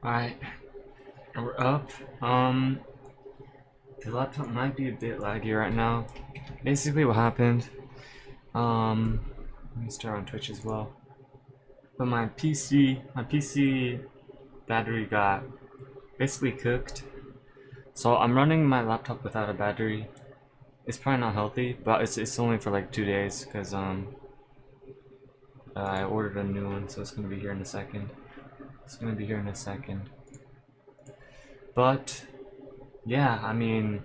Alright, we're up. The laptop might be a bit laggy right now. Basically what happened, let me start on Twitch as well. But my PC battery got basically cooked. So I'm running my laptop without a battery. It's probably not healthy, but it's only for like 2 days because I ordered a new one, so it's gonna be here in a second. But yeah, I mean,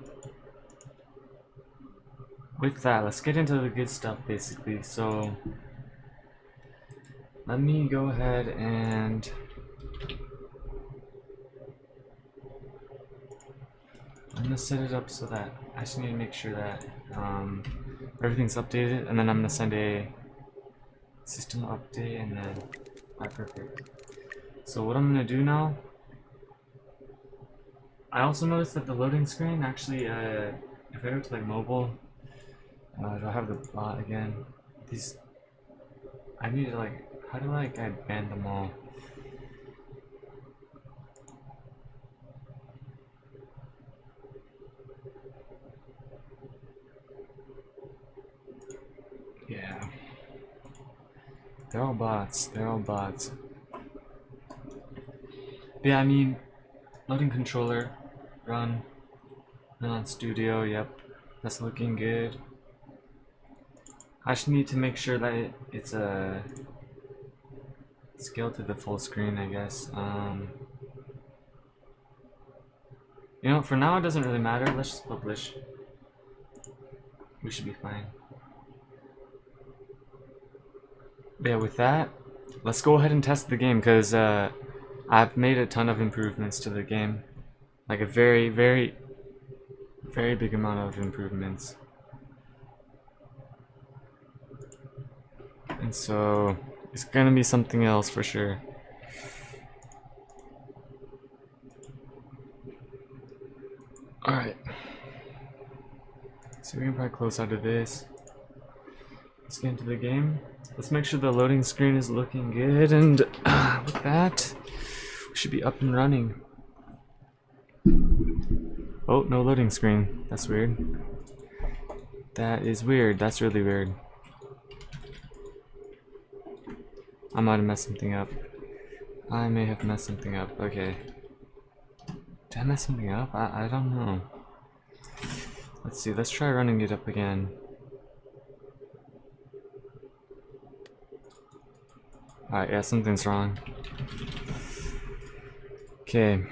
with that, let's get into the good stuff basically. So let me go ahead and I'm gonna set it up so that I just need to make sure that everything's updated, and then I'm gonna send a system update, and then perfect. So what I'm gonna do now, I also noticed that the loading screen actually, if I go to like mobile, it'll have the bot again. These, I need to like, how do I ban them all? Yeah. They're all bots. But yeah, I mean, loading controller, run on studio, yep. That's looking good. I just need to make sure that it's a scale to the full screen, I guess. You know, for now it doesn't really matter. Let's just publish. We should be fine. But yeah, with that, let's go ahead and test the game, because I've made a ton of improvements to the game. Like a very, very, very big amount of improvements. And so, it's gonna be something else for sure. Alright. So we can probably close out of this. Let's get into the game. Let's make sure the loading screen is looking good, and with that, we should be up and running. Oh, no loading screen. That's weird. That is weird. That's really weird. I might have messed something up. I may have messed something up. Okay. Did I mess something up? I don't know. Let's see. Let's try running it up again. Alright, yeah, something's wrong. Okay.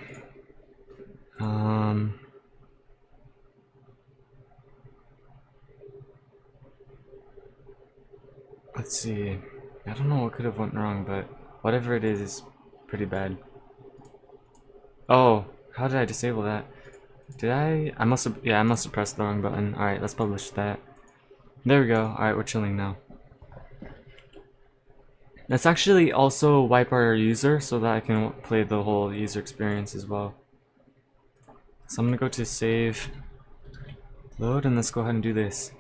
Let's see. I don't know what could have went wrong, but whatever it is pretty bad. Oh, how did I disable that? Did I? I must have pressed the wrong button. Alright, let's publish that. There we go. Alright, we're chilling now. Let's actually also wipe our user so that I can play the whole user experience as well. So I'm gonna go to save, load, and let's go ahead and do this.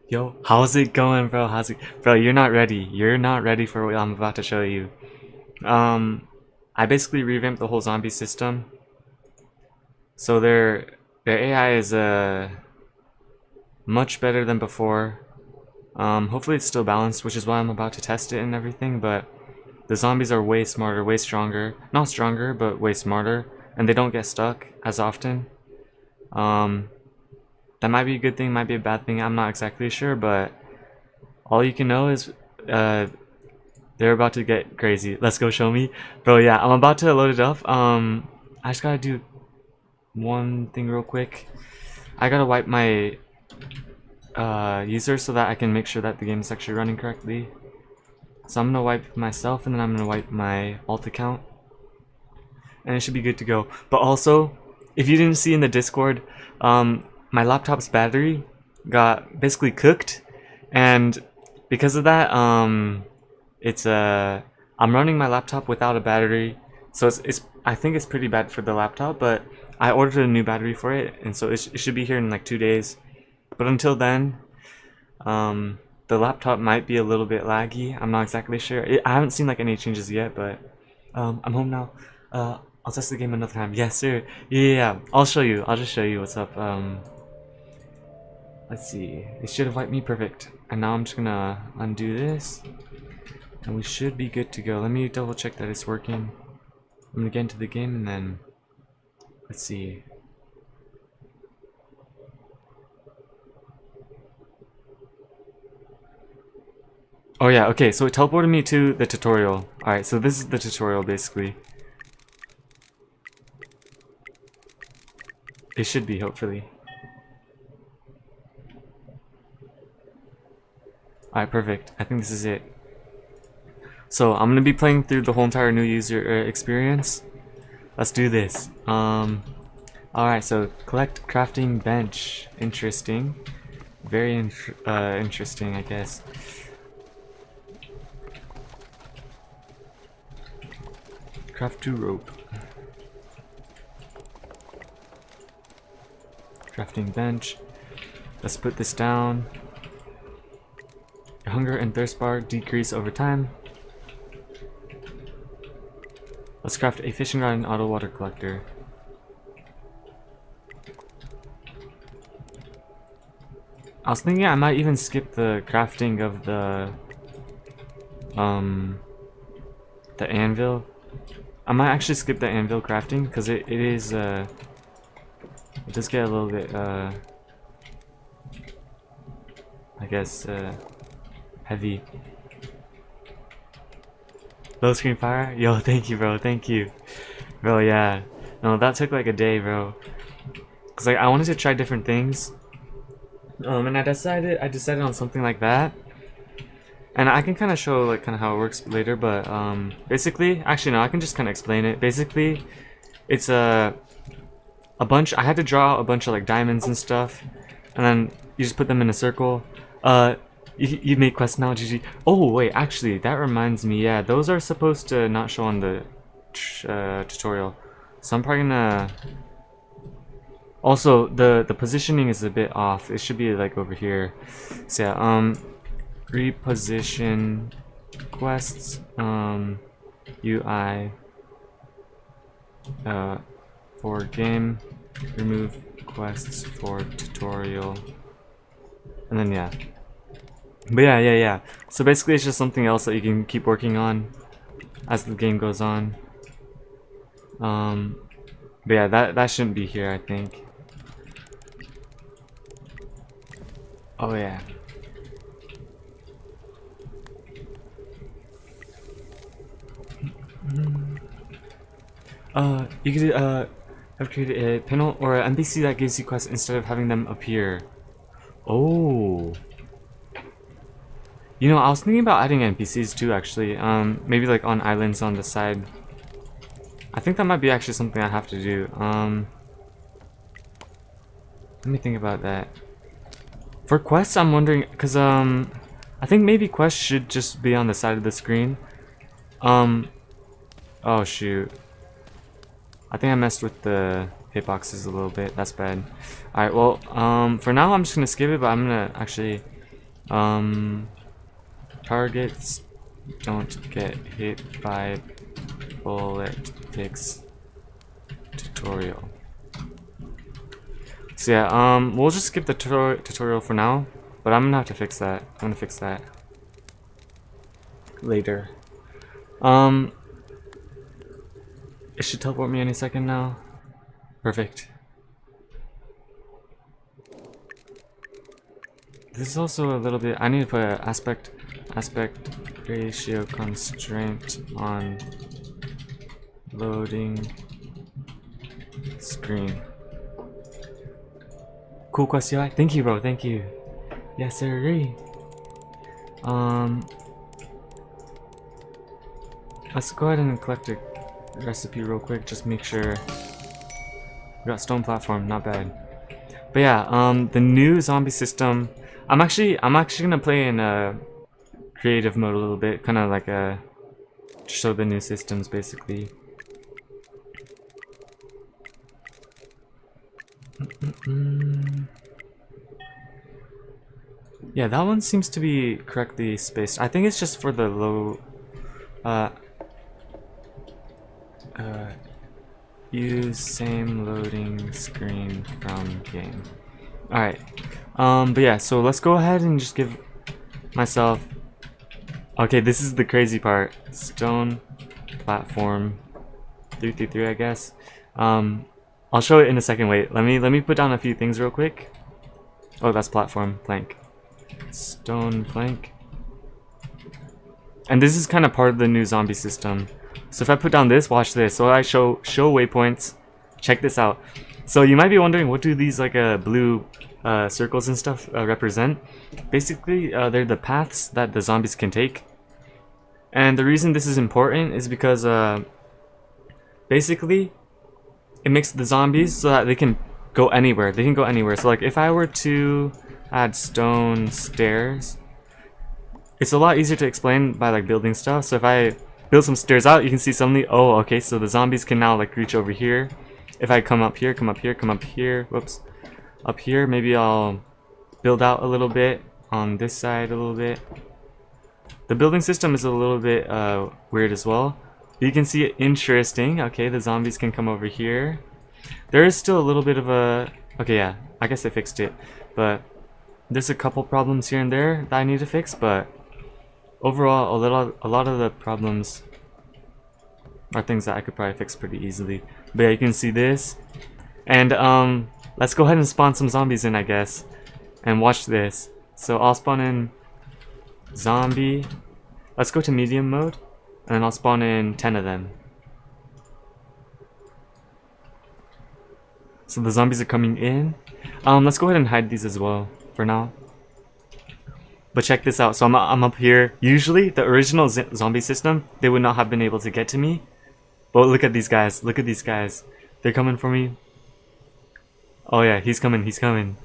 Yo, how's it going, bro? Bro, you're not ready. You're not ready for what I'm about to show you. I basically revamped the whole zombie system. So their AI is much better than before. Hopefully it's still balanced, which is why I'm about to test it and everything, but the zombies are way smarter, way stronger. Not stronger, but way smarter, and they don't get stuck as often. That might be a good thing, might be a bad thing, I'm not exactly sure, but all you can know is they're about to get crazy. Let's go, show me. Bro, yeah, I'm about to load it up. I just gotta do one thing real quick. I gotta wipe my user so that I can make sure that the game is actually running correctly. So I'm gonna wipe myself, and then I'm gonna wipe my alt account, and it should be good to go. But also, if you didn't see in the Discord, my laptop's battery got basically cooked, and because of that, I'm running my laptop without a battery, so I think it's pretty bad for the laptop, but I ordered a new battery for it, and so it should be here in like 2 days. But until then, the laptop might be a little bit laggy. I'm not exactly sure. I haven't seen like any changes yet, but I'm home now. I'll test the game another time. Yes, sir. Yeah. I'll show you. I'll just show you what's up. Let's see. It should have wiped me perfect. And now I'm just gonna undo this. And we should be good to go. Let me double check that it's working. I'm gonna get into the game and then let's see. Oh yeah, okay, so it teleported me to the tutorial. Alright, so this is the tutorial basically. It should be, hopefully. Alright, perfect. I think this is it. So I'm gonna be playing through the whole entire new user experience. Let's do this. Alright, so collect crafting bench. Interesting. Very interesting, I guess. Craft 2 rope. Crafting bench. Let's put this down. Your hunger and thirst bar decrease over time. Let's craft a fishing rod and auto water collector. I was thinking I might even skip the crafting of the anvil. I might actually skip the anvil crafting because it does get a little bit I guess heavy. Low screen fire? Yo, thank you, bro. Thank you. Bro, yeah. No, that took like a day, bro. Cause like I wanted to try different things. And I decided on something like that. And I can kind of show like kind of how it works later, but basically, actually no, I can just kind of explain it. Basically, it's a bunch. I had to draw a bunch of like diamonds and stuff, and then you just put them in a circle. You make quests now, GG. Oh wait, actually, that reminds me. Yeah, those are supposed to not show on the tutorial, so I'm probably gonna. Also, the positioning is a bit off. It should be like over here. So yeah, reposition quests UI for game, remove quests for tutorial, and then yeah. But yeah. So basically it's just something else that you can keep working on as the game goes on. But yeah, that shouldn't be here, I think. Oh yeah. You could have created a panel or an NPC that gives you quests instead of having them appear. Oh. You know, I was thinking about adding NPCs too, actually. Maybe like on islands on the side. I think that might be actually something I have to do. Let me think about that. For quests, I'm wondering, cause I think maybe quests should just be on the side of the screen. Oh shoot. I think I messed with the hitboxes a little bit. That's bad. Alright, well, for now I'm just gonna skip it, but I'm gonna actually, targets don't get hit by politics tutorial. So yeah, we'll just skip the tutorial for now, but I'm gonna have to fix that. I'm gonna fix that later. It should teleport me any second now. Perfect. This is also a little bit. I need to put an aspect ratio constraint on loading screen. Cool quest UI. Thank you, bro. Thank you. Yes, sir. Let's go ahead and collect a recipe real quick. Just make sure. We got stone platform. Not bad. But yeah, the new zombie system. I'm actually gonna play in creative mode a little bit, kind of like to show the new systems basically. Yeah, that one seems to be correctly spaced. I think it's just for the low. uh, use same loading screen from game. Alright. But yeah, so let's go ahead and just give myself... Okay, this is the crazy part. Stone platform 333, I guess. I'll show it in a second. Wait, let me put down a few things real quick. Oh, that's platform plank. Stone plank. And this is kind of part of the new zombie system. So if I put down this, watch this. So I show waypoints. Check this out. So you might be wondering, what do these like blue circles and stuff represent? Basically, they're the paths that the zombies can take. And the reason this is important is because basically it makes the zombies so that they can go anywhere. They can go anywhere. So like if I were to add stone stairs, it's a lot easier to explain by like building stuff. So if I build some stairs out, you can see suddenly, oh, okay, so the zombies can now like reach over here. If I come up here, come up here, come up here, whoops, up here, maybe I'll build out a little bit on this side a little bit. The building system is a little bit weird as well. You can see it interesting. Okay, the zombies can come over here. There is still a little bit of a... Okay, yeah, I guess I fixed it. But there's a couple problems here and there that I need to fix, but overall, a lot of the problems are things that I could probably fix pretty easily. But yeah, you can see this. And let's go ahead and spawn some zombies in, I guess. And watch this. So I'll spawn in zombie. Let's go to medium mode. And then I'll spawn in 10 of them. So the zombies are coming in. Let's go ahead and hide these as well for now. But check this out. So I'm up here. Usually, the original zombie system, they would not have been able to get to me. But look at these guys. Look at these guys. They're coming for me. Oh yeah, he's coming. He's coming.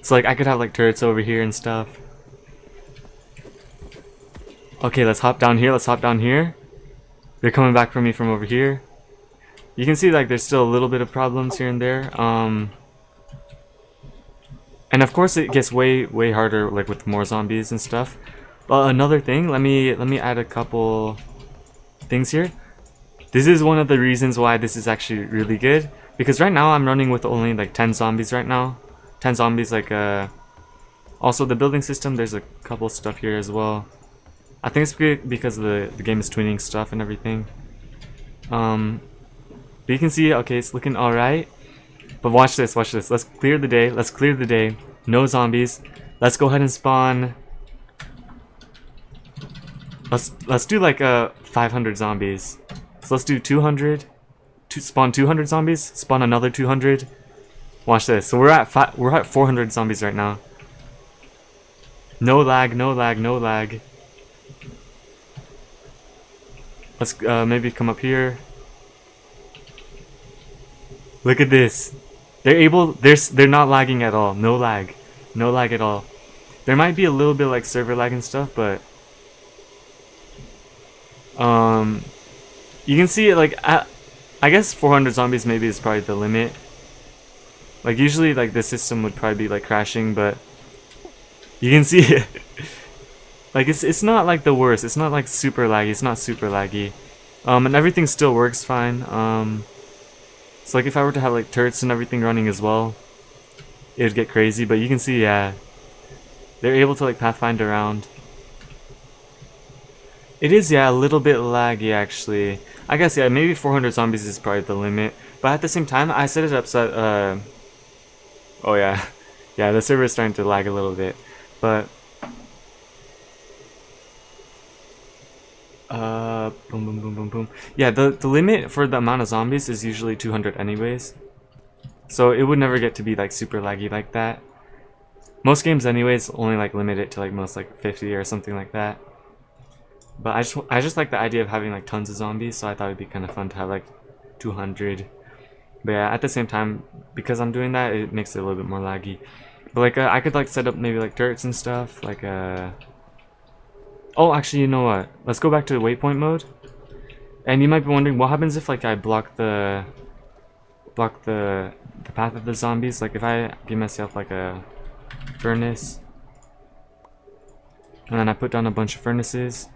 So like I could have like turrets over here and stuff. Okay, let's hop down here. Let's hop down here. They're coming back for me from over here. You can see like there's still a little bit of problems here and there. And of course it gets way harder like with more zombies and stuff. But another thing, let me add a couple things here. This is one of the reasons why this is actually really good, because right now I'm running with only like 10 zombies right now. 10 zombies, like also the building system, there's a couple stuff here as well. I think it's because the game is twinning stuff and everything. But you can see, okay, it's looking alright. But watch this, watch this. Let's clear the day. Let's clear the day. No zombies. Let's go ahead and spawn. Let's do like 500 zombies. So let's do 200. Spawn 200 zombies. Spawn another 200. Watch this. So we're at 400 zombies right now. No lag. No lag. No lag. Let's maybe come up here. Look at this. They're not lagging at all. No lag. No lag at all. There might be a little bit like server lag and stuff, but you can see it like I guess 400 zombies maybe is probably the limit. Like usually like the system would probably be like crashing, but you can see it. Like it's not like the worst. It's not like super laggy. It's not super laggy. And everything still works fine. So like if I were to have like turrets and everything running as well, it would get crazy. But you can see, yeah, they're able to like pathfind around. It is, yeah, a little bit laggy actually. I guess, yeah, maybe 400 zombies is probably the limit. But at the same time, I set it up so that, oh yeah, yeah, the server is starting to lag a little bit. But boom, boom, boom, boom, boom. Yeah, the limit for the amount of zombies is usually 200 anyways. So it would never get to be like super laggy like that. Most games anyways only like limit it to like most like 50 or something like that. But I just like the idea of having like tons of zombies, so I thought it'd be kind of fun to have like 200. But yeah, at the same time, because I'm doing that, it makes it a little bit more laggy. But like I could like set up maybe like turrets and stuff, like oh, actually, you know what? Let's go back to waypoint mode. And you might be wondering, what happens if like I block the path of the zombies? Like if I give myself like a furnace, and then I put down a bunch of furnaces.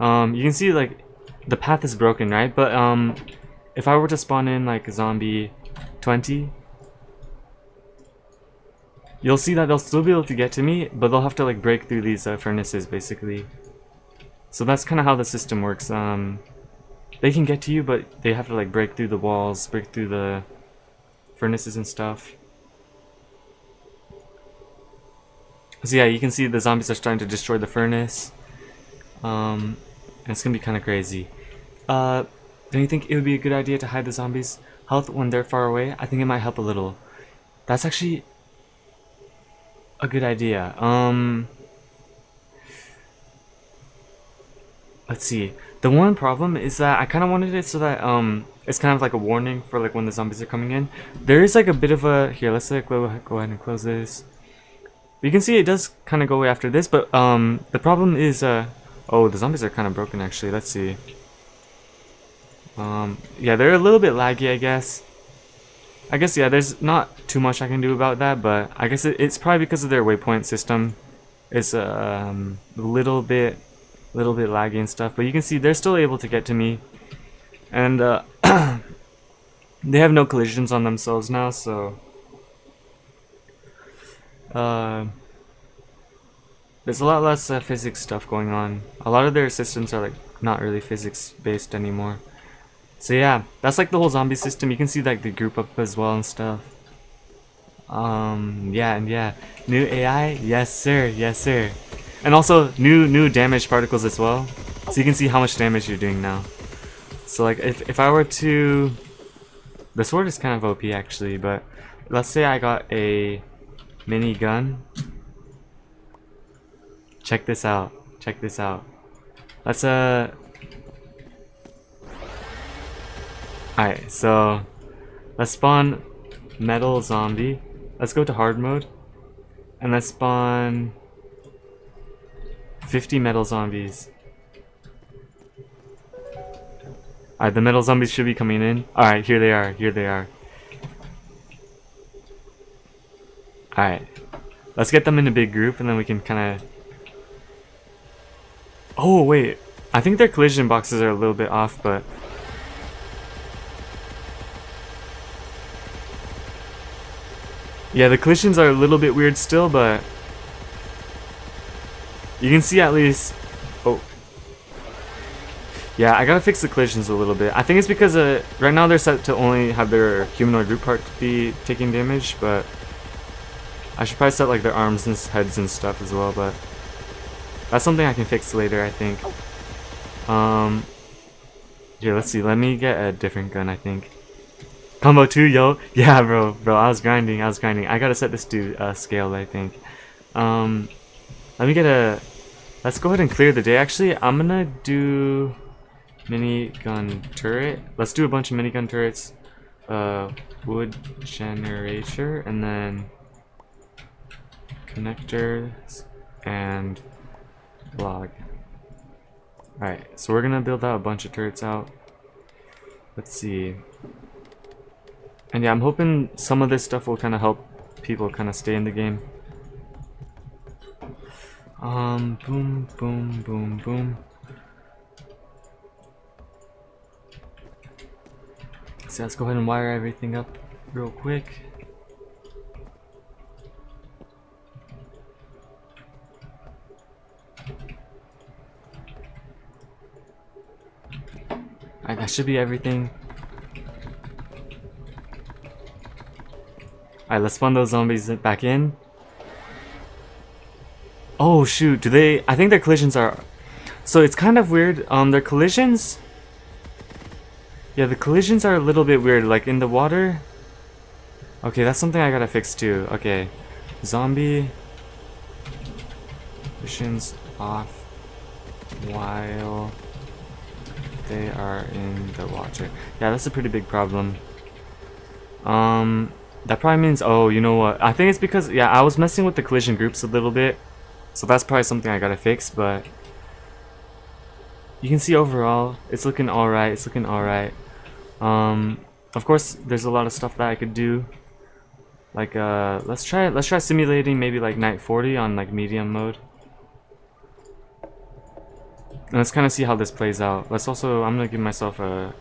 You can see like the path is broken, right? But if I were to spawn in like zombie 20, you'll see that they'll still be able to get to me, but they'll have to like break through these furnaces basically. So that's kind of how the system works. They can get to you, but they have to like break through the walls, break through the furnaces and stuff. So yeah, you can see the zombies are starting to destroy the furnace. And it's gonna be kind of crazy. Don't you think it would be a good idea to hide the zombies' health when they're far away? I think it might help a little. That's actually a good idea. Let's see. The one problem is that I kind of wanted it so that it's kind of like a warning for like when the zombies are coming in. There is like a bit of a here. Let's like go ahead and close this. You can see it does kind of go away after this, but the problem is oh, the zombies are kind of broken actually. Let's see. Yeah, they're a little bit laggy, I guess. Yeah, there's not too much I can do about that, but I guess it's probably because of their waypoint system. It's a little bit laggy and stuff, but you can see they're still able to get to me, and they have no collisions on themselves now, so there's a lot less physics stuff going on. A lot of their systems are like not really physics based anymore. So yeah, that's like the whole zombie system. You can see like the group up as well and stuff. Yeah, and yeah, new AI, yes sir, and also new damage particles as well. So you can see how much damage you're doing now. So like if I were to, the sword is kind of OP actually, but let's say I got a mini gun. Check this out. Let's Alright, so let's spawn metal zombie. Let's go to hard mode. And let's spawn 50 metal zombies. Alright, the metal zombies should be coming in. Alright, here they are. Alright. Let's get them in a big group and then we can kinda... Oh wait, I think their collision boxes are a little bit off, but... Yeah, the collisions are a little bit weird still, but you can see at least. Oh, yeah, I gotta fix the collisions a little bit. I think it's because right now they're set to only have their humanoid group part be taking damage, but I should probably set like their arms and heads and stuff as well. But that's something I can fix later, I think. Here, let's see. Let me get a different gun, I think. Combo 2, yo. Yeah, bro, I was grinding. I gotta set this to scale, I think. Let me get a... Let's go ahead and clear the day. Actually, I'm gonna do minigun turret. Let's do a bunch of minigun turrets. Wood generator, and then connectors and log. Alright, so we're gonna build out a bunch of turrets out. Let's see. And yeah, I'm hoping some of this stuff will kind of help people kind of stay in the game. Boom. So let's go ahead and wire everything up real quick. Alright, that should be everything. Alright, let's spawn those zombies back in. Oh shoot, do they... I think their collisions are... So it's kind of weird, their collisions... Yeah, the collisions are a little bit weird, like in the water... Okay, that's something I gotta fix too. Okay, zombie... Collisions off while they are in the water. Yeah, that's a pretty big problem. That probably means, oh, you know what? I think it's because, yeah, I was messing with the collision groups a little bit. So that's probably something I gotta fix, but you can see overall, it's looking alright, of course, there's a lot of stuff that I could do. Like, let's try simulating maybe like night 40 on like medium mode. let's kind of see how this plays out. Let's also, I'm gonna give myself a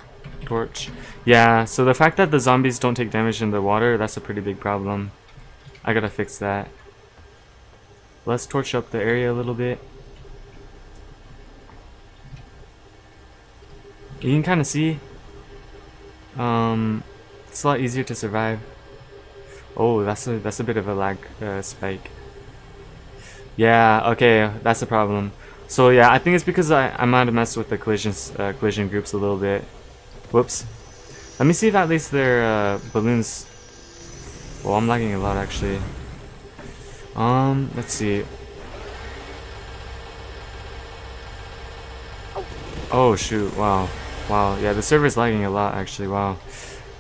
torch. Yeah, so the fact that the zombies don't take damage in the water, that's a pretty big problem. I gotta fix that. Let's torch up the area a little bit. You can kind of see, it's a lot easier to survive. Oh, that's a bit of a lag spike. Yeah, okay, that's a problem. So yeah, I think it's because I might have messed with the collision groups a little bit. Whoops. Let me see if at least their balloons. Well, I'm lagging a lot actually. Let's see. Oh shoot! Wow, wow. Yeah, the server's lagging a lot actually. Wow.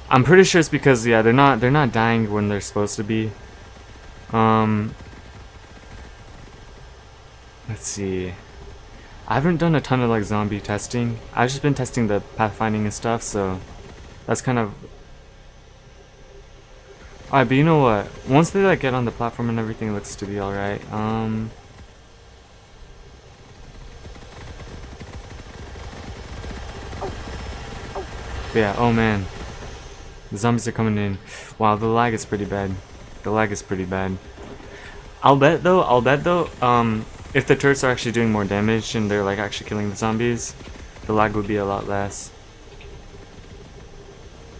I'm pretty sure it's because yeah, they're not dying when they're supposed to be. Let's see. I haven't done a ton of like zombie testing. I've just been testing the pathfinding and stuff, so that's kind of. Alright, but you know what? Once they like get on the platform and everything, it looks to be alright. Yeah. Oh man, the zombies are coming in. Wow, the lag is pretty bad. The lag is pretty bad. I'll bet though. If the turrets are actually doing more damage and they're like actually killing the zombies, the lag would be a lot less.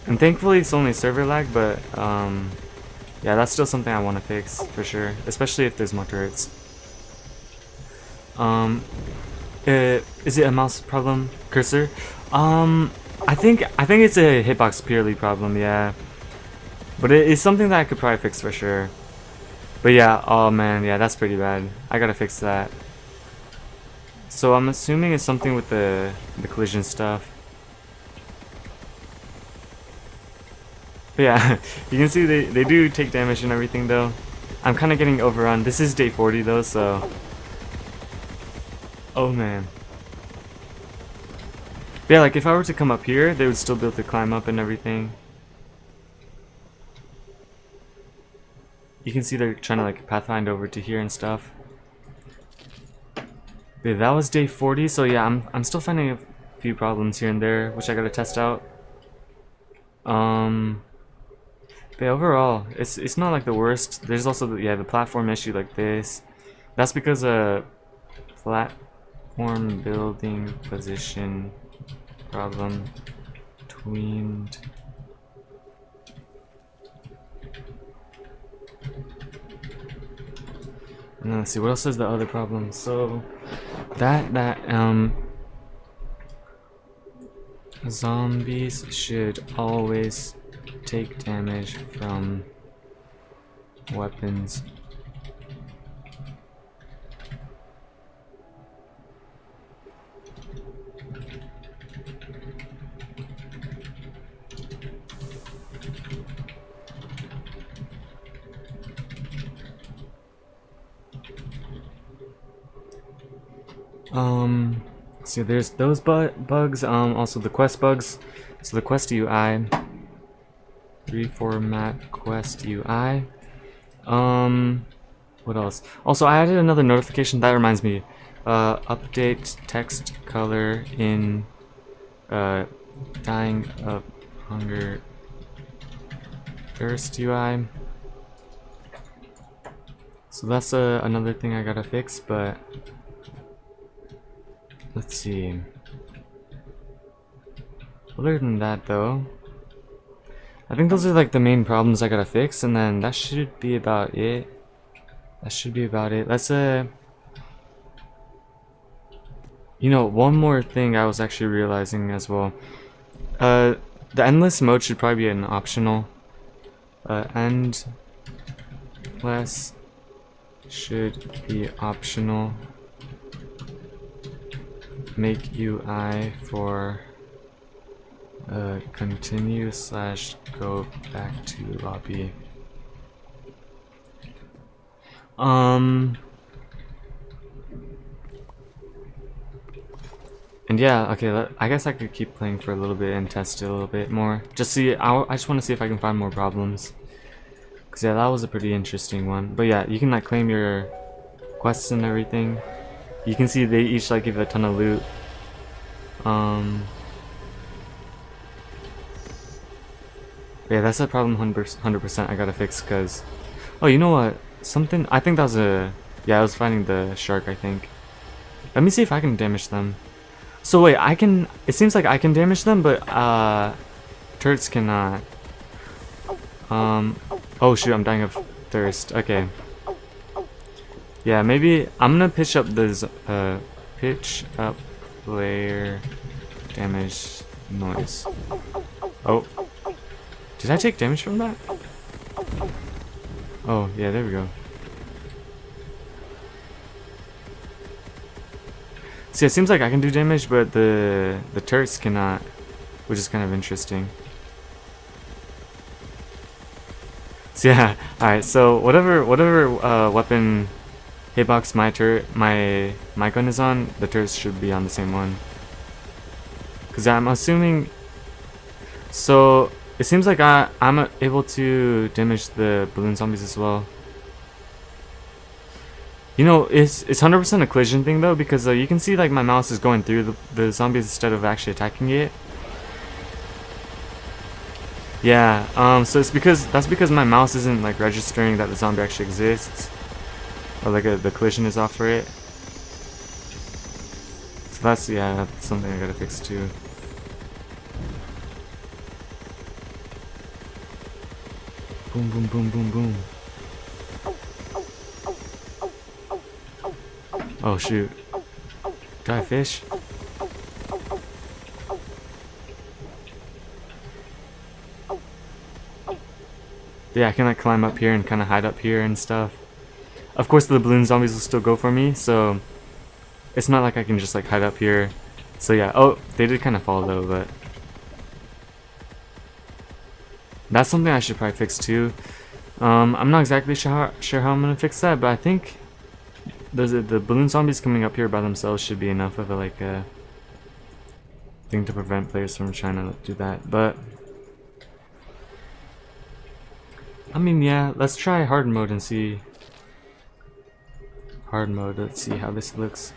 And thankfully it's only server lag, but yeah, that's still something I want to fix for sure, especially if there's more turrets. Is it a mouse problem, cursor? I think it's a hitbox purely problem, yeah. But it is something that I could probably fix for sure. But yeah, oh man, yeah, that's pretty bad. I gotta fix that. So I'm assuming it's something with the collision stuff. But yeah, you can see they do take damage and everything though. I'm kind of getting overrun. This is day 40 though, so. Oh man. But yeah, like if I were to come up here, they would still be able to climb up and everything. You can see they're trying to like pathfind over to here and stuff. But that was day 40, so yeah, I'm still finding a few problems here and there, which I gotta test out. But overall, it's not like the worst. There's also the platform issue like this. That's because platform building position problem tweened. And then let's see what else is the other problem. So zombies should always take damage from weapons. So there's those bugs, also the quest bugs. So the quest UI, reformat quest UI. What else? Also, I added another notification. That reminds me. Update text color in dying of hunger thirst UI. So that's another thing I gotta fix, but let's see. Other than that though, I think those are like the main problems I gotta fix, and then that should be about it. Let's you know, one more thing I was actually realizing as well. The endless mode should probably be an optional. Endless should be optional. Make UI for continue / go back to lobby. And yeah, okay, I guess I could keep playing for a little bit and test it a little bit more. Just see, I just want to see if I can find more problems. Cause yeah, that was a pretty interesting one. But yeah, you can like claim your quests and everything. You can see they each like give a ton of loot. Um, yeah, that's a problem 100% I gotta fix, because... Oh, you know what? Something... I think that was a... Yeah, I was fighting the shark, I think. Let me see if I can damage them. So wait, I can... It seems like I can damage them, but, turrets cannot. Oh shoot, I'm dying of thirst. Okay. Yeah, maybe... I'm gonna pitch up this, pitch up player damage noise. Oh. Did I take damage from that? Oh, yeah, there we go. See, it seems like I can do damage, but the turrets cannot, which is kind of interesting. So yeah, alright, so whatever weapon hitbox my gun is on, the turrets should be on the same one. Cause I'm assuming, so it seems like I'm able to damage the balloon zombies as well. You know, it's 100% a collision thing though, because you can see like my mouse is going through the zombies instead of actually attacking it. Yeah, so it's that's because my mouse isn't like registering that the zombie actually exists, or like the collision is off for it. So that's something I gotta fix too. Boom, boom, boom, boom, boom. Oh shoot. Die fish? Yeah, I can like climb up here and kind of hide up here and stuff. Of course the balloon zombies will still go for me, so it's not like I can just like hide up here. So yeah, oh, they did kind of fall though, but that's something I should probably fix too. I'm not exactly sure how I'm gonna fix that, but I think the balloon zombies coming up here by themselves should be enough of a like a thing to prevent players from trying to do that. But I mean, yeah, let's try hard mode and see. Hard mode, let's see how this looks.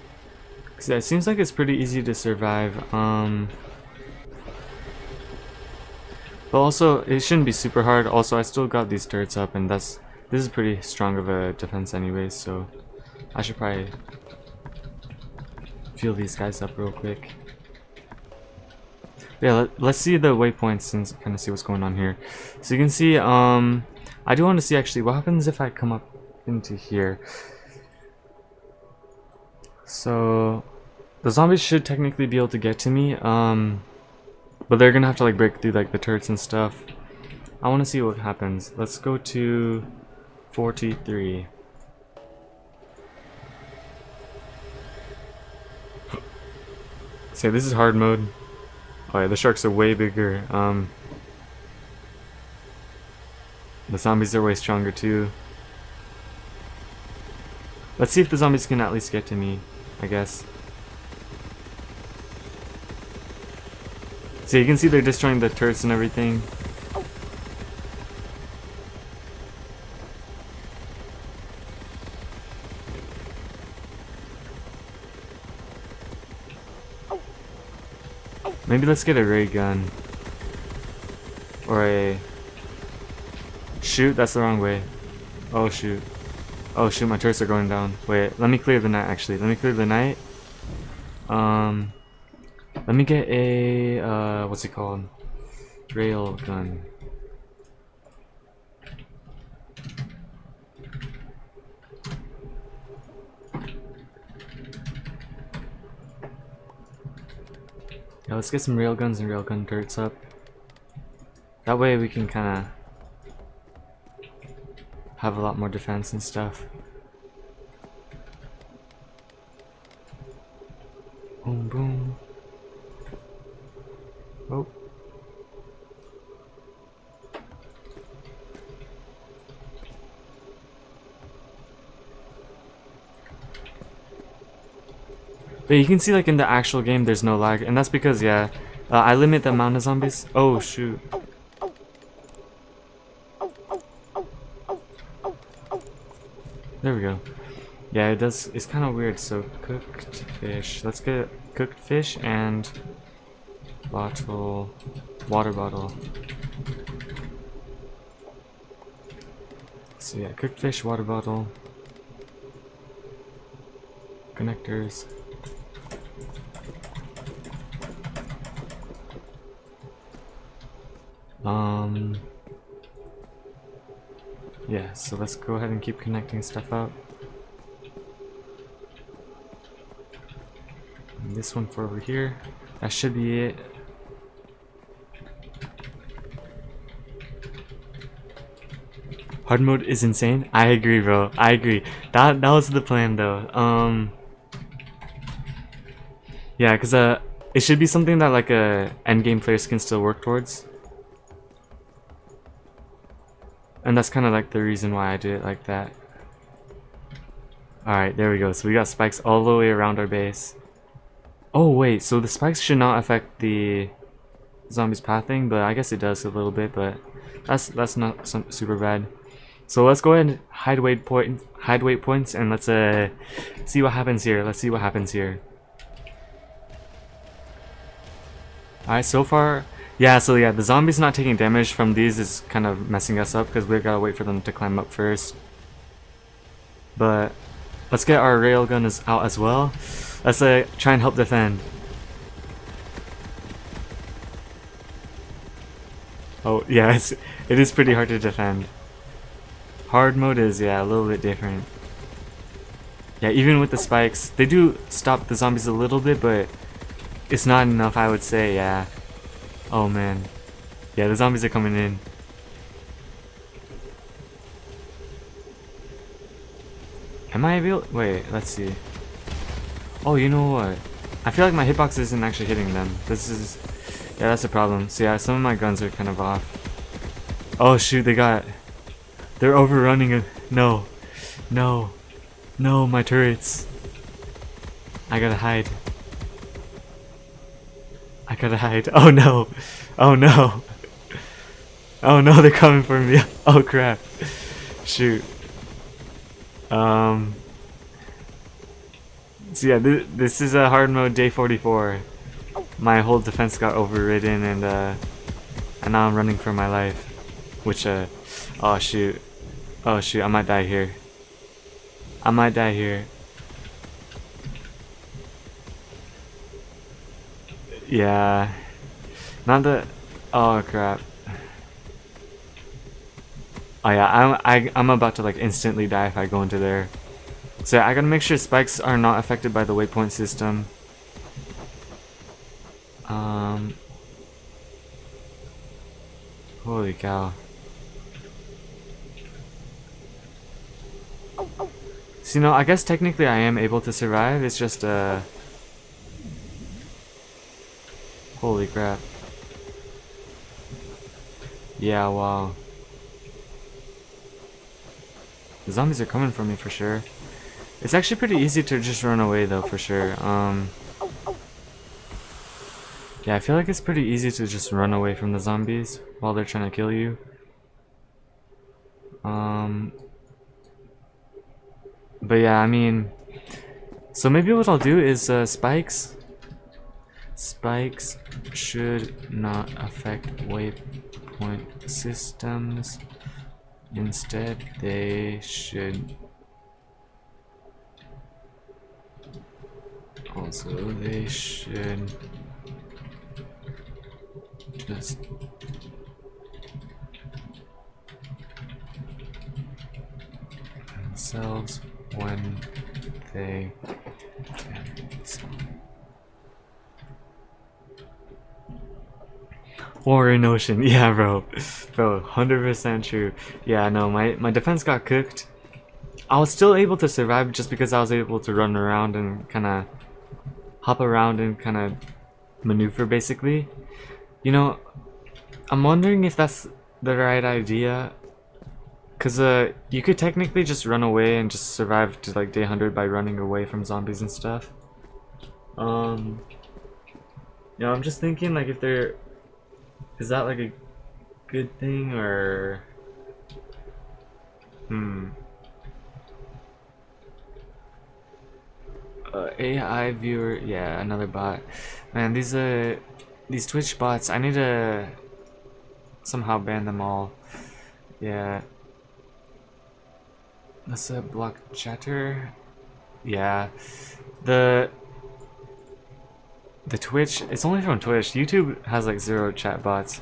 Cause yeah, it seems like it's pretty easy to survive. But also it shouldn't be super hard. Also, I still got these turrets up, and this is pretty strong of a defense anyways, so I should probably fuel these guys up real quick. Yeah, let's see the waypoints and kind of see what's going on here. So you can see, I do want to see actually what happens if I come up into here. So the zombies should technically be able to get to me, but they're gonna have to like break through like the turrets and stuff. I want to see what happens. Let's go to 43. So this is hard mode. Oh yeah, the sharks are way bigger. The zombies are way stronger too. Let's see if the zombies can at least get to me, I guess. So you can see they're destroying the turrets and everything. Maybe let's get a ray gun. Or a... Shoot, that's the wrong way. Oh shoot. Oh shoot, my turrets are going down. Wait, let me clear the night actually. Let me clear the night. Let me get a, what's it called? Rail gun. Yeah, let's get some railguns and railgun turrets up. That way we can kind of have a lot more defense and stuff. Boom, boom. Oh. But you can see like in the actual game there's no lag, and that's because yeah, I limit the amount of zombies. Oh shoot. There we go. Yeah, it does. It's kind of weird. So cooked fish. Let's get cooked fish and bottle, water bottle. So yeah, cooked fish, water bottle, connectors. Yeah, so let's go ahead and keep connecting stuff up. And this one for over here. That should be it. Hard mode is insane. I agree, bro. I agree. That was the plan, though. Yeah, cause it should be something that like endgame players can still work towards. And that's kind of like the reason why I did it like that. Alright, there we go. So we got spikes all the way around our base. Oh wait, so the spikes should not affect the zombies pathing, but I guess it does a little bit, but that's not super bad. So let's go ahead and hide waypoints and let's see what happens here. Let's see what happens here. Alright, so far, yeah, so yeah, the zombies not taking damage from these is kind of messing us up because we've got to wait for them to climb up first. But let's get our railgun out as well. Let's try and help defend. Oh yeah, it is pretty hard to defend. Hard mode is, yeah, a little bit different. Yeah, even with the spikes, they do stop the zombies a little bit, but it's not enough, I would say, yeah. Oh man. Yeah, the zombies are coming in. Am I able? Wait, let's see. Oh, you know what? I feel like my hitbox isn't actually hitting them. This is... Yeah, that's a problem. So yeah, some of my guns are kind of off. Oh shoot, they're overrunning it. No. No. No, my turrets. I gotta hide. I gotta hide. Oh no. Oh no. Oh no, they're coming for me. Oh crap. Shoot. So yeah, this is a hard mode day 44. My whole defense got overridden and now I'm running for my life. Which oh shoot. Oh shoot, I might die here. I might die here. Yeah. Not that. Oh crap. Oh yeah, I'm about to like instantly die if I go into there. So yeah, I gotta make sure spikes are not affected by the waypoint system. Holy cow. So you know, I guess technically I am able to survive. It's just holy crap. Yeah, wow. The zombies are coming for me for sure. It's actually pretty easy to just run away though, for sure. Yeah, I feel like it's pretty easy to just run away from the zombies while they're trying to kill you. But yeah, I mean, so maybe what I'll do is spikes should not affect waypoint systems. Instead, they should just themselves when they can. Or in ocean. Yeah, bro. Bro, 100% true. Yeah, no, my defense got cooked. I was still able to survive just because I was able to run around and kind of hop around and kind of maneuver, basically. You know, I'm wondering if that's the right idea. Because you could technically just run away and just survive to like day 100 by running away from zombies and stuff. You know, I'm just thinking like if there... Is that like a good thing or... AI viewer, yeah, another bot. Man, these Twitch bots, I need to somehow ban them all. Yeah. Let's block chatter. Yeah. The Twitch, it's only from Twitch. YouTube has like 0 chat bots.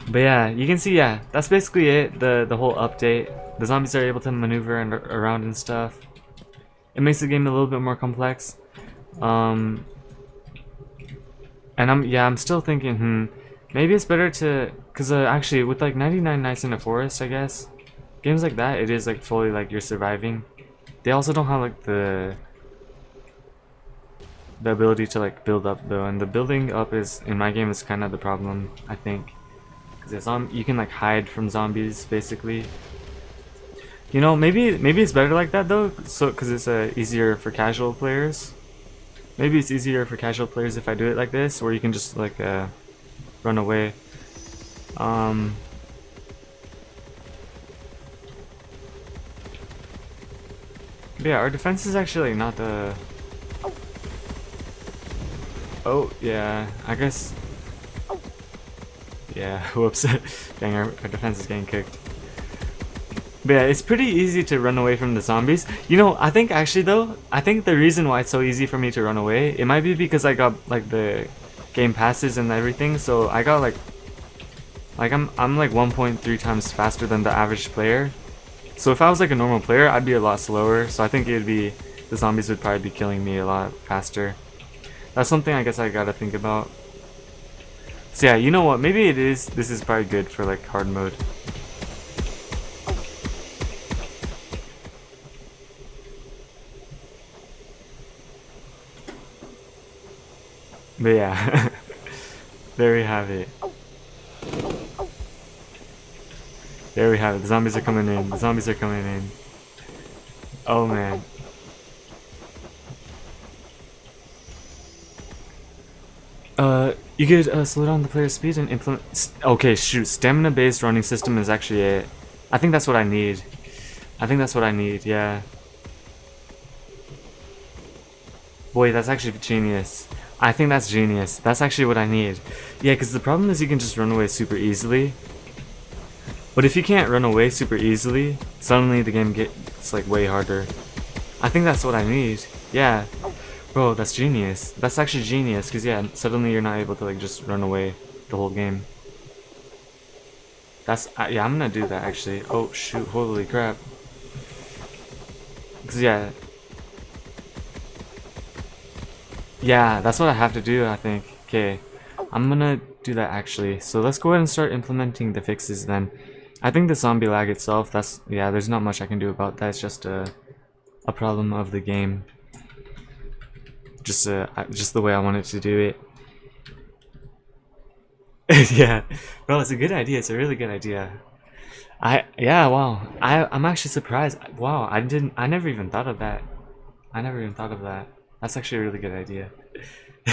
But yeah, you can see, yeah, that's basically it. The whole update. The zombies are able to maneuver and around and stuff. It makes the game a little bit more complex. And I'm still thinking, maybe it's better to, cause actually with like 99 Nights in the Forest, I guess, games like that, it is like fully like you're surviving. They also don't have like the ability to like build up though, and the building up is in my game is kind of the problem, I think, because you can like hide from zombies basically. You know, maybe it's better like that though, so because it's easier for casual players. Maybe it's easier for casual players if I do it like this, where you can just like run away. But yeah, our defense is actually not the. Oh yeah, I guess. Yeah, whoops. Dang, our defense is getting kicked. But yeah, it's pretty easy to run away from the zombies. You know, I think actually though, I think the reason why it's so easy for me to run away, it might be because I got like the game passes and everything, so I got like I'm like 1.3 times faster than the average player. So if I was like a normal player, I'd be a lot slower, so I think the zombies would probably be killing me a lot faster. That's something I guess I gotta think about. So yeah, you know what, maybe this is probably good for like hard mode. But yeah, there we have it. There we have it. The zombies are coming in. The zombies are coming in. Oh man. You could slow down the player's speed and implement. Okay, shoot. Stamina-based running system is actually it. I think that's what I need. I think that's what I need. Yeah. Boy, that's actually genius. I think that's genius. That's actually what I need. Yeah, because the problem is you can just run away super easily. But if you can't run away super easily, suddenly the game gets like way harder. I think that's what I need. Yeah. Bro, that's genius. That's actually genius, because yeah, suddenly you're not able to like just run away the whole game. That's, yeah, I'm gonna do that actually. Oh shoot, holy crap. Because yeah. Yeah, that's what I have to do, I think. Okay, I'm gonna do that actually. So let's go ahead and start implementing the fixes then. I think the zombie lag itself, that's, yeah, there's not much I can do about that. It's just a problem of the game. Just the way I wanted to do it. Yeah, bro, it's a good idea. It's a really good idea. Yeah, wow. I'm actually surprised. Wow, I never even thought of that. I never even thought of that. That's actually a really good idea.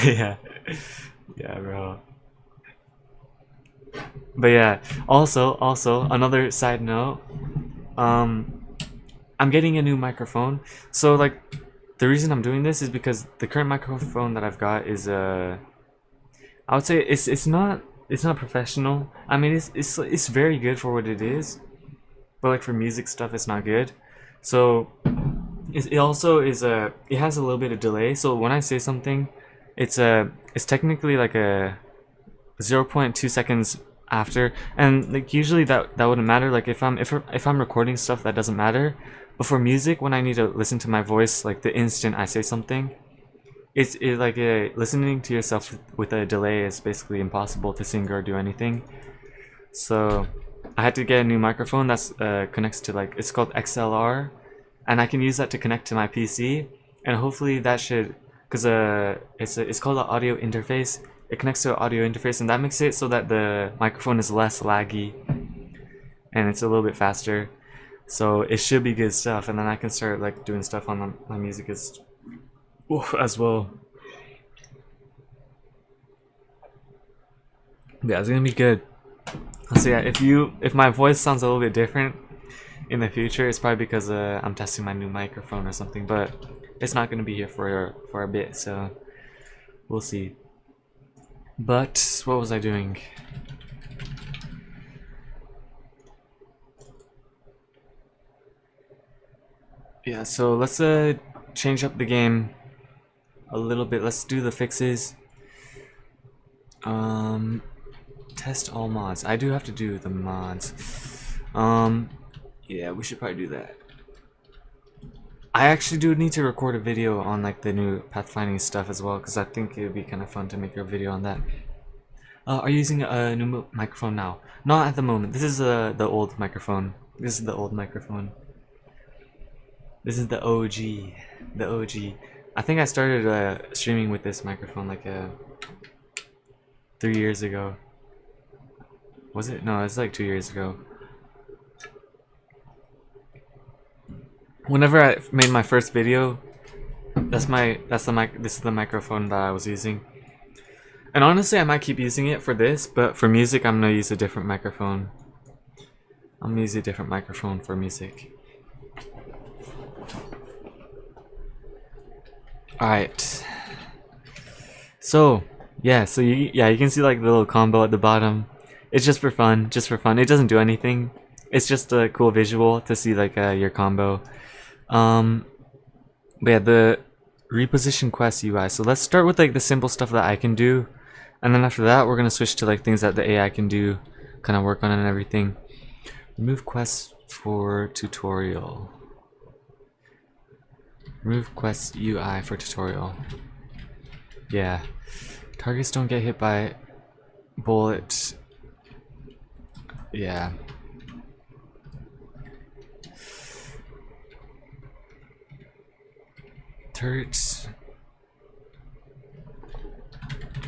Yeah. Yeah, bro. But yeah, also another side note, I'm getting a new microphone. So like the reason I'm doing this is because the current microphone that I've got is I would say it's not professional. I mean it's very good for what it is, but like for music stuff it's not good. So it also is it has a little bit of delay. So when I say something, it's technically like a 0.2 seconds after, and like usually that wouldn't matter. Like if I'm recording stuff, that doesn't matter. But for music, when I need to listen to my voice, like the instant I say something, it's like listening to yourself with a delay is basically impossible to sing or do anything. So I had to get a new microphone that's connects to like, it's called XLR, and I can use that to connect to my PC, and hopefully that should, because it's called an audio interface. It connects to an audio interface, and that makes it so that the microphone is less laggy and it's a little bit faster. So it should be good stuff, and then I can start like doing stuff on my music as well. Yeah, it's gonna be good. So yeah, if my voice sounds a little bit different in the future, it's probably because I'm testing my new microphone or something. But it's not gonna be here for a bit, so we'll see. But what was I doing? Yeah, so let's change up the game a little bit. Let's do the fixes. Test all mods. I do have to do the mods. Yeah, we should probably do that. I actually do need to record a video on like the new pathfinding stuff as well, because I think it would be kind of fun to make a video on that. Are you using a new microphone now? Not at the moment. This is the old microphone. This is the old microphone. This is the OG. The OG. I think I started streaming with this microphone like 3 years ago. Was it? No, it's like 2 years ago. Whenever I made my first video, this is the microphone that I was using. And honestly, I might keep using it for this, but for music, I'm gonna use a different microphone. I'm gonna use a different microphone for music. Alright. So, yeah, you can see like the little combo at the bottom. It's just for fun, It doesn't do anything. It's just a cool visual to see like your combo. But yeah, the reposition quest UI. So let's start with like the simple stuff that I can do, and then after that we're gonna switch to like things that the AI can do, kind of work on it and everything. Remove quest for tutorial. Remove quest UI for tutorial. Yeah, targets don't get hit by bullet. Yeah. Turrets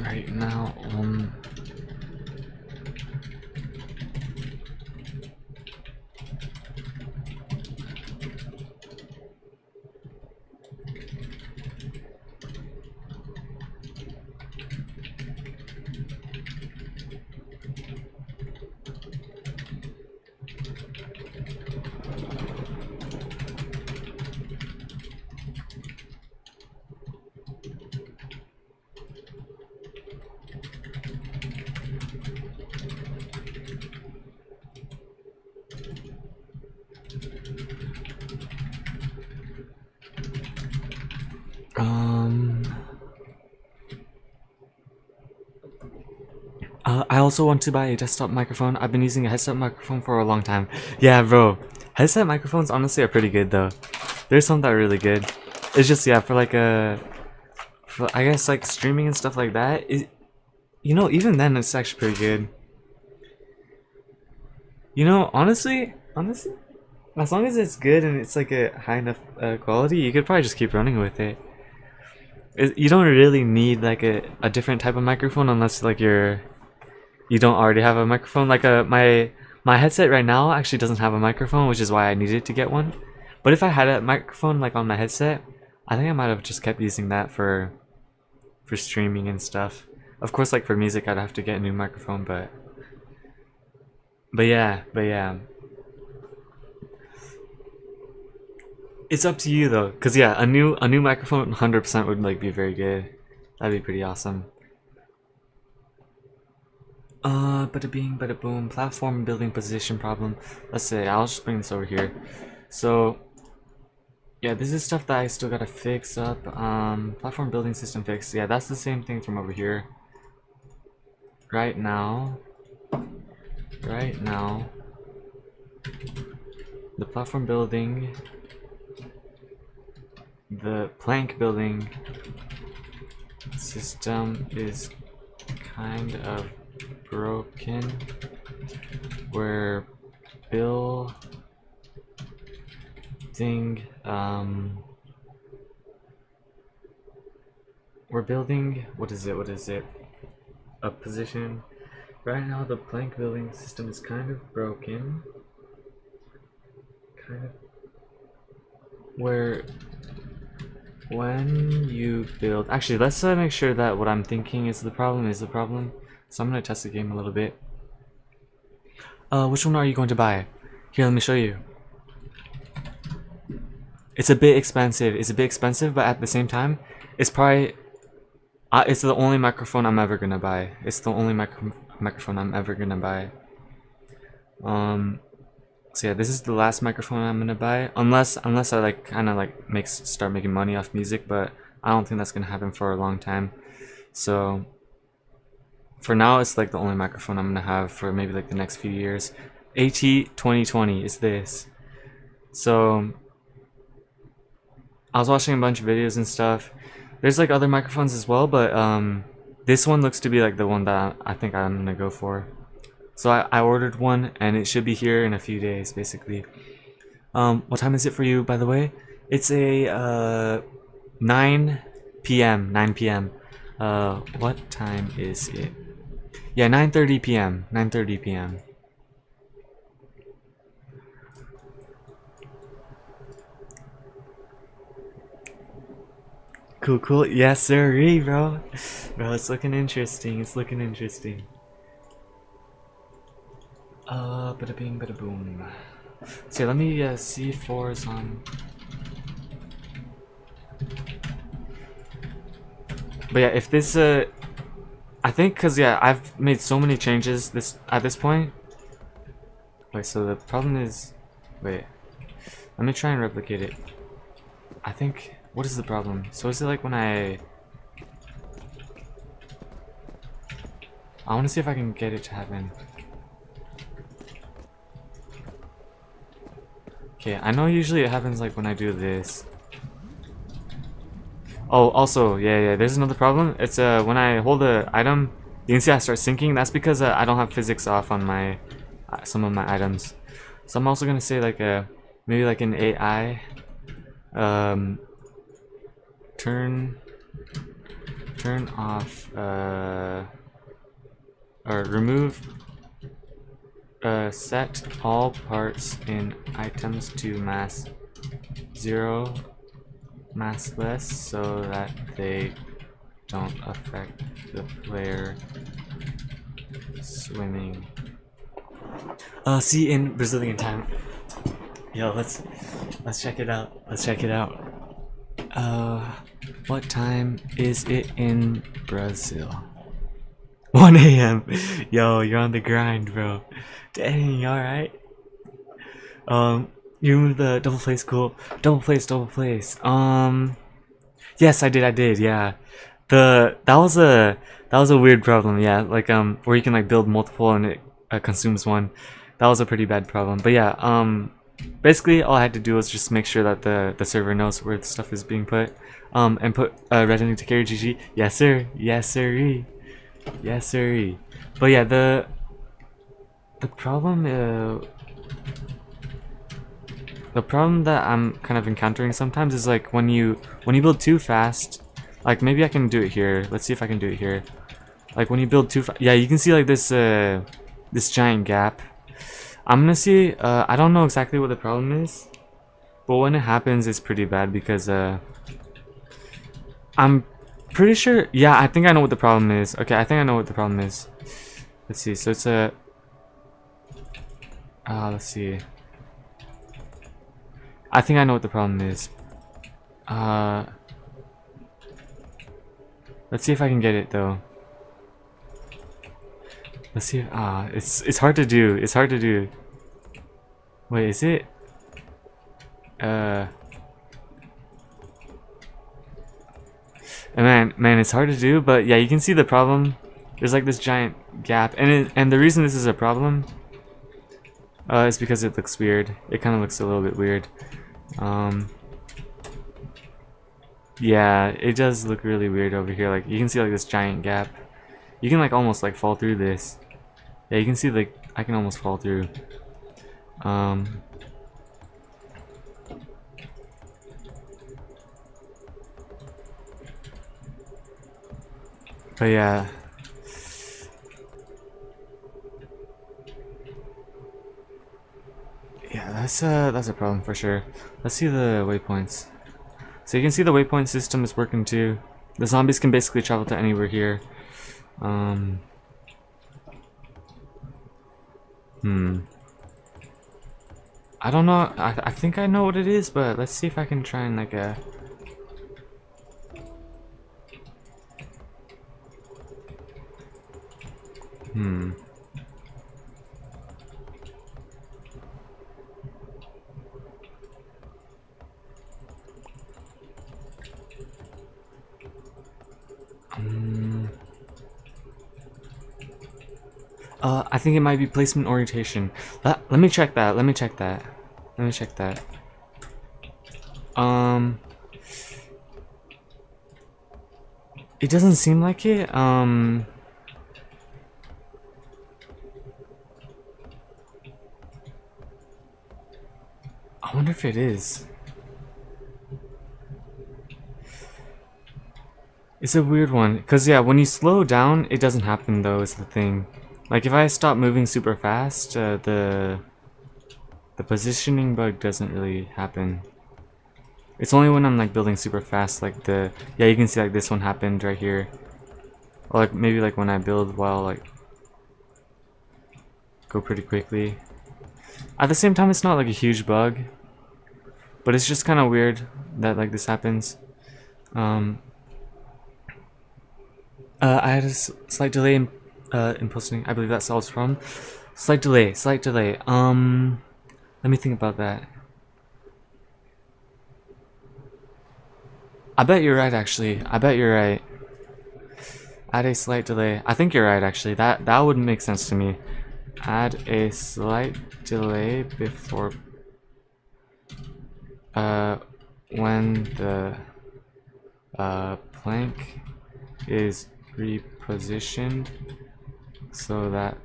right now I also want to buy a desktop microphone. I've been using a headset microphone for a long time. Yeah, bro. Headset microphones honestly are pretty good though. There's some that are really good. It's just, yeah, for like I guess like streaming and stuff like that, you know, even then it's actually pretty good. You know, honestly, as long as it's good and it's like a high enough quality, you could probably just keep running with it. You don't really need like a different type of microphone unless like you don't already have a microphone. Like my headset right now actually doesn't have a microphone, which is why I needed to get one. But if I had a microphone like on my headset, I think I might have just kept using that for streaming and stuff. Of course, like for music, I'd have to get a new microphone, but yeah. It's up to you though, cause yeah, a new microphone 100% would like be very good. That'd be pretty awesome. Bada bing, bada boom. Platform building position problem. Let's say I'll just bring this over here. So yeah, this is stuff that I still gotta fix up. Platform building system fix. Yeah, that's the same thing from over here. Right now, the platform building, the plank building system is kind of broken. We're building what is it, a position. Right now the plank building system is kind of broken, where when you build, actually let's make sure that what I'm thinking is the problem. So I'm gonna test the game a little bit. Which one are you going to buy? Here, let me show you. It's a bit expensive. It's a bit expensive, but at the same time, it's probably it's the only microphone I'm ever gonna buy. It's the only microphone I'm ever gonna buy. So yeah, this is the last microphone I'm gonna buy, unless I like kind of like start making money off music, but I don't think that's gonna happen for a long time. So for now, it's like the only microphone I'm gonna have for maybe like the next few years. AT2020 is this. So I was watching a bunch of videos and stuff. There's like other microphones as well, but this one looks to be like the one that I think I'm gonna go for. So I ordered one, and it should be here in a few days, basically. What time is it for you, by the way? It's a 9 p.m. 9 p.m. What time is it? Yeah, 9:30 p.m. 9:30 p.m. Cool, cool. Yes, sir, bro. Bro, it's looking interesting. It's looking interesting. Bada bing, bada boom. So let me see C4's on. But yeah, if this I think cause yeah, I've made so many changes at this point. Wait, so the problem is, wait, let me try and replicate it. I think, what is the problem? So is it like when I want to see if I can get it to happen. Okay, I know usually it happens like when I do this. Oh, also, yeah, there's another problem. It's when I hold the item, you can see I start syncing. That's because I don't have physics off on my some of my items. So I'm also gonna say like maybe like an AI turn off or remove set all parts in items to mass 0 massless so that they don't affect the player swimming. See in Brazilian time. Yo, let's check it out. Let's check it out. What time is it in Brazil? 1 a.m. Yo, you're on the grind, bro. Dang, alright. You removed the double place, cool. Double place. Yes, I did, yeah. That was a weird problem, yeah. Like where you can like build multiple and it consumes one. That was a pretty bad problem. But yeah, basically all I had to do was just make sure that the server knows where the stuff is being put. And put red ending to carry GG. Yes sir, yes sirree. Yes sirree. But yeah, the problem that I'm kind of encountering sometimes is like when you build too fast. Like maybe I can do it here. Let's see if I can do it here. Like when you build too fast, yeah, you can see like this this giant gap. I'm gonna see. I don't know exactly what the problem is, but when it happens, it's pretty bad because I'm pretty sure. Yeah, I think I know what the problem is. Okay, I think I know what the problem is. Let's see. So it's a. Let's see. I think I know what the problem is. Let's see if I can get it though. Let's see if, it's hard to do. It's hard to do. Wait, is it? Man, it's hard to do, but yeah, you can see the problem. There's like this giant gap, and the reason this is a problem is because it looks weird. It kind of looks a little bit weird. Yeah, it does look really weird over here. Like you can see like this giant gap. You can like almost like fall through this. Yeah, you can see like I can almost fall through. But yeah. Yeah, that's a problem for sure. Let's see the waypoints. So you can see the waypoint system is working too. The zombies can basically travel to anywhere here. I don't know. I think I know what it is, but let's see if I can try and like hmm. I think it might be placement orientation. Let me check that. Let me check that. Let me check that. It doesn't seem like it. I wonder if it is. It's a weird one, cause yeah, when you slow down, it doesn't happen though. Is the thing. Like if I stop moving super fast, the positioning bug doesn't really happen. It's only when I'm like building super fast, like yeah, you can see like this one happened right here, or like maybe like when I build while like go pretty quickly. At the same time, it's not like a huge bug, but it's just kind of weird that like this happens. I had a slight delay in posting. I believe that solves the problem. Slight delay, slight delay. Let me think about that. I bet you're right, actually. I bet you're right. Add a slight delay. I think you're right, actually. That would make sense to me. Add a slight delay before when the plank is repositioned, so that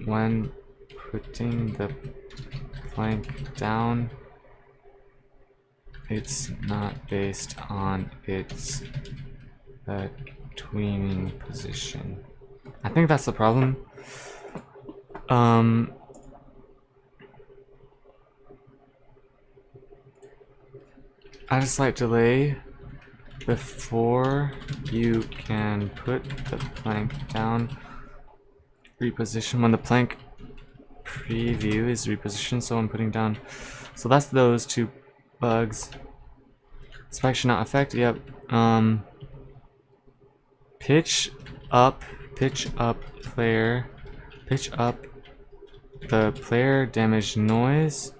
when putting the plank down, it's not based on its tweening position. I think that's the problem. Add a slight delay before you can put the plank down. Reposition when the plank preview is repositioned, so I'm putting down. So that's those two bugs. Spike should not affect. Yep. Pitch up player. Pitch up the player damage noise,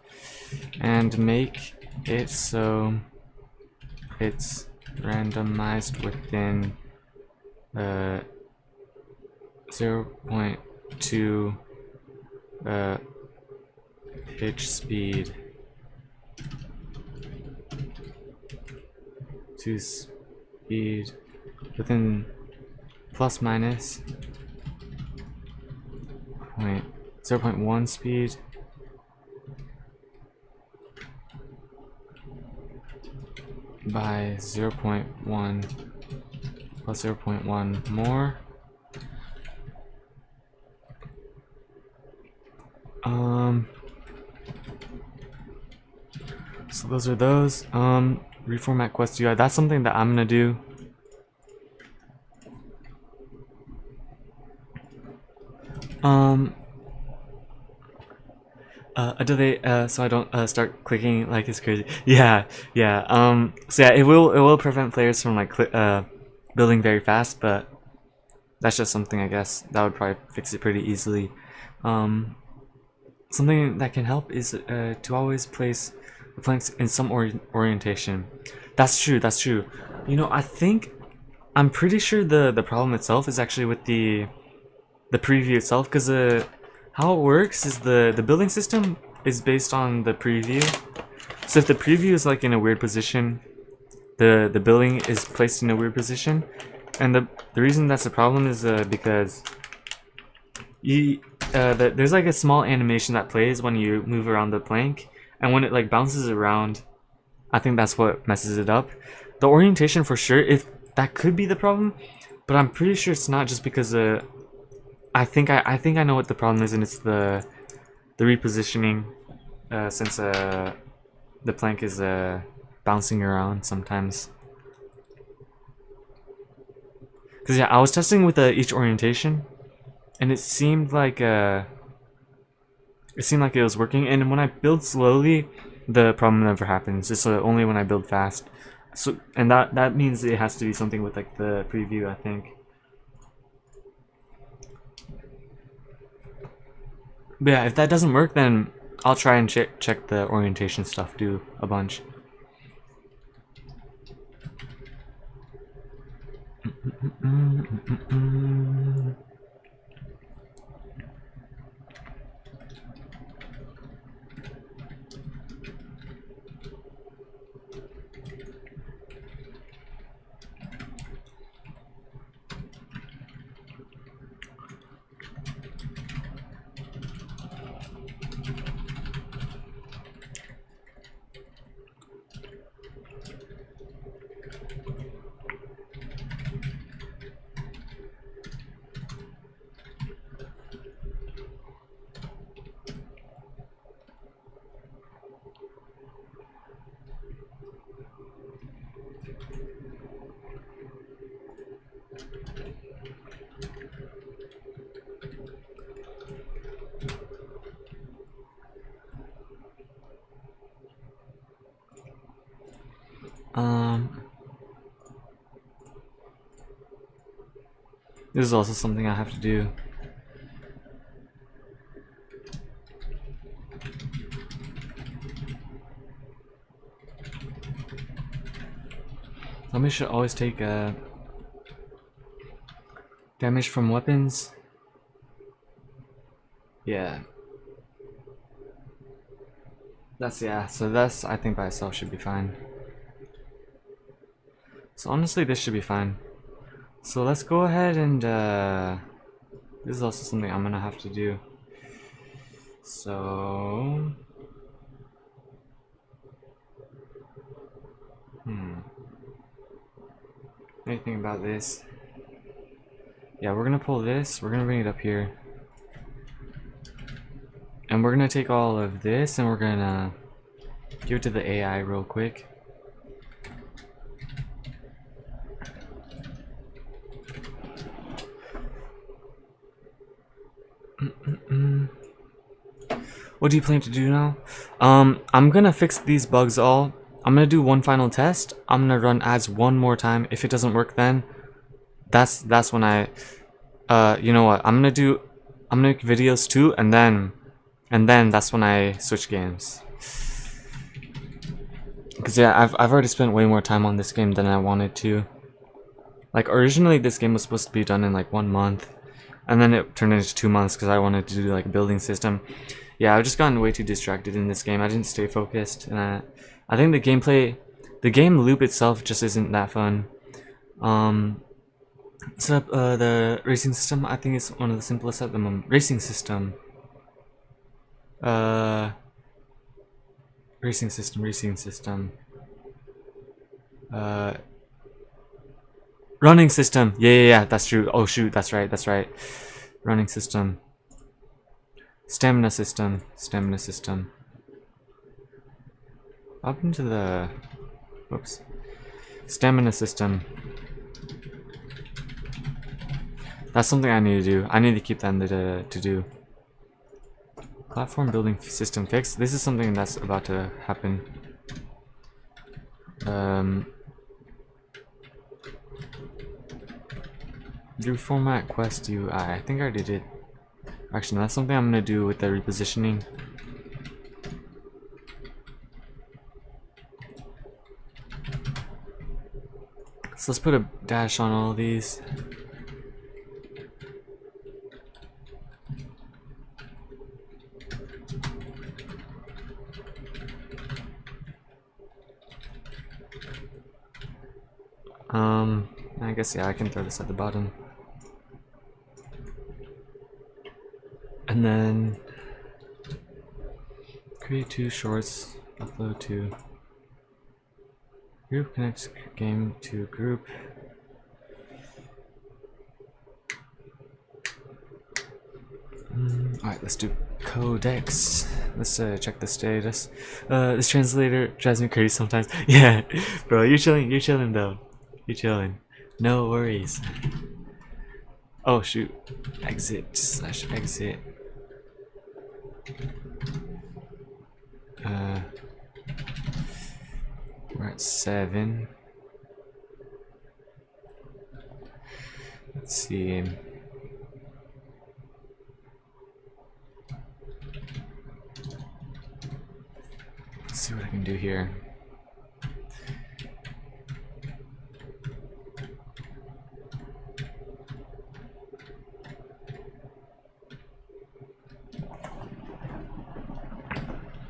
and make it so it's randomized within 0.2 pitch speed to speed within plus minus 0.1 speed by 0.1 plus 0.1 more. So those are those. Reformat Quest UI. That's something that I'm gonna do. A delay, so I don't start clicking like it's crazy. Yeah, yeah. So yeah, it will prevent players from like building very fast, but that's just something I guess that would probably fix it pretty easily. Something that can help is to always place the planks in some orientation. That's true. That's true. You know, I'm pretty sure the problem itself is actually with the preview itself, because how it works is the building system is based on the preview. So if the preview is like in a weird position, the building is placed in a weird position, and the reason that's a problem is because there's like a small animation that plays when you move around the plank, and when it like bounces around, I think that's what messes it up. The orientation for sure, if that could be the problem, but I'm pretty sure it's not, just because I think I know what the problem is, and it's the repositioning, since the plank is bouncing around sometimes. Cause yeah, I was testing with each orientation, and it seemed like it seemed like it was working, and when I build slowly, the problem never happens. It's only when I build fast. So, and that means it has to be something with like the preview, I think. But yeah, if that doesn't work, then I'll try and check the orientation stuff, do a bunch. This is also something I have to do. Zombies should always take damage from weapons. Yeah. So that's, I think by itself should be fine. So honestly, this should be fine. So let's go ahead and this is also something I'm gonna have to do. So anything about this? Yeah, we're gonna pull this, we're gonna bring it up here. And we're gonna take all of this and we're gonna give it to the AI real quick. What do you plan to do now? I'm gonna fix these bugs all. I'm gonna do one final test. I'm gonna run ads one more time. If it doesn't work, then that's when I you know what, I'm gonna make videos too, and then that's when I switch games. Because yeah, I've already spent way more time on this game than I wanted to. Like originally this game was supposed to be done in like 1 month, and then it turned into 2 months because I wanted to do like a building system. Yeah, I've just gotten way too distracted in this game. I didn't stay focused, and I think the game loop itself just isn't that fun. Set up the racing system. I think it's one of the simplest at the moment. Racing system. Racing system. Running system. Yeah, that's true. Oh shoot, that's right. Running system. Stamina system. Up into the... Whoops. Stamina system. That's something I need to do. I need to keep that to do. Platform building system fixed. This is something that's about to happen. Reformat quest UI. I think I already did. Actually, that's something I'm gonna do with the repositioning. So let's put a dash on all of these. I guess yeah, I can throw this at the bottom. And then create 2 shorts, upload to group, connect game to group. Alright, let's do codecs. Let's check the status. This translator drives me crazy sometimes. Yeah, bro, you're chilling though. You're chilling. No worries. Oh shoot. Exit/exit. We're at 7. Let's see. Let's see what I can do here.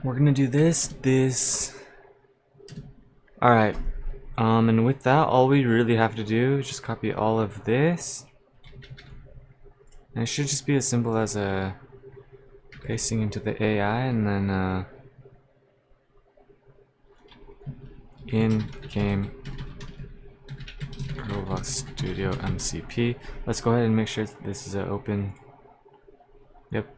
We're gonna do this. Alright. And with that, all we really have to do is just copy all of this. And it should just be as simple as pasting into the AI and then in-game Roblox Studio MCP. Let's go ahead and make sure this is open. Yep.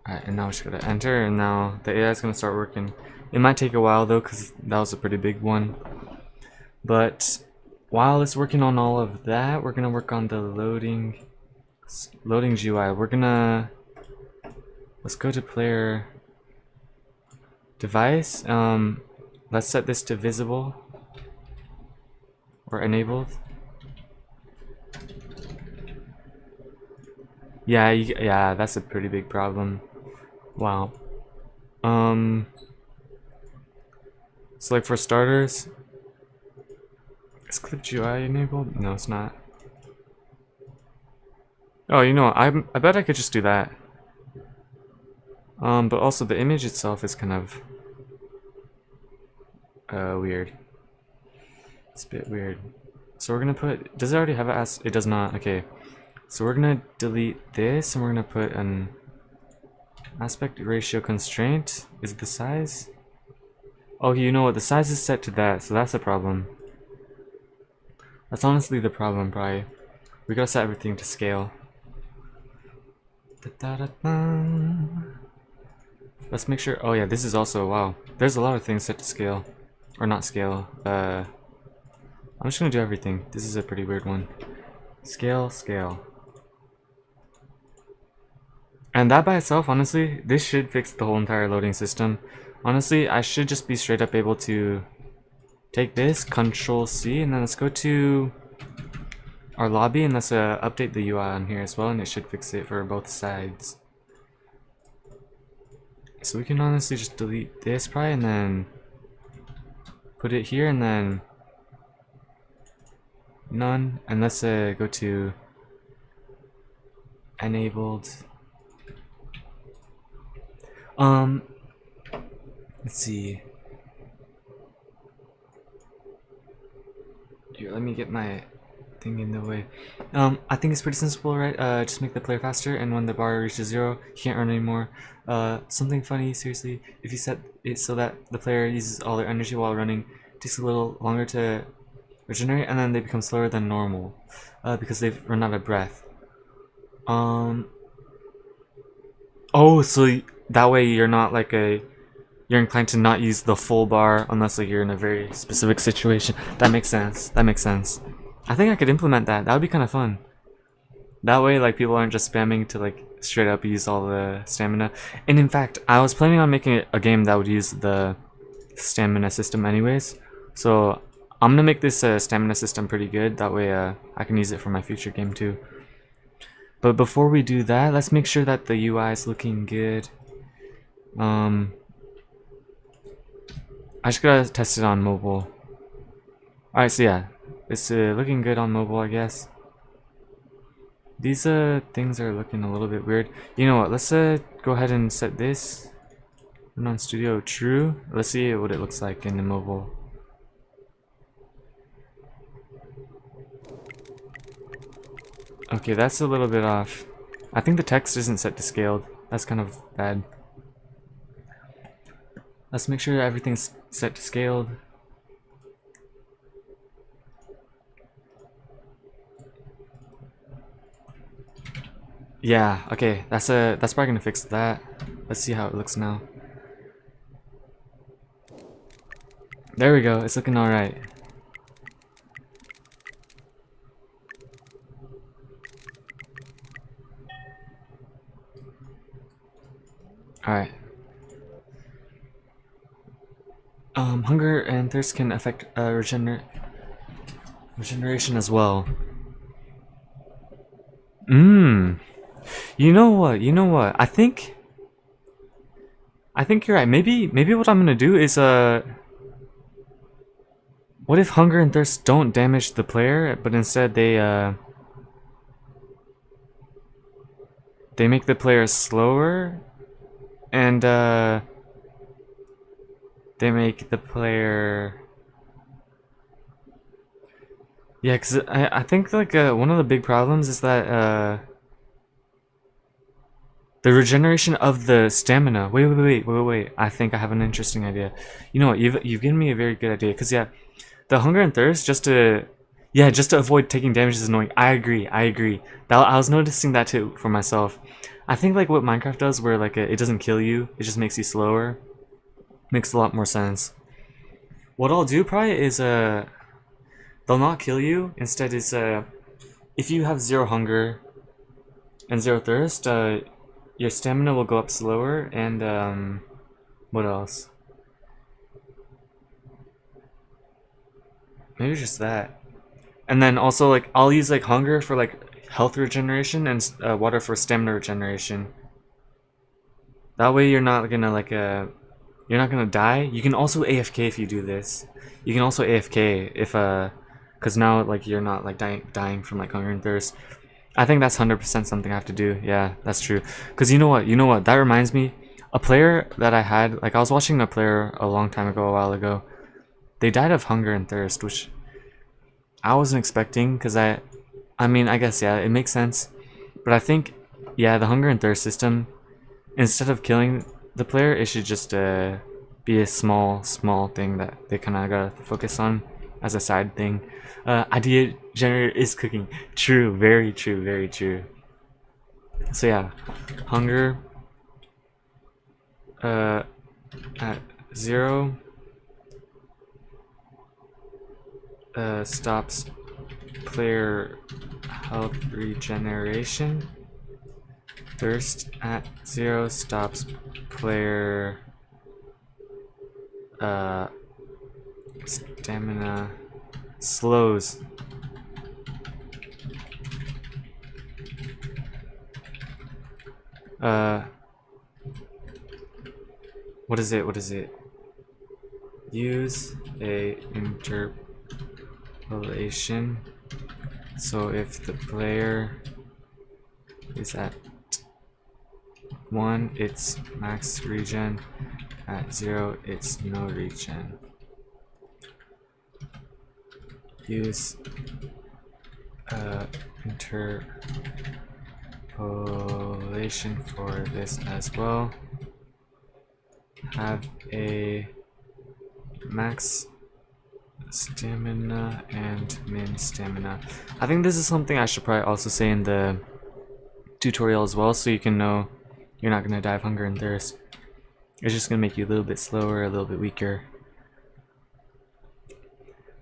Alright, and now we just gotta enter, and now the AI is gonna start working. It might take a while though, because that was a pretty big one. But while it's working on all of that, we're gonna work on the loading GUI. Let's go to player device. Let's set this to visible or enabled. Yeah, that's a pretty big problem. Wow. So like for starters, is Clip GUI enabled? No, it's not. Oh, you know what? I bet I could just do that. But also the image itself is kind of weird. It's a bit weird. So we're gonna put. Does it already have it? It does not. Okay. So we're gonna delete this, and we're gonna put an aspect ratio constraint. Is it the size? Oh, you know what? The size is set to that, so that's a problem. That's honestly the problem, probably. We gotta set everything to scale. Let's make sure. Oh yeah, this is also, wow. There's a lot of things set to scale, or not scale. I'm just gonna do everything. This is a pretty weird one. Scale. And that by itself, honestly, this should fix the whole entire loading system. Honestly, I should just be straight up able to take this, Control C, and then let's go to our lobby and let's update the UI on here as well, and it should fix it for both sides. So we can honestly just delete this probably and then put it here and then none, and let's go to enabled. Let's see. Here, let me get my thing in the way. I think it's pretty simple, right? Just make the player faster, and when the bar reaches 0, you can't run anymore. Something funny, seriously, if you set it so that the player uses all their energy while running, it takes a little longer to regenerate, and then they become slower than normal, because they've run out of breath. Oh, so that way you're not like you're inclined to not use the full bar unless like you're in a very specific situation. That makes sense. I think I could implement that. That would be kind of fun. That way, like, people aren't just spamming to like straight up use all the stamina. And in fact, I was planning on making a game that would use the stamina system anyways. So I'm gonna make this stamina system pretty good. That way, I can use it for my future game too. But before we do that, let's make sure that the UI is looking good. I just gotta test it on mobile. Alright, so yeah, it's looking good on mobile, I guess. These things are looking a little bit weird. You know what, let's go ahead and set this Run on Studio true. Let's see what it looks like in the mobile. Okay, that's a little bit off. I think the text isn't set to scaled. That's kind of bad. Let's make sure everything's set to scaled. Yeah, okay, that's probably gonna fix that. Let's see how it looks now. There we go, it's looking alright. Alright. Hunger and thirst can affect regeneration as well. You know what? You know what? I think you're right. Maybe what I'm gonna do is what if hunger and thirst don't damage the player, but instead they make the player slower, and they make the player, yeah, because I think like one of the big problems is that the regeneration of the stamina. Wait. I think I have an interesting idea. You know what? You've given me a very good idea. Cause yeah, the hunger and thirst just to avoid taking damage is annoying. I agree. I was noticing that too for myself. I think like what Minecraft does, where like it doesn't kill you, it just makes you slower. Makes a lot more sense. What I'll do probably is they'll not kill you. Instead is if you have 0 hunger and 0 thirst, your stamina will go up slower, and what else? Maybe just that. And then also like I'll use like hunger for like health regeneration and water for stamina regeneration. That way you're not gonna like you're not gonna die. You can also AFK if you do this. You can also AFK if cause now like you're not like dying from like hunger and thirst. I think that's 100% something I have to do. Yeah, that's true. Cause you know what? That reminds me, a player that I had, like I was watching a player a long time ago, a while ago. They died of hunger and thirst, which I wasn't expecting. Cause I mean, I guess yeah, it makes sense. But I think yeah, the hunger and thirst system, instead of killing the player, it should just be a small thing that they kind of gotta focus on as a side thing. Idea generator is cooking. True, very true. So yeah, hunger at 0 stops player health regeneration. Thirst at 0 stops player stamina, slows. What is it? Use a interpolation. So if the player is at 1, it's max regen. At 0, it's no regen. Use interpolation for this as well. Have a max stamina and min stamina. I think this is something I should probably also say in the tutorial as well, so you can know you're not gonna die of hunger and thirst. It's just gonna make you a little bit slower, a little bit weaker.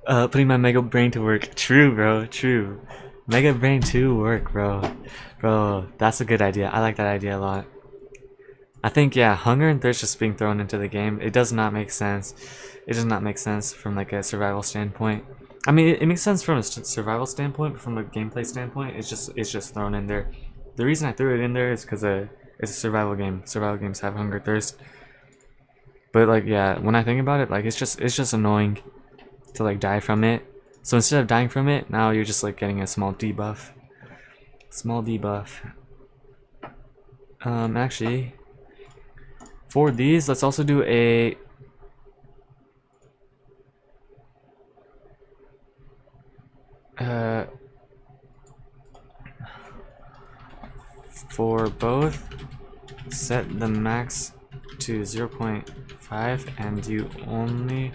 Putting my Mega Brain to work. True, bro. True. Mega Brain to work, bro. Bro, that's a good idea. I like that idea a lot. I think, yeah, hunger and thirst just being thrown into the game, it does not make sense. It does not make sense from like a survival standpoint. I mean, it makes sense from a survival standpoint, but from a gameplay standpoint, it's just thrown in there. The reason I threw it in there is because it's a survival game. Survival games have hunger, thirst. But like, yeah, when I think about it, like it's just annoying to like die from it. So instead of dying from it, now you're just like getting a small debuff. Actually, for these, let's also do a for both, set the max to 0.5 and you only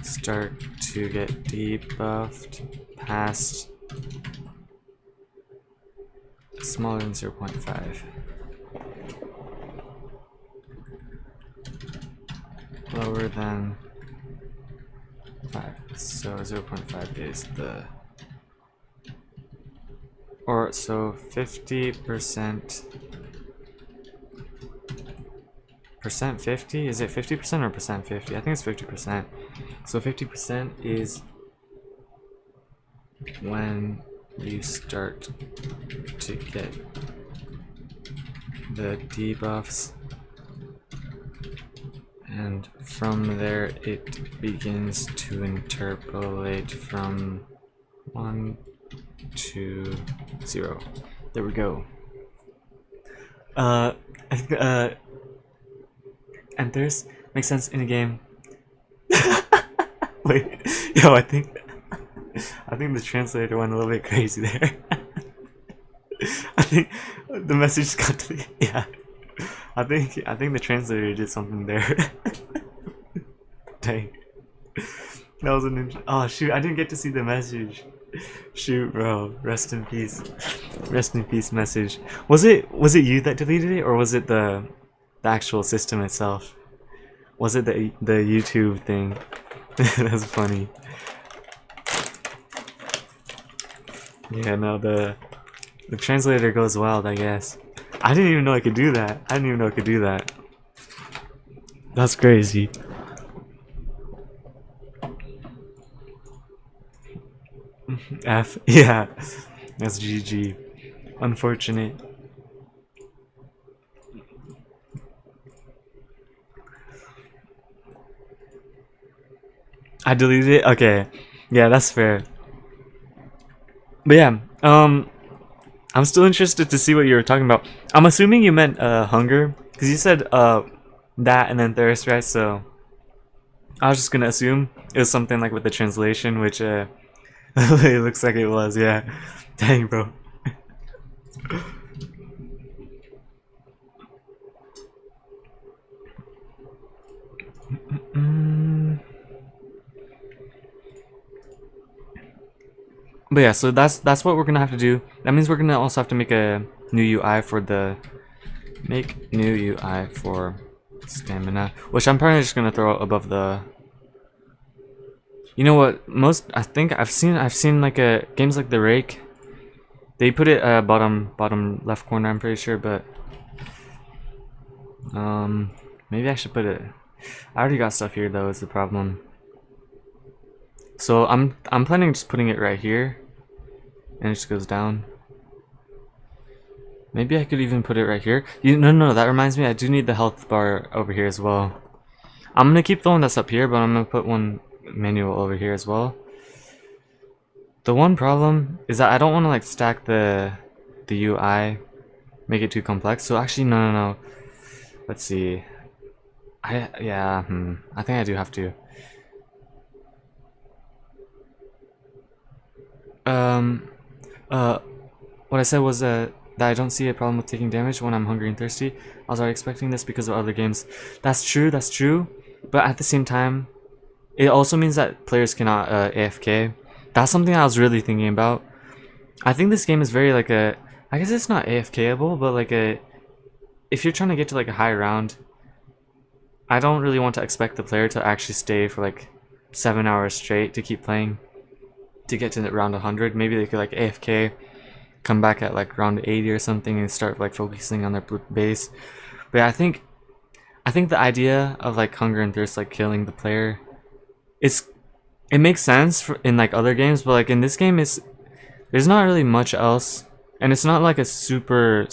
start to get debuffed past smaller than 0.5. Lower than 5. So 0.5 is the, or so 50% percent 50? Is it 50% or percent 50? I think it's 50%. So 50% is when you start to get the debuffs, and from there it begins to interpolate from 1 to 0. There we go. And there's makes sense in a game. Wait, yo, I think the translator went a little bit crazy there. I think the message got to the, yeah. I think the translator did something there. Dang. That was an oh shoot, I didn't get to see the message. Shoot, bro. Rest in peace. Rest in peace message. Was it you that deleted it, or was it the actual system itself? Was it the YouTube thing? That's funny. Yeah, no, the translator goes wild, I guess. I didn't even know I could do that. I didn't even know I could do that. That's crazy. F, yeah, that's GG. Unfortunate. I deleted it? Okay. Yeah, that's fair. But yeah, I'm still interested to see what you were talking about. I'm assuming you meant hunger, because you said that and then thirst, right? So I was just gonna assume it was something like with the translation, which it looks like it was, yeah. Dang, bro. But yeah, so that's what we're gonna have to do. That means we're gonna also have to make a new UI for the new UI for stamina, which I'm probably just gonna throw above the. You know what? I think I've seen like games like the Rake. They put it bottom left corner. I'm pretty sure, but maybe I should put it. I already got stuff here though. Is the problem? So I'm planning just putting it right here, and it just goes down. Maybe I could even put it right here. No, that reminds me, I do need the health bar over here as well. I'm gonna keep the one that's up here, but I'm gonna put one manual over here as well. The one problem is that I don't want to like stack the UI, make it too complex. So actually, no. Let's see. I think I do have to. What I said was that I don't see a problem with taking damage when I'm hungry and thirsty. I was already expecting this because of other games. That's true. But at the same time, it also means that players cannot AFK. That's something I was really thinking about. I think this game is very like I guess it's not AFKable, but like if you're trying to get to like a high round, I don't really want to expect the player to actually stay for like 7 hours straight to keep playing to get to round 100. Maybe they could like AFK, come back at like round 80 or something and start like focusing on their base. But yeah, I think the idea of like hunger and thirst like killing the player, it makes sense in like other games, but like in this game there's not really much else, and it's not like a super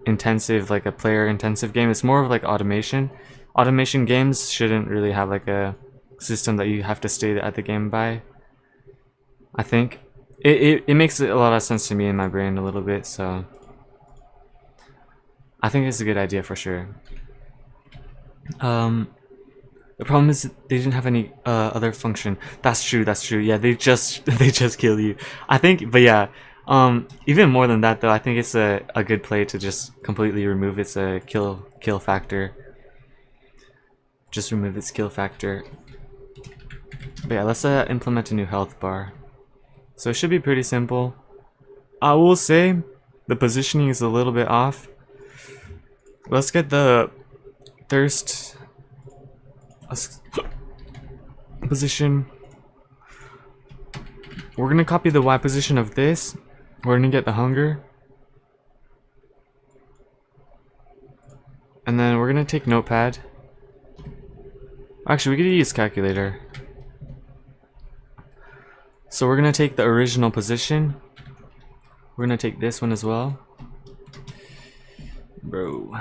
intensive, like a player intensive game. It's more of like automation. Automation games shouldn't really have like a system that you have to stay at the game by. I think it makes a lot of sense to me in my brain a little bit, so I think it's a good idea for sure. The problem is they didn't have any other function. That's true. Yeah, they just kill you. I think, but yeah, even more than that though, I think it's a good play to just completely remove its kill factor. Just remove its kill factor. But yeah, let's implement a new health bar. So it should be pretty simple. I will say the positioning is a little bit off. Let's get the thirst position. We're gonna copy the Y position of this. We're gonna get the hunger. And then we're gonna take Notepad. Actually, we could use calculator. So we're gonna take the original position. We're gonna take this one as well. Bro.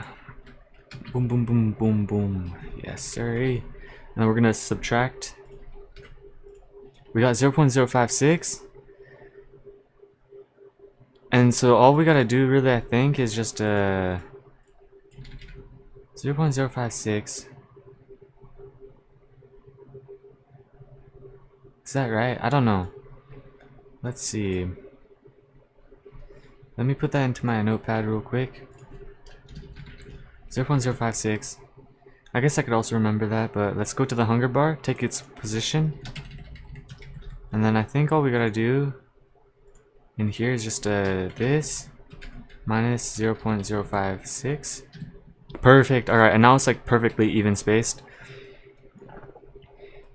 Boom, boom, boom, boom, boom. Yes, sir. And then we're gonna subtract. We got 0.056. And so all we gotta do really, I think, is just 0.056. Is that right? I don't know. Let's see. Let me put that into my notepad real quick. 0.056. I guess I could also remember that, but let's go to the hunger bar, take its position. And then I think all we gotta do in here is just this minus 0.056. Perfect. Alright, and now it's like perfectly even spaced.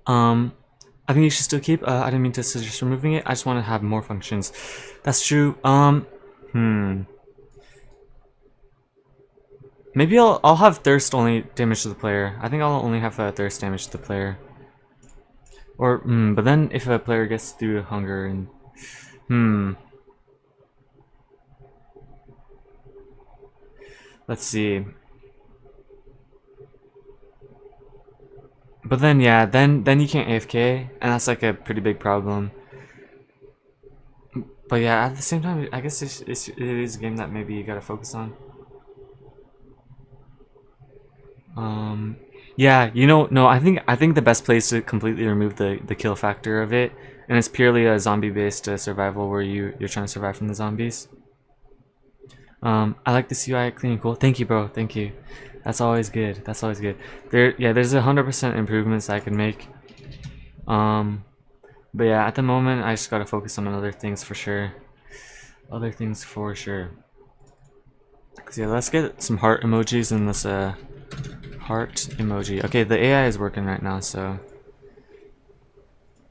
I think you should still keep. I didn't mean to suggest removing it. I just want to have more functions. That's true. Maybe I'll have thirst only damage to the player. I think I'll only have thirst damage to the player. Or but then if a player gets through hunger and let's see. But then yeah, then you can't AFK, and that's like a pretty big problem. But yeah, at the same time, I guess it is a game that maybe you gotta focus on. Yeah, you know, no, I think the best place to completely remove the kill factor of it, and it's purely a zombie-based survival where you're trying to survive from the zombies. I like this UI, clean and cool. Thank you, bro. Thank you. That's always good. That's always good. There's 100% improvements I can make. But yeah, at the moment I just gotta focus on other things for sure. Other things for sure. So yeah, let's get some heart emojis and this heart emoji. Okay, the AI is working right now, so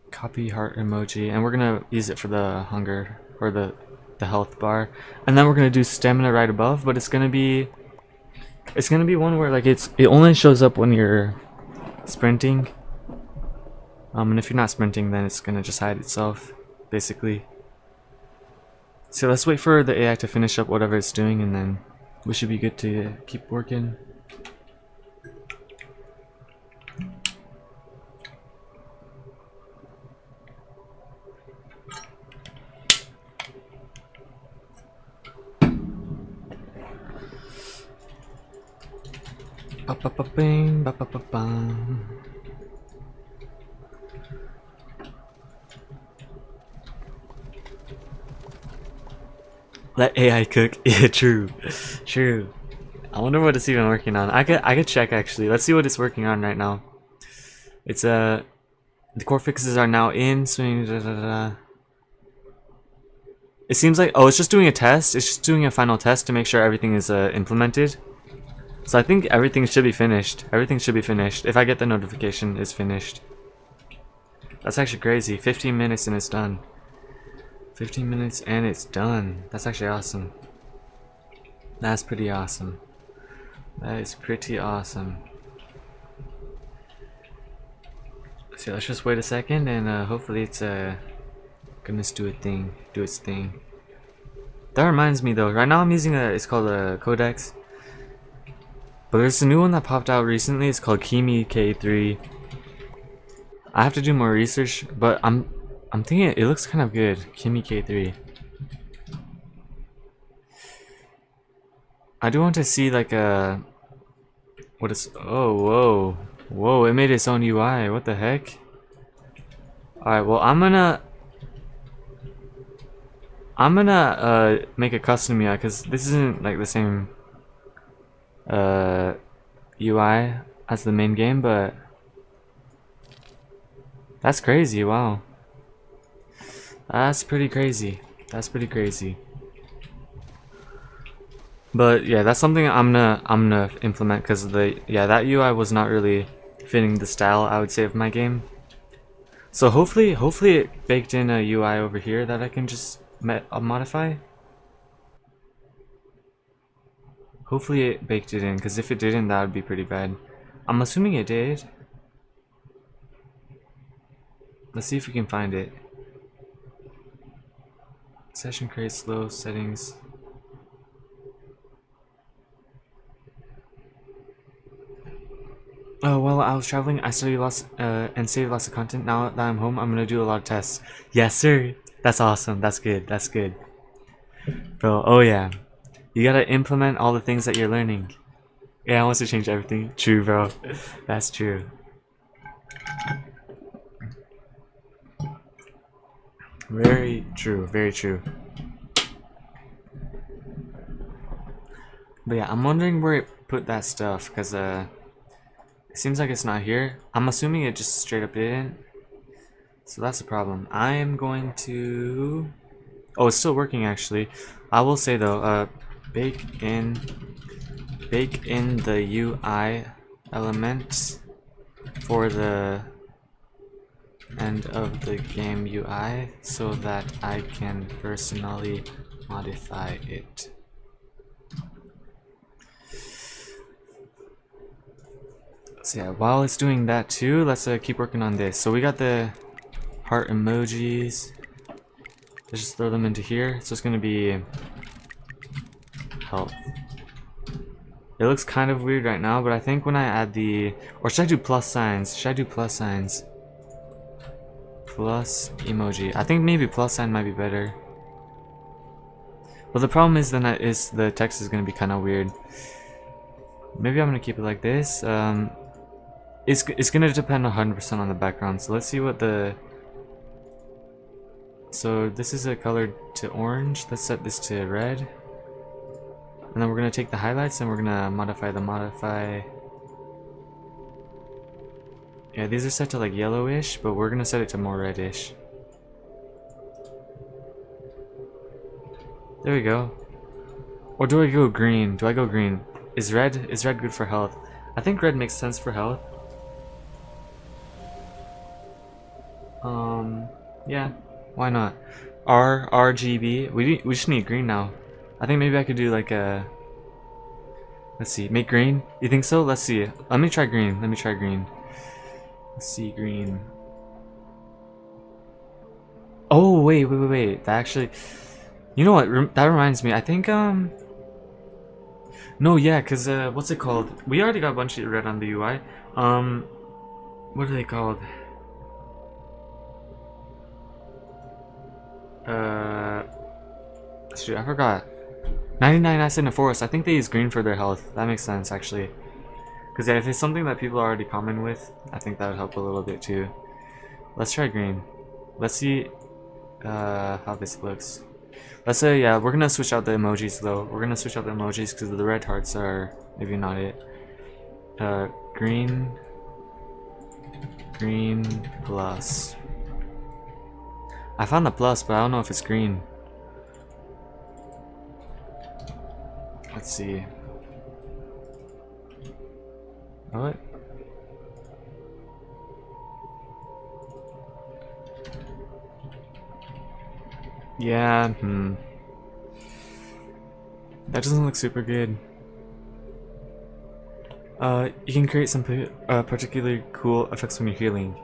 copy heart emoji, and we're gonna use it for the hunger or the health bar, and then we're gonna do stamina right above. But it's gonna be one where like it only shows up when you're sprinting, and if you're not sprinting, then it's gonna just hide itself, basically. So let's wait for the AI to finish up whatever it's doing, and then we should be good to keep working. Ba-ba-ba-bing, ba-ba-ba-bang. Let AI cook. Yeah, true. True. I wonder what it's even working on. I could check actually. Let's see what it's working on right now. It's the core fixes are now in swing. It seems like, oh, it's just doing a test. It's just doing a final test to make sure everything is implemented. So I think everything should be finished. Everything should be finished. If I get the notification, it's finished. That's actually crazy. 15 minutes and it's done. 15 minutes and it's done. That's actually awesome. That's pretty awesome. That is pretty awesome. So let's just wait a second, and hopefully it's gonna do its thing. That reminds me though, right now I'm using it's called a Codex. But there's a new one that popped out recently. It's called Kimi K3. I have to do more research, but I'm thinking it looks kind of good. Kimi K3. I do want to see like a what is whoa. It made its own UI. What the heck? Alright, well I'm gonna make a custom UI because this isn't like the same UI as the main game, but that's crazy. Wow, that's pretty crazy. That's pretty crazy. But yeah, that's something I'm gonna implement because that UI was not really fitting the style, I would say, of my game. So hopefully it baked in a UI over here that I can just modify. Hopefully it baked it in, because if it didn't, that would be pretty bad. I'm assuming it did. Let's see if we can find it. Session create slow settings. Oh, while I was traveling, I studied lots and saved lots of content. Now that I'm home, I'm gonna do a lot of tests. Yes, sir. That's awesome. That's good. That's good. Bro, oh yeah. You gotta implement all the things that you're learning. Yeah, I want to change everything. True, bro. That's true. Very true. Very true. But yeah, I'm wondering where it put that stuff, because it seems like it's not here. I'm assuming it just straight up didn't. So that's the problem. I am going to... Oh, it's still working actually. I will say though, bake in the UI element for the end of the game UI so that I can personally modify it. So yeah, while it's doing that too, let's keep working on this. So we got the heart emojis. Let's just throw them into here. So it's gonna be health. It looks kind of weird right now, but I think when I add the... Or should I do plus signs? Should I do plus signs? Plus emoji. I think maybe plus sign might be better. But the problem is then the text is going to be kind of weird. Maybe I'm going to keep it like this. It's going to depend 100% on the background. So let's see what the... So this is a color to orange. Let's set this to red. And then we're going to take the highlights and we're going to modify the modify. Yeah, these are set to like yellowish, but we're going to set it to more reddish. There we go. Or do I go green? Do I go green? Is red good for health? I think red makes sense for health. Yeah, why not? RGB. We just need green now. I think maybe I could do like a... Let's see, make green? You think so? Let's see. Let me try green. Let me try green. Let's see, green. Oh, wait. That actually... You know what? That reminds me. I think, No, yeah, because, what's it called? We already got a bunch of red on the UI. What are they called? Shoot, I forgot. 99 acid in a forest. I think they use green for their health. That makes sense, actually. Because yeah, if it's something that people are already common with, I think that would help a little bit too. Let's try green. Let's see how this looks. Let's say, yeah, we're gonna switch out the emojis though. We're gonna switch out the emojis because the red hearts are maybe not it. Green plus. I found the plus, but I don't know if it's green. Let's see. What? Yeah, that doesn't look super good. You can create some particularly cool effects when you're healing.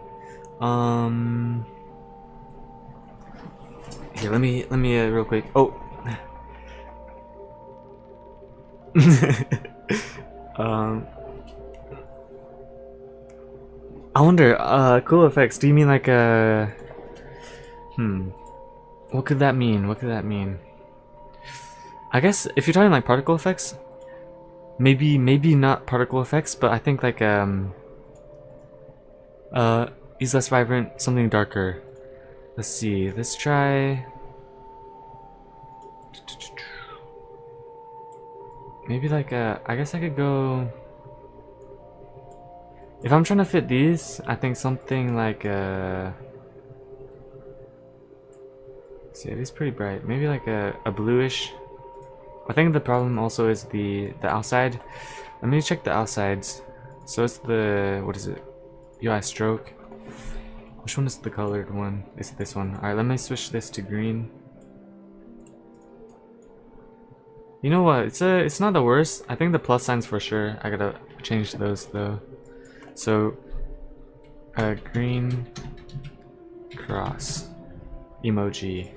Here, let me real quick. Oh. I wonder, cool effects, do you mean like what could that mean? What could that mean? I guess if you're talking like particle effects, maybe not particle effects, but I think like he's less vibrant, something darker. Let's see, let's try maybe like I guess I could go, if I'm trying to fit these, I think something like see, it is pretty bright. Maybe like a bluish. I think the problem also is the outside. Let me check the outsides. So it's the, what is it? UI stroke. Which one is the colored one? It's this one. Alright, let me switch this to green. You know what? It's not the worst. I think the plus signs for sure. I gotta change those though. So a green cross emoji.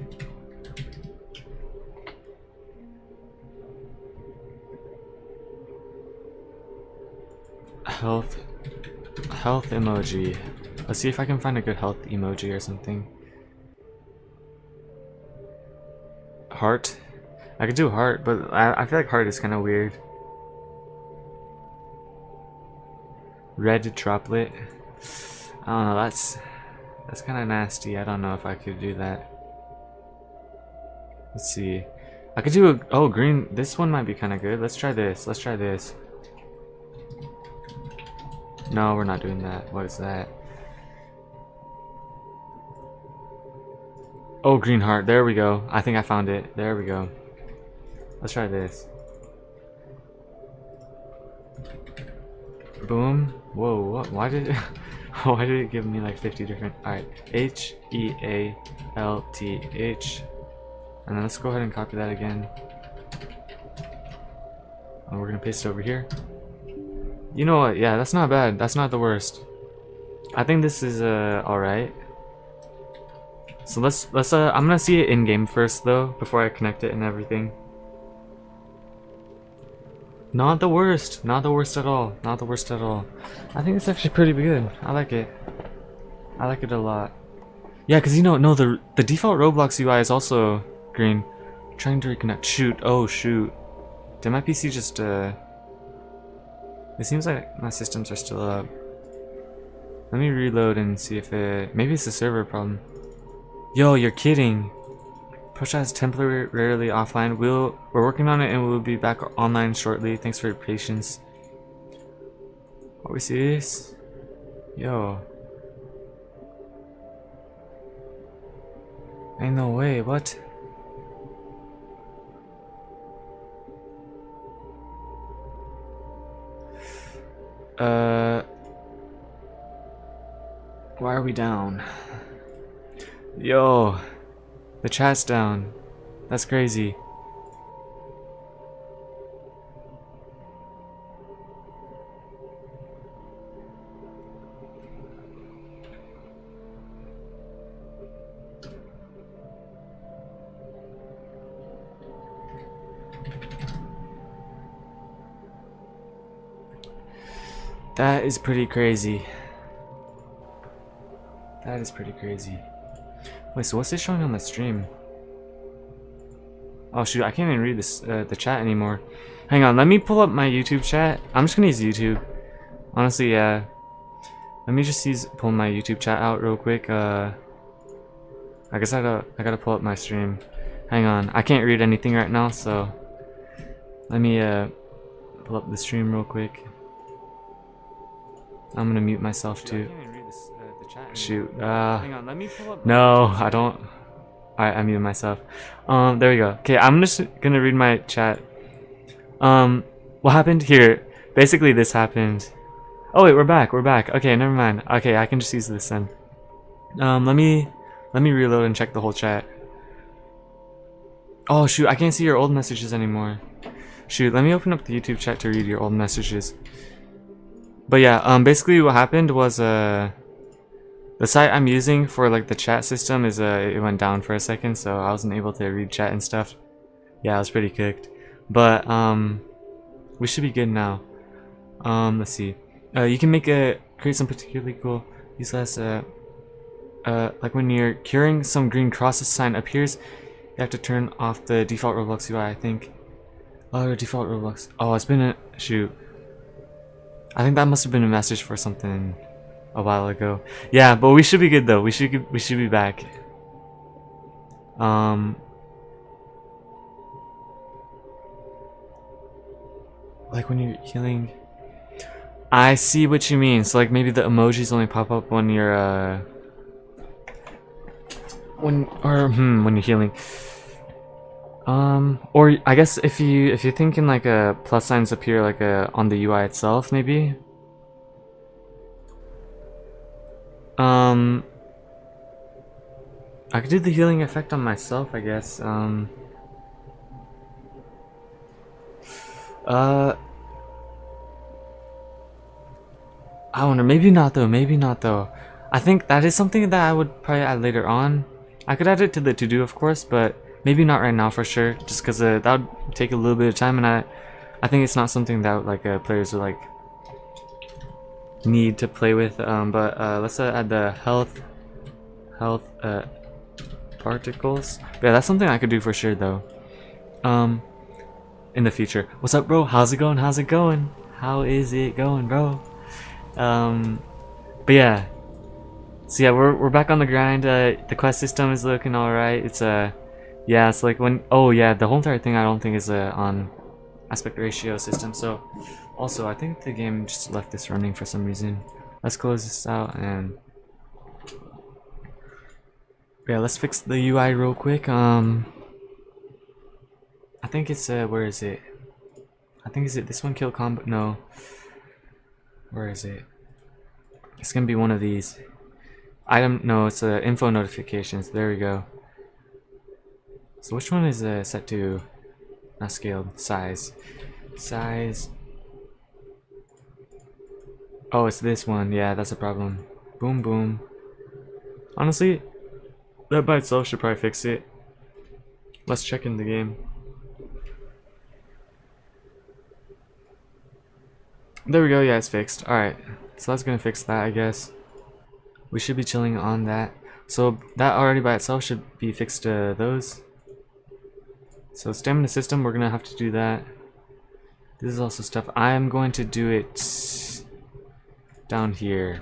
Health emoji. Let's see if I can find a good health emoji or something. Heart. I could do heart, but I feel like heart is kind of weird. Red droplet. I don't know. That's kind of nasty. I don't know if I could do that. Let's see. I could do oh, green. This one might be kind of good. Let's try this. Let's try this. No, we're not doing that. What is that? Oh, green heart. There we go. I think I found it. There we go. Let's try this. Boom. Whoa, what? Why did it why did it give me like 50 different? Alright. H-E-A-L-T-H. And then let's go ahead and copy that again. And we're gonna paste it over here. You know what? Yeah, that's not bad. That's not the worst. I think this is alright. So let's I'm gonna see it in game first though before I connect it and everything. Not the worst. Not the worst at all. Not the worst at all. I think it's actually pretty good. I like it. I like it a lot. Yeah, cause you know, no, the default Roblox UI is also green. Trying to reconnect. Shoot. Oh shoot. Did my PC just It seems like my systems are still up. Let me reload and see if it maybe it's a server problem. Yo, you're kidding. Pusha is temporarily offline. We're working on it and we'll be back online shortly. Thanks for your patience. Are we serious? Yo. Ain't no way, what? Why are we down? Yo. The chat's down. That's crazy. That is pretty crazy. That is pretty crazy. Wait, so what's it showing on the stream? Oh shoot, I can't even read this the chat anymore. Hang on, let me pull up my YouTube chat. I'm just gonna use YouTube. Honestly, yeah. Let me just pull my YouTube chat out real quick. I guess I gotta pull up my stream. Hang on, I can't read anything right now, so let me pull up the stream real quick. I'm gonna mute myself too. Shoot. Hang on, let me pull up. No, I don't. I muted myself. There we go. Okay, I'm just gonna read my chat. What happened here? Basically, this happened. Oh wait, we're back. We're back. Okay, never mind. Okay, I can just use this then. Let me reload and check the whole chat. Oh shoot, I can't see your old messages anymore. Shoot, let me open up the YouTube chat to read your old messages. But yeah, basically what happened was the site I'm using for like the chat system is it went down for a second, so I wasn't able to read chat and stuff. Yeah, I was pretty cooked. But we should be good now. Let's see. You can create some particularly cool useless like when you're curing, some green cross sign appears. You have to turn off the default Roblox UI, I think. Oh, default Roblox. Oh, it's been a shoot. I think that must have been a message for something a while ago. Yeah, but we should be good though. We should be back. Like when you're healing. I see what you mean. So like maybe the emojis only pop up when you're when you're healing. Or I guess if you're thinking like plus signs appear like on the UI itself, maybe. I could do the healing effect on myself, I guess. Uh, I wonder. Maybe not though. Maybe not though. I think that is something that I would probably add later on. I could add it to the to-do, of course, but maybe not right now for sure. Just because that would take a little bit of time, and I think it's not something that like players would like need to play with. But let's add the health particles. But yeah, that's something I could do for sure though. In the future. What's up, bro? How's it going? How's it going? How is it going, bro? But yeah. So yeah, we're back on the grind. The quest system is looking all right. It's yeah, it's like when yeah, the whole entire thing I don't think is on aspect ratio system. So also I think the game just left this running for some reason. Let's close this out and yeah, let's fix the UI real quick. I think it's where is it? I think is it this one, kill combo? No. Where is it? It's gonna be one of these. Item, no, it's info notifications. There we go. So which one is set to not scaled? Size. Oh, it's this one. Yeah, that's a problem. Boom boom. Honestly, that by itself should probably fix it. Let's check in the game. There we go. Yeah, it's fixed. Alright, so that's gonna fix that, I guess. We should be chilling on that. So that already by itself should be fixed to those. So stamina system, we're gonna have to do that. This is also stuff I'm going to do it down here.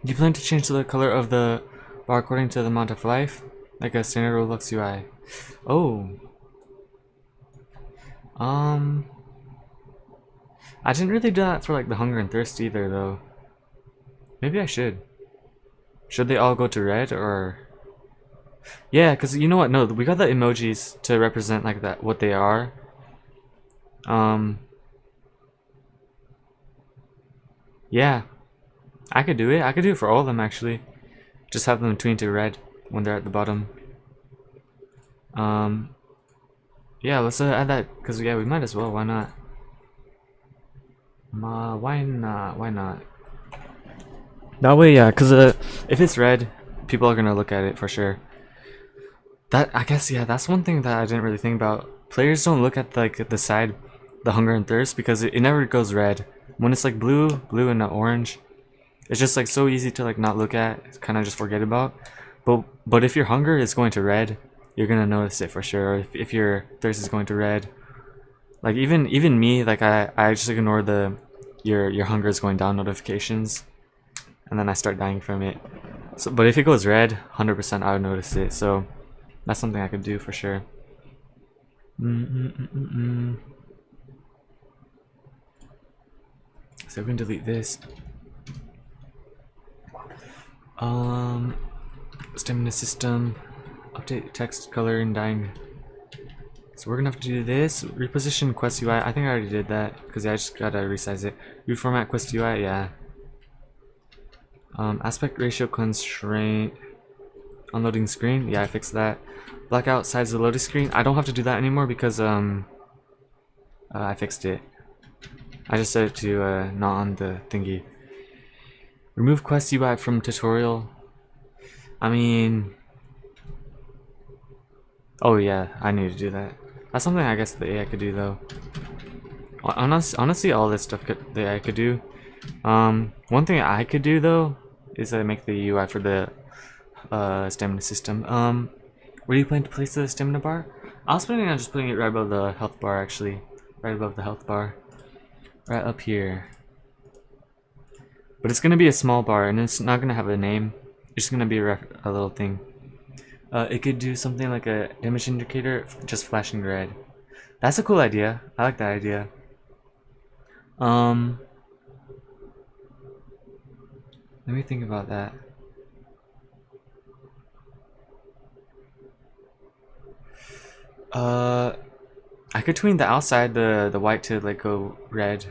Do you plan to change the color of the bar according to the amount of life? Like a standard Roblox UI. Oh. I didn't really do that for like the hunger and thirst either though. Maybe I should. Should they all go to red or? Yeah, cause you know what? No, we got the emojis to represent like that what they are. Yeah, I could do it. I could do it for all of them actually. Just have them tween to red when they're at the bottom. Yeah, let's add that because yeah, we might as well. Why not? Why not? Why not? That way, yeah. Because if it's red, people are gonna look at it for sure. That I guess yeah, that's one thing that I didn't really think about. Players don't look at like the side, the hunger and thirst because it never goes red. When it's like blue and orange, it's just like so easy to like not look at, kind of just forget about. But if your hunger is going to red, you're gonna notice it for sure. Or if your thirst is going to red, like even me, like I just ignore the your hunger is going down notifications, and then I start dying from it. So, but if it goes red, 100% I would notice it. So that's something I could do for sure. So we can delete this. Stamina system, update text color and dying. So we're gonna have to do this. Reposition quest UI. I think I already did that because I just gotta resize it. Reformat quest UI. Yeah. Aspect ratio constraint. Unloading screen. Yeah, I fixed that. Blackout size of the loading screen. I don't have to do that anymore because I fixed it. I just set it to not on the thingy. Remove quest UI from tutorial. I mean, oh yeah, I need to do that. That's something I guess the AI could do though. Honestly, all this stuff the AI could do. One thing I could do though is make the UI for the stamina system. Where do you plan to place the stamina bar? I was planning on just putting it right above the health bar actually, right above the health bar, right up here. But it's gonna be a small bar and it's not gonna have a name. It's just gonna be a little thing. It could do something like a image indicator just flashing red. That's a cool idea. I like that idea. Let me think about that. I could tween the outside the white to like go red.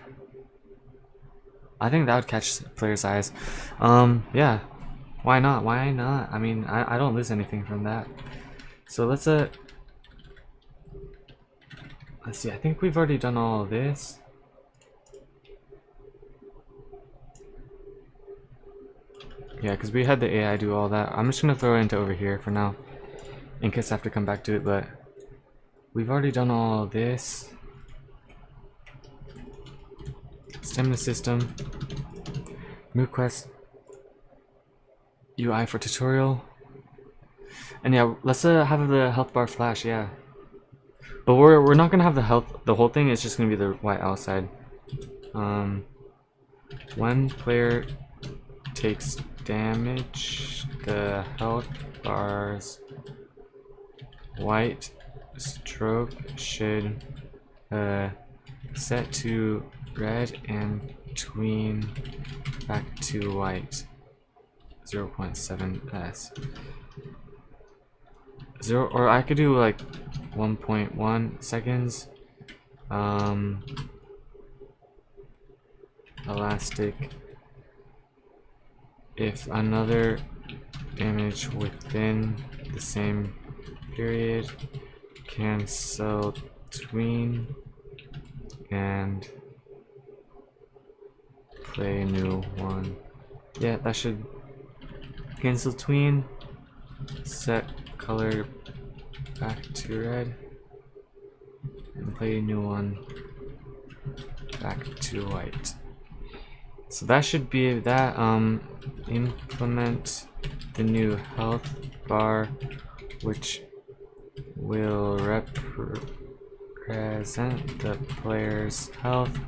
I think that would catch players' eyes. Yeah. Why not? Why not? I mean, I don't lose anything from that. So let's see. I think we've already done all of this. Yeah, because we had the AI do all that. I'm just gonna throw it into over here for now, in case I have to come back to it. But we've already done all of this. Stamina system. New quest. UI for tutorial. And yeah, let's have the health bar flash. Yeah. But we're not gonna have the whole thing. It's just gonna be the white outside. When player takes damage, the health bar's white stroke should set to red and tween back to white. 0.7s. 0, or I could do like 1.1 seconds. Elastic. If another damage within the same period, cancel tween and play new one. Yeah, that should cancel tween. Set color back to red and play a new one back to white. So that should be that. Implement the new health bar, which will represent the player's health.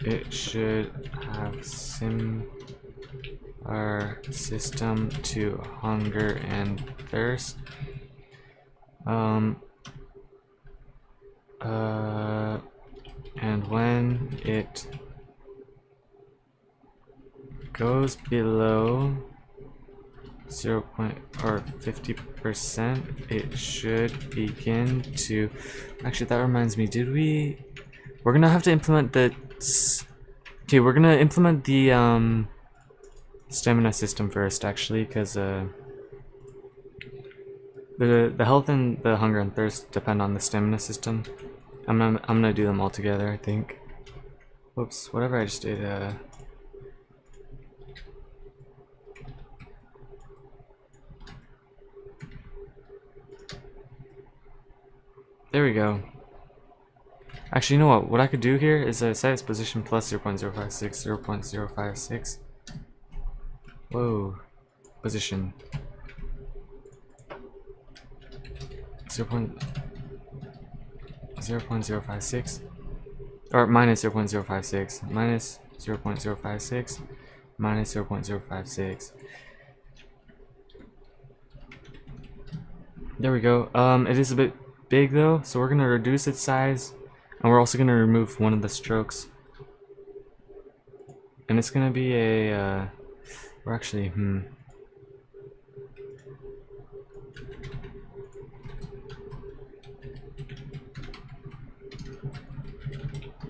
It should have our system to hunger and thirst. And when it goes below 50%, it should begin to. Actually, that reminds me. We're gonna have to implement the. Okay, we're gonna implement the stamina system first, actually, because the health and the hunger and thirst depend on the stamina system. I'm gonna do them all together, I think. Whoops, whatever I just did. There we go. Actually, you know what? What I could do here is set its position plus 0.056, 0.056. Whoa. Position. 0.056. Or minus 0.056. Minus 0.056. Minus 0.056. There we go. It is a bit big though, so we're gonna reduce its size. And we're also going to remove one of the strokes. And it's going to be a, we're actually,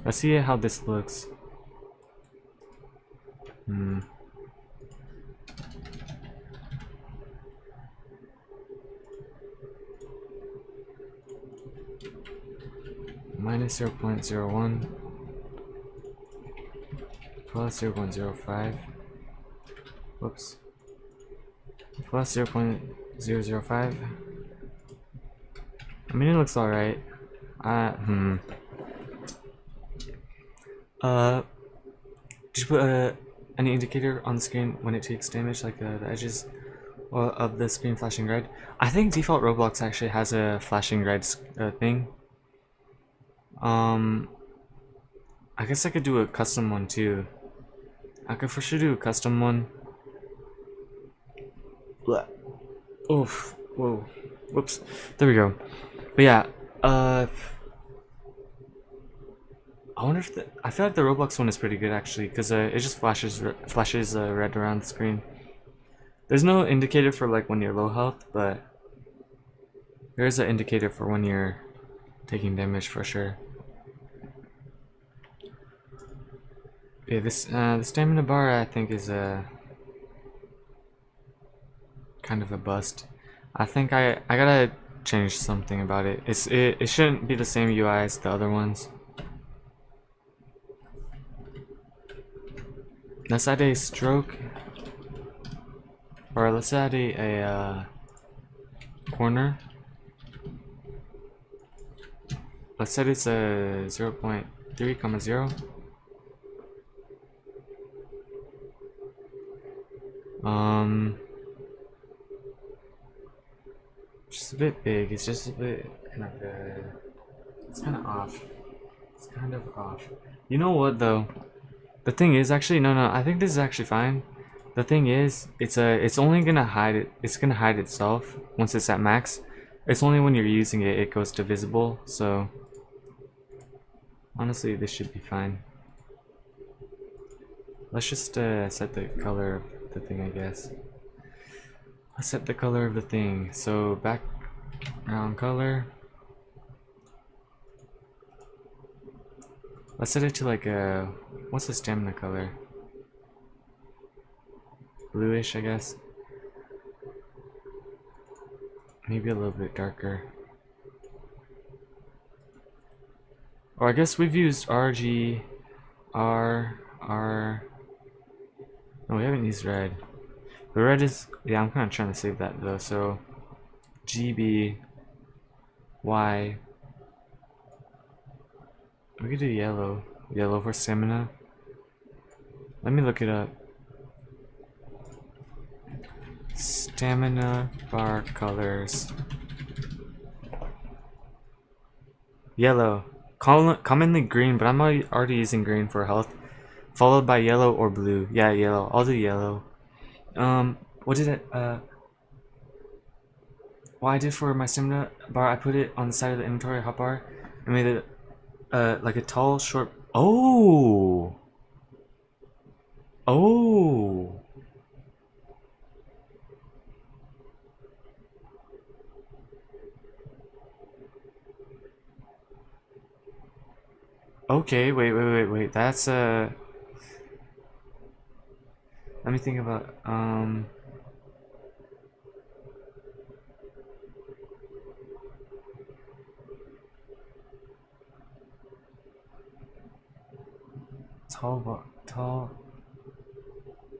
Let's see how this looks. Minus 0.01 plus 0.05. Whoops. Plus 0.005. I mean, it looks alright. Did you put any indicator on the screen when it takes damage, like the edges of the screen flashing red? I think default Roblox actually has a flashing red thing. I guess I could do a custom one too. I could for sure do a custom one. Oof. Whoa. Whoops. There we go. But yeah, I wonder if I feel like the Roblox one is pretty good actually, because it just flashes red around the screen. There's no indicator for like when you're low health, but there is an indicator for when you're taking damage for sure. Yeah, this the stamina bar I think is a kind of a bust. I think I gotta change something about it. It shouldn't be the same UI as the other ones. Let's add a stroke, or let's add a corner. Let's set it's a 0.3, 0. Just a bit big. It's just a bit kind of it's kind of off. It's kind of off. You know what though? The thing is actually no. I think this is actually fine. The thing is, it's only gonna hide it. It's gonna hide itself once it's at max. It's only when you're using it it goes to visible. So honestly, this should be fine. Let's just set the color of the thing, I guess. Let's set the color of the thing. So background color. Let's set it to like a, what's the stamina color? Bluish, I guess. Maybe a little bit darker. Or I guess we've used RG, R. No, we haven't used red. The red is, yeah, I'm kind of trying to save that though. So GB, Y. We could do yellow. Yellow for stamina. Let me look it up. Stamina bar colors. Yellow. Commonly green, but I'm already using green for health. Followed by yellow or blue. Yeah, yellow. I'll do yellow. What did it, what I did for my stamina bar, I put it on the side of the inventory hotbar. I made it, like a tall, short. Oh! Oh! Okay, wait. That's, let me think about, tall,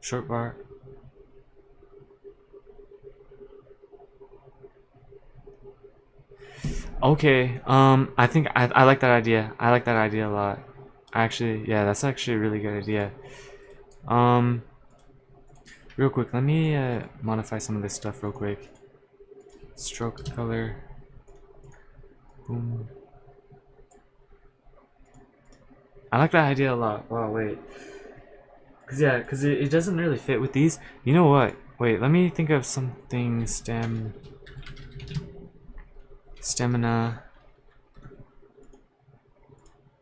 short bar. Okay, I think I like that idea. I like that idea a lot. Actually, yeah, that's actually a really good idea. Real quick, let me modify some of this stuff real quick. Stroke color. Boom. I like that idea a lot. Wow, wait. Cause it doesn't really fit with these. You know what? Wait, let me think of something. Stamina.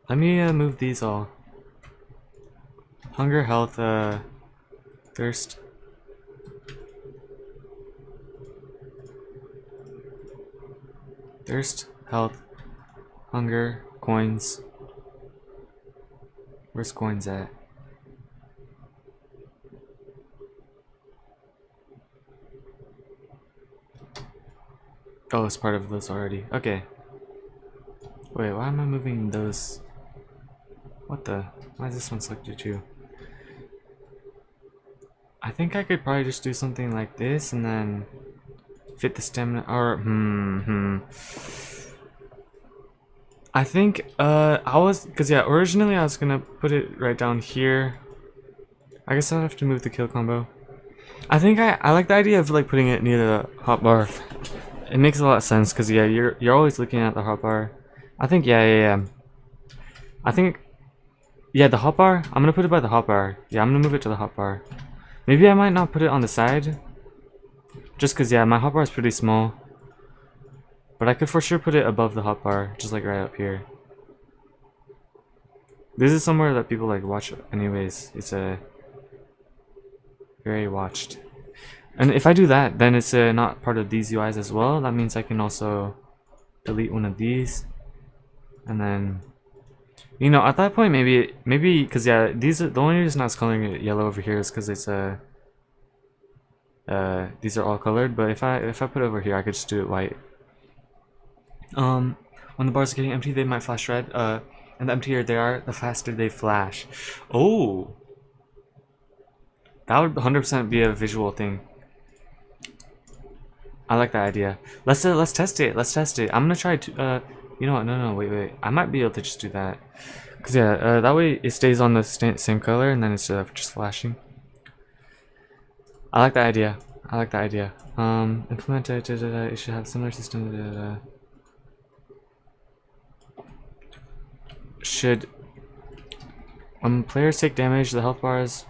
Let me move these all. Hunger, health, thirst. Thirst, health, hunger, coins. Where's coins at? Oh, it's part of those already. Okay. Wait, why am I moving those? What the? Why is this one selected too? I think I could probably just do something like this and then fit the stamina, or I think originally I was gonna put it right down here. I guess I'll have to move the kill combo. I think I like the idea of like putting it near the hotbar. It makes a lot of sense because yeah, you're always looking at the hotbar. I think yeah. I think yeah, the hotbar. I'm gonna put it by the hotbar. Yeah, I'm gonna move it to the hotbar. Maybe I might not put it on the side, just because yeah, my hotbar is pretty small. But I could for sure put it above the hotbar, just like right up here. This is somewhere that people like watch anyways. It's a very watched. And if I do that, then it's not part of these UIs as well. That means I can also delete one of these. And then You know, at that point, maybe because yeah, these are the only reason I was coloring it yellow over here is because it's these are all colored. But if I put it over here, I could just do it white. When the bars are getting empty, they might flash red. And the emptier they are, the faster they flash. Oh, that would 100% be a visual thing. I like that idea. Let's test it. Let's test it. I'm gonna try to you know what? No, wait. I might be able to just do that. Cause yeah, that way it stays on the same color and then it's just flashing. I like that idea. I like that idea. Implement it. It should have similar system. Should when players take damage, the health bars.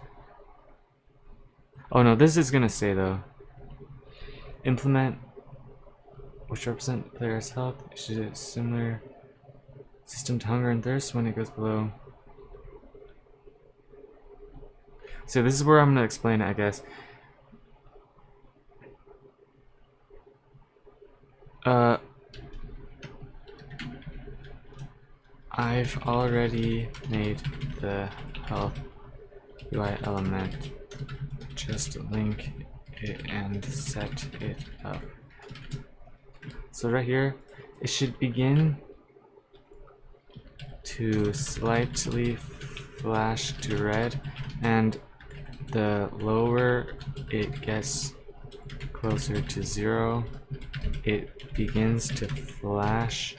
Oh no, this is gonna stay though. Implement which represent player's health. It should have similar system to hunger and thirst when it goes below. So this is where I'm gonna explain it, I guess. I've already made the health UI element. Just link it and set it up. So right here, it should begin to slightly flash to red, and the lower it gets closer to 0, it begins to flash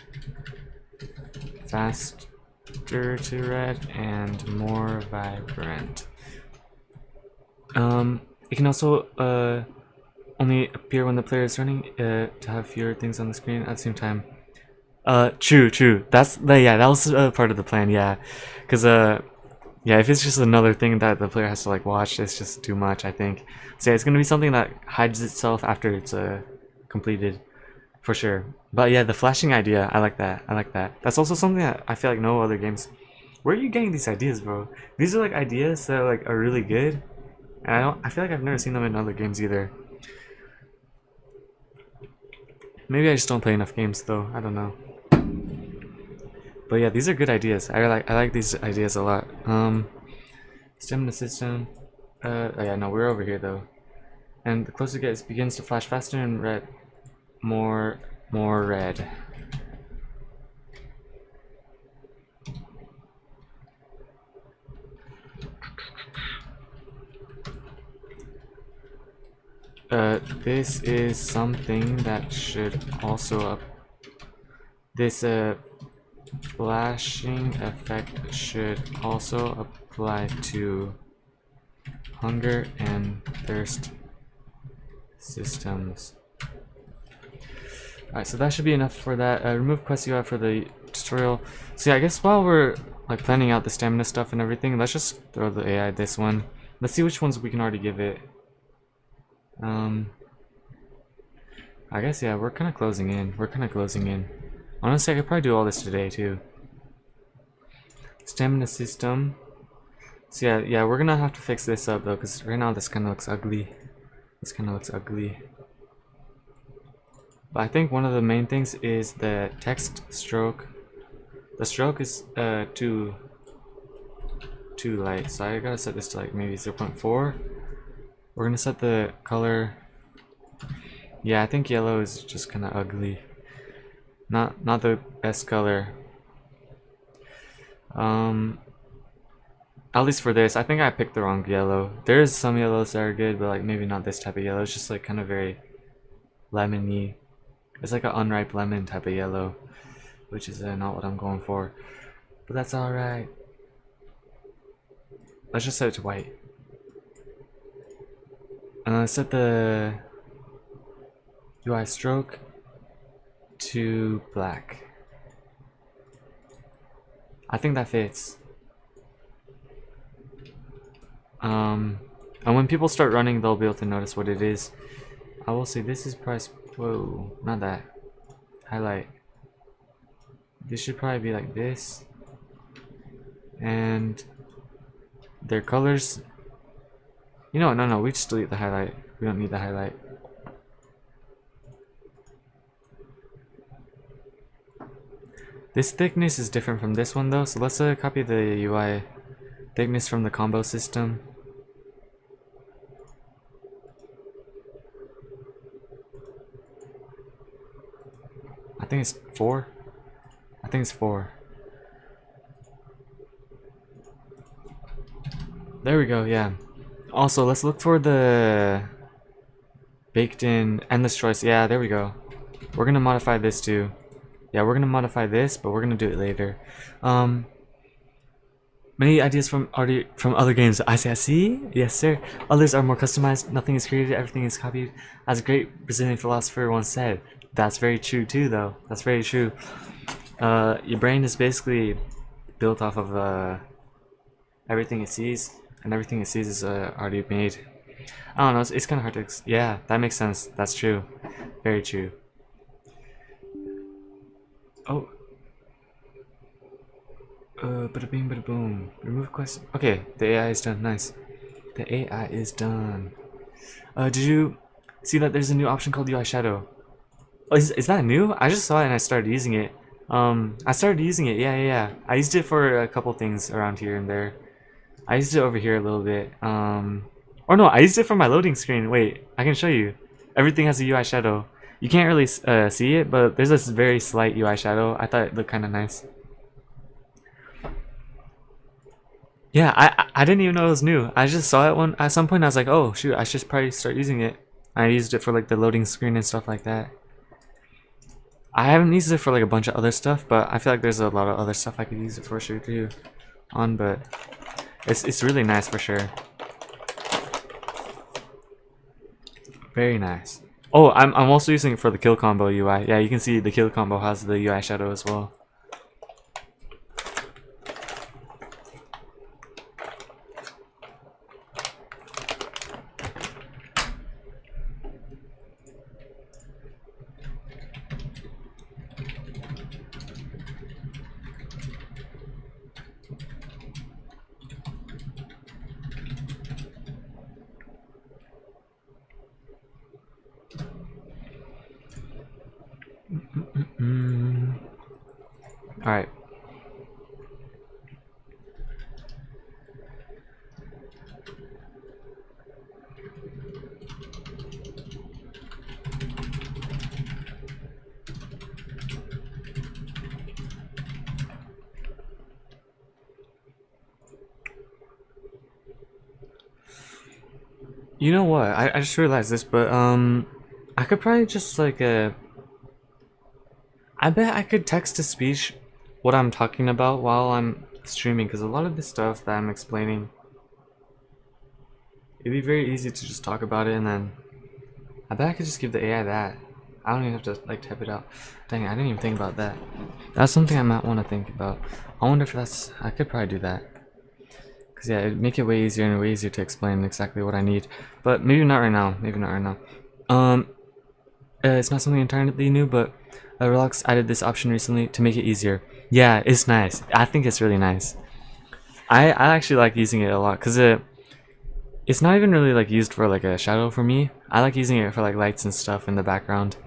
faster to red and more vibrant. It can also only appear when the player is running to have fewer things on the screen at the same time. True. That was part of the plan. Yeah, because yeah, if it's just another thing that the player has to like watch, it's just too much, I think. So yeah, it's gonna be something that hides itself after it's completed, for sure. But yeah, the flashing idea, I like that. That's also something that I feel like no other games. Where are you getting these ideas, bro? These are like ideas that like are really good, and I feel like I've never seen them in other games either. Maybe I just don't play enough games though. I don't know. But yeah, these are good ideas. I like these ideas a lot. Stamina system. Oh yeah, no, we're over here though. And the closer it gets, it begins to flash faster and red. More red. This is something that should also this flashing effect should also apply to hunger and thirst systems. Alright, so that should be enough for that. Remove quest UI for the tutorial. So yeah, I guess while we're like planning out the stamina stuff and everything, let's just throw the AI this one. Let's see which ones we can already give it. I guess yeah, we're kind of closing in. Honestly, I could probably do all this today too. Stamina system. So yeah, we're gonna have to fix this up though, because right now this kind of looks ugly. But I think one of the main things is the text stroke. The stroke is too light, so I gotta set this to like maybe 0.4. We're gonna set the color. Yeah, I think yellow is just kind of ugly. Not the best color. At least for this, I think I picked the wrong yellow. There's some yellows that are good, but like maybe not this type of yellow. It's just like kind of very lemony. It's like an unripe lemon type of yellow, which is not what I'm going for. But that's alright. Let's just set it to white. And let's set the UI stroke to black. I think that fits. And when people start running, they'll be able to notice what it is. I will say this is price. Whoa, not that. Highlight. This should probably be like this. And their colors. You know what? No, we just delete the highlight. We don't need the highlight. This thickness is different from this one though, so let's copy the UI thickness from the combo system. I think it's 4. I think it's 4. There we go, yeah. Also, let's look for the baked in endless choice. Yeah, there we go. We're gonna modify this too. Yeah, we're gonna modify this, but we're gonna do it later. Many ideas from other games. I see. Yes, sir. Others are more customized. Nothing is created. Everything is copied. As a great Brazilian philosopher once said. That's very true too, though. That's very true. Your brain is basically built off of everything it sees, and everything it sees is already made. I don't know. It's kind of hard to. Yeah, that makes sense. That's true. Very true. Oh. Bada bing, bada boom. Remove question. Okay, the AI is done. Nice. The AI is done. Did you see that there's a new option called UI Shadow? Oh, is that new? I just saw it and I started using it. I started using it. Yeah. I used it for a couple things around here and there. I used it over here a little bit. Or no, I used it for my loading screen. Wait, I can show you. Everything has a UI Shadow. You can't really see it, but there's this very slight UI Shadow. I thought it looked kind of nice. Yeah, I didn't even know it was new. I just saw it at some point. I was like, oh shoot, I should probably start using it. I used it for like the loading screen and stuff like that. I haven't used it for like a bunch of other stuff, but I feel like there's a lot of other stuff I could use it for sure too. But it's really nice for sure. Very nice. Oh, I'm also using it for the kill combo UI. Yeah, you can see the kill combo has the UI Shadow as well. Alright. You know what? I just realized this, but I could probably just like I bet I could text to speech what I'm talking about while I'm streaming, because a lot of the stuff that I'm explaining, it'd be very easy to just talk about it, and then I bet I could just give the AI that. I don't even have to like type it out. Dang it, I didn't even think about that. That's something I might want to think about. I wonder if I could probably do that. Cause yeah, it'd make it way easier and way easier to explain exactly what I need. But maybe not right now. Maybe not right now. It's not something entirely new, but Relax added this option recently to make it easier. Yeah, it's nice. I think it's really nice. I actually like using it a lot because it's not even really like used for like a shadow for me. I like using it for like lights and stuff in the background.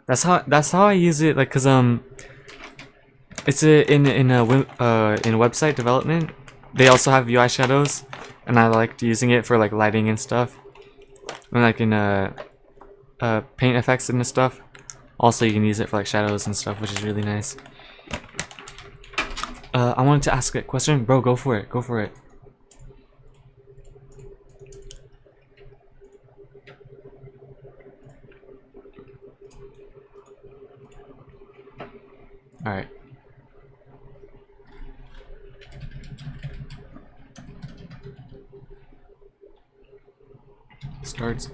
That's how I use it. Like, cause it's in website development. They also have UI shadows, and I liked using it for like lighting and stuff, and like in paint effects and stuff. Also, you can use it for like shadows and stuff, which is really nice. I wanted to ask a question, bro. Go for it. Go for it. All right. Starts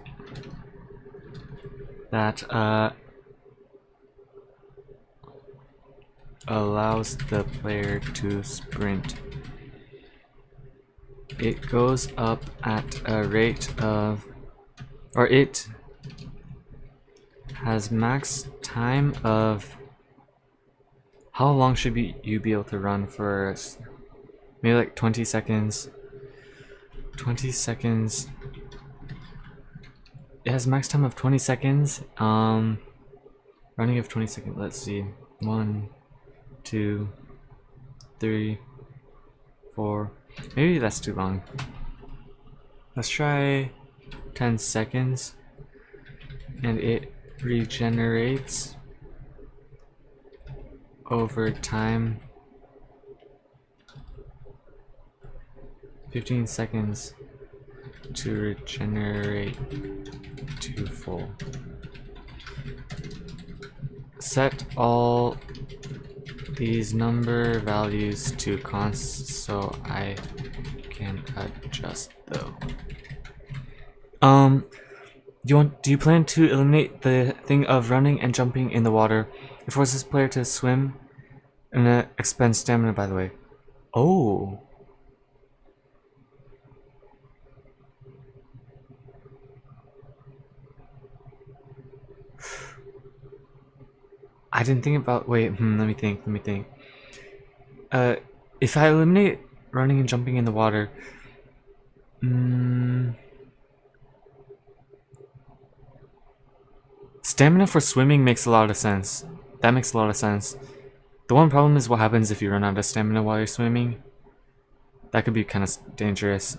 that allows the player to sprint. It goes up at a rate of, or it has max time of, how long should you be able to run for? Maybe like 20 seconds. 20 seconds. It has max time of 20 seconds. Running of 20 seconds. Let's see. 1, 2, 3, 4. Maybe that's too long. Let's try 10 seconds. And it regenerates over time. 15 seconds to regenerate to full. Set all these number values to const so I can adjust though. Do you plan to eliminate the thing of running and jumping in the water? It forces player to swim and expend stamina, by the way. Oh. I didn't think about, wait, let me think. If I eliminate running and jumping in the water, stamina for swimming makes a lot of sense. That makes a lot of sense. The one problem is what happens if you run out of stamina while you're swimming. That could be kind of dangerous.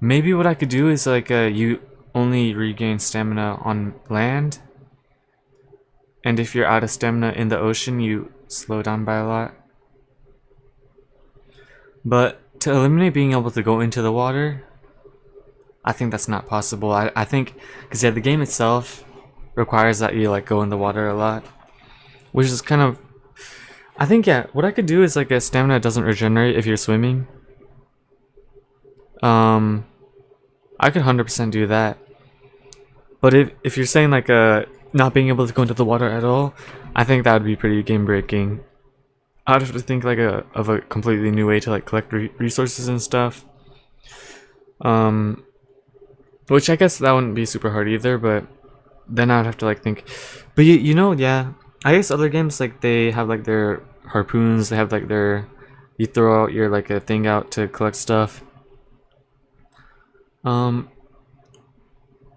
Maybe what I could do is like you only regain stamina on land, and if you're out of stamina in the ocean, you slow down by a lot. But to eliminate being able to go into the water, I think that's not possible. I think, because yeah, the game itself requires that you like go in the water a lot, which is kind of, I think, yeah, what I could do is like a stamina doesn't regenerate if you're swimming. I could 100% do that. But if you're saying like not being able to go into the water at all, I think that would be pretty game breaking. I'd have to think like of a completely new way to like collect resources and stuff. Which I guess that wouldn't be super hard either, but then I'd have to like think. But you know, yeah, I guess other games like they have like their harpoons, they have like their, you throw out your like a thing out to collect stuff. But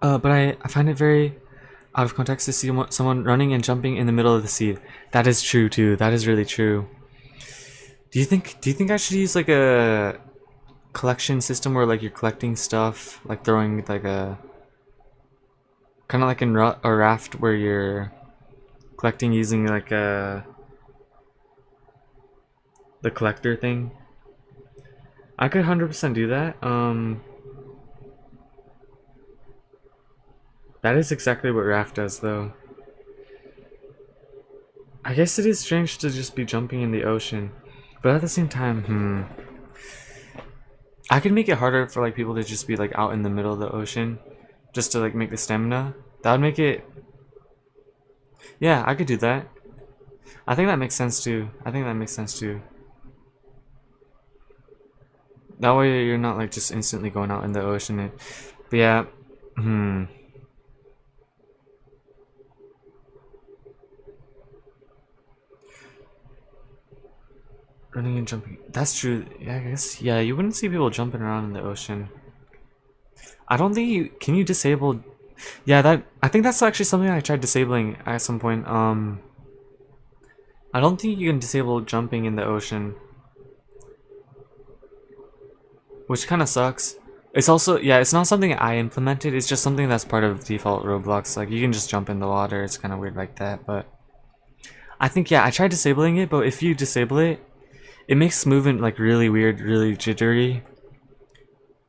I find it very out of context to see someone running and jumping in the middle of the sea. That is true too. That is really true. Do you think I should use like a collection system where like you're collecting stuff, like throwing like a kind of like in a raft where you're collecting using like the collector thing? I could 100% do that. That is exactly what raft does though. I guess it is strange to just be jumping in the ocean, but at the same time, I could make it harder for like people to just be like out in the middle of the ocean, just to like make the stamina. That would make it. Yeah, I could do that. I think that makes sense too. That way you're not like just instantly going out in the ocean. But yeah, running and jumping. That's true. Yeah, I guess. Yeah, you wouldn't see people jumping around in the ocean. I don't think you can. You disable. Yeah, I think that's actually something I tried disabling at some point. I don't think you can disable jumping in the ocean, which kind of sucks. It's also, yeah, it's not something I implemented. It's just something that's part of default Roblox. Like you can just jump in the water. It's kind of weird like that, but I think, yeah, I tried disabling it, but if you disable it, it makes movement like really weird, really jittery.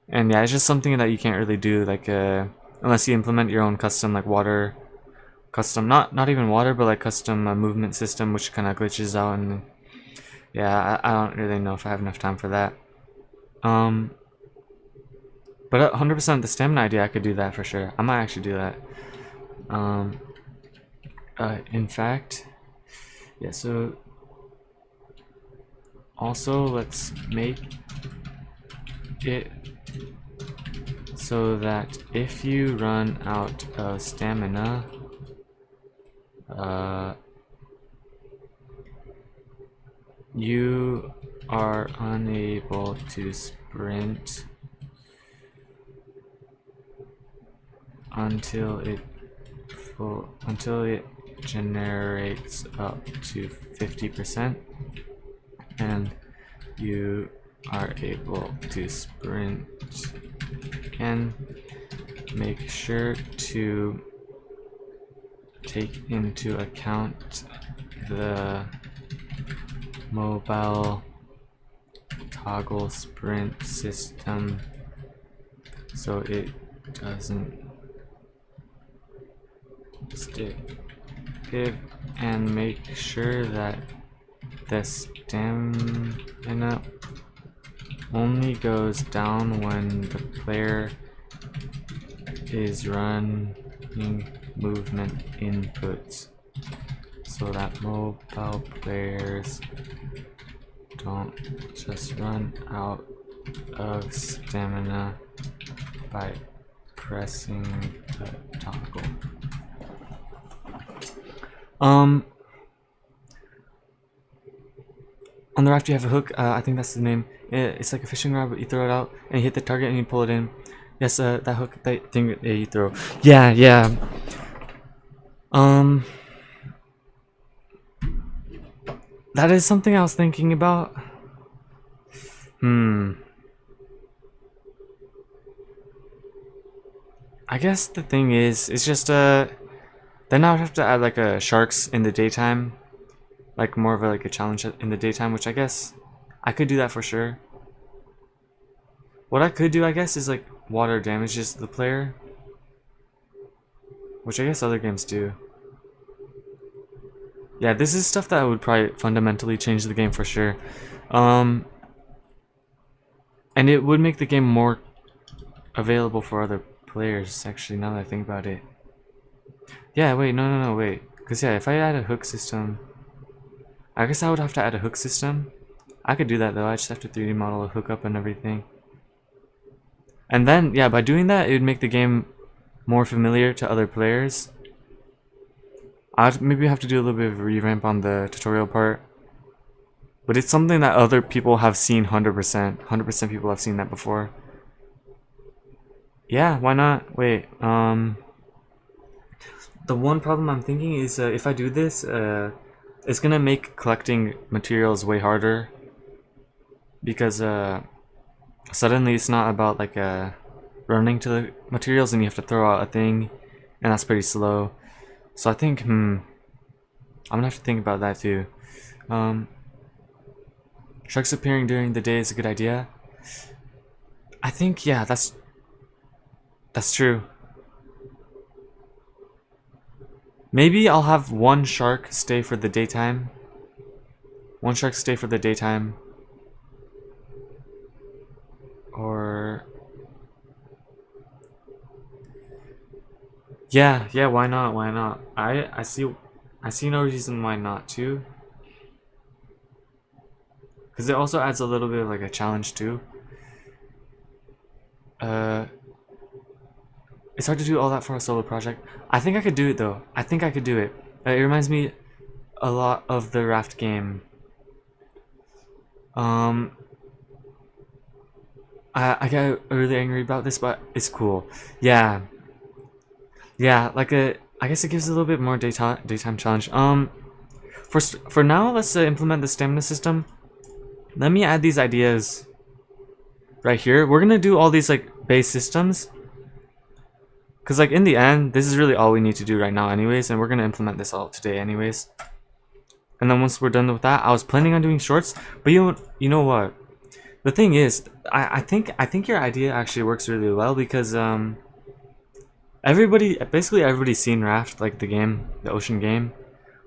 And yeah, it's just something that you can't really do like unless you implement your own custom like water custom, not even water, but like custom movement system, which kind of glitches out. And yeah, I don't really know if I have enough time for that. But 100% the stamina idea, I could do that for sure. I might actually do that. In fact, yeah, so also let's make it so that if you run out of stamina, you are unable to sprint until it generates up to 50%, and you are able to sprint again. Make sure to take into account the mobile toggle sprint system so it doesn't stick it, and make sure that the stamina only goes down when the player is running movement inputs, so that mobile players don't just run out of stamina by pressing the toggle. On the raft you have a hook, I think that's the name. It's like a fishing rod, but you throw it out and you hit the target and you pull it in. Yes, that hook, that thing that you throw. Yeah, yeah. That is something I was thinking about. I guess the thing is, it's just then I would have to add like a sharks in the daytime, like more of a, like a challenge in the daytime, which I guess I could do that for sure. What I could do, I guess, is like water damages the player, which I guess other games do. Yeah, this is stuff that would probably fundamentally change the game for sure. And it would make the game more available for other players, actually, now that I think about it. Yeah, wait, no, wait. Because, yeah, if I add a hook system, I guess I would have to add a hook system. I could do that, though. I just have to 3D model a hookup and everything. And then, yeah, by doing that, it would make the game more familiar to other players. I'd maybe have to do a little bit of a revamp on the tutorial part. But it's something that other people have seen 100%. 100% people have seen that before. Yeah, why not? Wait, the one problem I'm thinking is if I do this, it's gonna make collecting materials way harder. Because suddenly it's not about like running to the materials and you have to throw out a thing, and that's pretty slow. So I think, I'm gonna have to think about that too. Sharks appearing during the day is a good idea. I think, yeah, that's true. Maybe I'll have one shark stay for the daytime. One shark stay for the daytime. Or yeah, why not? Why not? I see no reason why not too. Because it also adds a little bit of like a challenge too. It's hard to do all that for a solo project. I think I could do it though. I think I could do it. It reminds me a lot of the raft game. I get really angry about this, but it's cool. Yeah, like I guess it gives a little bit more daytime challenge. For now, let's implement the stamina system. Let me add these ideas right here. We're gonna do all these like base systems, cause like in the end, this is really all we need to do right now, anyways, and we're gonna implement this all today, anyways. And then once we're done with that, I was planning on doing shorts, but you know what? The thing is, I think your idea actually works really well because basically everybody's seen Raft, like the game, the ocean game.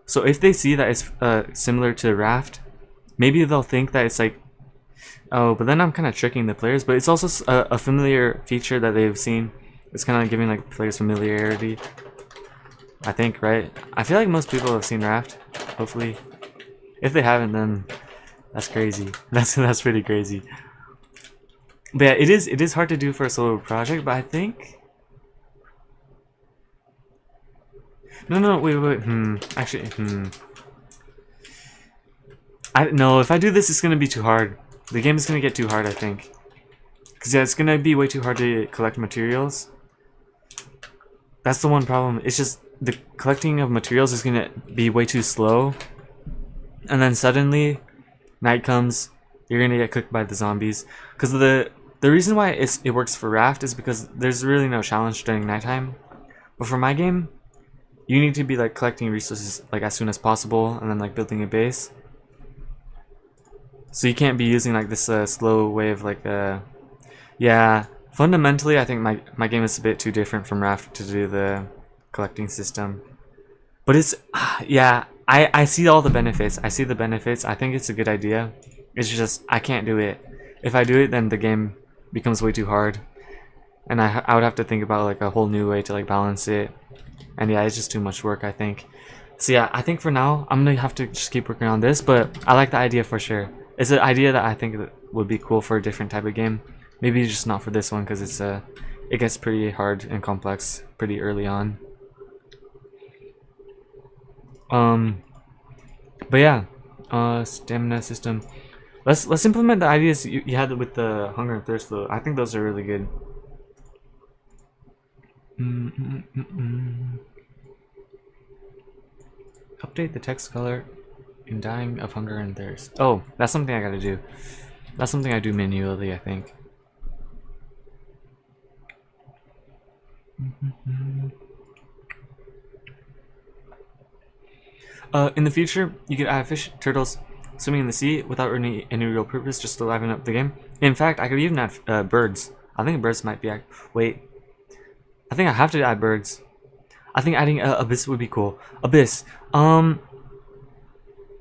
So if they see that it's similar to Raft, maybe they'll think that it's like, oh, but then I'm kind of tricking the players. But it's also a familiar feature that they've seen. It's kind of giving like players familiarity, I think, right? I feel like most people have seen Raft, hopefully. If they haven't, then that's crazy. That's pretty crazy. But yeah, it is hard to do for a solo project, but I think no, wait, actually, I don't know, if I do this, it's gonna be too hard. The game is gonna get too hard, I think. Cause yeah, it's gonna be way too hard to collect materials. That's the one problem. It's just the collecting of materials is gonna be way too slow, and then suddenly night comes, you're gonna get cooked by the zombies. Because the reason why it works for Raft is because there's really no challenge during nighttime. But for my game, you need to be like collecting resources like as soon as possible, and then like building a base. So you can't be using like this slow way of like yeah. Fundamentally, I think my game is a bit too different from Raft to do the collecting system. But it's yeah. I see all the benefits. I see the benefits. I think it's a good idea. It's just I can't do it. If I do it, then the game becomes way too hard, and I would have to think about like a whole new way to like balance it. And yeah, it's just too much work, I think. So yeah, I think for now I'm gonna have to just keep working on this. But I like the idea for sure. It's an idea that I think would be cool for a different type of game. Maybe just not for this one because it's it gets pretty hard and complex pretty early on. But yeah, stamina system. Let's implement the ideas you had with the hunger and thirst though. I think those are really good. Update the text color in dying of hunger and thirst. Oh, that's something I gotta do. That's something I do manually, I think. In the future, you could add fish, turtles swimming in the sea without any real purpose, just to liven up the game. In fact, I could even add birds. I think birds might be. Wait, I think I have to add birds. I think adding abyss would be cool. Abyss. The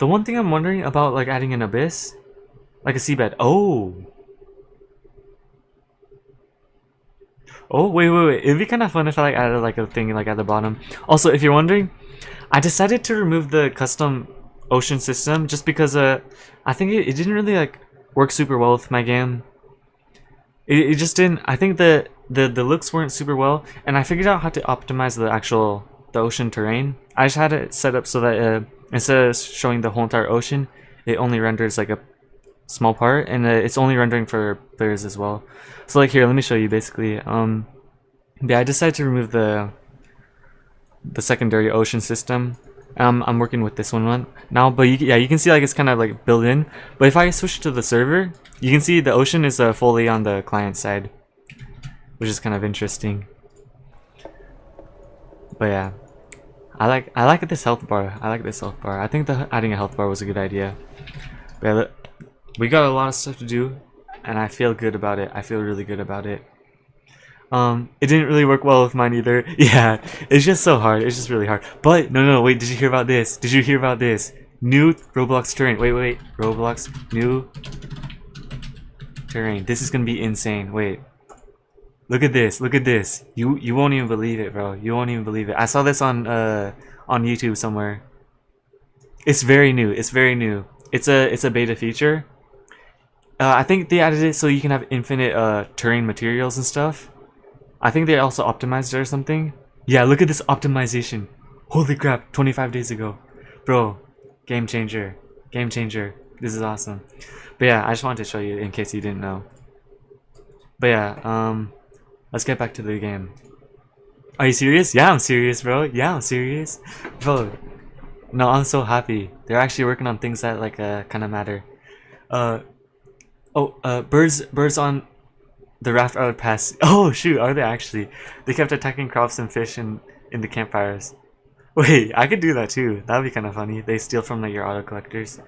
one thing I'm wondering about like adding an abyss, like a seabed. Oh, wait. It'd be kind of fun if I like added like a thing like at the bottom. Also, if you're wondering, I decided to remove the custom ocean system just because I think it didn't really like work super well with my game. It just didn't. I think the looks weren't super well, and I figured out how to optimize the ocean terrain. I just had it set up so that instead of showing the whole entire ocean, it only renders like a small part, and it's only rendering for players as well. So like here, let me show you basically. Yeah, I decided to remove the secondary ocean system. I'm working with this one now, but you can see like it's kind of like built in. But if I switch to the server, you can see the ocean is fully on the client side, which is kind of interesting. But yeah, I like this health bar. I like this health bar. I think adding a health bar was a good idea. But yeah, we got a lot of stuff to do, and I feel good about it. I feel really good about it. It didn't really work well with mine either. Yeah, it's just so hard. It's just really hard. But no, wait. Did you hear about this? Did you hear about this? New Roblox terrain. Wait. Roblox new terrain. This is gonna be insane. Wait. Look at this. Look at this. You won't even believe it, bro. You won't even believe it. I saw this on YouTube somewhere. It's very new. It's very new. It's a beta feature. I think they added it so you can have infinite terrain materials and stuff. I think they also optimized it or something. Yeah, look at this optimization. Holy crap, 25 days ago. Bro, game changer. Game changer. This is awesome. But yeah, I just wanted to show you in case you didn't know. But yeah, let's get back to the game. Are you serious? Yeah, I'm serious, bro. Yeah, I'm serious. Bro, no, I'm so happy. They're actually working on things that like kind of matter. Birds on the raft are pass. Oh shoot, are they actually? They kept attacking crops and fish in the campfires. Wait, I could do that too. That would be kind of funny. They steal from like your auto collectors.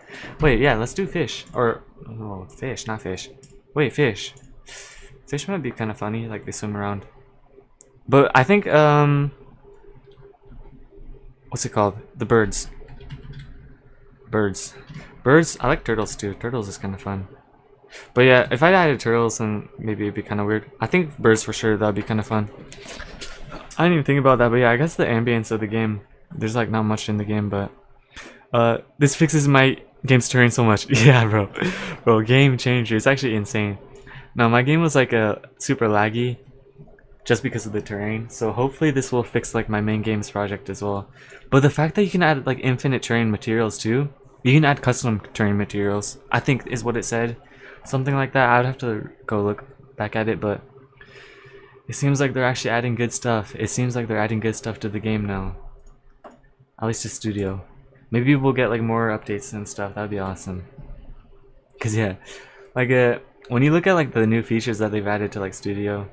Wait, yeah, let's do fish. Or no, fish, not fish. Wait, fish. Fish might be kind of funny, like they swim around. But I think what's it called? The birds. Birds. I like turtles too. Turtles is kind of fun. But yeah, if I added turtles, then maybe it'd be kind of weird. I think birds for sure. That'd be kind of fun. I didn't even think about that, but yeah, I guess the ambience of the game. There's like not much in the game, but this fixes my game's terrain so much. Yeah, bro, game changer. It's actually insane. Now my game was like super laggy, just because of the terrain. So hopefully this will fix like my main games project as well. But the fact that you can add like infinite terrain materials too. You can add custom terrain materials, I think is what it said. Something like that. I would have to go look back at it, but it seems like they're actually adding good stuff. It seems like they're adding good stuff to the game now. At least to Studio. Maybe we'll get like more updates and stuff. That'd be awesome. Cause yeah, like when you look at like the new features that they've added to like Studio,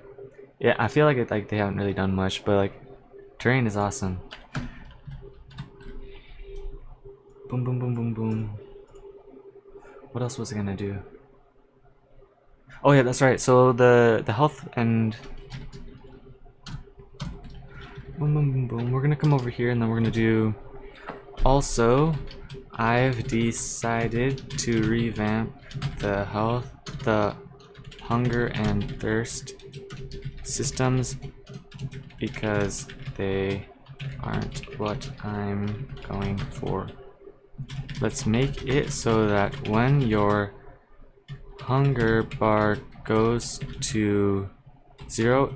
yeah, I feel like they haven't really done much, but like terrain is awesome. Boom, boom, boom, boom, boom. What else was I gonna do? Oh yeah, that's right. So the health and boom, boom, boom, boom. We're gonna come over here and then we're gonna do. Also, I've decided to revamp the health, the hunger and thirst systems because they aren't what I'm going for. Let's make it so that when your hunger bar goes to 0,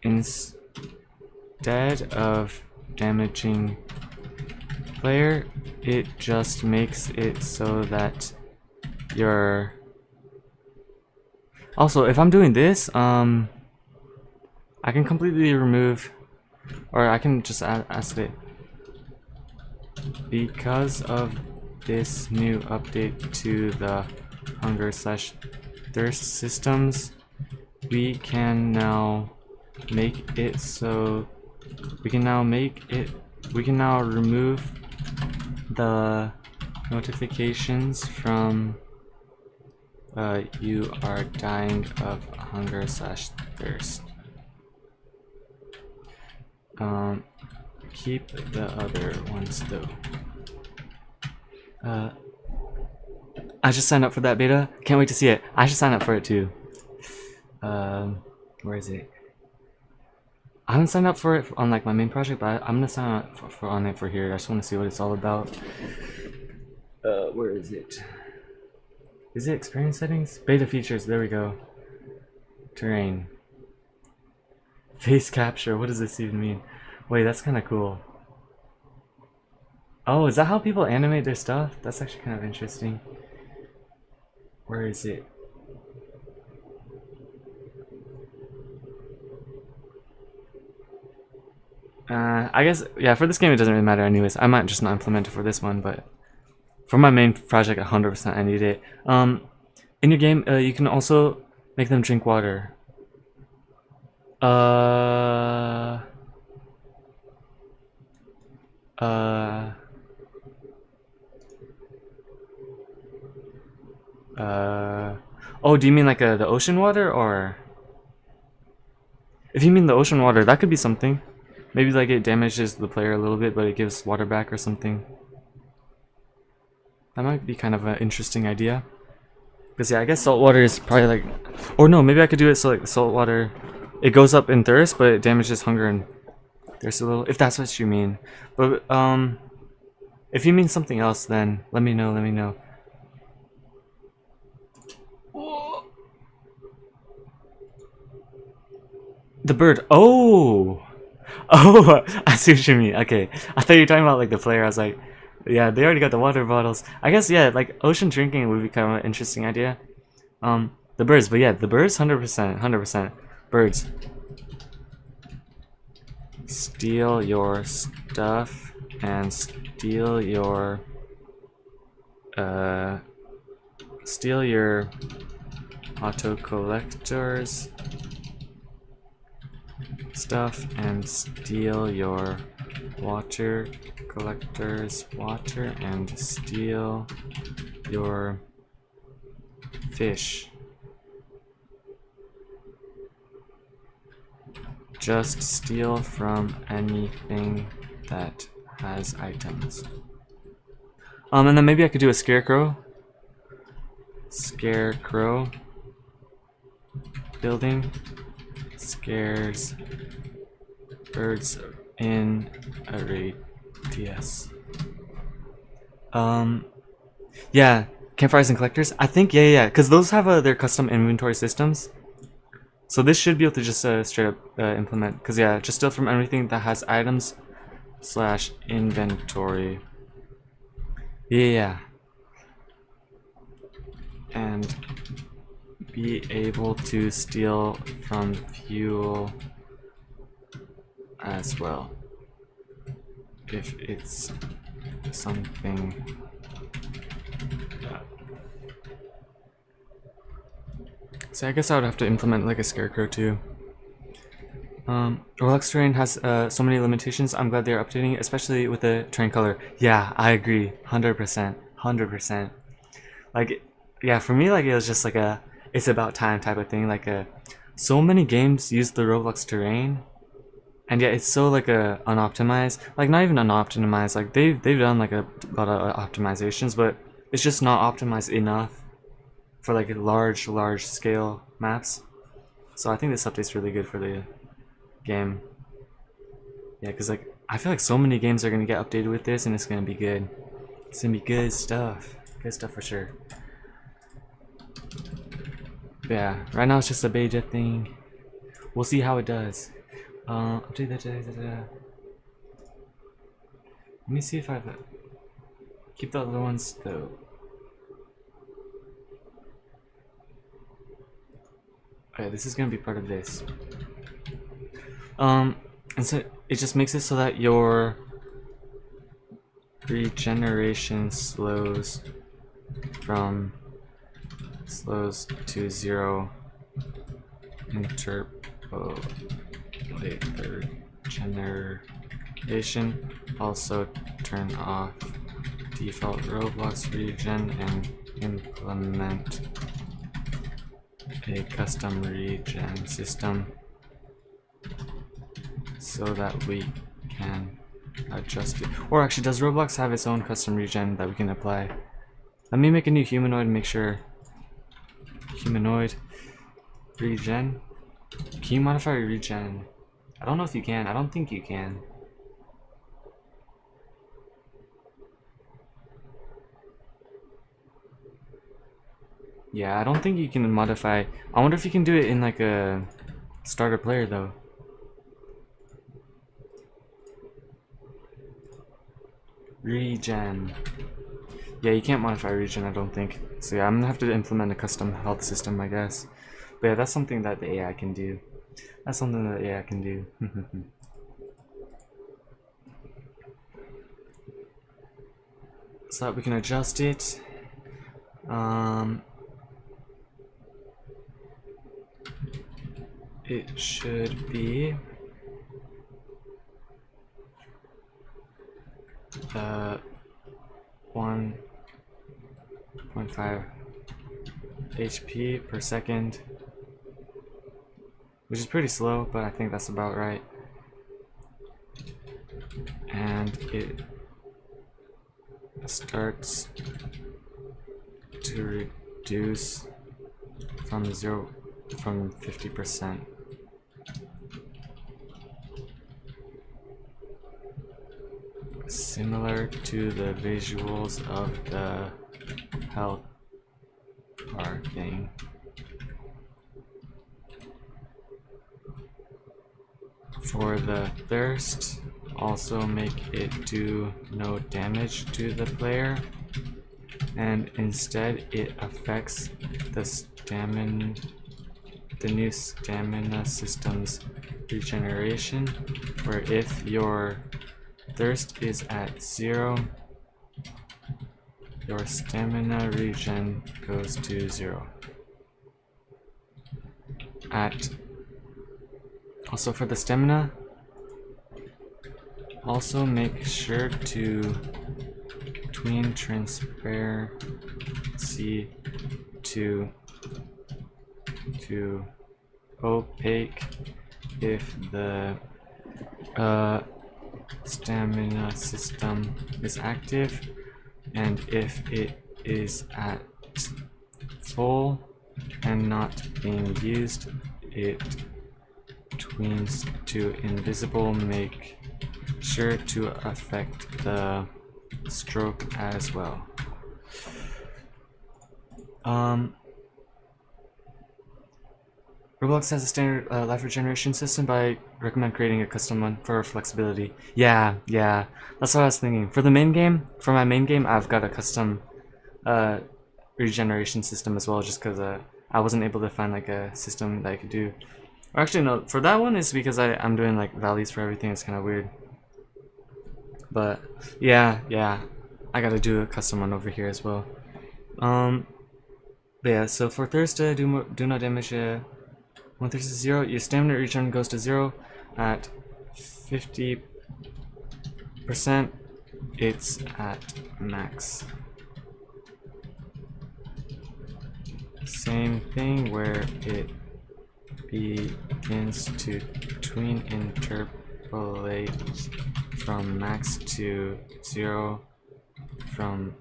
instead of damaging player, it just makes it so that your also if I'm doing this I can completely remove, or I can just ask it, because of this new update to the hunger / thirst systems, we can now make it so we can now remove the notifications from you are dying of hunger / thirst. Keep the other ones though. I just signed up for that beta. Can't wait to see it. I should sign up for it too. Where is it? I haven't signed up for it on like my main project, but I'm gonna sign up on it for here. I just want to see what it's all about. Where is it? Is it experience settings? Beta features. There we go. Terrain. Face capture. What does this even mean? Wait, that's kind of cool. Oh, is that how people animate their stuff? That's actually kind of interesting. Where is it? I guess, yeah, for this game it doesn't really matter anyways. I might just not implement it for this one, but for my main project 100% I need it. In your game, you can also make them drink water. Oh, do you mean like the ocean water, or? If you mean the ocean water, that could be something. Maybe like it damages the player a little bit, but it gives water back or something. That might be kind of an interesting idea. Because yeah, I guess salt water is probably like, or no, maybe I could do it so like salt water, it goes up in thirst, but it damages hunger and thirst a little. If that's what you mean, but if you mean something else, then let me know. Let me know. The bird. Oh. Oh, I see what you mean. Okay, I thought you were talking about like the player. I was like, yeah, they already got the water bottles. I guess yeah, like ocean drinking would be kind of an interesting idea. The birds, but yeah, the birds, 100%, 100%. Birds. Steal your stuff and steal your auto collectors stuff and steal your water collectors water and steal your fish. Just steal from anything that has items. And then maybe I could do a scarecrow. Scarecrow building scares birds in a radius. Yeah, campfires and collectors. I think yeah, because those have their custom inventory systems. So this should be able to just straight up implement. Because yeah, just steal from everything that has items / inventory. Yeah. And be able to steal from fuel as well. if it's something so I guess I would have to implement like a scarecrow too. Roblox terrain has so many limitations. I'm glad they're updating, especially with the terrain color. Yeah, I agree, 100%, 100%. Like, yeah, for me, like it was just like a it's about time type of thing. Like so many games use the Roblox terrain, and yet it's so like unoptimized. Like not even unoptimized. Like they've done like a lot of optimizations, but it's just not optimized enough for like large scale maps. So I think this update's really good for the game. Yeah, because like I feel like so many games are gonna get updated with this, and it's gonna be good. It's gonna be good stuff. Good stuff for sure. But yeah, right now it's just a beta thing. We'll see how it does. Update that. Let me see if I keep the other ones though. Okay, this is gonna be part of this. And so it just makes it so that your regeneration slows to 0 interpolated generation. Also turn off default Roblox regen and implement a custom regen system so that we can adjust it. Or actually, does Roblox have its own custom regen that we can apply? Let me make a new humanoid and make sure. Humanoid regen. Can you modify regen? I don't know if you can. I don't think you can. Yeah, I don't think you can modify. I wonder if you can do it in like a starter player though. Regen. Yeah, you can't modify regen, I don't think. So yeah, I'm gonna have to implement a custom health system, I guess. But yeah, that's something that the AI can do. That's something that the AI can do. So that we can adjust it. It should be 1.5 HP per second, which is pretty slow, but I think that's about right. And it starts to reduce from 50%. Similar to the visuals of the health bar thing. For the thirst, also make it do no damage to the player, and instead it affects the new stamina system's regeneration, where if your thirst is at 0, your stamina regen goes to 0. Also for the stamina, also make sure to tween transparency to opaque if the stamina system is active, and if it is at full and not being used, it tweens to invisible. Make sure to affect the stroke as well. Roblox has a standard life regeneration system, but I recommend creating a custom one for flexibility. Yeah, that's what I was thinking. For my main game, I've got a custom regeneration system as well, just because I wasn't able to find like a system that I could do. Or actually, no, for that one, it's because I'm doing like values for everything. It's kind of weird. But yeah, I gotta do a custom one over here as well. But yeah, so for Thirsta, do not damage. When Thirsta is 0, your stamina regen goes to 0 at 50%. It's at max. Same thing where it begins to tween interpolate from max to 0 from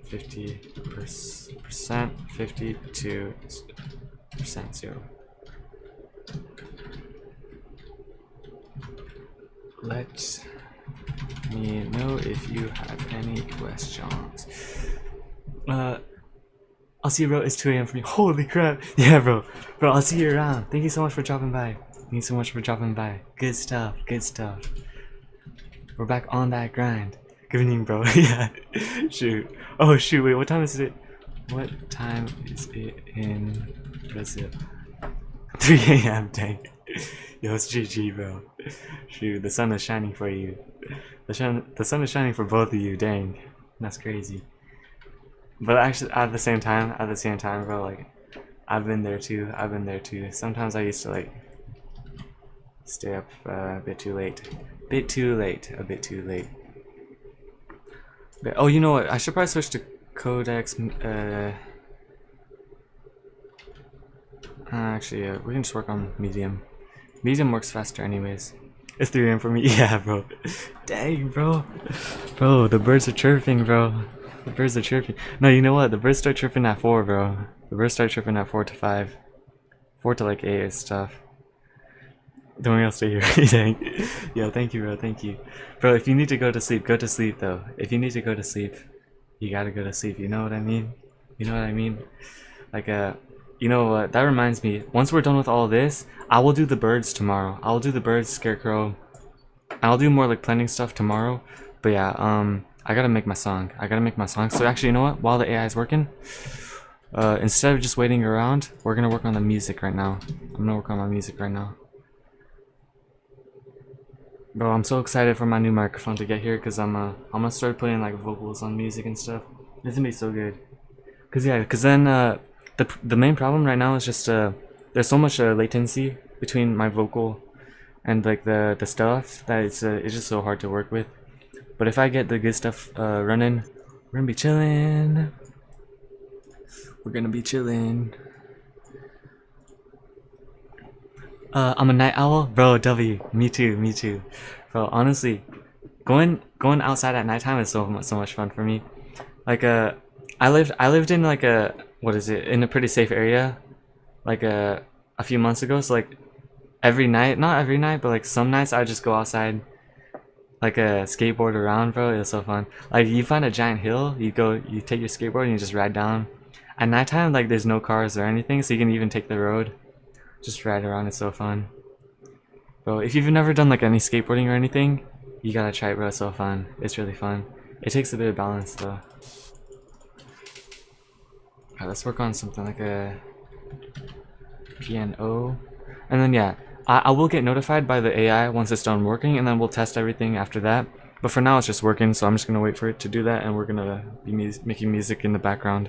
50%, 50 to percent 0. Let me know if you have any questions. I'll see you, bro. It's 2 a.m. for me. Holy crap. Yeah, bro. Bro, I'll see you around. Thank you so much for dropping by. Thank you so much for dropping by. Good stuff. Good stuff. We're back on that grind. Good evening, bro. Yeah. Shoot. Oh, shoot. Wait, what time is it? What time is it in Brazil? 3 a.m. Dang. Yo, it's GG, bro. Shoot, the sun is shining for you. The sun is shining for both of you. Dang. That's crazy. But actually, at the same time, bro, like, I've been there too. Sometimes I used to, like, stay up a bit too late. A bit too late. But, oh, you know what? I should probably switch to Codex. Actually, yeah, we can just work on medium. Medium works faster anyways. It's 3 a.m. for me. Yeah, bro. Dang, bro. Bro, the birds are chirping, bro. The birds are chirping. No, you know what? The birds start chirping at 4, bro. The birds start chirping at 4 to 5. 4 to like 8 is tough. Don't worry, I'll stay here. Dang. Yo, thank you, bro. Thank you. Bro, if you need to go to sleep, go to sleep, though. If you need to go to sleep, you gotta go to sleep. You know what I mean? You know what I mean? Like, you know what? That reminds me. Once we're done with all this, I will do the birds tomorrow. I'll do the birds, Scarecrow. I'll do more, like, planning stuff tomorrow. But yeah, I gotta make my song. So actually, you know what? While the AI is working, instead of just waiting around, we're gonna work on the music right now. I'm gonna work on my music right now. Bro, I'm so excited for my new microphone to get here because I'm gonna start putting like vocals on music and stuff. It's gonna be so good. Cause then the main problem right now is just there's so much latency between my vocal and like the stuff that it's just so hard to work with. But if I get the good stuff running, we're gonna be chilling. I'm a night owl, bro. W, me too. Bro, honestly, going outside at nighttime is so much fun for me. Like I lived in like a in a pretty safe area, like a few months ago. So like every night, not every night, but like some nights I would just go outside, like a skateboard around, bro. It was so fun. Like you find a giant hill, you take your skateboard and you just ride down. At nighttime, like there's no cars or anything, so you can even take the road. Just ride around, it's so fun. Bro, if you've never done like any skateboarding or anything, you gotta try it, bro. It's so fun. It's really fun. It takes a bit of balance though. Alright, let's work on something like a piano. And then yeah, I will get notified by the AI once it's done working, and then we'll test everything after that. But for now it's just working, so I'm just gonna wait for it to do that, and we're gonna be making music in the background.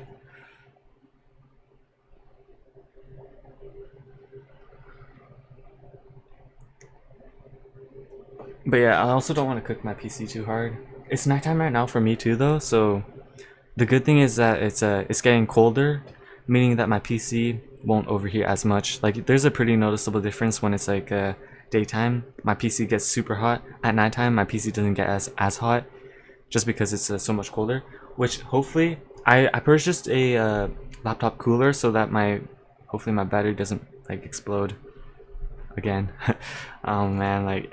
But yeah, I also don't want to cook my PC too hard. It's nighttime right now for me too though, so the good thing is that it's getting colder, meaning that my PC won't overheat as much. Like there's a pretty noticeable difference when it's like daytime. My PC gets super hot. At nighttime, my PC doesn't get as hot, just because it's so much colder. Which hopefully, I purchased a laptop cooler so that hopefully my battery doesn't like explode again. Oh man, like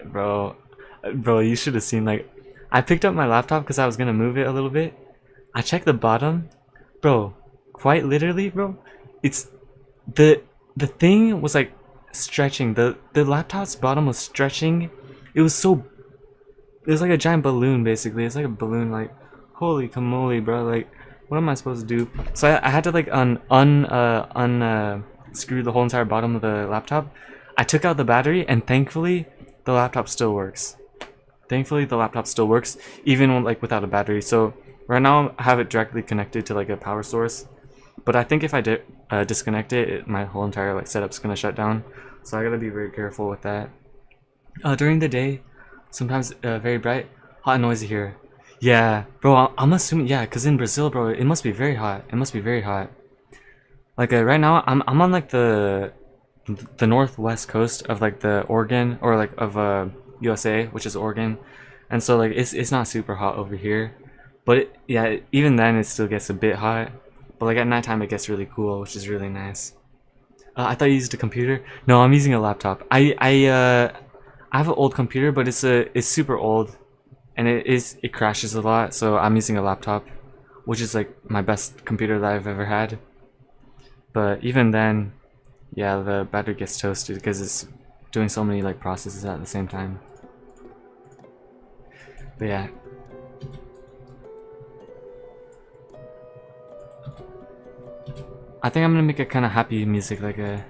bro, you should have seen, like, I picked up my laptop because I was gonna move it a little bit. I checked the bottom, bro. Quite literally, bro. It's the thing was like stretching. The laptop's bottom was stretching. It was like a giant balloon basically. It's like a balloon. Like, holy camole, bro. Like, what am I supposed to do? So I had to like screw the whole entire bottom of the laptop. I took out the battery, and thankfully the laptop still works. thankfully the laptop still works even when, like without a battery. So right now I have it directly connected to like a power source, but I think if I disconnect it, my whole entire like setup's gonna shut down. So I gotta be very careful with that. During the day, sometimes very bright, hot and noisy here. Yeah, bro, I'm assuming, yeah, because in Brazil, bro, it must be very hot. It must be very hot. Like right now, I'm on like the northwest coast of like the Oregon, or like of USA, which is Oregon, and so like it's not super hot over here, but yeah, even then it still gets a bit hot. But like at nighttime it gets really cool, which is really nice. I thought you used a computer. No, I'm using a laptop. I have an old computer, but it's super old, and it crashes a lot. So I'm using a laptop, which is like my best computer that I've ever had. But even then, yeah, the battery gets toasted because it's doing so many like processes at the same time. But yeah. I think I'm gonna make a kind of happy music, like a...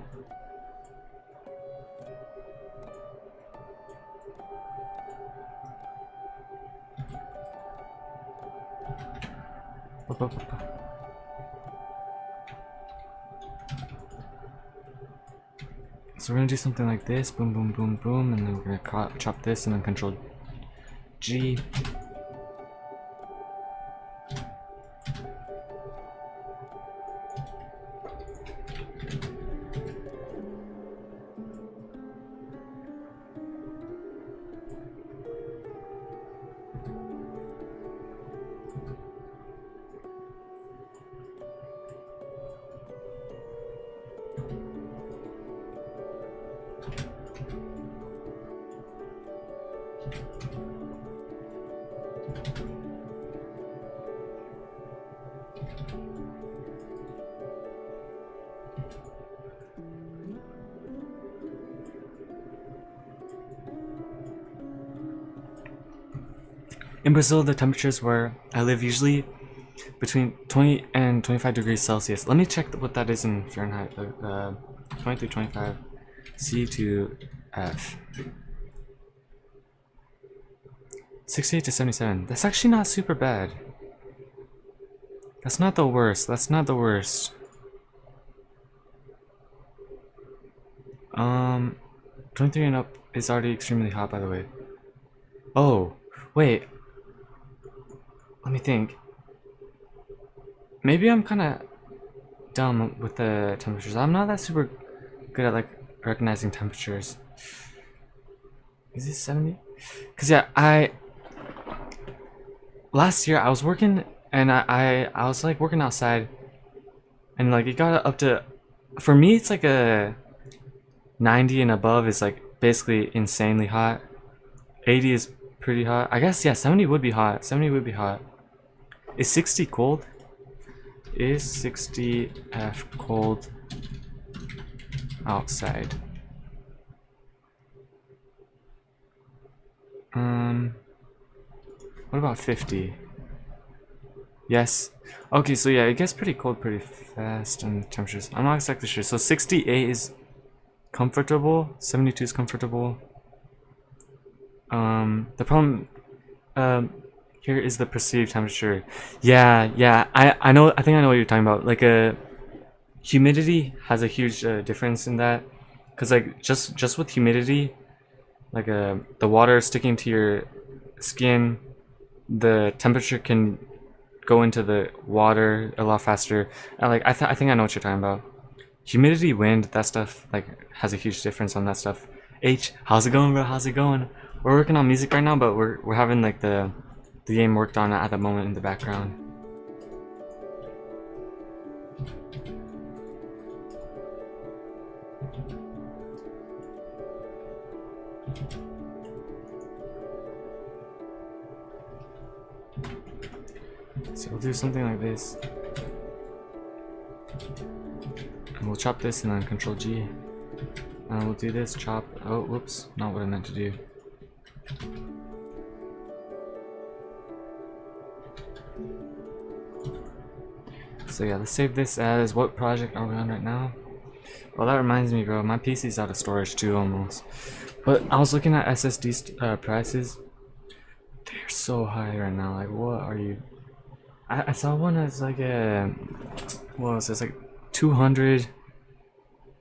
So we're gonna do something like this, boom, boom, boom, boom, and then we're gonna chop this and then Control G. In Brazil, the temperatures where I live usually between 20 and 25 degrees Celsius. Let me check what that is in Fahrenheit. 20 to 25 C to F. 68 to 77. That's actually not super bad. That's not the worst. That's not the worst. 23 and up is already extremely hot, by the way. Oh, wait. Let me think. Maybe I'm kind of dumb with the temperatures. I'm not that super good at like recognizing temperatures. Is this 70? Cause yeah, last year I was working and I was like working outside, and like it got up to, for me it's like a 90 and above is like basically insanely hot. 80 is pretty hot. I guess yeah, 70 would be hot. 70 would be hot. Is 60 cold? Is 60 F cold outside? What about 50? Yes. Okay, so yeah, it gets pretty cold pretty fast in temperatures. I'm not exactly sure. So 68 is comfortable. 72 is comfortable. The problem here is the perceived temperature. Yeah, I know. I think I know what you're talking about. Like humidity has a huge difference in that, because like just with humidity, like the water sticking to your skin, the temperature can go into the water a lot faster. And like I think I know what you're talking about. Humidity, wind, that stuff like has a huge difference on that stuff. H, how's it going, bro? How's it going? We're working on music right now, but we're having like the game worked on at the moment in the background. So we'll do something like this, and we'll chop this and then Control G, and we'll do this, chop. Oh, whoops, not what I meant to do. So yeah, let's save this as, what project are we on right now? Well, that reminds me, bro, my PC's out of storage too almost. But I was looking at SSD prices, you're so high right now. Like, what are you? I saw one that's like a, what was this? Like 200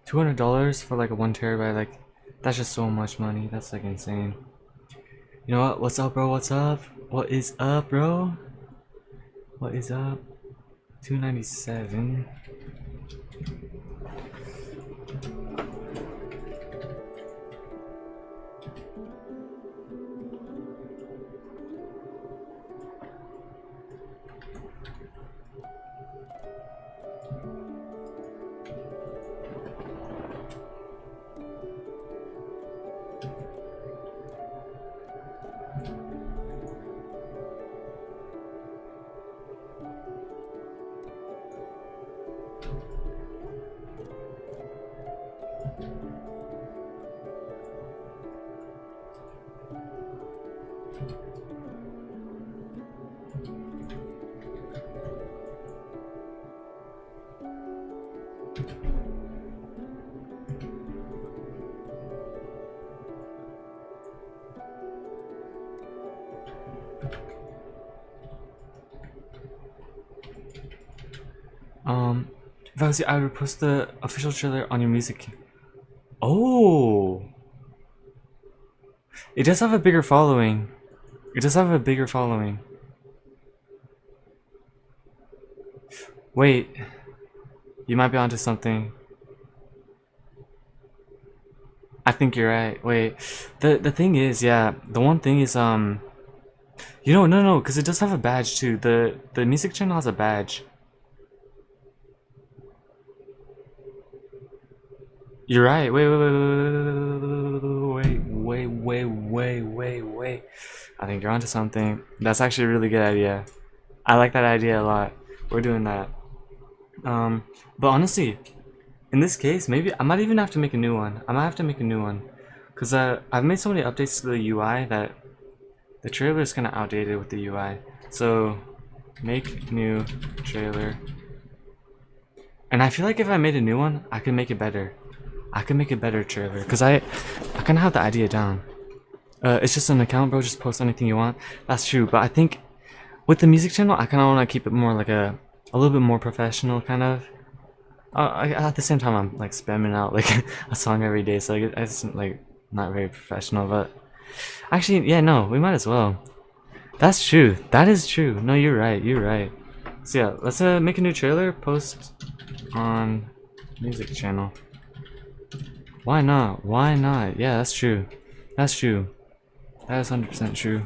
$200 for like a 1 TB. Like, that's just so much money. That's like insane. You know what? What's up, bro? What's up? What is up, bro? What is up? 297. If I was you, I would post the official trailer on your music. Oh, it does have a bigger following. It does have a bigger following. Wait, you might be onto something. I think you're right. Wait, the thing is, yeah, the one thing is, you know, no, because it does have a badge too. The music channel has a badge. You're right. Wait. I think you're onto something. That's actually a really good idea. I like that idea a lot. We're doing that. But honestly, in this case, maybe I might even have to make a new one. I might have to make a new one, cause I've made so many updates to the UI that the trailer is kind of outdated with the UI. So, make new trailer. And I feel like if I made a new one, I could make it better. I could make a better trailer, cause I kind of have the idea down. It's just an account, bro. Just post anything you want. That's true, but I think with the music channel, I kind of want to keep it more like a little bit more professional, kind of. At the same time, I'm like spamming out like a song every day, so it's like not very professional. But actually, yeah, no, we might as well. That's true. That is true. No, you're right. You're right. So yeah, let's make a new trailer. Post on music channel. Why not? Why not? Yeah, that's true. That's true. That is 100% true.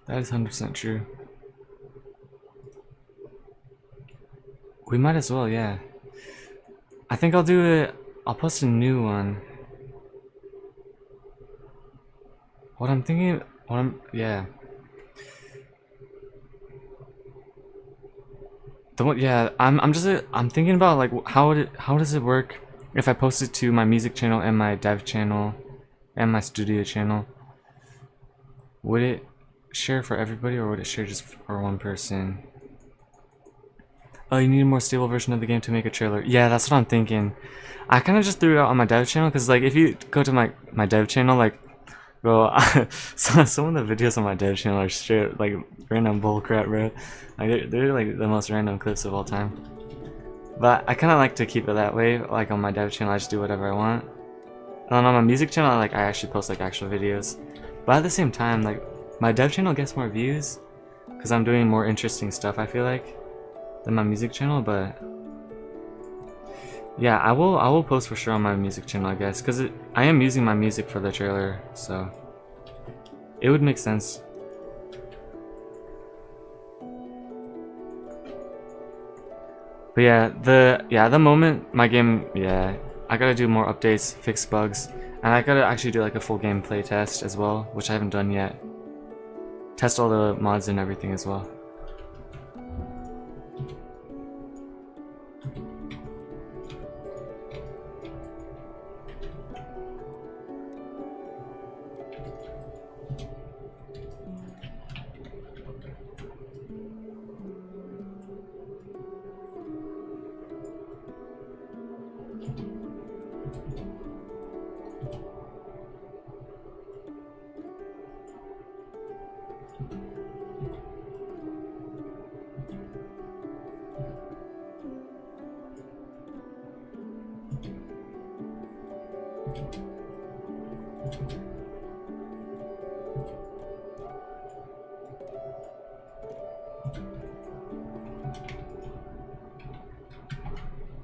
That is 100% true. We might as well, yeah. I think I'll do it. I'll post a new one. What I'm thinking, yeah. Yeah, I'm thinking about like how does it work if I post it to my music channel and my dev channel and my studio channel? Would it share for everybody or would it share just for one person? Oh, you need a more stable version of the game to make a trailer. Yeah, that's what I'm thinking. I kind of just threw it out on my dev channel because like if you go to my dev channel, like, bro, some of the videos on my dev channel are straight like random bullcrap, bro. Like they're like the most random clips of all time. But I kind of like to keep it that way. Like on my dev channel, I just do whatever I want. And on my music channel, I actually post like actual videos. But at the same time, like my dev channel gets more views because I'm doing more interesting stuff, I feel like, than my music channel. But yeah, I will post for sure on my music channel, I guess, because I am using my music for the trailer, so it would make sense. But yeah, the moment my game, yeah, I gotta do more updates, fix bugs, and I gotta actually do like a full gameplay test as well, which I haven't done yet. Test all the mods and everything as well.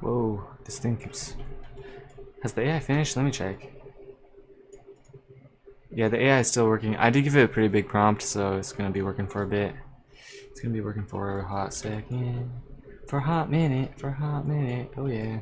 Whoa, this thing keeps... Has the AI finished? Let me check. Yeah, the AI is still working. I did give it a pretty big prompt, so it's gonna be working for a bit. It's gonna be working for a hot second. For a hot minute, for a hot minute. Oh yeah.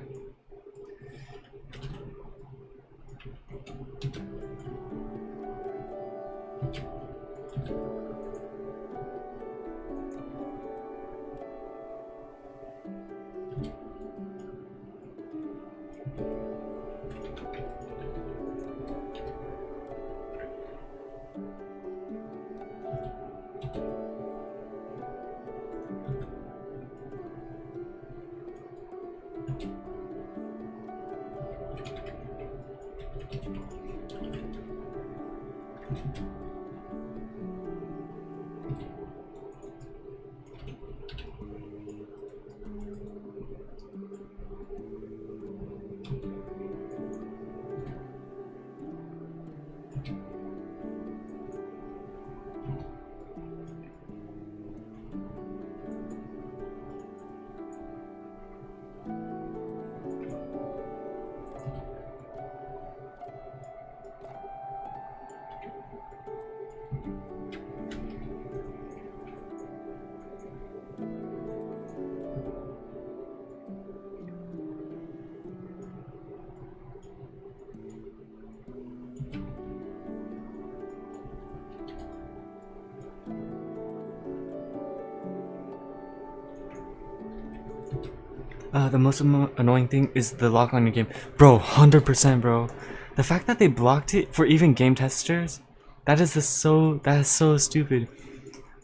The most annoying thing is the lock on your game. Bro, 100% bro. The fact that they blocked it for even game testers, that is so stupid.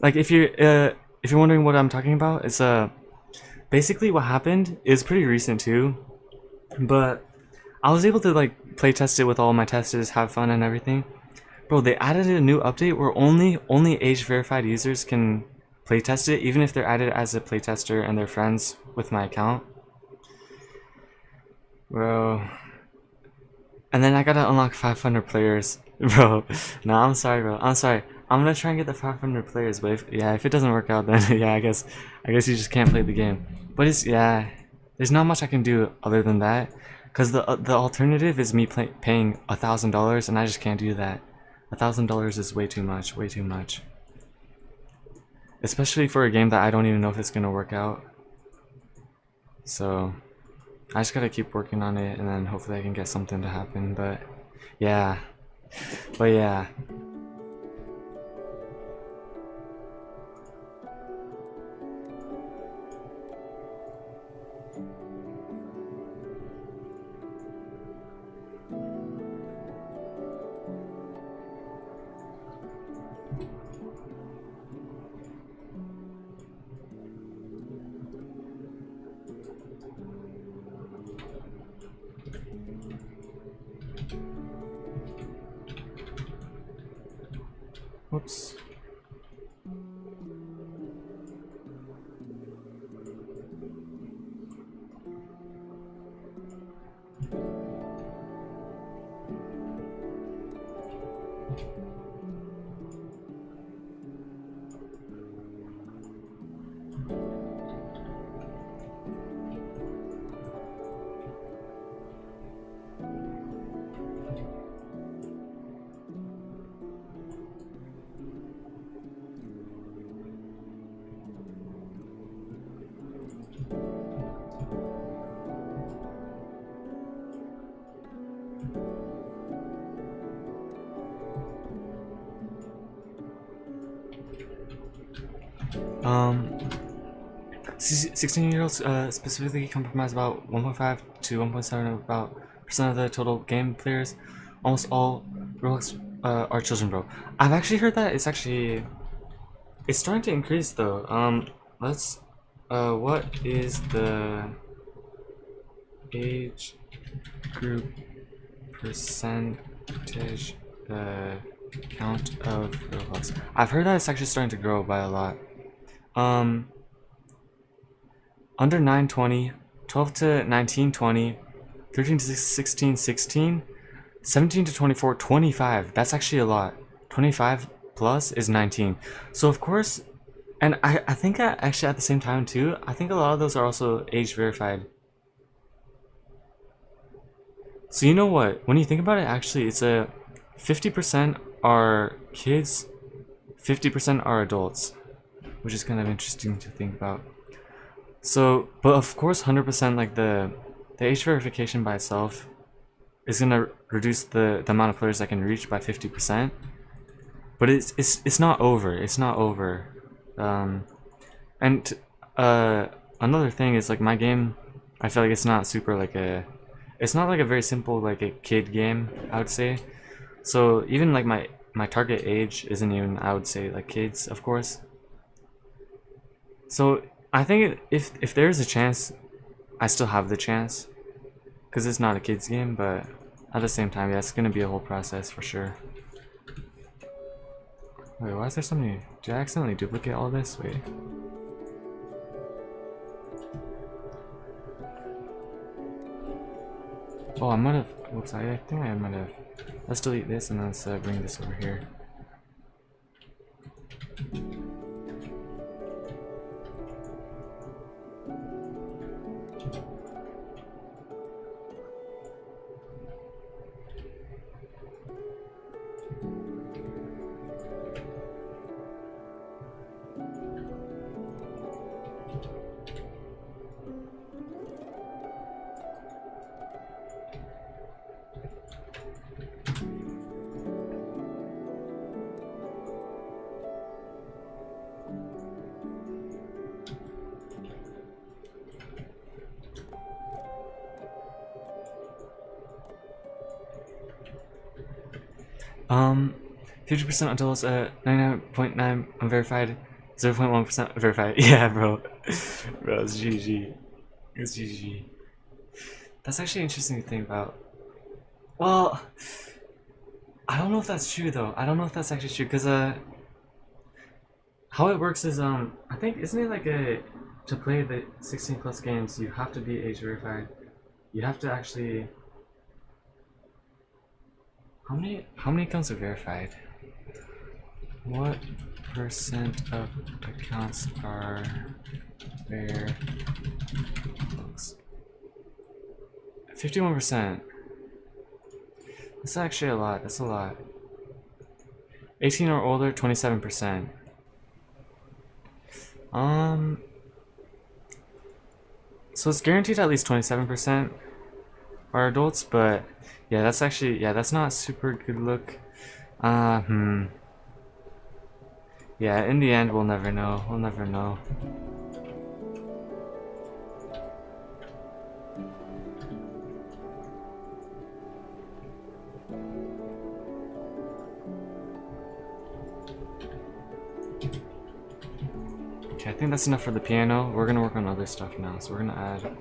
Like if you're wondering what I'm talking about, it's basically what happened is pretty recent too. But I was able to like play test it with all my testers, have fun and everything. Bro, they added a new update where only age verified users can play test it, even if they're added as a playtester and they're friends with my account. Bro. And then I gotta unlock 500 players. Bro, nah, I'm sorry, bro. I'm sorry. I'm gonna try and get the 500 players, but if it doesn't work out, then yeah, I guess you just can't play the game. But yeah, there's not much I can do other than that, cause the alternative is me paying $1,000, and I just can't do that. $1,000 is way too much, way too much. Especially for a game that I don't even know if it's gonna work out. So I just gotta keep working on it, and then hopefully I can get something to happen. But yeah. Whoops. Um, 16-year-olds specifically comprise about 1.5 to 1.7 about percent of the total game players. Almost all Roblox are children, bro. I've actually heard that it's starting to increase though. Let's what is the age group percentage count of Roblox? I've heard that it's actually starting to grow by a lot. Under 920, 12 to 1920, 13 to 16, 16. 17 to 24, 25. That's actually a lot. 25 plus is 19. So of course, and I think actually at the same time too, I think a lot of those are also age verified. So you know what? When you think about it, actually, it's a 50% are kids, 50% are adults, which is kind of interesting to think about. So, but of course, 100% like the age verification by itself is gonna reduce the amount of players that can reach by 50%. But it's not over. It's not over. And another thing is like my game, I feel like it's not super like it's not like a very simple like a kid game, I would say. So even like my target age isn't even, I would say, like kids, of course. So I think if there's a chance, I still have the chance, because it's not a kids game, but at the same time, yeah, it's gonna be a whole process for sure. Wait, why is there so many? Did I accidentally duplicate all this? Wait. Oh, I might have. Whoops, I think I might have. Let's delete this and let's bring this over here. Um, 50% adults, 99.9 unverified, 0.1% verified. Yeah, bro. Bro, it's GG. It's GG. That's actually interesting to think about. Well, I don't know if that's true though. I don't know if that's actually true, because how it works is I think, isn't it like to play the 16 plus games you have to be age verified. You have to actually. How many accounts are verified? What percent of accounts are verified? 51%. That's actually a lot. That's a lot. 18 or older, 27%. So it's guaranteed at least 27% are adults, but yeah, that's actually, yeah, that's not a super good look. Yeah, in the end, we'll never know. We'll never know. Okay, I think that's enough for the piano. We're gonna work on other stuff now, so we're gonna add.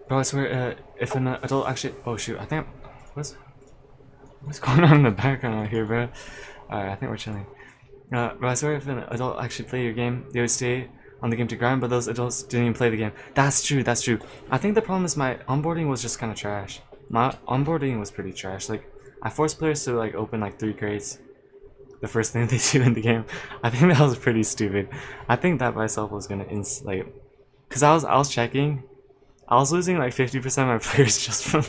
Bro, I swear, if an adult actually, oh shoot, I think, what's going on in the background out here, bro? Alright, I think we're chilling. Bro, I swear if an adult actually play your game, they would stay on the game to grind, but those adults didn't even play the game. That's true, that's true. I think the problem is my onboarding was just kind of trash. My onboarding was pretty trash. Like, I forced players to like open like 3 crates the first thing they do in the game. I think that was pretty stupid. I think that by itself was gonna like, cause I was checking, I was losing like 50% of my players just from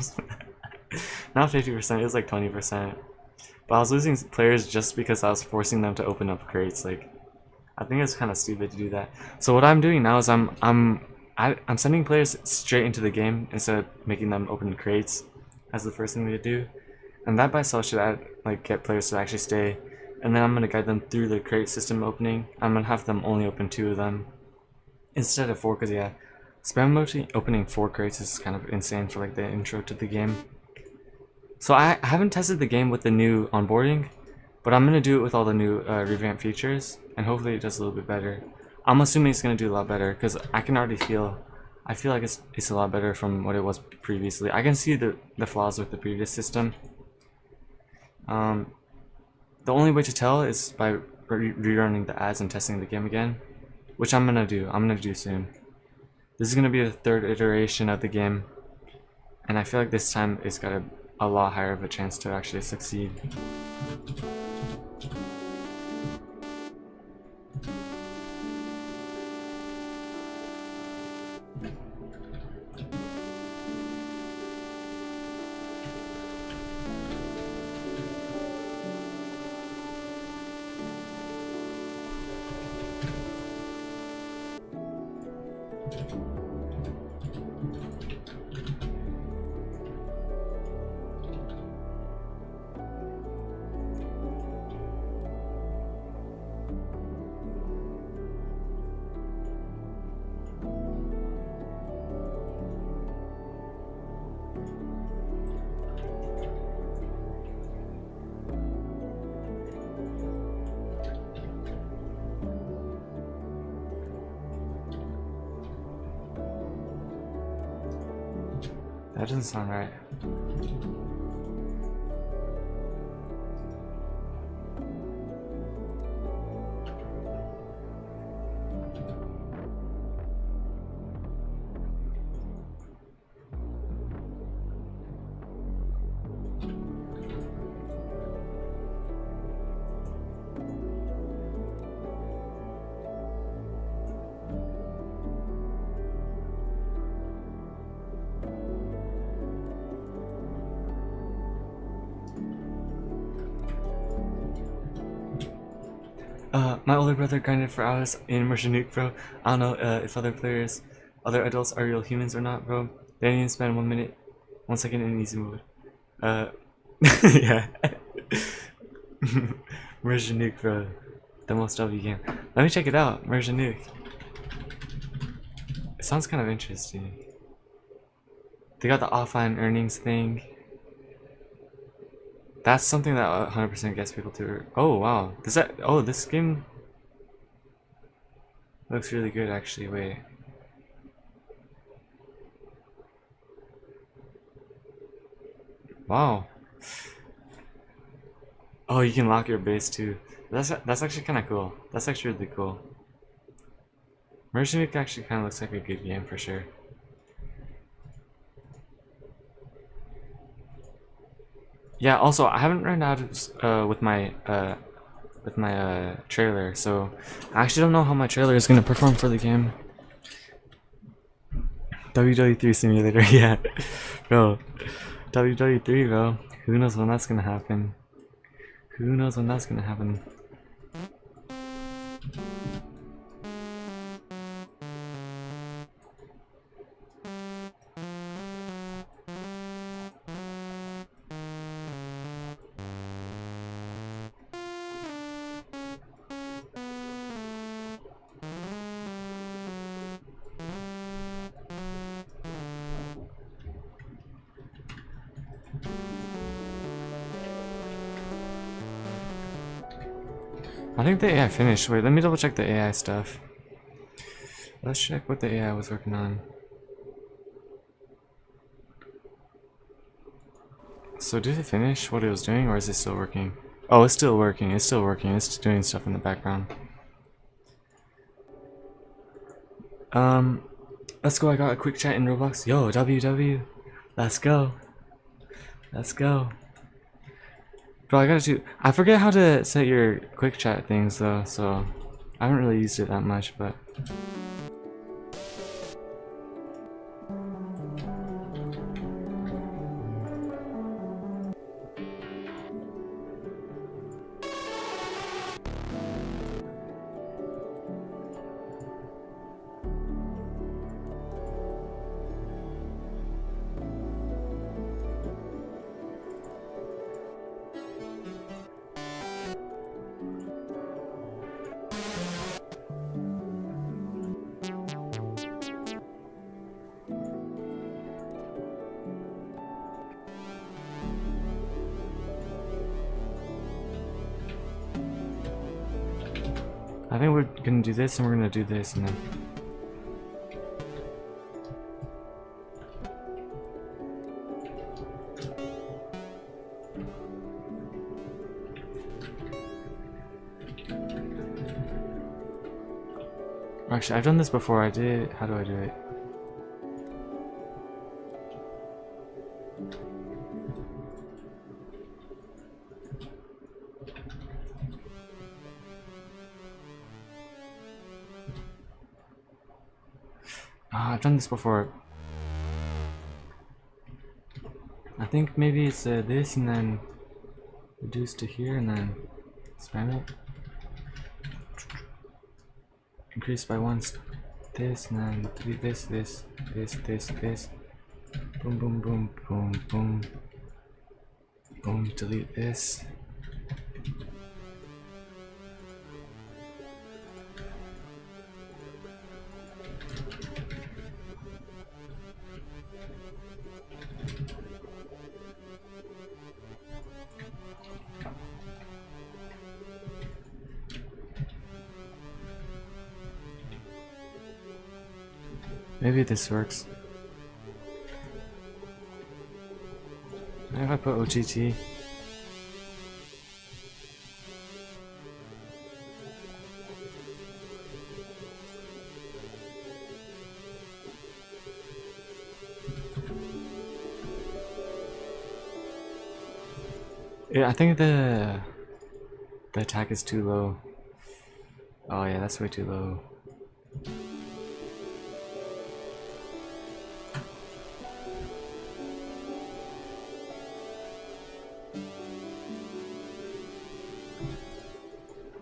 not 50%, it was like 20%. But I was losing players just because I was forcing them to open up crates. Like, I think it's kind of stupid to do that. So what I'm doing now is I'm sending players straight into the game instead of making them open crates as the first thing they do. And that by itself should like get players to actually stay. And then I'm gonna guide them through the crate system opening. I'm gonna have them only open 2 of them instead of 4, cause yeah. Spam opening 4 crates is kind of insane for like the intro to the game. So I haven't tested the game with the new onboarding, but I'm gonna do it with all the new revamped features, and hopefully it does a little bit better. I'm assuming it's gonna do a lot better because I can already feel. I feel like it's a lot better from what it was previously. I can see the flaws with the previous system. The only way to tell is by rerunning the ads and testing the game again, which I'm gonna do. I'm gonna do soon. This is gonna be the 3rd iteration of the game, and I feel like this time it's got a lot higher of a chance to actually succeed. That doesn't sound right. My older brother grinded for hours in Immersion Nuke, bro. I don't know if other adults are real humans or not, bro. They didn't even spend 1 minute, 1 second in easy mode. Yeah. Immersion Nuke, bro. The most W game. Let me check it out. Immersion Nuke. It sounds kind of interesting. They got the offline earnings thing. That's something that 100% gets people to. Oh wow, this game looks really good actually. Wait, wow. Oh, you can lock your base too. That's actually kind of cool. That's actually really cool. Immersion Nuke actually kind of looks like a good game for sure. Yeah. Also, I haven't run out with my trailer, so I actually don't know how my trailer is gonna perform for the game. WWE3 Simulator, yeah, bro. WWE3, bro. Who knows when that's gonna happen? Who knows when that's gonna happen? I think the AI finished. Wait, let me double check the AI stuff. Let's check what the AI was working on. So did it finish what it was doing, or is it still working? Oh, it's still working. It's still working. It's doing stuff in the background. Let's go. I got a quick chat in Roblox. Yo, WW. Let's go. Let's go. Bro, I forget how to set your quick chat things though, so I haven't really used it that much, but. I think we're gonna do this and we're gonna do this and then. Actually, I've done this before. I did. How do I do it? I've done this before. I think maybe it's this and then reduce to here and then spam it. Increase by one. This and then delete this. Boom, boom, boom, boom, boom. Boom, delete this. Maybe this works. Maybe if I put OGT. Yeah, I think the attack is too low. Oh yeah, that's way too low.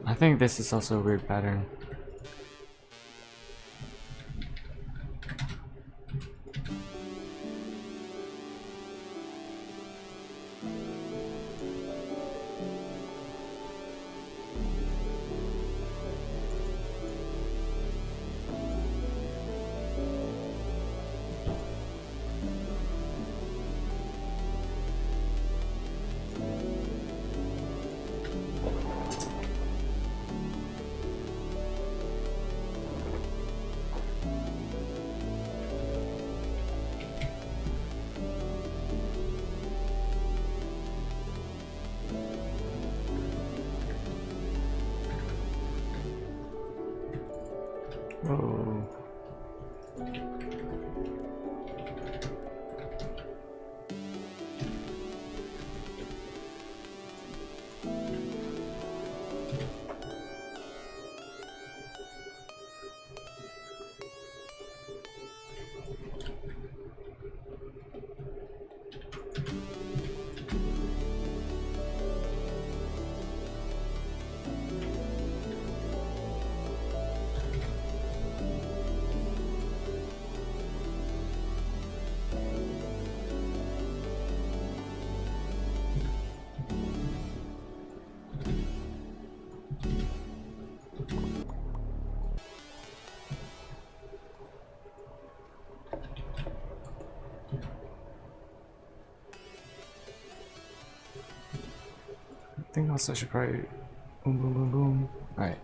I think this is also a weird pattern. Whoa. I think also I should probably boom boom boom boom. Alright.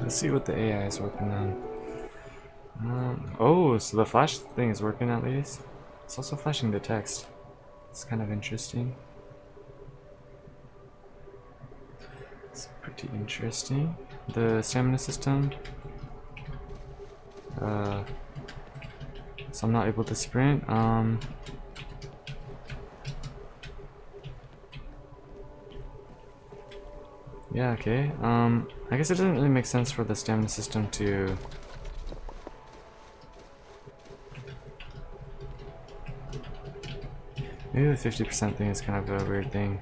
Let's see what the AI is working on. Oh, so the flash thing is working at least. It's also flashing the text. It's kind of interesting. It's pretty interesting. The stamina system. So I'm not able to sprint. Yeah, okay. I guess it doesn't really make sense for the stamina system to... Maybe the 50% thing is kind of a weird thing.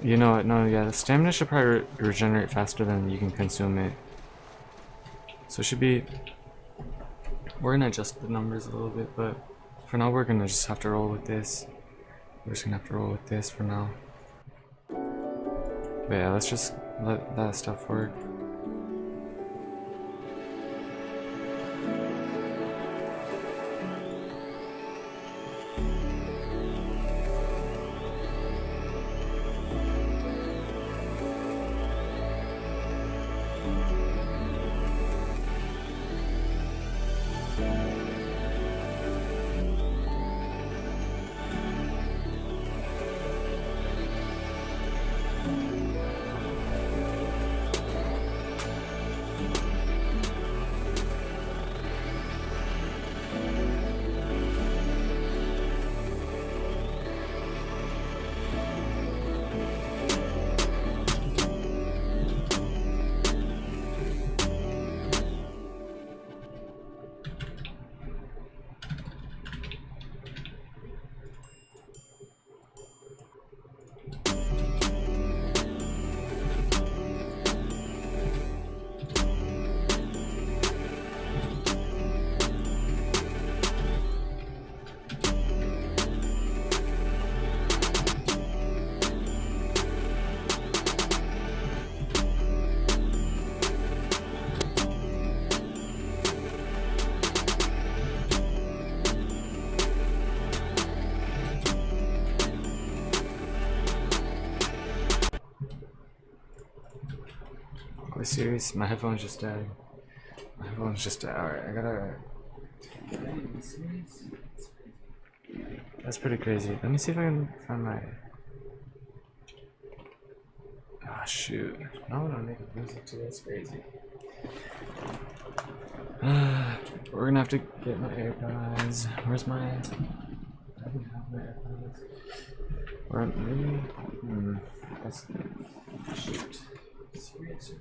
You know what, no, yeah, the stamina should probably regenerate faster than you can consume it. So it should be... We're gonna adjust the numbers a little bit, but for now we're gonna just have to roll with this. We're just gonna have to roll with this for now. But yeah, let's just let that stuff work. Are you serious? My headphones just died. My headphones just died. Alright, I gotta... That's pretty crazy. Let me see if I can find my... Ah, shoot. Now when I make music too, that's crazy. We're gonna have to get my AirPods. Where's my... I don't have my AirPods. Or maybe... That's... Shoot. Serious.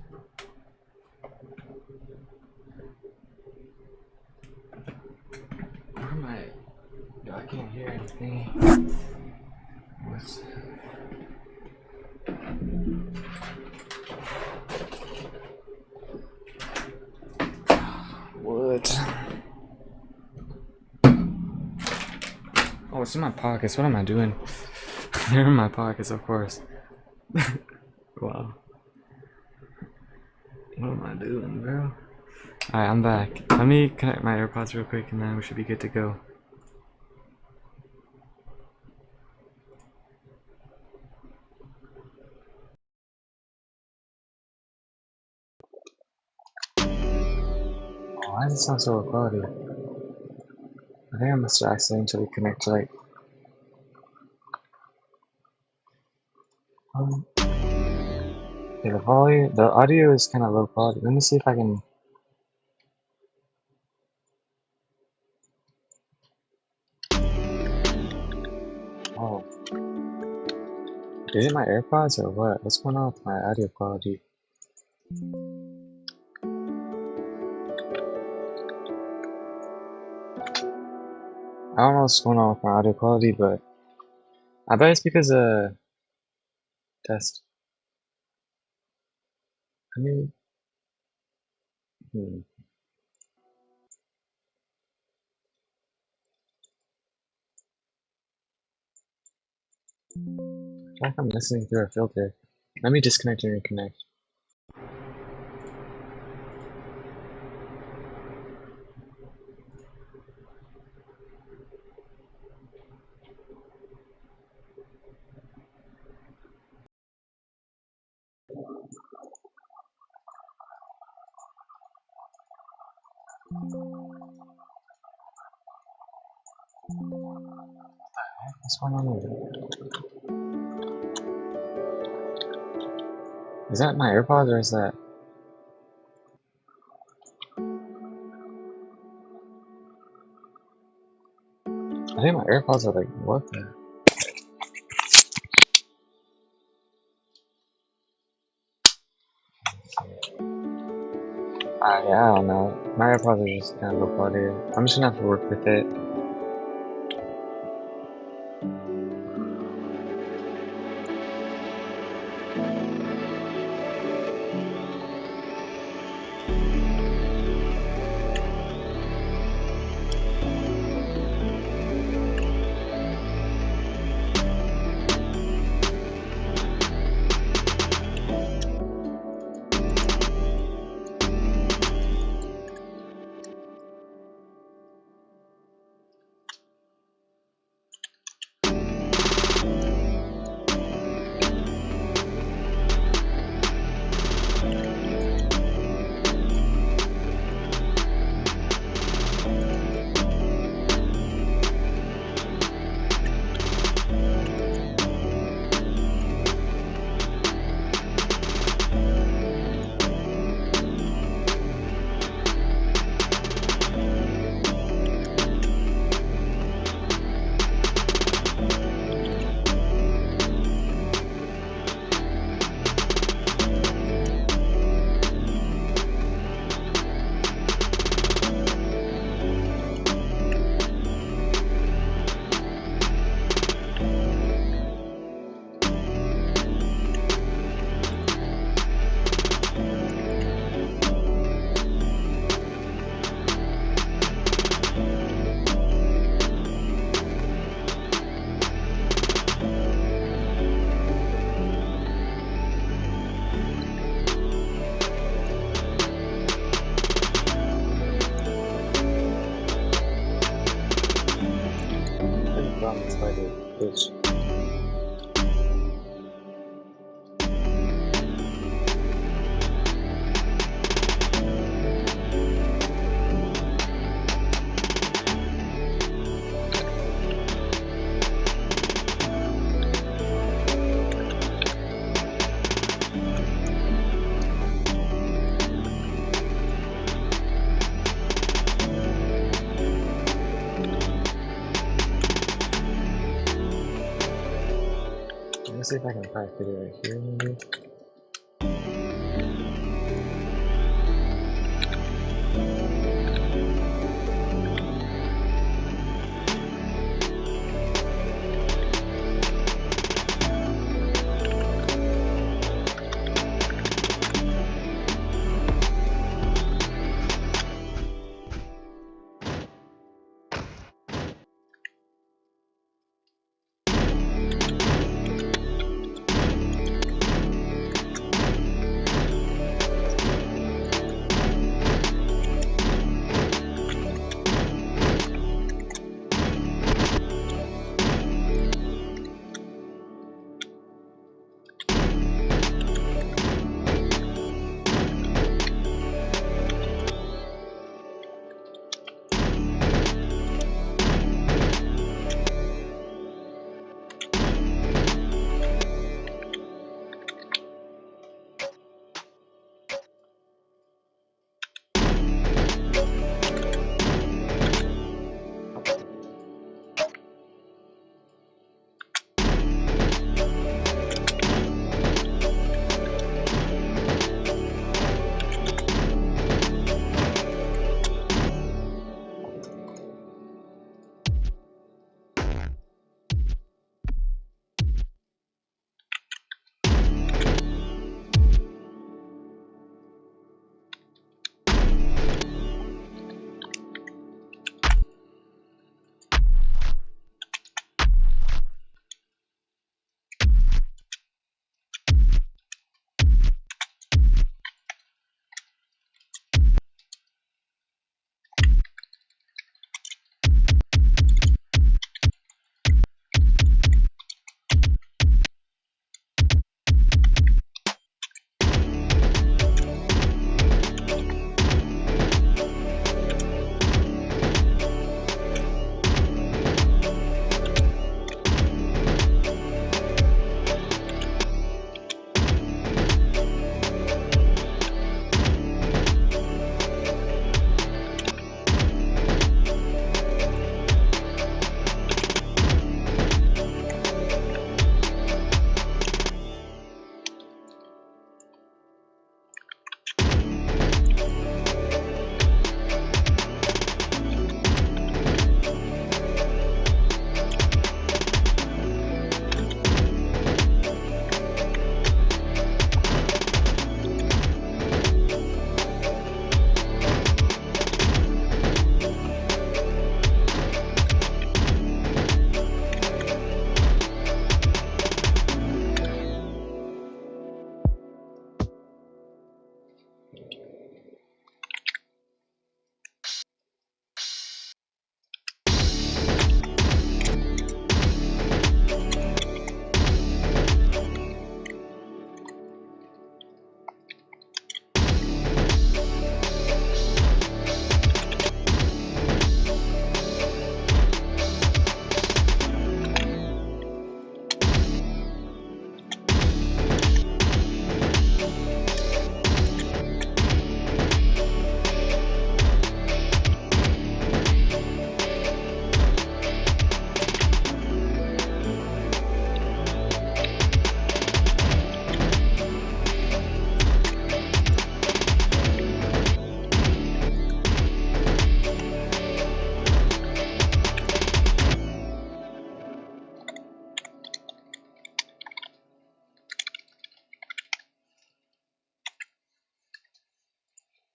Where am I? Yo, I can't hear anything. What's... What? Oh, it's in my pockets. What am I doing? They're in my pockets, of course. Wow. What am I doing, bro? Alright, I'm back. Let me connect my AirPods real quick and then we should be good to go. Why does it sound so low quality? I think I must have accidentally connected like yeah, the audio is kind of low quality. Let me see if I can. Oh, is it my AirPods or what? What's going on with my audio quality? I don't know what's going on with my audio quality, but I bet it's because test. I mean, I feel like I'm listening through a filter. Let me disconnect and reconnect. What's going on with it? Is that my AirPods or is that? I think my AirPods are like, what the? Yeah, I don't know. My AirPods are just kind of low quality. I'm just gonna have to work with it. It's by the bitch. Let me see if I can probably fit it right here, maybe.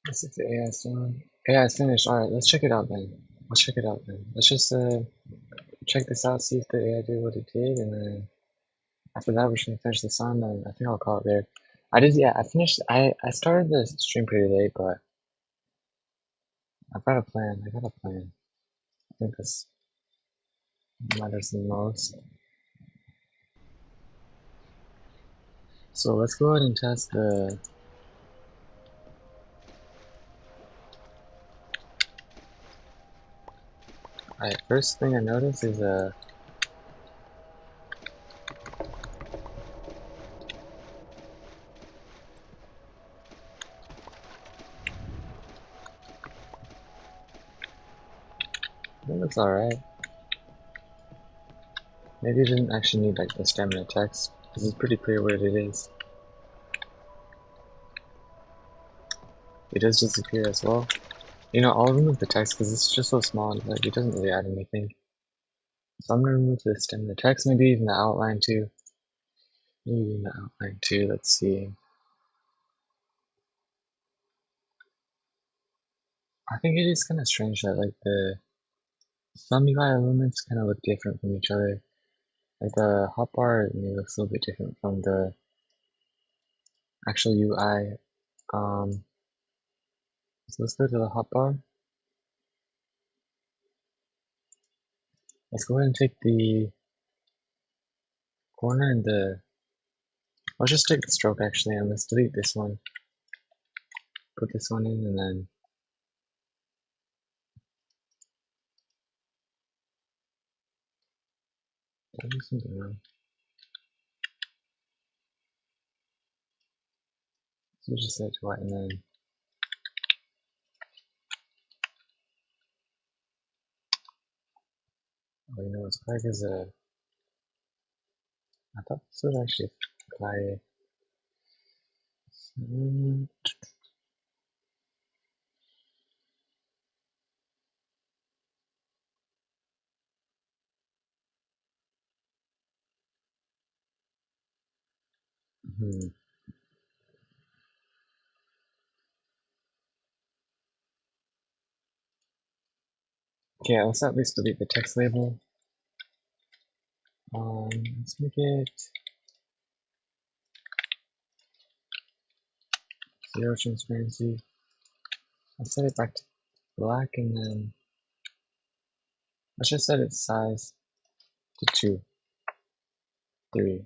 Let's see if the AI is done. AI is finished. Alright, let's check it out then. Let's check it out then. Let's just check this out, see if the AI did what it did, and then after that we're just gonna finish the song, and I think I'll call it there. I finished, I started the stream pretty late, but I've got a plan, I got a plan. I think this matters the most. So let's go ahead and test the... Alright, first thing I noticed is it looks alright. Maybe it didn't actually need like the stamina text, because it's pretty clear what it is. It does disappear as well. You know, I'll remove the text because it's just so small, like it doesn't really add anything. So I'm gonna remove the stamina text, maybe even the outline too. Maybe even the outline too, let's see. I think it is kind of strange that like some UI elements kind of look different from each other. Like the hotbar looks a little bit different from the actual UI. So let's go to the hotbar. Let's go ahead and take the corner and let's just take the stroke actually, and let's delete this one. Put this one in, and then do something wrong. So just set it to white, and then you know what's flag is I thought this would actually apply. Mm, hmm. Okay, let's at least delete the text label. Let's make it 0 transparency. I'll set it back to black, and then let's just set its size to 2, 3.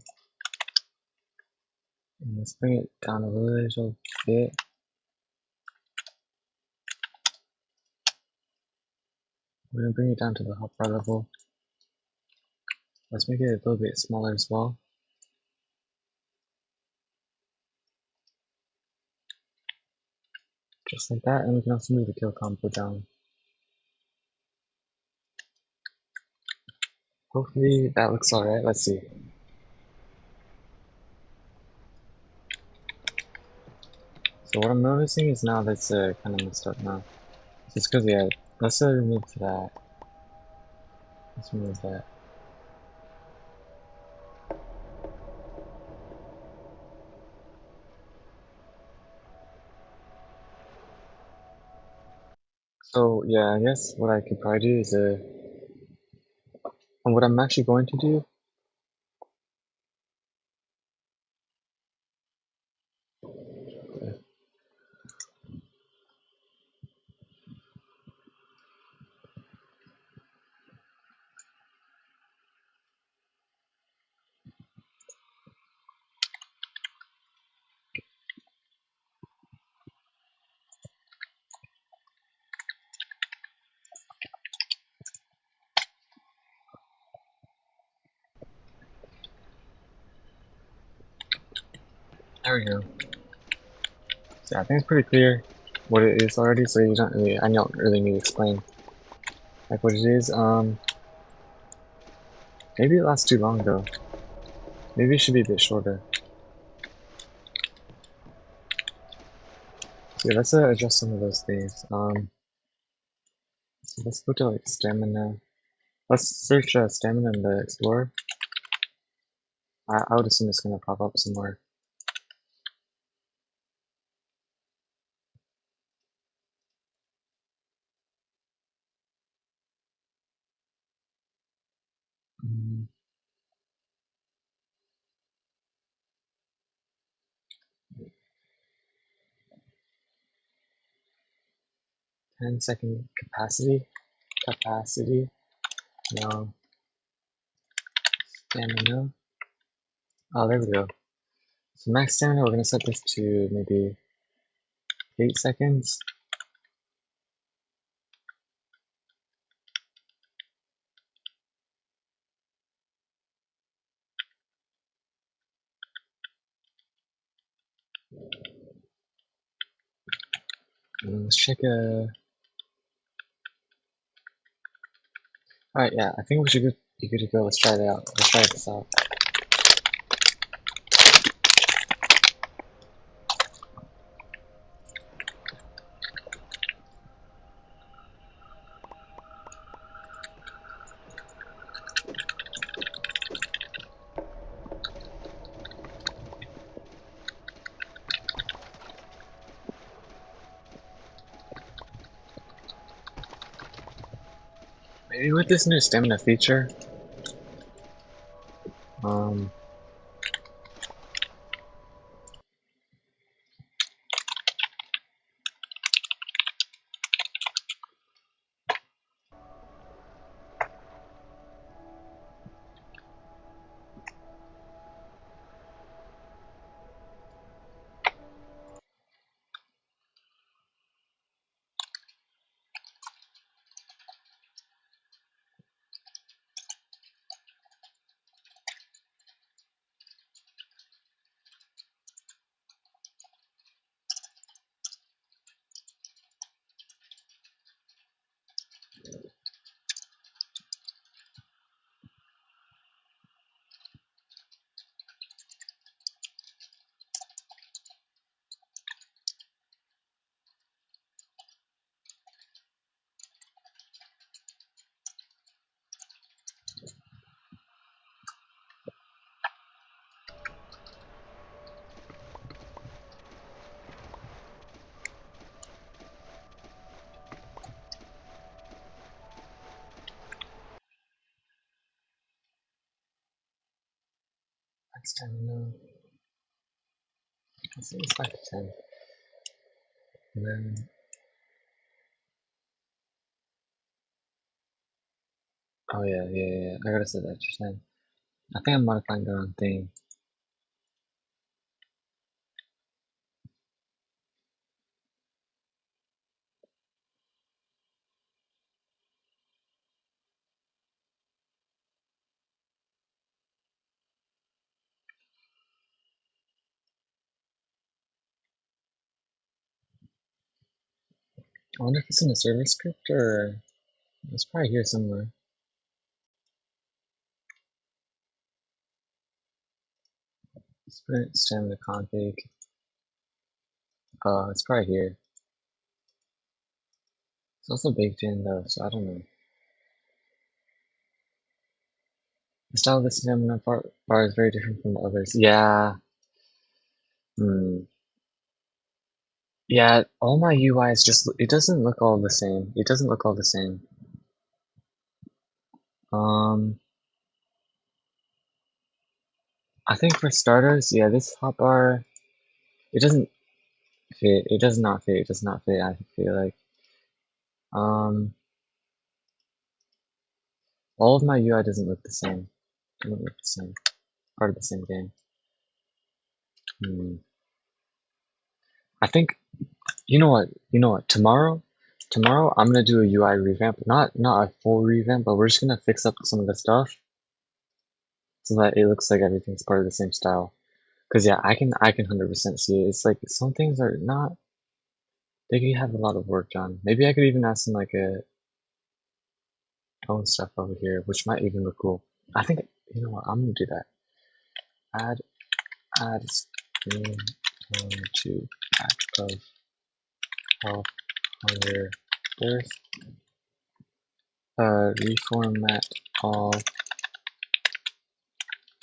And let's bring it down a little bit. We're gonna bring it down to the hotbar level. Let's make it a little bit smaller as well. Just like that, and we can also move the kill combo down. Hopefully that looks alright, let's see. So what I'm noticing is now that's kind of messed up now. It's because, yeah, let's remove that. Let's remove that. So yeah, I guess what I could probably do is and what I'm actually going to do. There we go. So I think it's pretty clear what it is already, so I don't really need to explain like what it is. Maybe it lasts too long though. Maybe it should be a bit shorter. So yeah, let's adjust some of those things. So let's go to like stamina. Let's search stamina in the Explorer. I would assume it's gonna pop up somewhere. Mm, 10-second capacity, no, stamina. Oh, there we go. So max stamina, we're gonna set this to maybe 8 seconds. And let's check Alright, yeah, I think we should be good to go. Let's try it out. Let's try this out. Maybe with this new stamina feature, um, stamina. Let's see, it's 5 to 10. And then, oh yeah, I gotta set that just then. I think I'm modifying the wrong thing. I wonder if it's in the server script or it's probably here somewhere. Sprint stamina config. It's probably here. It's also baked in though, so I don't know. The style of the stamina bar is very different from the others. Yeah. Hmm. Yeah, all my UIs just, it doesn't look all the same. It doesn't look all the same. Um, I think for starters, yeah, this hotbar, it doesn't fit. It does not fit. It does not fit, I feel like. Um, all of my UI doesn't look the same. Doesn't look the same. Part of the same game. Hmm. I think, you know what? You know what? Tomorrow I'm gonna do a UI revamp. Not a full revamp, but we're just gonna fix up some of the stuff so that it looks like everything's part of the same style. Cause yeah, I can 100% see it. It's like some things are not. They could have a lot of work done. Maybe I could even add some like a own stuff over here, which might even look cool. I think you know what? I'm gonna do that. Add screen to pack of health hunger birth. Reformat all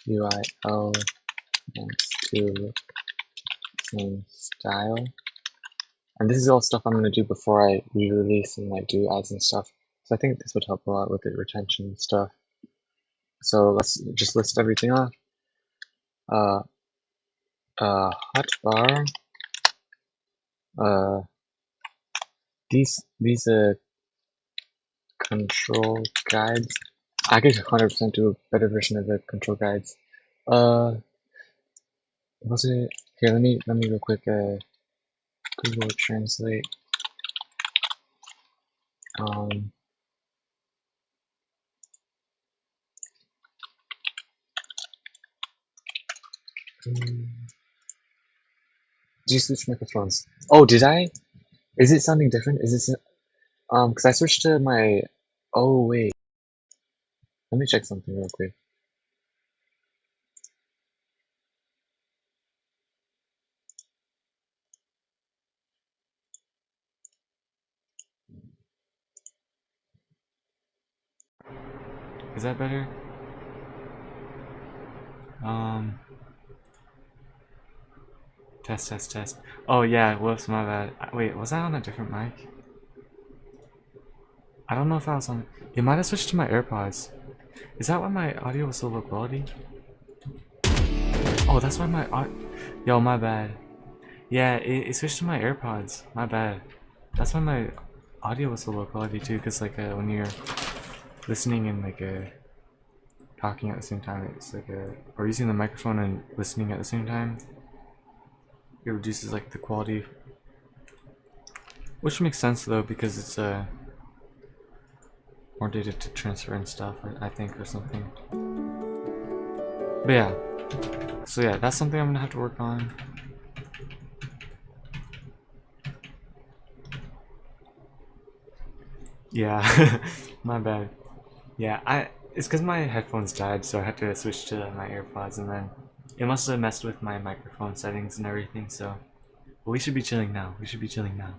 UI elements to look same style. And this is all stuff I'm gonna do before I re-release and like do ads and stuff. So I think this would help a lot with the retention stuff. So let's just list everything off. Hotbar. These control guides. I could 100% do a better version of the control guides. Was it here? Let me real quick. Google Translate. Um. Do you switch microphones? Oh, did I? Is it sounding different? Is it because I switched to my. Oh wait, let me check something real quick. Is that better? Test, test, test. Oh yeah, whoops, my bad. Wait, was I on a different mic? I don't know if I was on. It might have switched to my AirPods. Is that why my audio was so low quality? Oh, that's why my yo, my bad. Yeah, it switched to my AirPods. My bad. That's why my audio was so low quality too. Cause like when you're listening and like talking at the same time, it's like or using the microphone and listening at the same time, it reduces like the quality. Which makes sense though, because it's more data to transfer and stuff, I think, or something. But yeah, so yeah, that's something I'm gonna have to work on. Yeah, my bad. Yeah, it's because my headphones died, so I had to switch to my AirPods, and then it must have messed with my microphone settings and everything. So, but we should be chilling now. We should be chilling now.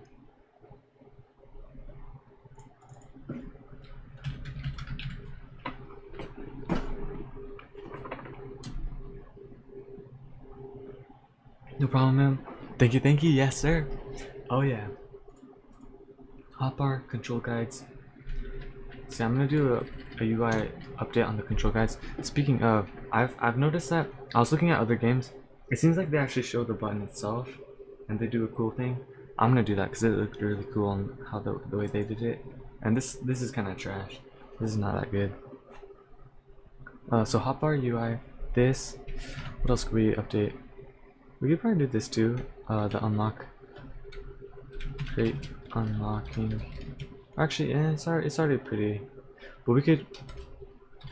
No problem, ma'am. Thank you, thank you. Yes, sir. Oh yeah. Hotbar control guides. See, I'm gonna do a UI update on the control guides. Speaking of, I've noticed that I was looking at other games. It seems like they actually show the button itself, and they do a cool thing. I'm gonna do that because it looked really cool on how the way they did it. And this is kind of trash. This is not that good. So hotbar UI. This. What else could we update? We could probably do this too. The unlock. Create unlocking. Actually, it's already pretty. But we could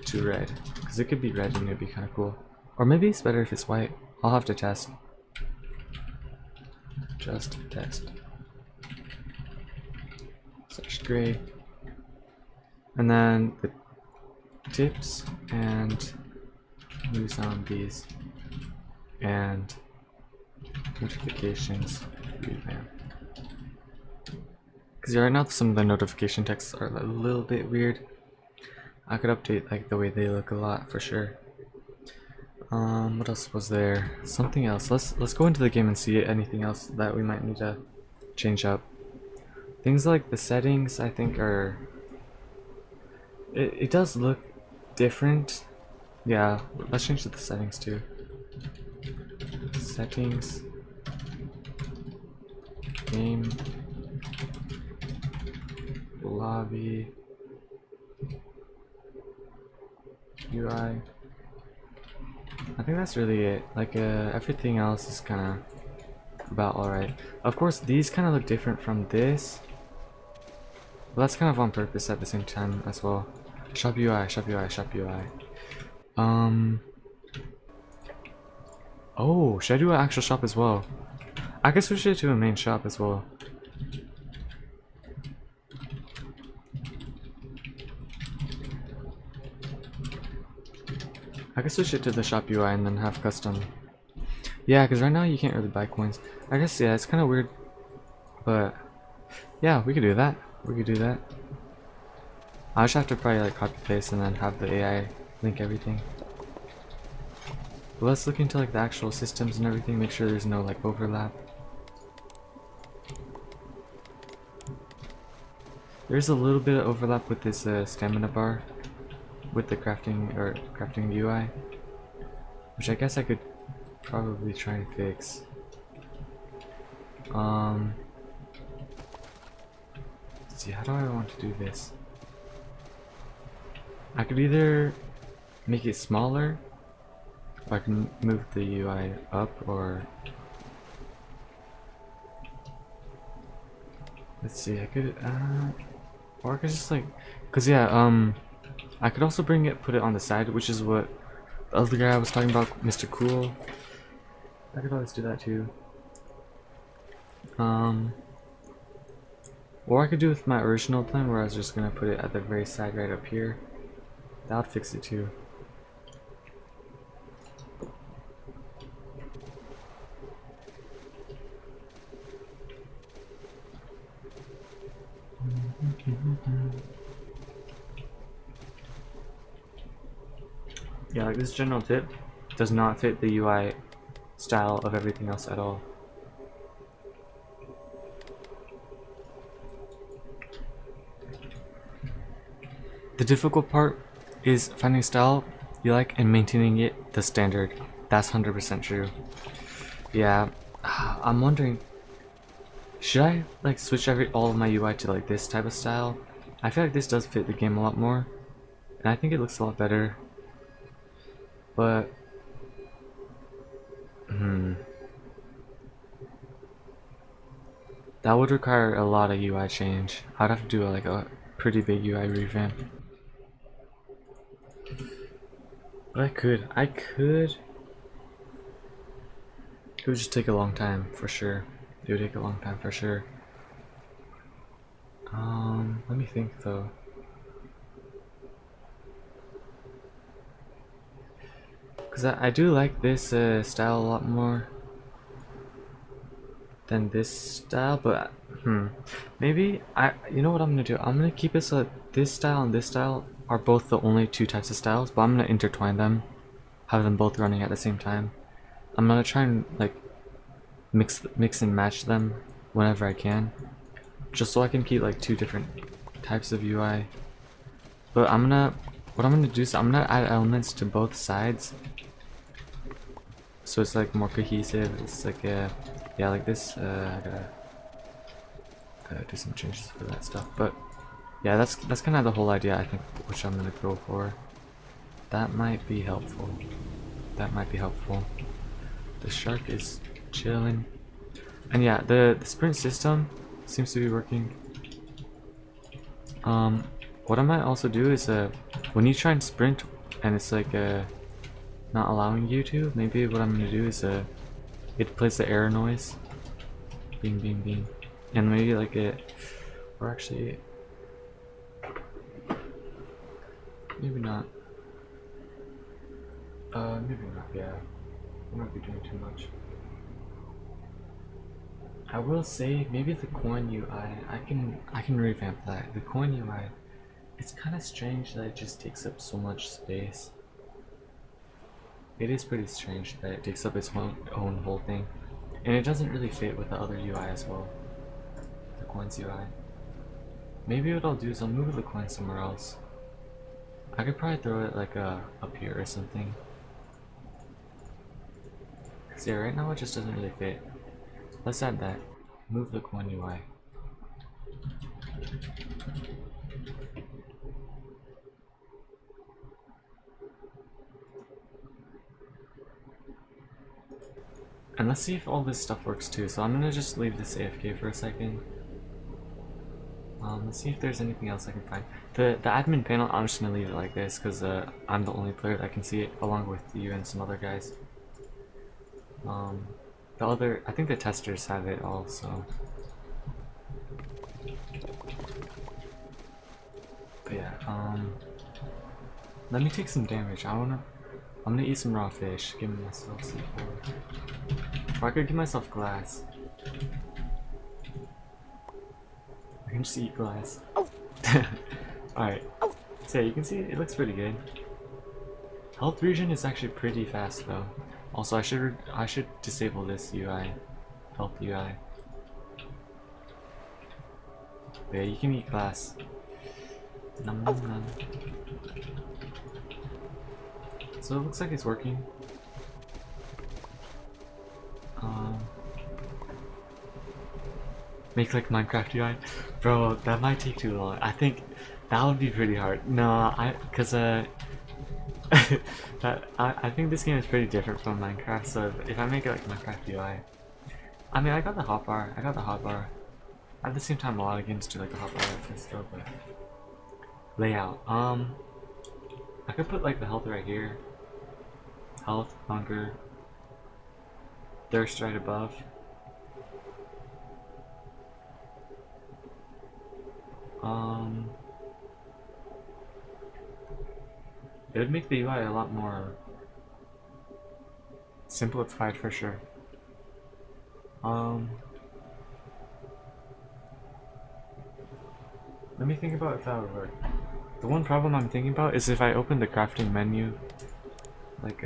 do red, because it could be red and it'd be kind of cool. Or maybe it's better if it's white. I'll have to test. Just test. Such gray. And then the tips and new zombies and notifications revamp. Because right now some of the notification texts are a little bit weird. I could update like the way they look a lot for sure. What else was there? Something else. Let's go into the game and see anything else that we might need to change up. Things like the settings, I think, are. It does look different. Yeah, let's change the settings too. Settings. Game. Lobby. UI. I think that's really it. Like everything else is kind of about alright. Of course, these kind of look different from this. But that's kind of on purpose at the same time as well. Shop UI, shop UI, shop UI. Oh, should I do an actual shop as well? I could switch it to a main shop as well. I could switch it to the shop UI and then have custom. Yeah, because right now you can't really buy coins. I guess, yeah, it's kind of weird. But, yeah, we could do that. We could do that. I just have to probably like copy paste and then have the AI link everything. But let's look into like the actual systems and everything, make sure there's no like overlap. There's a little bit of overlap with this stamina bar. with the crafting UI, which I guess I could probably try and fix. Let's see, how do I want to do this? I could either make it smaller, or I can move the UI up, or let's see, I could or I could just like, cause yeah, I could also put it on the side, which is what the other guy I was talking about, Mr. Cool. I could always do that too. Or I could do with my original plan where I was just gonna put it at the very side right up here. That would fix it too. Yeah, like this general tip does not fit the UI style of everything else at all. The difficult part is finding a style you like and maintaining it the standard. That's 100% true. Yeah, I'm wondering, should I like switch all of my UI to like this type of style? I feel like this does fit the game a lot more, and I think it looks a lot better. But that would require a lot of UI change. I'd have to do like a pretty big UI revamp. But I could. It would just take a long time for sure. It would take a long time for sure. Let me think though. Cause I do like this style a lot more than this style, but maybe you know what I'm gonna do? I'm gonna keep it so that this style and this style are both the only two types of styles, but I'm gonna intertwine them, have them both running at the same time. I'm gonna try and like mix and match them whenever I can, just so I can keep like two different types of UI. But what I'm gonna do is I'm gonna add elements to both sides, so it's like more cohesive. It's like yeah, like this. I gotta do some changes for that stuff, but yeah, that's kind of the whole idea, I think, which I'm gonna go for. That might be helpful. That might be helpful. The shark is chilling, and yeah, the sprint system seems to be working. What I might also do is when you try and sprint and it's like not allowing you to, maybe what I'm gonna do is it plays the error noise, bing bing bing, and maybe like or actually maybe not. Maybe not. Yeah, I might be doing too much. I will say maybe the coin UI. I can revamp that. The coin UI. It's kind of strange that it just takes up so much space. It is pretty strange that it takes up its own whole thing, and it doesn't really fit with the other UI as well. The coins UI. Maybe what I'll do is I'll move the coin somewhere else. I could probably throw it like up here or something. Cause yeah, right now it just doesn't really fit. Let's add that. Move the coin UI. And let's see if all this stuff works too. So I'm gonna just leave this AFK for a second. Let's see if there's anything else I can find. The admin panel, I'm just gonna leave it like this because I'm the only player that can see it, along with you and some other guys. I think the testers have it also. But yeah, let me take some damage. I'm gonna eat some raw fish. Give myself C4. Or I could give myself glass. I can just eat glass. Alright. So yeah, you can see it looks pretty good. Health regen is actually pretty fast though. Also, I should disable this UI, health UI. But yeah, you can eat glass. Nom, nom, nom. So it looks like it's working. Make like Minecraft UI, bro. That might take too long. I think that would be pretty hard. No, cause I think this game is pretty different from Minecraft. So if I make it like Minecraft UI, I mean I got the hotbar. I got the hotbar. At the same time, a lot of games do like the hotbar and stuff. But layout. I could put like the health right here. Health, hunger, thirst right above. It would make the UI a lot more simplified for sure. Let me think about if that would work. The one problem I'm thinking about is if I open the crafting menu, like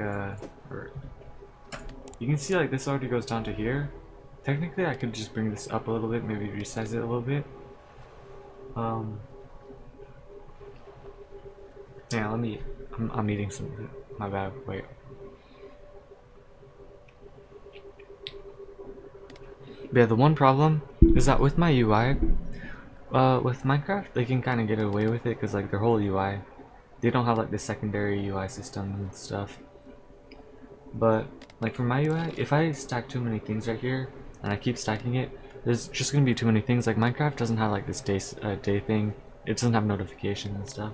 you can see like this already goes down to here. Technically I could just bring this up a little bit, maybe resize it a little bit. Yeah, I'm eating some, my bad, wait. But yeah, the one problem is that with my UI, with Minecraft, they can kind of get away with it because like their whole UI, they don't have like the secondary UI system and stuff. But like for my UI, if I stack too many things right here and I keep stacking it, there's just gonna be too many things. Like Minecraft doesn't have like this day thing. It doesn't have notifications and stuff.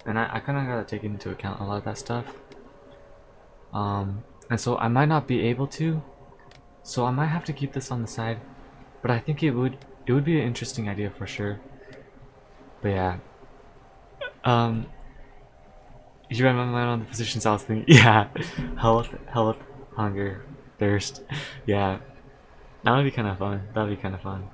And I kind of gotta take into account a lot of that stuff. And so I might not be able to. So I might have to keep this on the side. But I think it would be an interesting idea for sure. But yeah. You read my mind on the positions I was thinking. Yeah. Health, hunger, thirst. Yeah. That would be kind of fun. That would be kind of fun.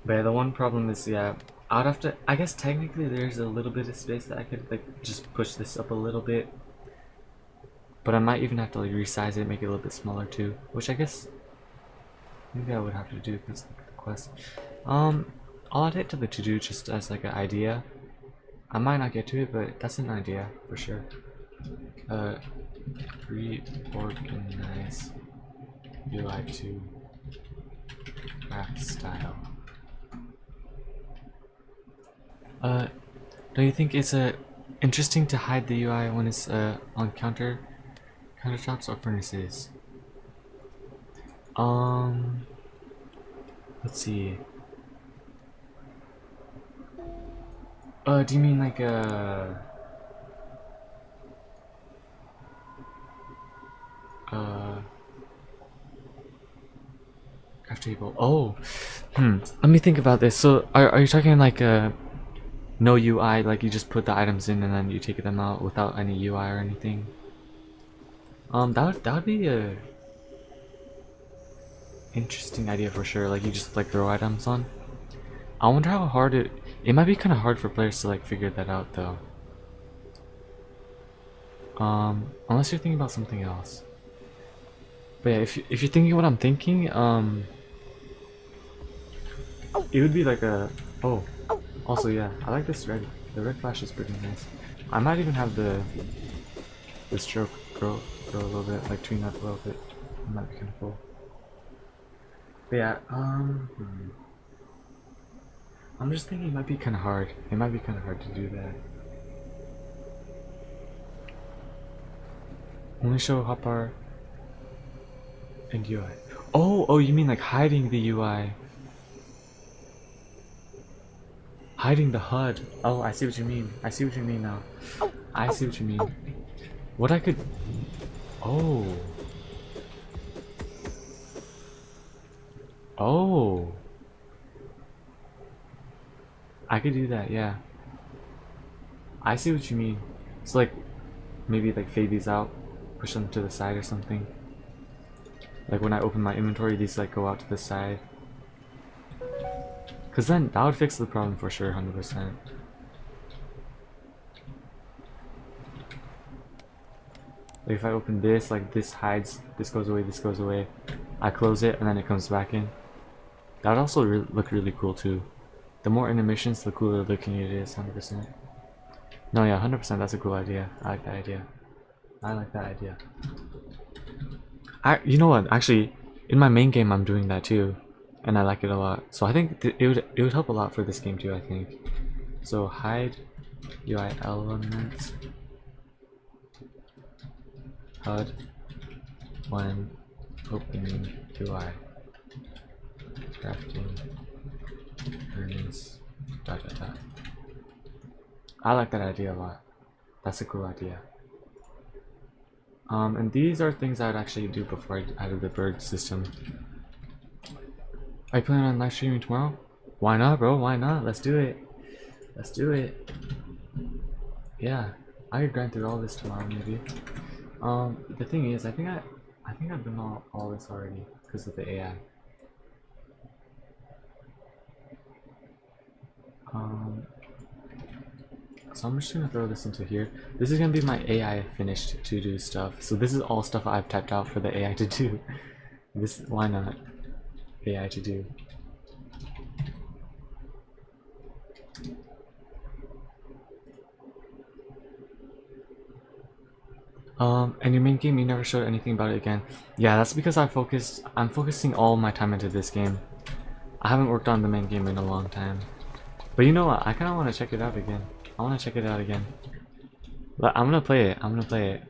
But yeah, the one problem is, yeah, I'd have to, I guess technically there's a little bit of space that I could like just push this up a little bit. But I might even have to like resize it, make it a little bit smaller too. Which I guess maybe I would have to do because the quest. I'll add it to the to-do just as like an idea. I might not get to it, but that's an idea for sure. Reorganize UI to craft style. Do you think it's interesting to hide the UI when it's on countertops or furnaces? Let's see. Do you mean like craft table? Oh, let me think about this. So, are you talking like no UI, like you just put the items in and then you take them out without any UI or anything? That would be a interesting idea for sure. Like you just like throw items on. I wonder how hard it might be kind of hard for players to like figure that out though. Unless you're thinking about something else. But yeah, if you're thinking what I'm thinking, it would be like a also yeah, I like this red. The red flash is pretty nice. I might even have the stroke grow a little bit, like tune up a little bit. It might be kind of cool. But yeah, I'm just thinking it might be kind of hard. It might be kind of hard to do that. Only show hotbar and UI. Oh, you mean like hiding the UI? Hiding the HUD. Oh, I see what you mean. I see what you mean now. I see what you mean. What I could... Oh. Oh. I could do that, yeah. I see what you mean. So like, maybe like fade these out, push them to the side or something. Like when I open my inventory, these like go out to the side. Cause then that would fix the problem for sure, 100%. Like if I open this, like this hides, this goes away. I close it and then it comes back in. That would also look really cool too. the more intermissions, the cooler looking it is. 100%. No, yeah, 100%. That's a cool idea. I like that idea. I like that idea. You know what? Actually, in my main game, I'm doing that too, and I like it a lot. So I think it would help a lot for this game too. I think. So hide UI elements HUD when opening UI crafting earnings dot dot dot. I like that idea a lot. That's a cool idea. And these are things I would actually do before I added the bird system. Are you planning on live streaming tomorrow? Why not, bro? Why not? Let's do it. Let's do it. Yeah, I could grind through all this tomorrow, maybe. The thing is, I think I've done all this already because of the AI. So I'm just gonna throw this into here. This is gonna be my AI finished to do stuff. So this is all stuff I've typed out for the AI to do. This, why not? AI to do. And your main game, you never showed anything about it again. Yeah, that's because I'm focusing all my time into this game. I haven't worked on the main game in a long time. But you know what? I kind of want to check it out again. I want to check it out again. But I'm gonna play it. I'm gonna play it.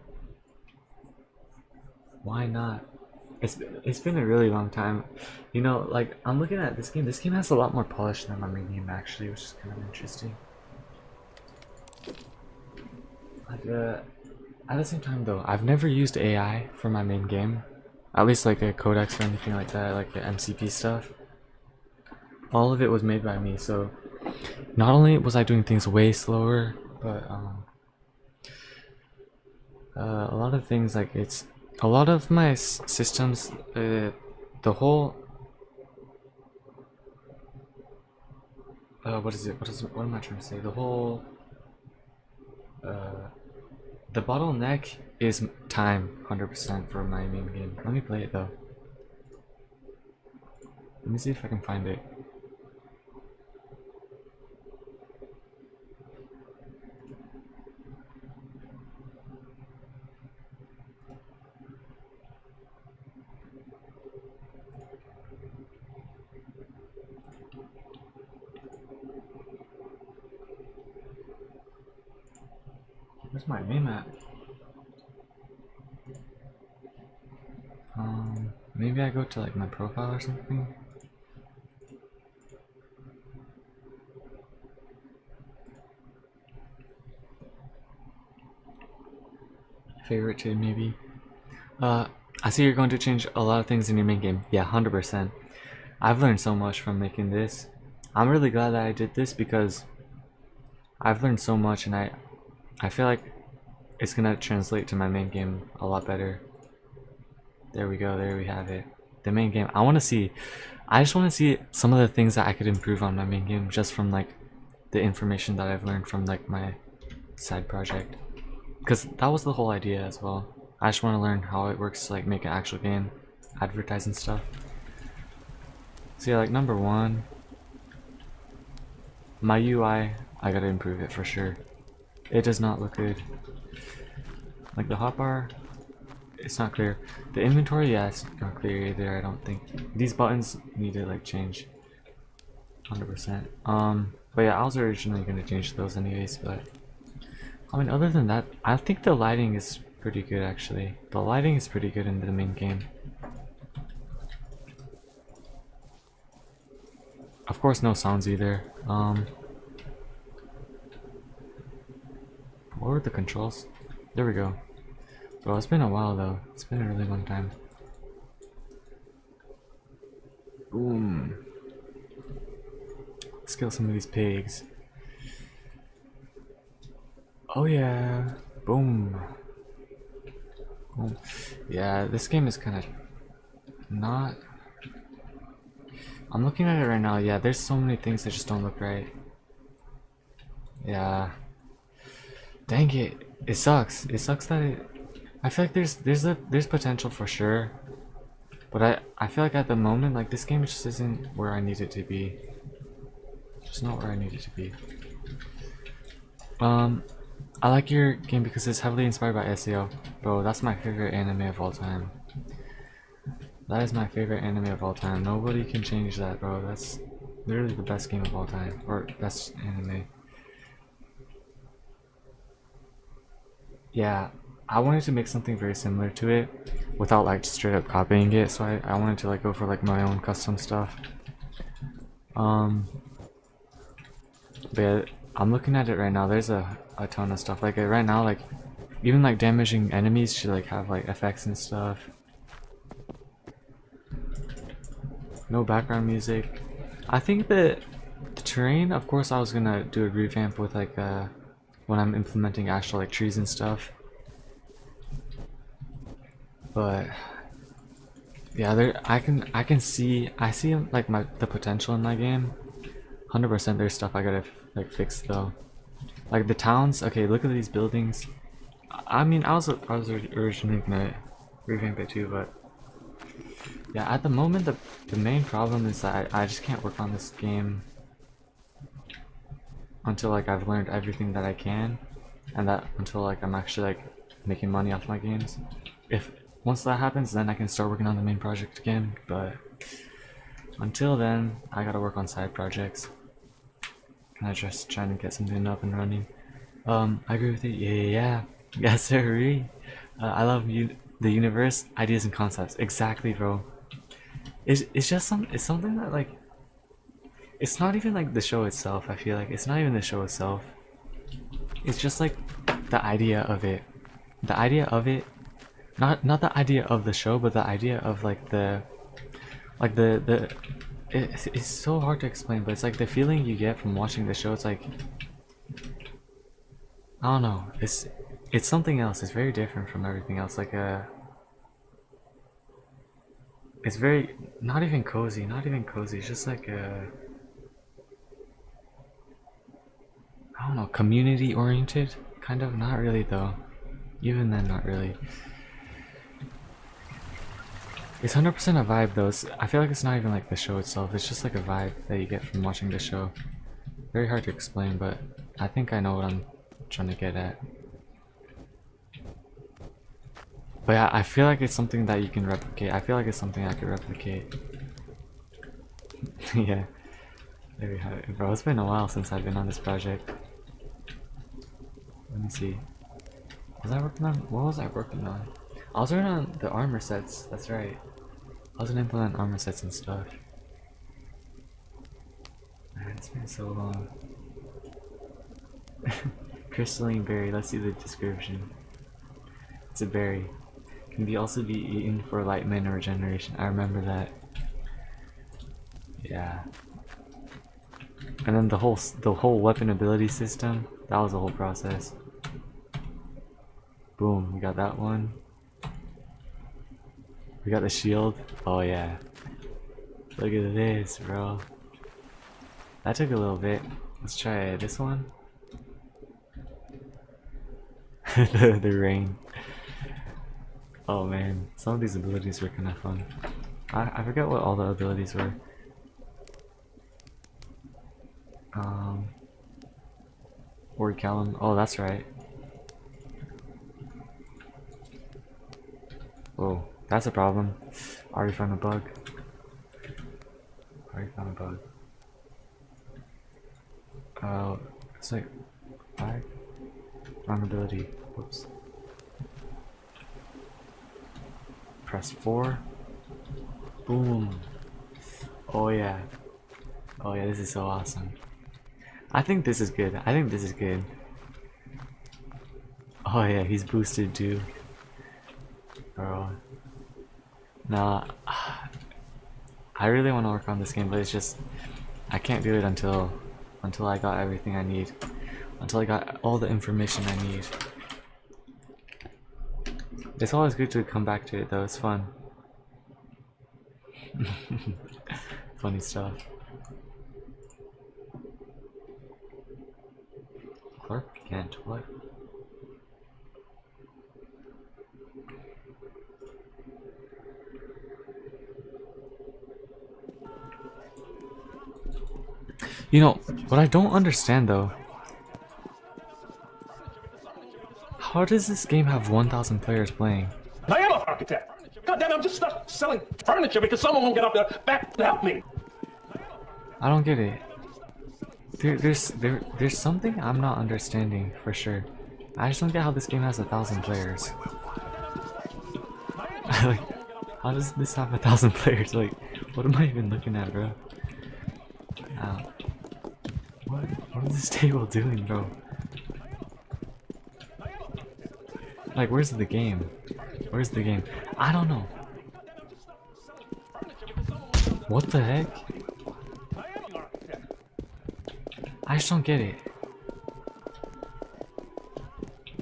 Why not? It's been a really long time. You know, like I'm looking at this game. This game has a lot more polish than my main game actually, which is kind of interesting. Like, at the same time though, I've never used AI for my main game. At least like a codex or anything like that, like the MCP stuff. All of it was made by me, so not only was I doing things way slower, but a lot of things like a lot of my systems, the whole what am I trying to say? The whole the bottleneck is time, 100% for my main game. Let me play it though. Let me see if I can find it. Where's my name at? Maybe I go to like my profile or something. Favorite too, maybe. I see you're going to change a lot of things in your main game. Yeah, 100%. I've learned so much from making this. I'm really glad that I did this because I've learned so much, and I feel like it's gonna translate to my main game a lot better. There we go, there we have it. The main game. I just want to see some of the things that I could improve on my main game just from like the information that I've learned from like my side project. Because that was the whole idea as well. I just want to learn how it works to like make an actual game, advertise and stuff. So yeah, like number one, my UI, I gotta improve it for sure. It does not look good. Like the hotbar, it's not clear. The inventory, yeah, it's not clear either, I don't think. These buttons need to like change 100%. But yeah, I was originally gonna change those anyways, but I mean, other than that, I think the lighting is pretty good actually. The lighting is pretty good in the main game. Of course, no sounds either. What were the controls? There we go. Bro, it's been a while though. It's been a really long time. Boom. Let's kill some of these pigs. Oh yeah. Boom. Boom. Yeah, this game is kind of not... I'm looking at it right now. Yeah, there's so many things that just don't look right. Yeah. Dang it. It sucks. It sucks that it... I feel like there's potential for sure. But I feel like at the moment, like, this game just isn't where I need it to be. It's not where I need it to be. I like your game because it's heavily inspired by SAO. Bro, that's my favorite anime of all time. That is my favorite anime of all time. Nobody can change that, bro. That's literally the best game of all time. Or best anime. Yeah, I wanted to make something very similar to it without like straight up copying it, so I wanted to like go for like my own custom stuff. But yeah, I'm looking at it right now. There's a ton of stuff. Like right now, like even like damaging enemies should like have like effects and stuff. No background music. I think that the terrain, of course, I was gonna do a revamp with like when I'm implementing actual like trees and stuff. But yeah, there I can see like the potential in my game. 100% there's stuff I gotta like fix though. Like the towns, okay, look at these buildings. I mean, I was originally gonna revamp it too, but yeah, at the moment the main problem is that I just can't work on this game until like I've learned everything that I can, and that until like I'm actually like making money off my games. If once that happens, then I can start working on the main project again, but until then I gotta work on side projects. I'm just trying to get something up and running. I agree with you. Yeah. Yes, sir. I love you. The universe, ideas and concepts. Exactly, bro. It's just it's something that like it's not even like the show itself. I feel like it's not even the show itself. It's just like the idea of it. The idea of it. Not the idea of the show, but the idea of like the it's so hard to explain, but it's like the feeling you get from watching the show. It's like I don't know. It's something else. It's very different from everything else. Like it's very not even cozy. Not even cozy. It's just like I don't know, community oriented, kind of. Not really though. Even then, not really. It's 100% a vibe though. I feel like it's not even like the show itself. It's just like a vibe that you get from watching the show. Very hard to explain, but I think I know what I'm trying to get at. But yeah, I feel like it's something that you can replicate. I feel like it's something I could replicate. Yeah. There we have it. Bro, it's been a while since I've been on this project. Let me see. Was I working on... What was I working on? I was working on the armor sets. That's right. I was gonna implement armor sets and stuff. Man, it's been so long. Crystalline berry. Let's see the description. It's a berry. Can also be eaten for enlightenment or regeneration. I remember that. Yeah. And then the whole weapon ability system. That was the whole process. Boom, we got that one. We got the shield. Oh yeah. Look at this, bro. That took a little bit. Let's try this one. the rain. Oh man, some of these abilities were kind of fun. I forget what all the abilities were. Orichalcum. Oh, that's right. Oh, that's a problem. Already found a bug. Already found a bug. It's like 5. Wrong ability. Whoops. Press 4. Boom. Oh yeah. Oh yeah, this is so awesome. I think this is good. I think this is good. Oh yeah, he's boosted too. Bro. Nah. I really want to work on this game, but it's just I can't do it until I got everything I need. Until I got all the information I need. It's always good to come back to it though, it's fun. Funny stuff. Clark Kent, what? You know, what I don't understand though, how does this game have 1,000 players playing? I am an architect. God damn it, I'm just stuck selling furniture because someone won't get up there back to help me. I don't get it. There's something I'm not understanding for sure. I just don't get how this game has 1,000 players. Like, how does this have 1,000 players? Like, what am I even looking at, bro? What is this table doing, bro? Like, where's the game? Where's the game? I don't know. What the heck? I just don't get it.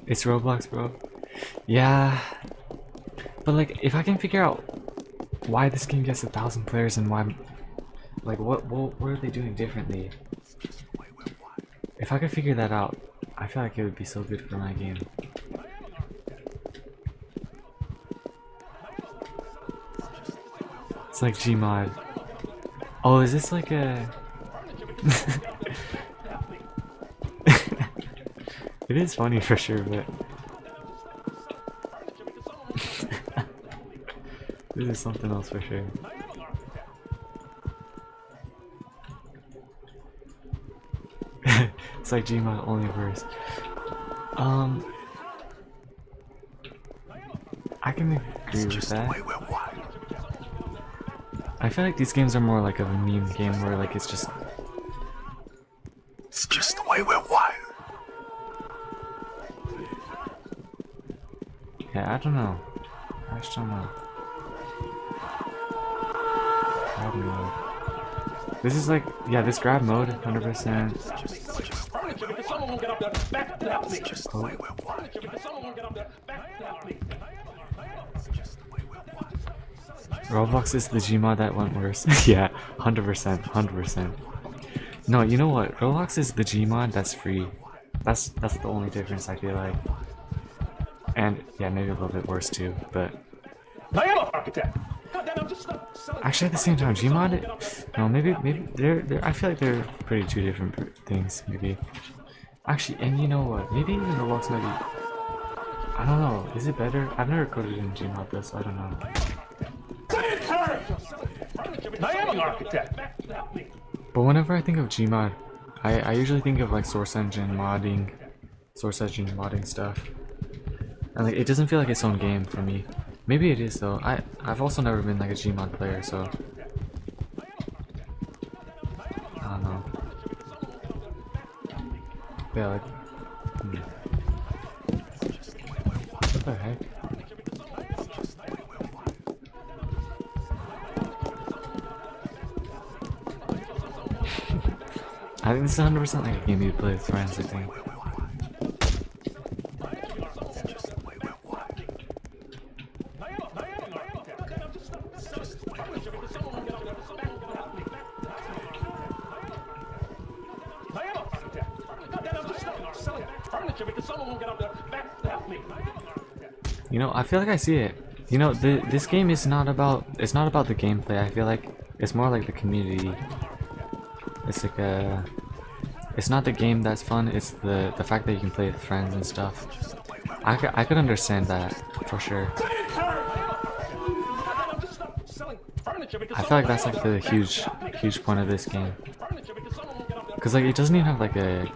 It's Roblox, bro. Yeah. But like, if I can figure out why this game gets 1,000 players and why, like, what are they doing differently? If I could figure that out, I feel like it would be so good for my game. It's like Gmod. Oh, is this like a... It is funny for sure, but... This is something else for sure. It's like Gmod only verse. I can agree with that. I feel like these games are more like a meme game where like it's just the way we're wired. yeah, I don't know. I just don't know. Grab mode. This is like, yeah, this grab mode, 100%. Roblox is the Gmod that went worse. Yeah, 100%, 100%. No, you know what? Roblox is the Gmod that's free. That's the only difference I feel like. And yeah, maybe a little bit worse too, but actually at the same time, Gmod, no, maybe they're I feel like they're pretty two different things, maybe. Actually, and you know what? Maybe even Roblox might be, I don't know, is it better? I've never coded in Gmod though, so I don't know. I am an architect. But whenever I think of Gmod, I usually think of like source engine modding stuff. And like, it doesn't feel like its own game for me. Maybe it is though. I've also never been like a Gmod player, so I don't know. Yeah, like, what the heck? I think this is 100% like a game you play with friends, I think. You know, I feel like I see it. You know, this game is not about, it's not about the gameplay. I feel like it's more like the community. It's like a, it's not the game that's fun, it's the fact that you can play with friends and stuff. I could understand that for sure. I feel like that's like the huge point of this game. Cause like it doesn't even have like a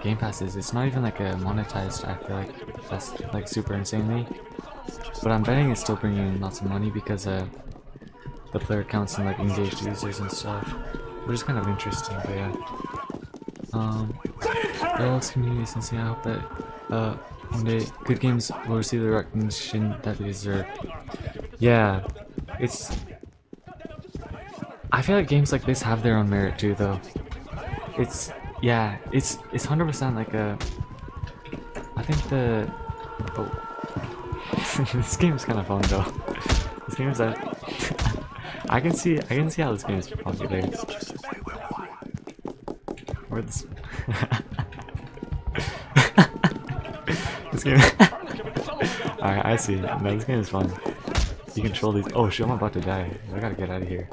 Game Passes. It's not even like a monetized. I feel like that's like super insanely. But I'm betting it's still bringing in lots of money because the player counts and like engaged users and stuff, which is kind of interesting. But yeah, Roblox community since I hope that one day good games will receive the recognition that they deserve. Yeah, it's. I feel like games like this have their own merit too, though. It's yeah, it's 100% like a. I think the. Oh, this game is kind of fun though. This game is that. I can see how this game is popular. Or this. This game. Alright, I see. No, this game is fun. You control these. Oh shit, I'm about to die. I gotta get out of here.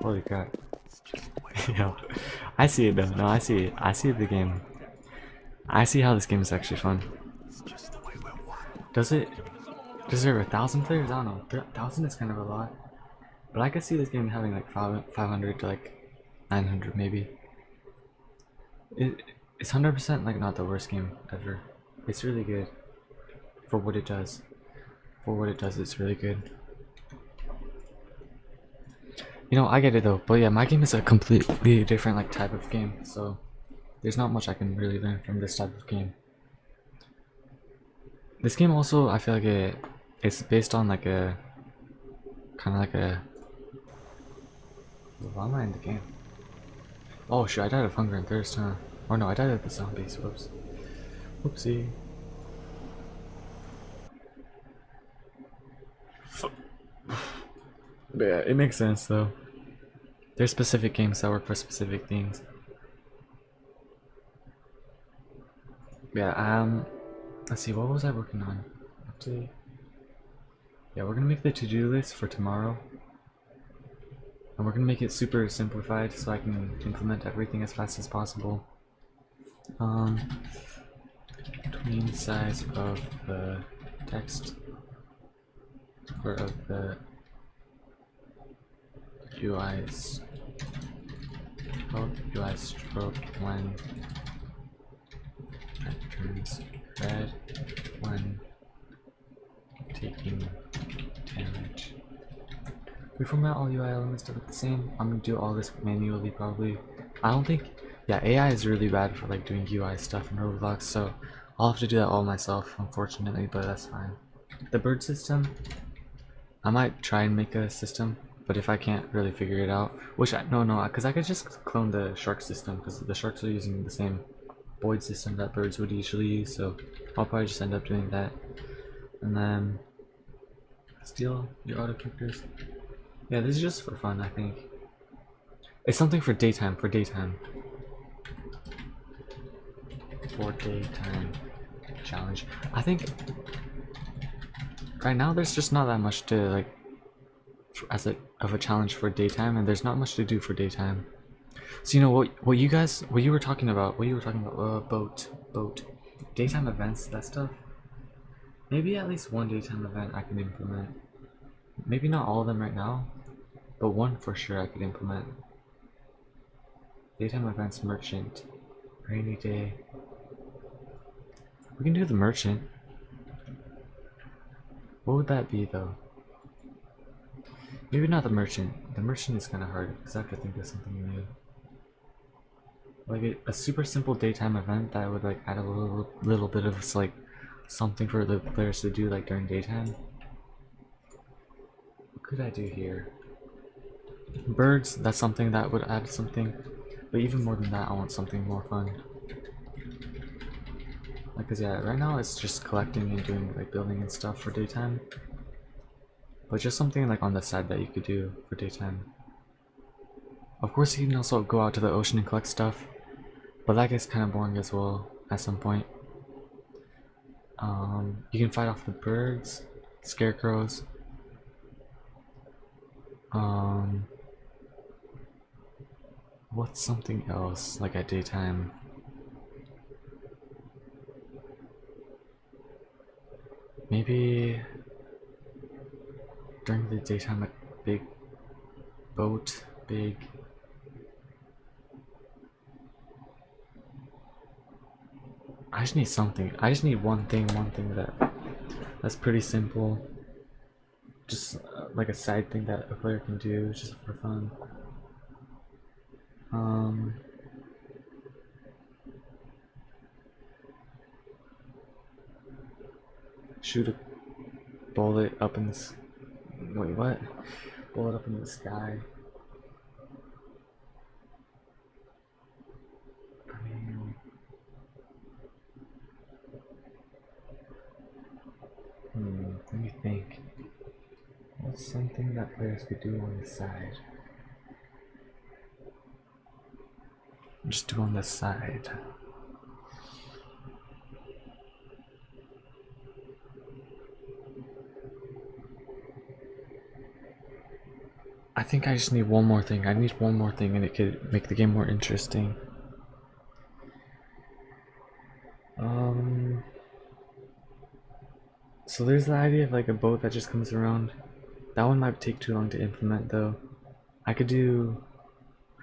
Holy crap. Yo. I see it though. No, I see it. I see the game. I see how this game is actually fun. Does it deserve 1,000 players? I don't know. 1,000 is kind of a lot. But I could see this game having like 500 to like 900 maybe. It's 100% like not the worst game ever. It's really good for what it does. For what it does, it's really good. You know, I get it though, but yeah, my game is a completely different like type of game, so there's not much I can really learn from this type of game. This game also, I feel like it's based on like a kind of like a. Why am I in the game? Oh shit! I died of hunger and thirst, huh? Or no, I died of the zombies. Whoops. Whoopsie. But yeah, it makes sense though. There's specific games that work for specific things. Yeah, let's see, what was I working on? Update. Yeah, we're gonna make the to-do list for tomorrow. And we're gonna make it super simplified so I can implement everything as fast as possible. Between size of the text or of the UI stroke when it turns red when taking damage. We format all UI elements to look the same. I'm gonna do all this manually probably. I don't think, yeah, AI is really bad for like doing UI stuff in Roblox, so I'll have to do that all myself unfortunately, but that's fine. The bird system, I might try and make a system, but if I can't really figure it out, which no, because I could just clone the shark system, because the sharks are using the same Boyd system that birds would usually use, so I'll probably just end up doing that. And then steal your auto characters. Yeah, this is just for fun, I think. It's something for daytime, For daytime challenge. I think right now there's just not that much to like of a challenge for daytime, and there's not much to do for daytime. So you know what you were talking about, boat daytime events, that stuff. Maybe at least one daytime event I can implement. Maybe not all of them right now, but one for sure I could implement. Daytime events merchant, rainy day. We can do the merchant. What would that be though? Maybe not the merchant. The merchant is kind of hard because I have to think of something new. Like a super simple daytime event that would like add a little bit of like something for the players to do like during daytime. What could I do here? Birds, that's something that would add something. But even more than that, I want something more fun. Like, cause yeah, right now it's just collecting and doing like building and stuff for daytime. But just something like on the side that you could do for daytime. Of course, you can also go out to the ocean and collect stuff, but that gets kind of boring as well at some point. You can fight off the birds, scarecrows. What's something else like at daytime? Maybe during the daytime, a big boat, big. I just need something. I just need one thing that's pretty simple. Just like a side thing that a player can do just for fun. Shoot a bullet up in the wait, what? Bullet up in the sky. I mean, let me think. What's something that players could do on the side? Just do on the side. think I just need one more thing. I need one more thing and it could make the game more interesting. So there's the idea of like a boat that just comes around. That one might take too long to implement though. I could do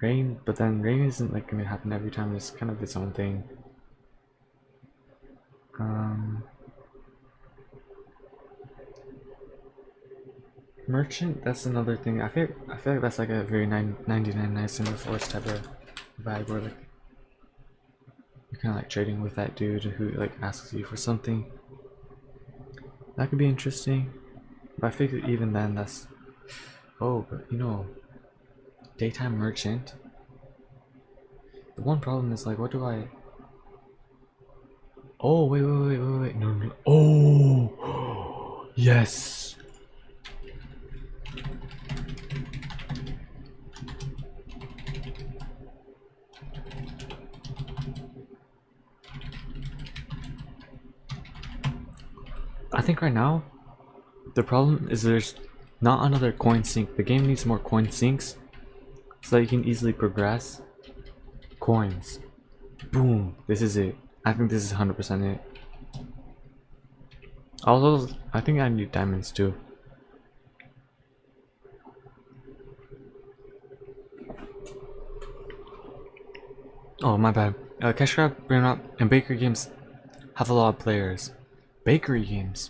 rain, but then rain isn't like gonna happen every time. It's kind of its own thing. Merchant, that's another thing. I feel like that's like a very 99 nice in the forest type of vibe where like you're kind of like trading with that dude who like asks you for something. That could be interesting, but I figure even then that's but you know, daytime merchant. The one problem is like, what do I? Oh wait, no. Oh yes. I think right now the problem is there's not another coin sink. The game needs more coin sinks so that you can easily progress. Coins. Boom. This is it. I think this is 100% it. Also, I think I need diamonds too. Oh, my bad. Cash Grab, Brain Rot, and Bakery Games have a lot of players. Bakery Games.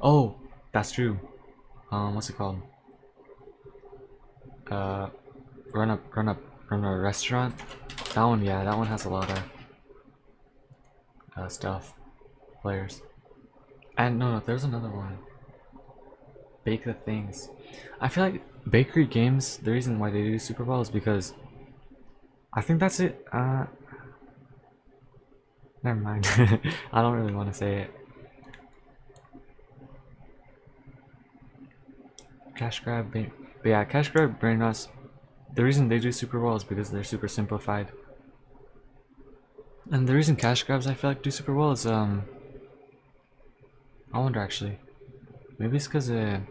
Oh, that's true. What's it called? Run a restaurant. That one, yeah, that one has a lot of stuff, players. And no, there's another one. Bake the Things. I feel like Bakery Games, the reason why they do super well is because I think that's it. Never mind. I don't really want to say it. Cash Grab, but yeah, Cash Grab, Brain Rot. The reason they do super well is because they're super simplified. And the reason Cash Grabs I feel like do super well is I wonder actually. Maybe it's because they're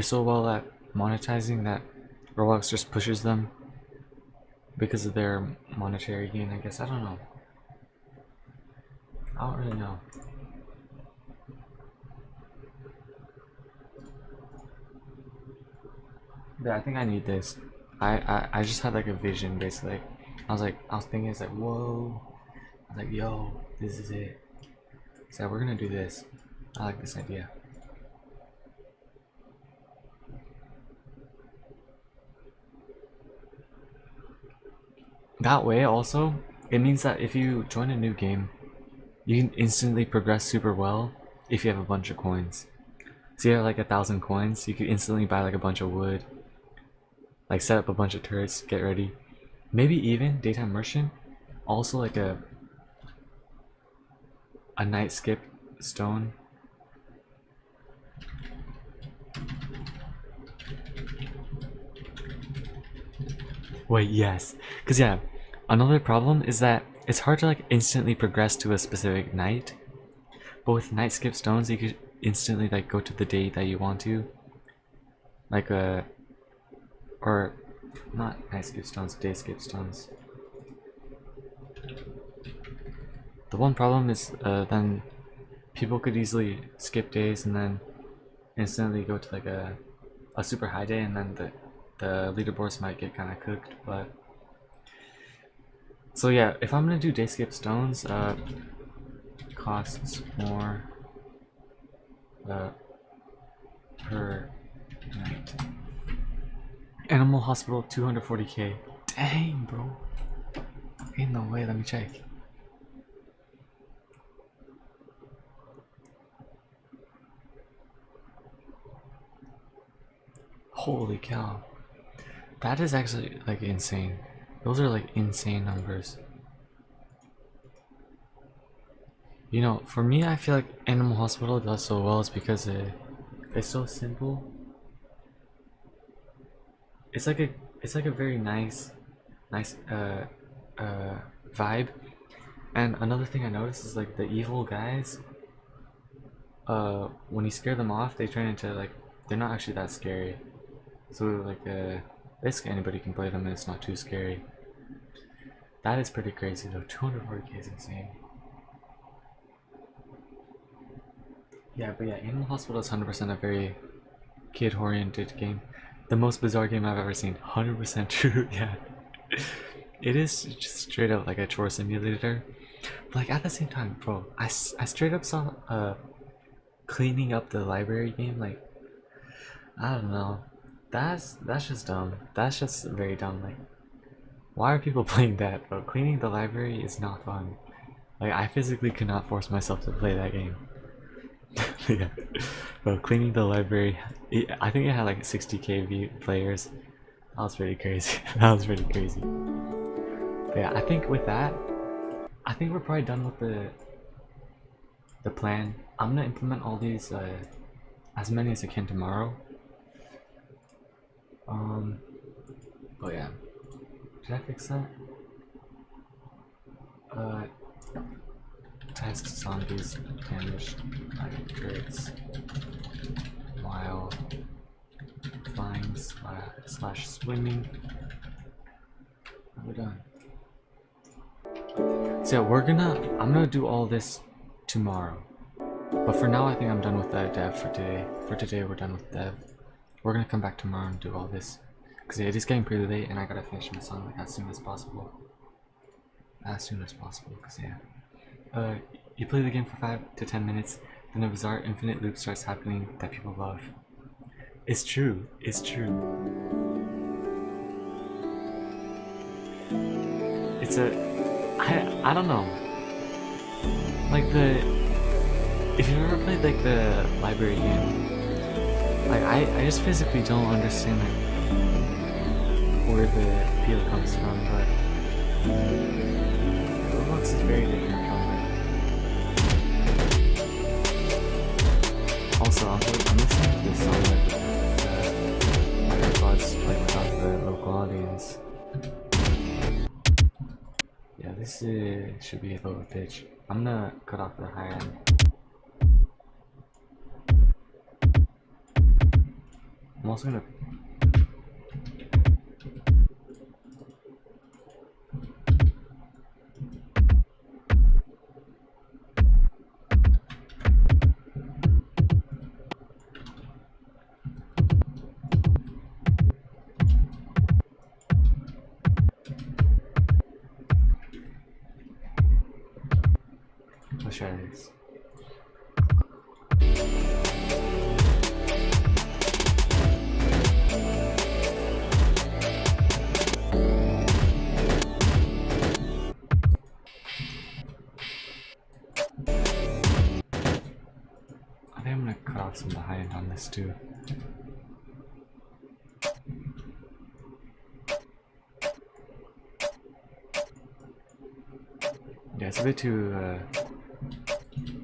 so well at monetizing that Roblox just pushes them because of their monetary gain, I guess. I don't know. I don't really know. But I think I need this. I just had like a vision basically. I was thinking it's like, whoa. I was like, yo, this is it. So we're gonna do this. I like this idea. That way also, it means that if you join a new game, you can instantly progress super well if you have a bunch of coins. So you have like 1,000 coins, you can instantly buy like a bunch of wood, like set up a bunch of turrets, get ready. Maybe even Daytime Merchant, also like a night skip stone. Wait, yes. Because yeah, another problem is that it's hard to like instantly progress to a specific night. But with night skip stones, you could instantly like go to the day that you want to. Like or not night skip stones, day skip stones. The one problem is then people could easily skip days and then instantly go to like a super high day, and then the leaderboards might get kind of cooked. But so yeah, if I'm gonna do day skip stones, costs more per night. Animal Hospital 240k. Dang, bro. Ain't no way. Let me check. Holy cow. That is actually like insane. Those are like insane numbers. You know, for me, I feel like Animal Hospital does so well is because it's so simple. It's like a very nice vibe. And another thing I noticed is like the evil guys, when you scare them off, they turn into like, they're not actually that scary. So like basically anybody can play them and it's not too scary. That is pretty crazy though. 240k is insane. Yeah, but yeah, Animal Hospital is 100% a very kid-oriented game. The most bizarre game I've ever seen. 100% true. Yeah. It is just straight up like a chore simulator. But like at the same time, bro, I straight up saw cleaning up the library game. Like, I don't know. That's just dumb. That's just very dumb. Like, why are people playing that, bro? Cleaning the library is not fun. Like, I physically could not force myself to play that game. Yeah. Bro, cleaning the library. I think it had like 60k players. That was pretty crazy. That was pretty crazy. But yeah, I think with that, I think we're probably done with the plan. I'm gonna implement all these as many as I can tomorrow. But yeah, did I fix that? Test zombies damage by turrets while flying slash swimming. We're done. So yeah, I'm gonna do all this tomorrow. But for now, I think I'm done with the dev for today. For today, we're done with dev. We're gonna come back tomorrow and do all this. Because it is getting pretty late and I gotta finish my song like as soon as possible. As soon as possible, because yeah. You play the game for 5 to 10 minutes, then a bizarre infinite loop starts happening that people love. It's true. It's true. It's I don't know. Like if you've ever played like the library game, like I just physically don't understand like where the appeal comes from, but Roblox is very different from it. Also, I'm listening to this song with my AirPods, like without the local audience. Yeah, this should be a lower pitch. I'm gonna cut off the high end. I'm also gonna let's try this. I think I'm gonna cut off some of the high end on this too. Yeah, it's a bit too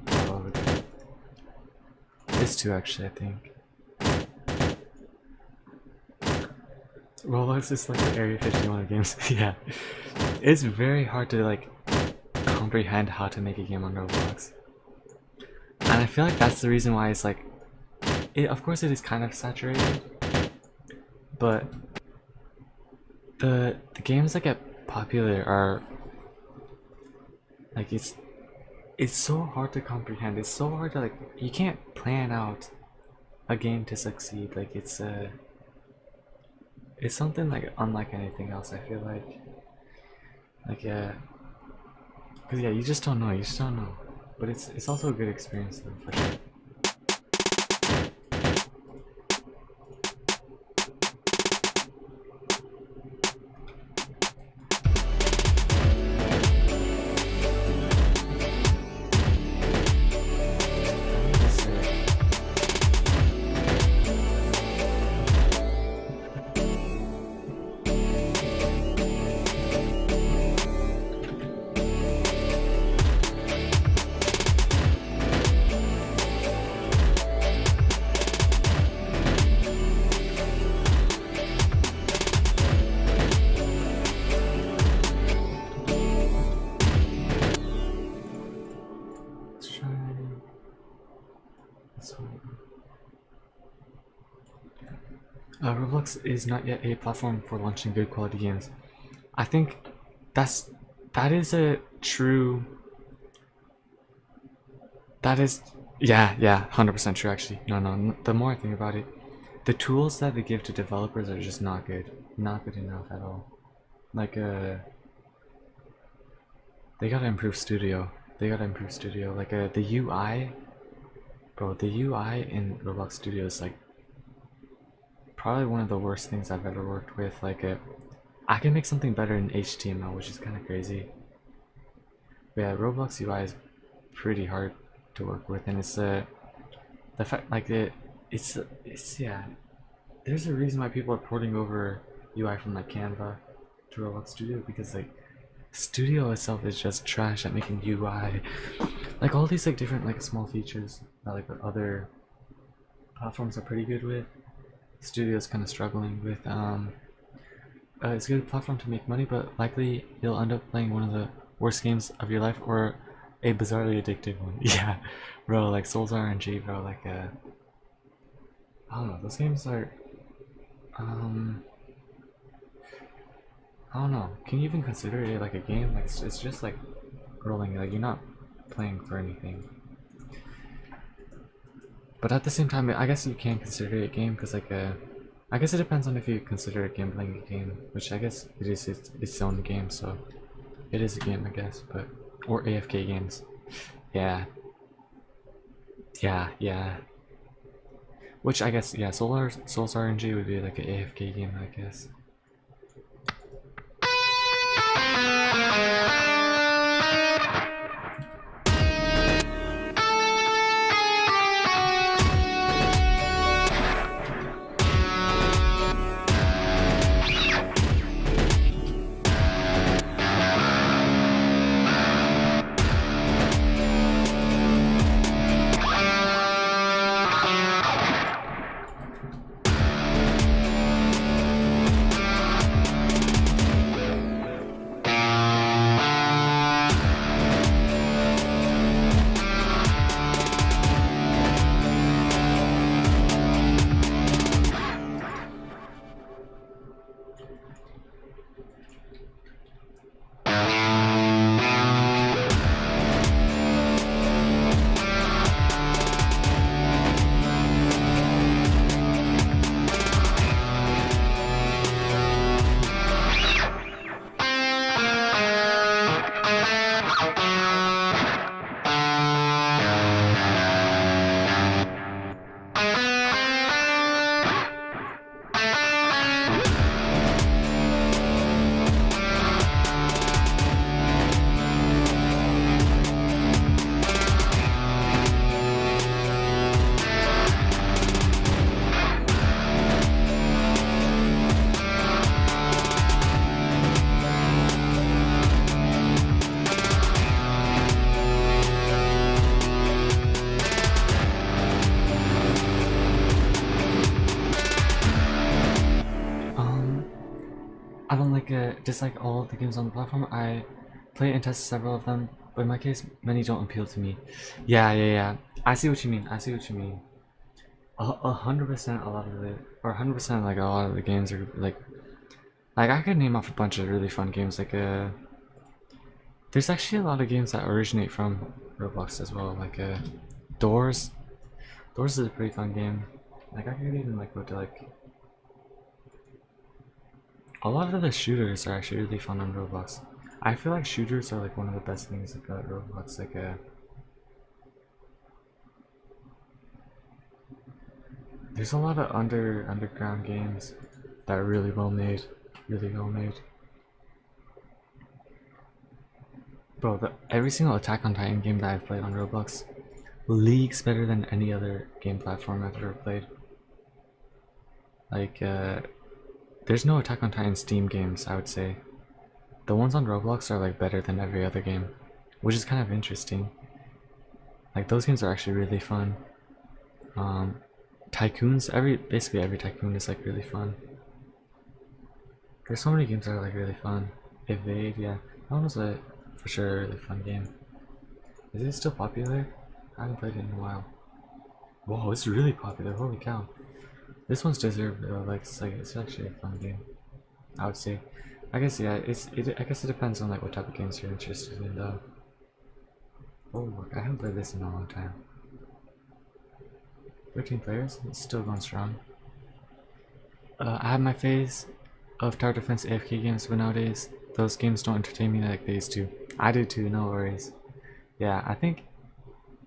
all over there. This too, actually, I think. Roblox is like the Area 51 of games. Yeah, it's very hard to like comprehend how to make a game on Roblox, and I feel like that's the reason why it's like, of course it is kind of saturated, but the games that get popular are like it's so hard to comprehend. It's so hard to like, you can't plan out a game to succeed. Like it's something like unlike anything else. I feel like yeah, because yeah, you just don't know. But it's also a good experience though, for sure. Roblox is not yet a platform for launching good quality games. I think that is a true. That is, yeah, 100% true actually. No. The more I think about it, the tools that they give to developers are just not good. Not good enough at all. Like, they gotta improve Studio. They gotta improve Studio. Like, the UI, bro, the UI in Roblox Studio is like probably one of the worst things I've ever worked with. Like, I can make something better in HTML, which is kind of crazy. But yeah, Roblox UI is pretty hard to work with, and it's the fact like it's yeah. There's a reason why people are porting over UI from like Canva to Roblox Studio, because like Studio itself is just trash at making UI. Like all these like different like small features that like other platforms are pretty good with, Studio's kind of struggling with. It's a good platform to make money, but likely you'll end up playing one of the worst games of your life, or a bizarrely addictive one. Yeah, bro, like Souls RNG, bro, like I don't know, those games are I don't know, can you even consider it like a game? Like it's just like rolling, like you're not playing for anything. But at the same time, I guess you can consider it a game, because like I guess it depends on if you consider it gambling a game, which I guess it is its own game, so it is a game, I guess. But or AFK games, yeah. Which I guess, yeah, Souls RNG would be like an AFK game, I guess. I don't dislike all the games on the platform. I play and test several of them, but in my case, many don't appeal to me. Yeah. I see what you mean. 100% a lot of it, or 100% like a lot of the games are like I could name off a bunch of really fun games. Like there's actually a lot of games that originate from Roblox as well. Like Doors. Doors is a pretty fun game. Like I could even like go to like a lot of the shooters are actually really fun on Roblox. I feel like shooters are like one of the best things about Roblox. Like there's a lot of underground games that are really well made, Bro, every single Attack on Titan game that I've played on Roblox leagues better than any other game platform I've ever played. Like there's no Attack on Titan Steam games, I would say. The ones on Roblox are like better than every other game, which is kind of interesting. Like those games are actually really fun. Tycoons, basically every Tycoon is like really fun. There's so many games that are like really fun. Evade, yeah, that one was for sure a really fun game. Is it still popular? I haven't played it in a while. Whoa, it's really popular, holy cow. This one's deserved though. Like it's actually a fun game. I would say. I guess yeah. I guess it depends on like what type of games you're interested in though. Oh, I haven't played this in a long time. 13 players. It's still going strong. I have my phase of tower defense AFK games, but nowadays those games don't entertain me like they used to. I do too. No worries. Yeah, I think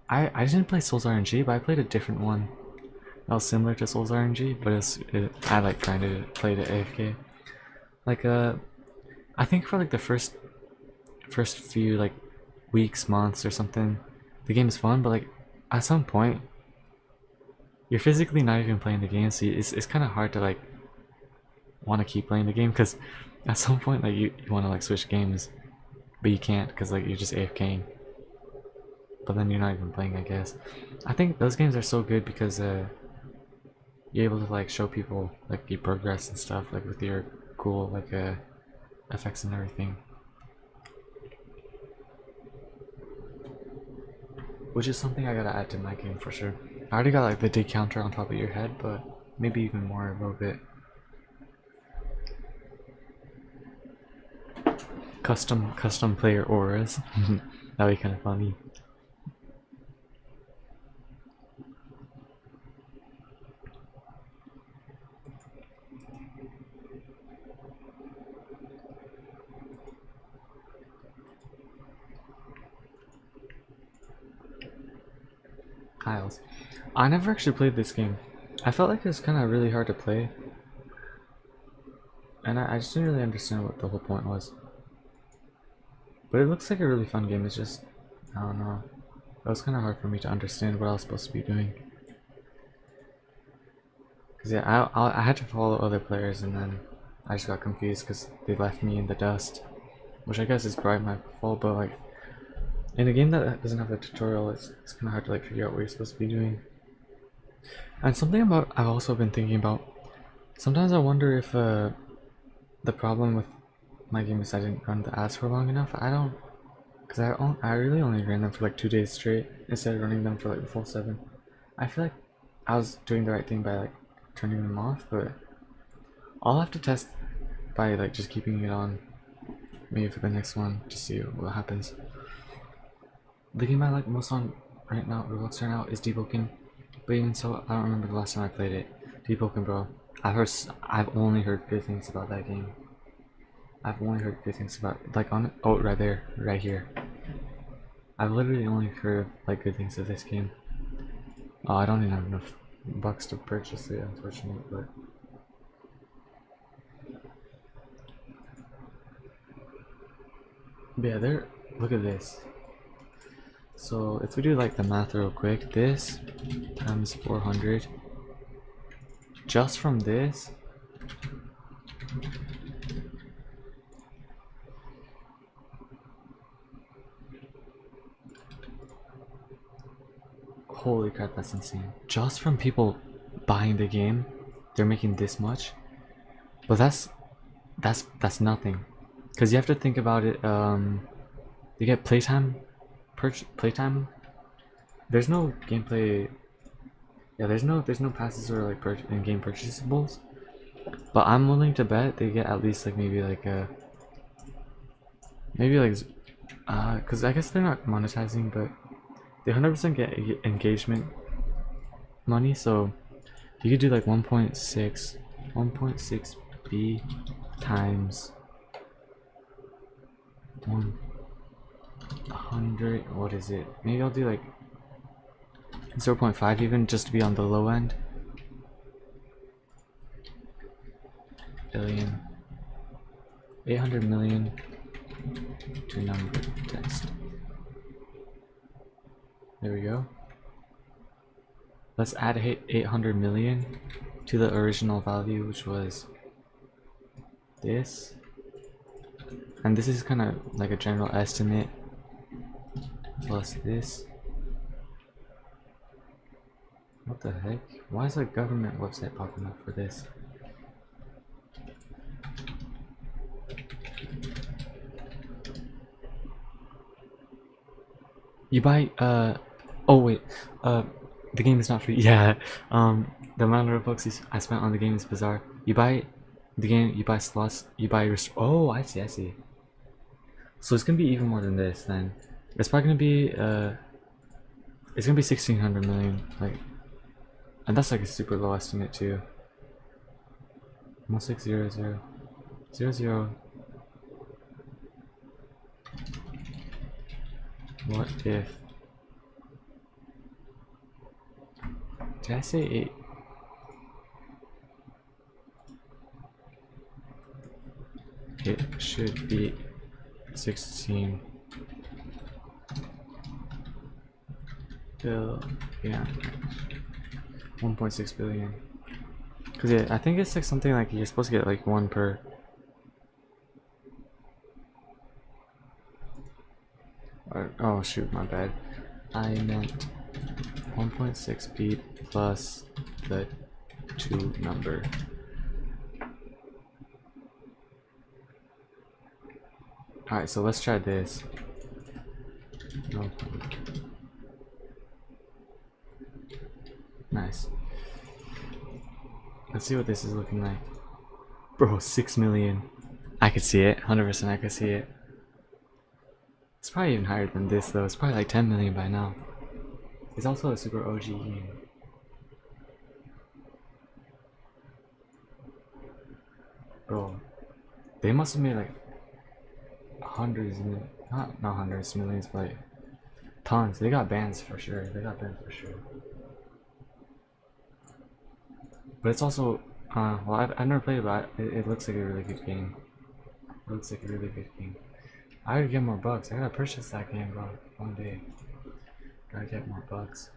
I didn't play Souls RNG, but I played a different one. That was similar to Souls RNG, but I like trying to play the AFK. Like I think for like the first few like weeks, months or something, the game is fun, but like at some point you're physically not even playing the game, so it's kind of hard to like want to keep playing the game because at some point like you want to like switch games, but you can't because like you're just AFKing. But then you're not even playing, I guess. I think those games are so good because you're able to like show people like your progress and stuff, like with your cool like effects and everything, which is something I gotta add to my game for sure. I already got like the dig counter on top of your head, but maybe even more a little bit. Custom player auras. That'd be kind of funny. Isles. I never actually played this game. I felt like it was kind of really hard to play, and I just didn't really understand what the whole point was. But it looks like a really fun game. It's just, I don't know. It was kind of hard for me to understand what I was supposed to be doing. Cause yeah, I had to follow other players, and then I just got confused because they left me in the dust, which I guess is probably my fault. But like, in a game that doesn't have a tutorial, it's kind of hard to like figure out what you're supposed to be doing. And something about I've also been thinking about. Sometimes I wonder if the problem with my game is I didn't run the ads for long enough. I don't, cause I really only ran them for like 2 days straight instead of running them for like the full 7. I feel like I was doing the right thing by like turning them off, but I'll have to test by like just keeping it on maybe for the next one to see what happens. The game I like most on right now, or what's right now, is Deepwoken. But even so, I don't remember the last time I played it. Deepwoken, bro. I've only heard good things about that game. I've only heard good things about, like on it. Oh, right there, right here. I've literally only heard like good things of this game. Oh, I don't even have enough bucks to purchase it, unfortunately, but. But yeah, there. Look at this. So if we do like the math real quick, this times 400, just from this, holy crap, that's insane. Just from people buying the game, they're making this much. But that's nothing, because you have to think about it. You get playtime. Playtime. There's no gameplay. Yeah, there's no passes or like in-game purchasables. But I'm willing to bet they get at least like maybe like because I guess they're not monetizing, but they 100% get engagement money. So you could do like 1.6 B times 100. What is it? Maybe I'll do like 0.5 even, just to be on the low end. Billion. 800 million to number text. There we go. Let's add 800 million to the original value, which was this. And this is kind of like a general estimate. Plus this. What the heck? Why is a government website popping up for this? You buy oh wait, The game is not free. Yeah. The amount of Robux I spent on the game is bizarre. You buy the game, you buy slots, you buy your. Oh, I see. I see. So it's gonna be even more than this. Then it's probably gonna be it's gonna be 1,600 million. Like, and that's like a super low estimate too. 1600 00. What if? Did I say 8? It should be 16 billion. 1.6 billion. Cause yeah, I think it's like something like you're supposed to get like one per. Oh shoot, my bad. I meant 1.6 B plus the 2 number. Alright, so let's try this. No. Nice. Let's see what this is looking like. Bro, 6 million. I could see it. 100% I could see it. It's probably even higher than this though. It's probably like 10 million by now. It's also a super OG game. Bro, they must have made like hundreds and not hundreds, millions, but like tons. They got bans for sure. They got bans for sure. But it's also well, I've never played it, but it looks like a really good game. It looks like a really good game. I gotta get more bucks. I gotta purchase that game, bro. One day. Gotta get more bucks.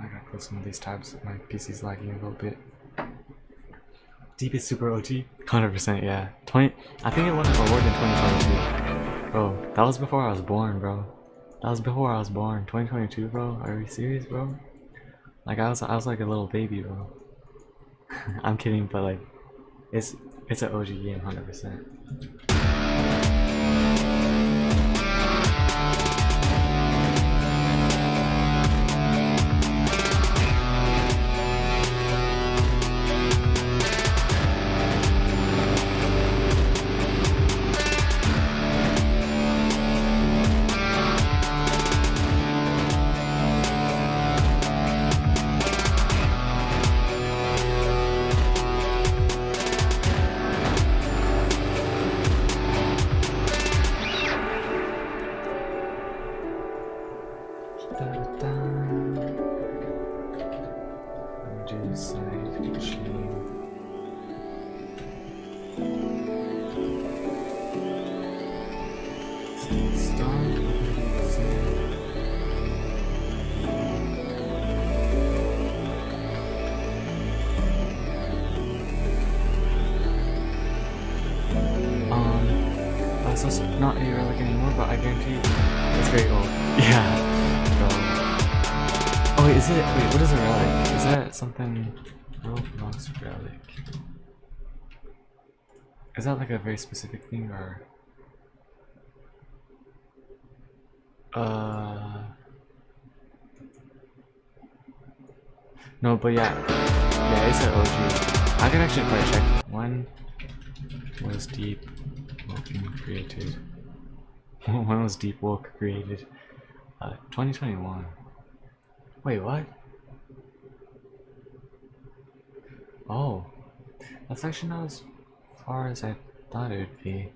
I gotta close some of these tabs. My PC's lagging a little bit. Deep is super OG? 100%, yeah. I think it won an award in 2022. Bro, that was before I was born, bro. That was before I was born. 2022, bro. Are you serious, bro? Like I was like a little baby, bro. I'm kidding, but like, it's an OG game, 100%. So it's not a relic anymore, but I guarantee it's very old. Yeah. Oh wait, is it? Wait, what is a relic? Is that something? Roblox relic. Is that like a very specific thing, or? No, but yeah, it's an OG. I can actually probably check. When was Deep Woke created? When was Deep Woke created? 2021. Wait, what? Oh, that's actually not as far as I thought it would be.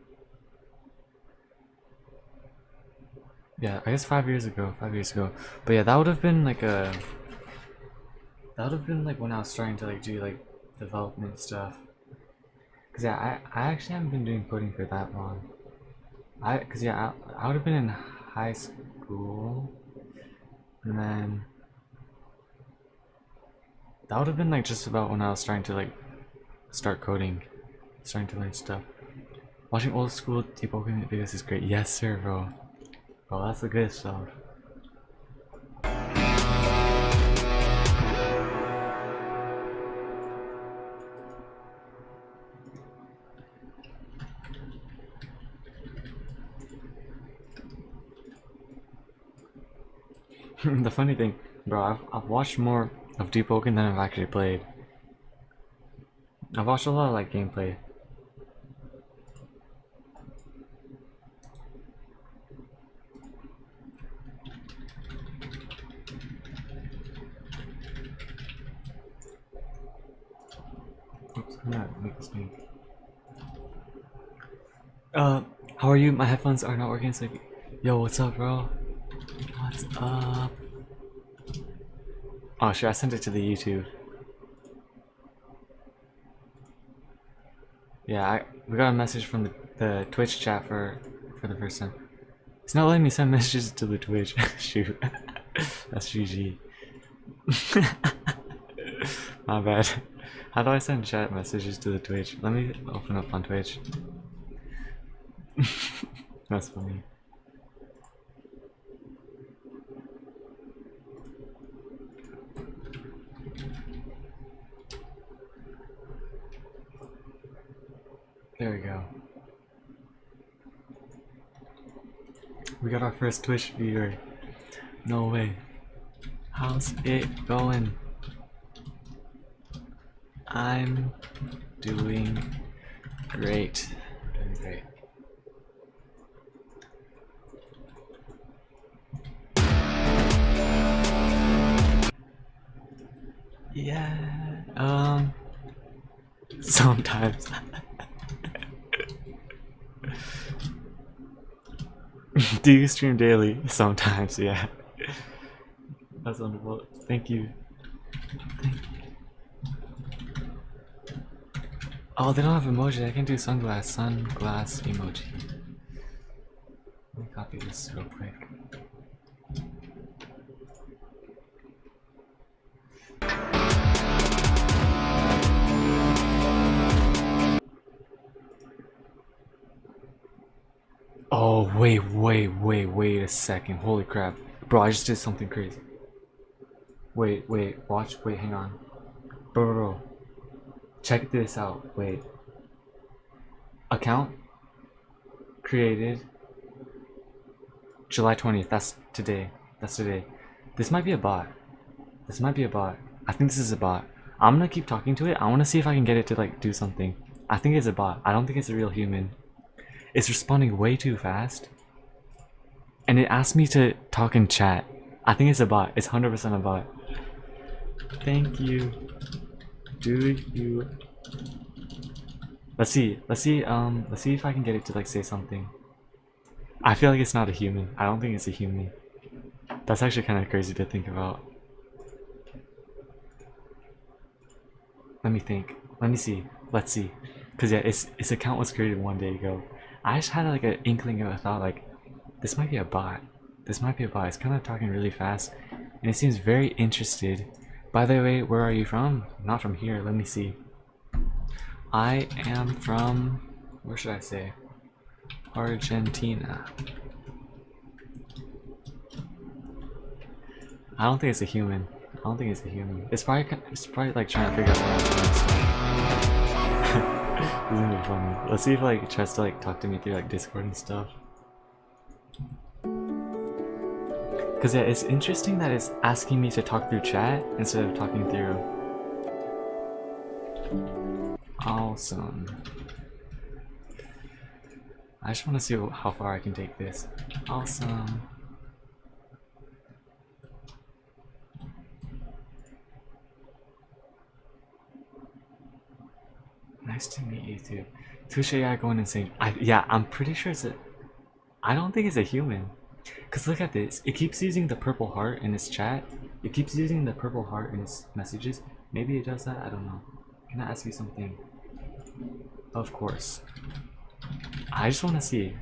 Yeah, I guess 5 years ago. 5 years ago. But yeah, that would have been like a. That would have been like when I was starting to like do like development stuff. Cause yeah, I actually haven't been doing coding for that long. I would have been in high school, and then that would have been like just about when I was starting to like start coding, starting to learn stuff. Watching old school debugging videos is great. Yes, sir, bro. Bro, that's the good stuff. The funny thing, bro, I've watched more of Deep Oaken than I've actually played. I've watched a lot of like gameplay. Oops, I'm gonna make this pink. How are you? My headphones are not working. It's like, yo, what's up, bro? What's up? Oh, sure, I sent it to the YouTube. Yeah, we got a message from the Twitch chat for the first time. It's not letting me send messages to the Twitch. Shoot, that's GG. My bad. How do I send chat messages to the Twitch? Let me open up on Twitch. That's funny. There we go. We got our first Twitch viewer. No way. How's it going? I'm doing great. Doing great. Yeah, sometimes. Do you stream daily? Sometimes, yeah. That's wonderful. Thank you. Oh, they don't have emoji. I can do sunglass emoji. Let me copy this real quick. Oh, wait a second. Holy crap. Bro, I just did something crazy. Wait, watch, hang on. Bro. Check this out. Wait. Account created July 20th. That's today. This might be a bot. I think this is a bot. I'm gonna keep talking to it. I wanna see if I can get it to like do something. I think it's a bot. I don't think it's a real human. It's responding way too fast. And it asked me to talk in chat. I think it's a bot. It's 100% a bot. Thank you. Do you? Let's see if I can get it to like say something. I feel like it's not a human. I don't think it's a human. That's actually kind of crazy to think about. Let me think. Let's see. Cause yeah, its account was created 1 day ago. I just had like an inkling of a thought like, this might be a bot. It's kind of talking really fast, and it seems very interested. By the way, where are you from? Not from here. Let me see. I am from, where should I say? Argentina. I don't think it's a human. It's probably like trying to figure out what I'm doing. This is funny. Let's see if like it tries to like talk to me through like Discord and stuff. Cause yeah, it's interesting that it's asking me to talk through chat instead of talking through. Awesome. I just want to see how far I can take this. Awesome. Nice to meet you too. Touche AI going insane. Yeah, I'm pretty sure it's a. I don't think it's a human. Cause look at this. It keeps using the purple heart in its chat. It keeps using the purple heart in its messages. Maybe it does that. I don't know. Can I ask you something? Of course. I just want to see.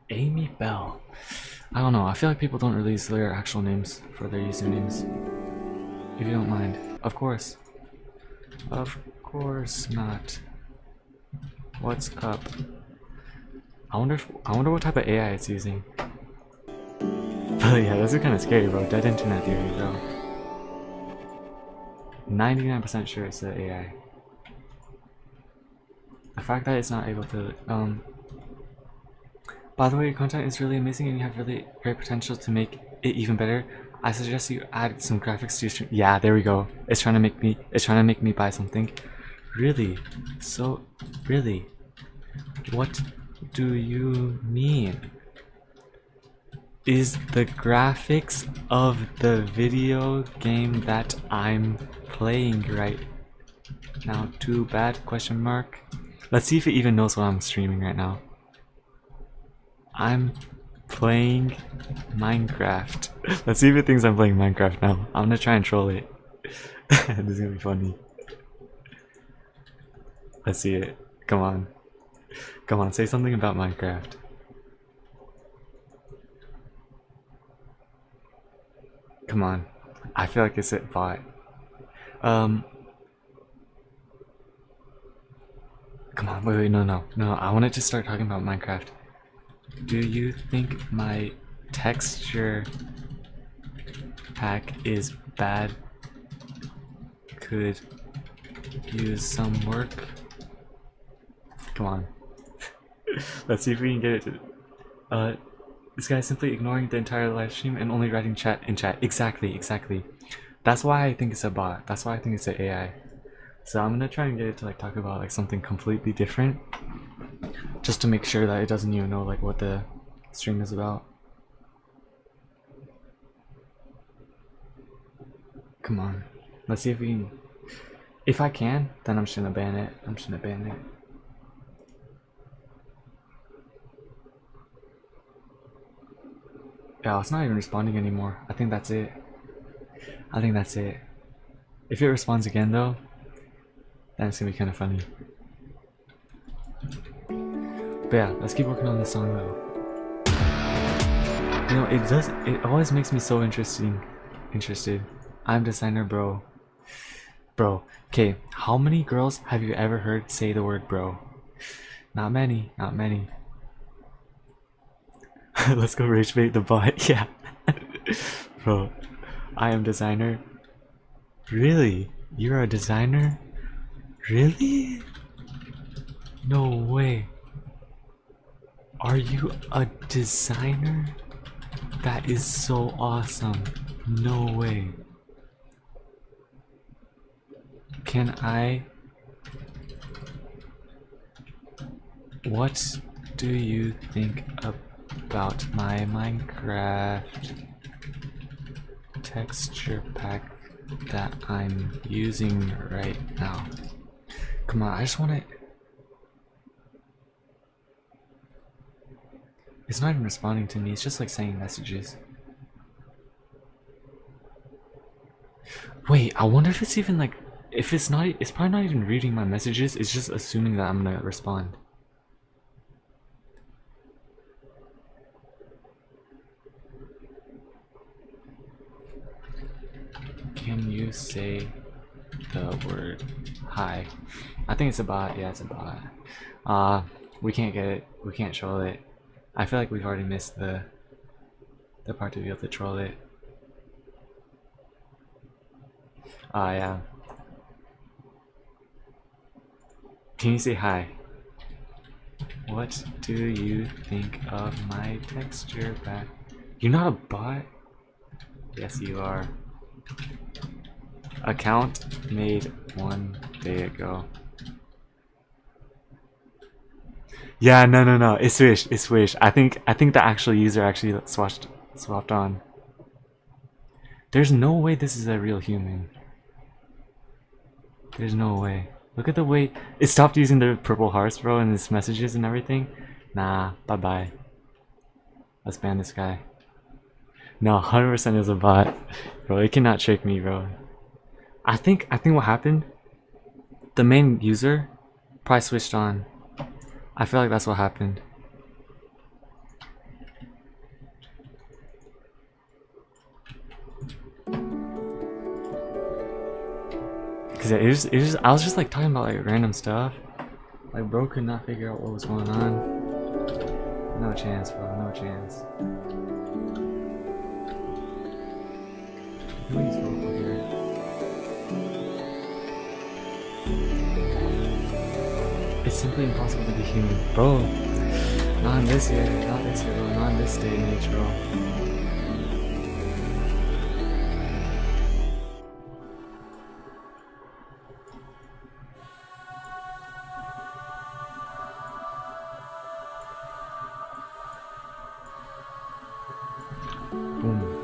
Amy Bell. I don't know. I feel like people don't release their actual names for their usernames. If you don't mind. Of course. Of course not. What's up? I wonder what type of AI it's using. But yeah, those are kind of scary, bro. Dead internet theory, bro. 99% sure it's the AI. The fact that it's not able to by the way, your content is really amazing and you have really great potential to make it even better. I suggest you add some graphics to your stream. Yeah, there we go. It's trying to make me buy something. Really? So really? What do you mean? Is the graphics of the video game that I'm playing right now too bad? Question mark. Let's see if it even knows what I'm streaming right now. I'm playing Minecraft. Let's see if it thinks I'm playing Minecraft now. I'm gonna try and troll it. This is gonna be funny. Let's see it. Come on. Come on, say something about Minecraft. Come on. I feel like it's a bot. Come on, wait, no. I wanted to start talking about Minecraft. Do you think my texture pack is bad? Could use some work. Come on. Let's see if we can get it to... this guy's simply ignoring the entire live stream and only writing chat in chat. Exactly. That's why I think it's a bot. That's why I think it's an AI. So I'm gonna try and get it to like talk about like something completely different. Just to make sure that it doesn't even know like what the stream is about. Come on. Let's see if we can... If I can, then I'm just gonna ban it. Yeah, it's not even responding anymore. I think that's it. If it responds again though, then it's gonna be kind of funny. But yeah, let's keep working on this song though. You know, it always makes me so interested. I'm designer bro. Bro, okay, how many girls have you ever heard say the word bro? Not many. Let's go rage bait the bot. Yeah. Bro, I am designer. Really? You're a designer? Really? No way. Are you a designer? That is so awesome. No way. Can I... What do you think about my Minecraft texture pack that I'm using right now? Come on, I just want to... It's not even responding to me, it's just like saying messages. Wait, I wonder if it's even like... If it's not, it's probably not even reading my messages, it's just assuming that I'm gonna respond. Can you say the word hi? I think it's a bot. Yeah, it's a bot. We can't get it. We can't troll it. I feel like we've already missed the part to be able to troll it. Yeah. Can you say hi? What do you think of my texture pack? You're not a bot? Yes, you are. Account made 1 day ago. Yeah, no. It's Swish. I think the actual user actually swapped on. There's no way this is a real human. There's no way. Look at the way it stopped using the purple hearts, bro, and its messages and everything. Nah, bye. Let's ban this guy. No, 100% is a bot, bro. It cannot trick me, bro. I think what happened, the main user probably switched on. I feel like that's what happened. Cause it was I was just like talking about like random stuff. Like bro could not figure out what was going on. No chance, bro. No chance. Please go over here. It simply impossible to be human, bro. Not in this year, not this year, bro. Not in this day and age, bro. Boom.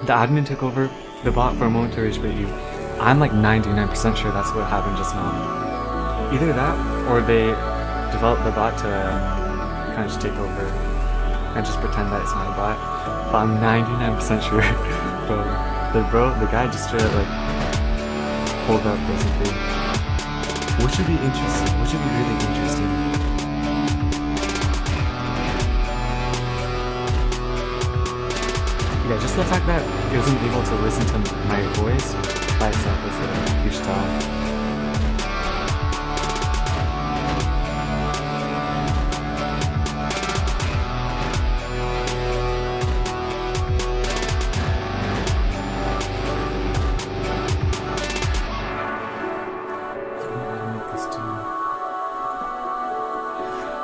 The admin took over the bot for a moment to rage bait you. I'm like 99% sure that's what happened just now. Either that, or they developed the bot to kind of just take over and just pretend that it's not a bot. But I'm 99% sure. The guy just straight up like pulled up basically. Which would be interesting. Which would be really interesting. Yeah, just the fact that it wasn't able to listen to my voice by itself was a huge tell.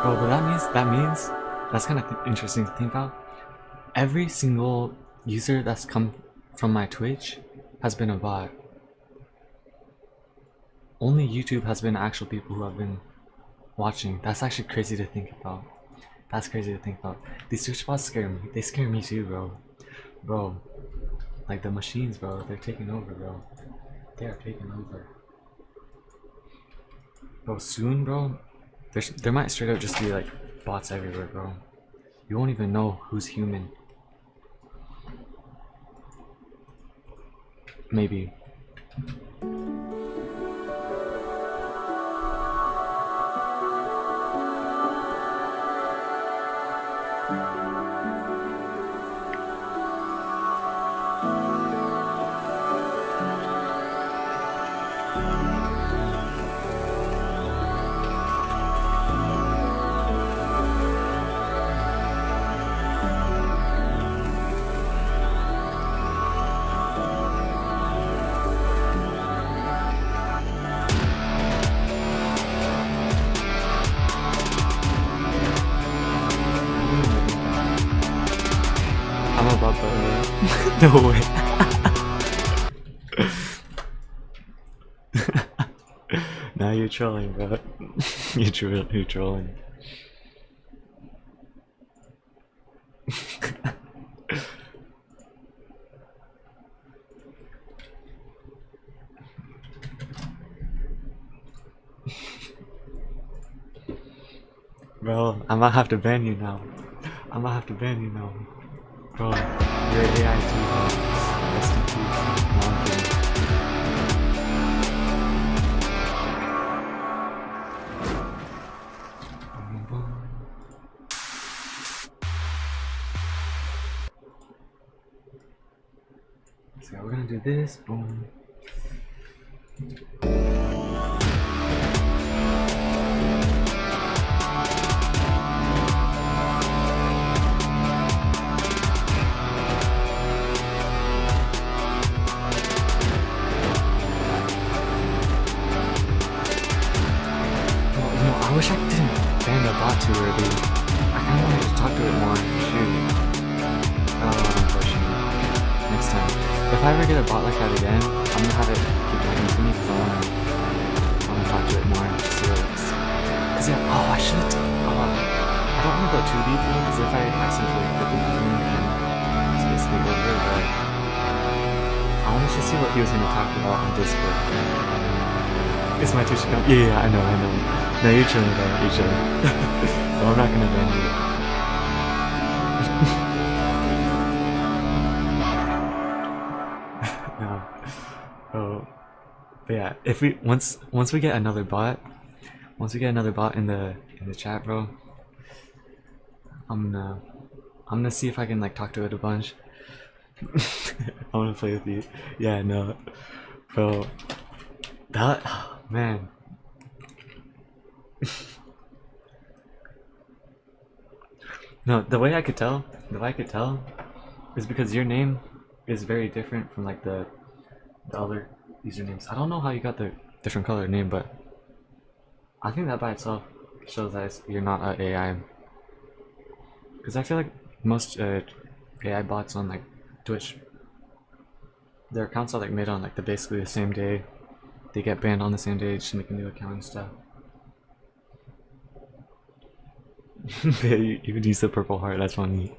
Bro, but that means that's kind of interesting to think about. Every single user that's come from my Twitch has been a bot. Only YouTube has been actual people who have been watching. That's actually crazy to think about. That's crazy to think about. These Twitch bots scare me. They scare me too, bro. Bro, like the machines, bro. They're taking over, bro. They are taking over. Bro, soon, bro. There might straight up just be like bots everywhere, bro. You won't even know who's human. Maybe. I'm about to no way. Now you're trolling, bro. You're trolling. Bro, I might have to ban you now. Bro, you're AI too, bro. Rest in peace. No, I'm kidding. So we're gonna do this. Boom. I wish I didn't ban the bot too early. I kinda wanted to talk to it more. Shoot. Oh, unfortunately. Next time. If I ever get a bot like that again, I'm gonna have it keep talking to me because I wanna talk to it more and see what it's. Cause yeah, I should've I don't wanna go too deep in it because if I accidentally put the meeting then it's basically over, but I wanted to see what he was gonna talk about on Discord. It's my Twitch account. Yeah, I know. No, you're chilling, bro. You're chilling. Well, I'm not gonna ban you. No. Oh. But yeah, if we once we get another bot, in the chat, bro, I'm gonna see if I can like talk to it a bunch. I wanna play with you. Yeah, no, bro. Man. No, the way I could tell is because your name is very different from like the other usernames. I don't know how you got the different color name, but I think that by itself shows that you're not an AI. Because I feel like most AI bots on like Twitch, their accounts are like made on like basically the same day. They get banned on the same day, just make a new account and stuff. Yeah, you would use the purple heart, that's funny.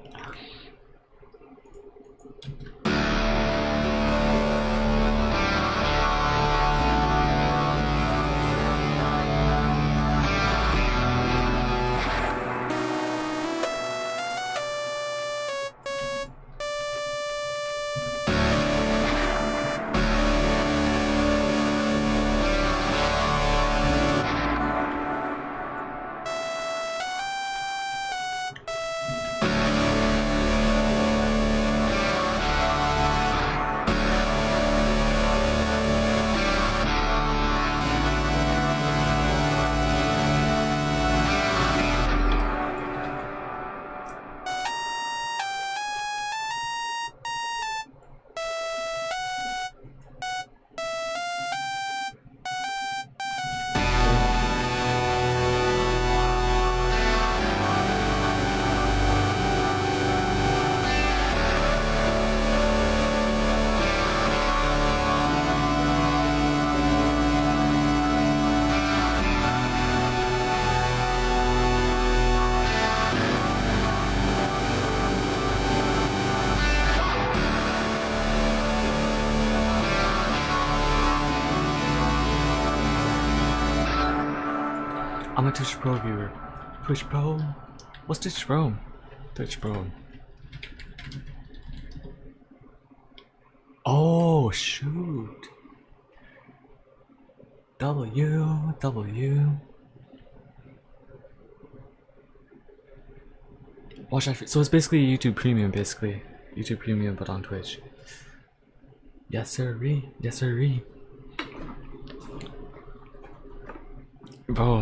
I'm a Twitch Pro viewer. Twitch Pro? What's Twitch Pro? Twitch Pro. Oh, shoot. W. Watch that. So it's basically YouTube Premium, basically. YouTube Premium, but on Twitch. Yes, sirree. Yes, sirree. Bro.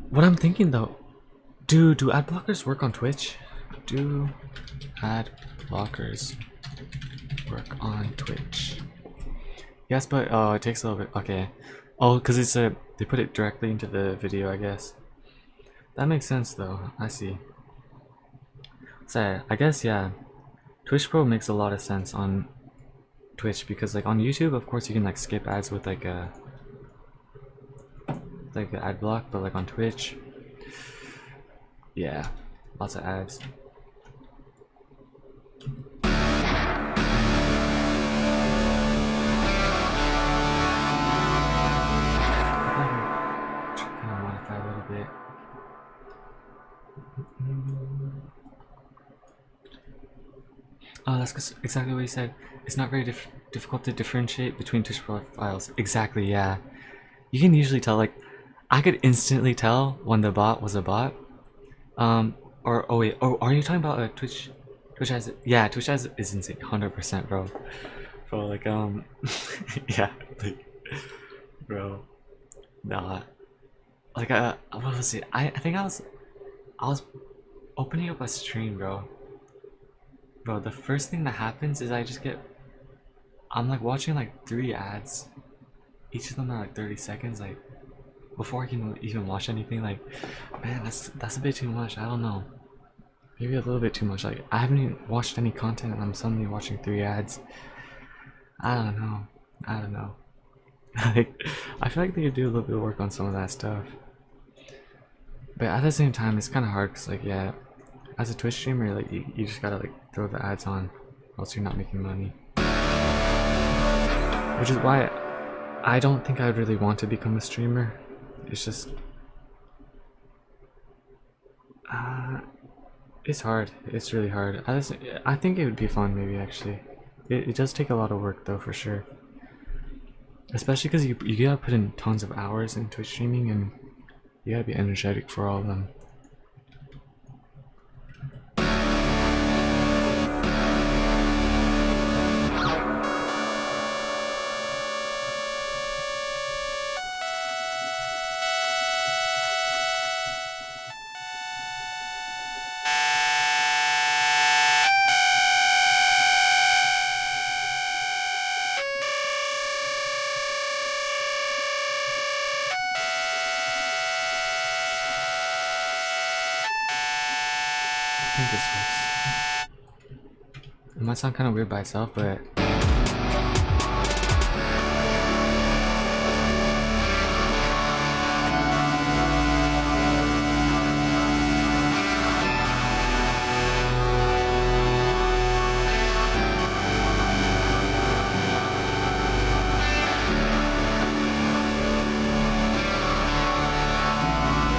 What I'm thinking though, do ad blockers work on Twitch? Do ad blockers work on Twitch? Yes, but it takes a little bit. Okay. Oh, because it's they put it directly into the video, I guess. That makes sense though. I see. So I guess yeah, Twitch Pro makes a lot of sense on Twitch because like on YouTube, of course, you can like skip ads with like an ad block, but like on Twitch, yeah, lots of ads. Kind of modify a little bit. Oh, that's exactly what he said. It's not very difficult to differentiate between Twitch profiles. Exactly, yeah. You can usually tell, like, I could instantly tell when the bot was a bot. Or, oh wait, oh, are you talking about Twitch? Twitch has, yeah, Twitch has is insane, 100%, bro. Bro, like, yeah, like, bro, nah. Like, what was it? I think I was opening up a stream, bro. Bro, the first thing that happens is I'm like watching like 3 ads. Each of them are like 30 seconds, like before I can even watch anything. Like, man, that's a bit too much. I don't know. Maybe a little bit too much. Like, I haven't even watched any content and I'm suddenly watching 3 ads. I don't know. Like, I feel like they could do a little bit of work on some of that stuff. But at the same time, it's kind of hard because, like, yeah, as a Twitch streamer, like, you just gotta, like, throw the ads on, else you're not making money. Which is why I don't think I would really want to become a streamer. It's just... it's hard. It's really hard. I think it would be fun, maybe, actually. It does take a lot of work, though, for sure. Especially because you gotta put in tons of hours in Twitch streaming, and you gotta be energetic for all of them. I think this works. It might sound kind of weird by itself, but I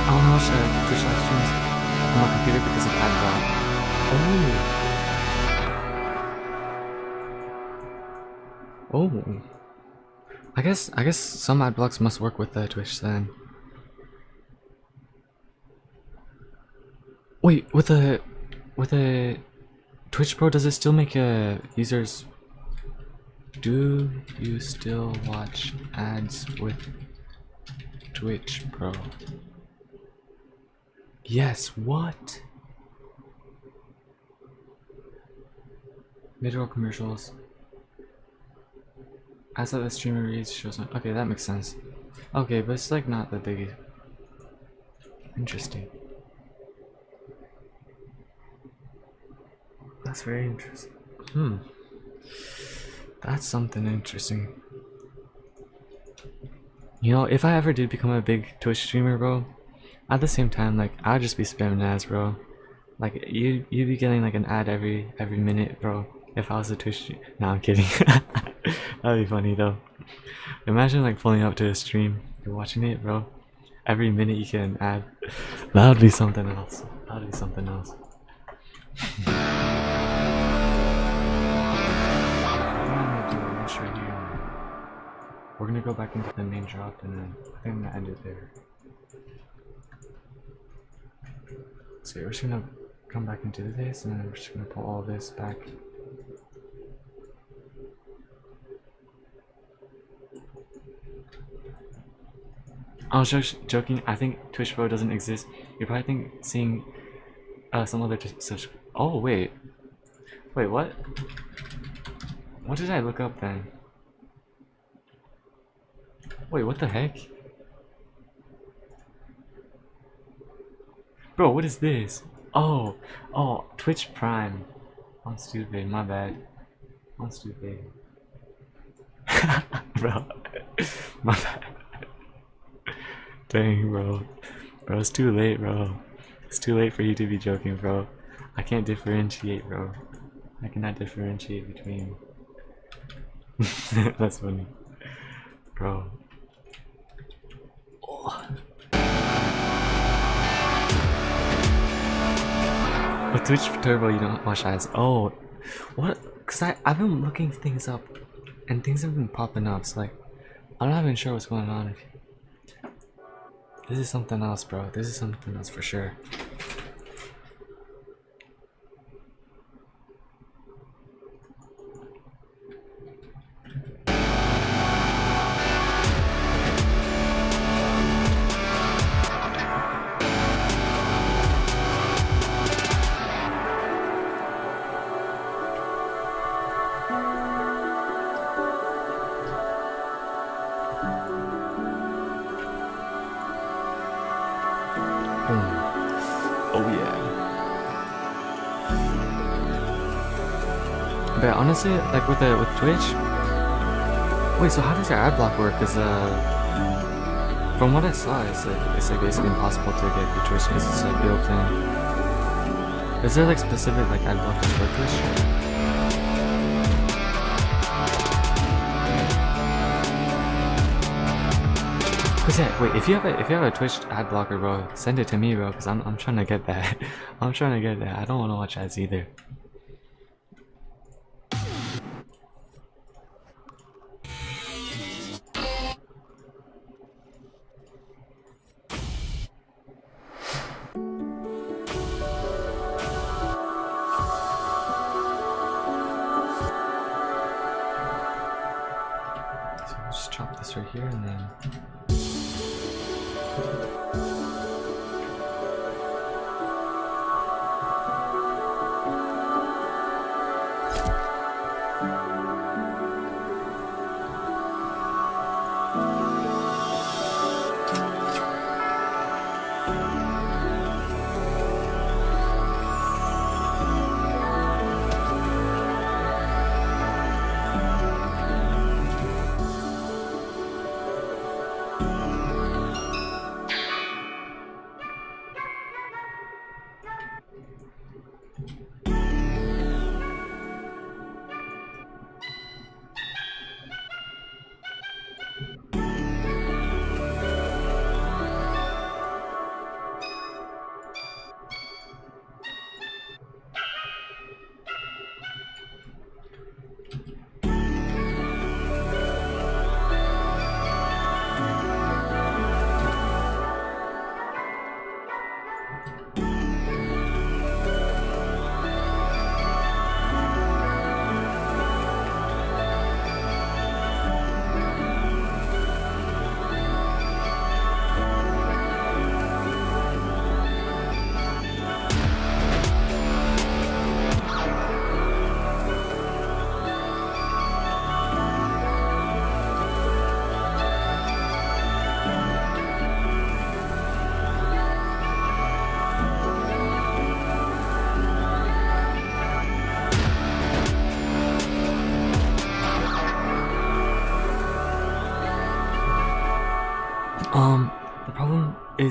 don't watch Twitch live streams on my computer because of AdBlock. Oh. I guess some ad blocks must work with Twitch then. Wait, with a Twitch Pro, does it still make users? Do you still watch ads with Twitch Pro? Yes. What? Mid-roll commercials. As that the streamer reads shows on. Okay, that makes sense. Okay, but it's like not the biggie. Interesting. That's very interesting. That's something interesting. You know, if I ever did become a big Twitch streamer, bro, at the same time, like, I'd just be spamming ads, bro. Like, you'd be getting like an ad every minute, bro. If I was a Twitch streamer. No, I'm kidding. That'd be funny though. Imagine like pulling up to a stream, you're watching it, bro. Every minute you get an ad. That would be something else. That would be something else. We're gonna go back into the main drop and then I'm gonna end it there. So we're just gonna come back into this and then we're just gonna pull all this back. I was just joking. I think Twitch Pro doesn't exist. You're probably seeing some other oh wait, what? What did I look up then? Wait, what the heck? Bro, what is this? Oh, Twitch Prime. I'm stupid, my bad. I'm stupid. Bro, my bad. Dang, bro. Bro, it's too late, bro. It's too late for you to be joking, bro. I can't differentiate, bro. I cannot differentiate between... That's funny. Bro. Oh. With Twitch Turbo, you don't watch ads. Oh, what? Cause I've been looking things up, and things have been popping up. So like, I'm not even sure what's going on. This is something else, bro. This is something else for sure. But honestly, like with Twitch, wait. So how does your ad block work? Cause from what I saw, it's like basically impossible to get the Twitch. It's like built in. Is there like specific like ad blockers for Twitch? Cause yeah, wait. If you have a Twitch ad blocker, bro, send it to me, bro. Cause I'm trying to get that. I'm trying to get that. I don't want to watch ads either. Chop this right here and then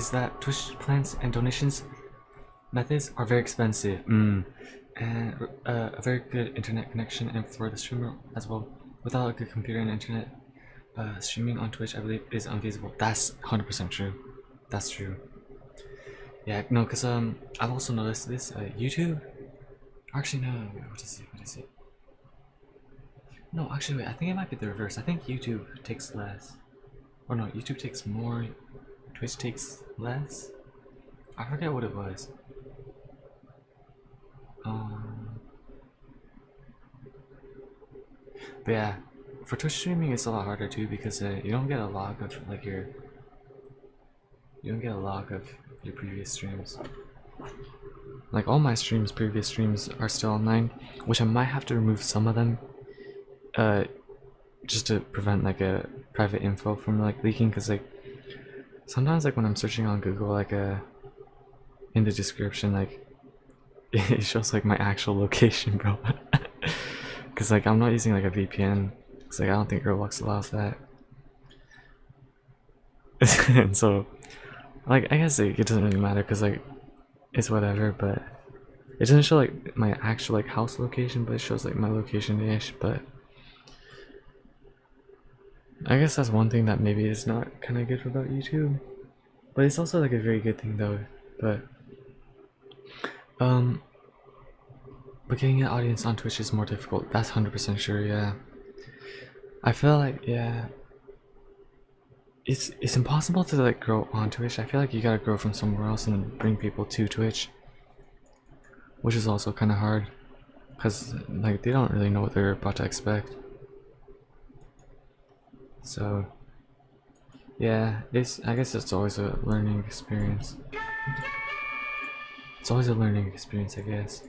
is that Twitch plans and donations methods are very expensive. And a very good internet connection and for the streamer as well. Without a good computer and internet, streaming on Twitch I believe is unfeasible. That's 100% true. That's true. Yeah, no, cause I've also noticed this. YouTube. Actually, no. What is it? What is it? No, actually, wait. I think it might be the reverse. I think YouTube takes less. Or no, YouTube takes more. Twitch takes less. I forget what it was. But yeah, for Twitch streaming it's a lot harder too because you don't get a log of like you don't get a log of your previous streams. Like all my previous streams are still online, which I might have to remove some of them, just to prevent like a private info from like leaking. Cause like sometimes like when I'm searching on Google, like in the description, like it shows like my actual location, bro. Cause like I'm not using like a VPN. Cause like I don't think Roblox allows that. And so, like I guess like, it doesn't really matter. Cause like it's whatever. But it doesn't show like my actual like house location, but it shows like my location-ish. But I guess that's one thing that maybe is not kind of good about YouTube. But it's also like a very good thing though. But getting an audience on Twitch is more difficult. That's 100% sure. Yeah, I feel like it's impossible to like grow on Twitch. I feel like you gotta grow from somewhere else and bring people to Twitch, which is also kind of hard because like they don't really know what they're about to expect. So yeah, I guess it's always a learning experience. It's always a learning experience, I guess.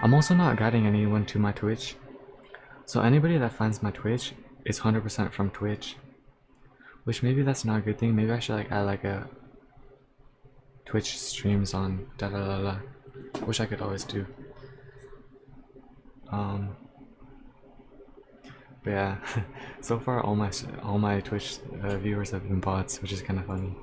I'm also not guiding anyone to my Twitch, so anybody that finds my Twitch is 100% from Twitch, which maybe that's not a good thing. Maybe I should like add like a Twitch streams on da da da da, which I could always do. But yeah, so far all my Twitch viewers have been bots, which is kind of funny.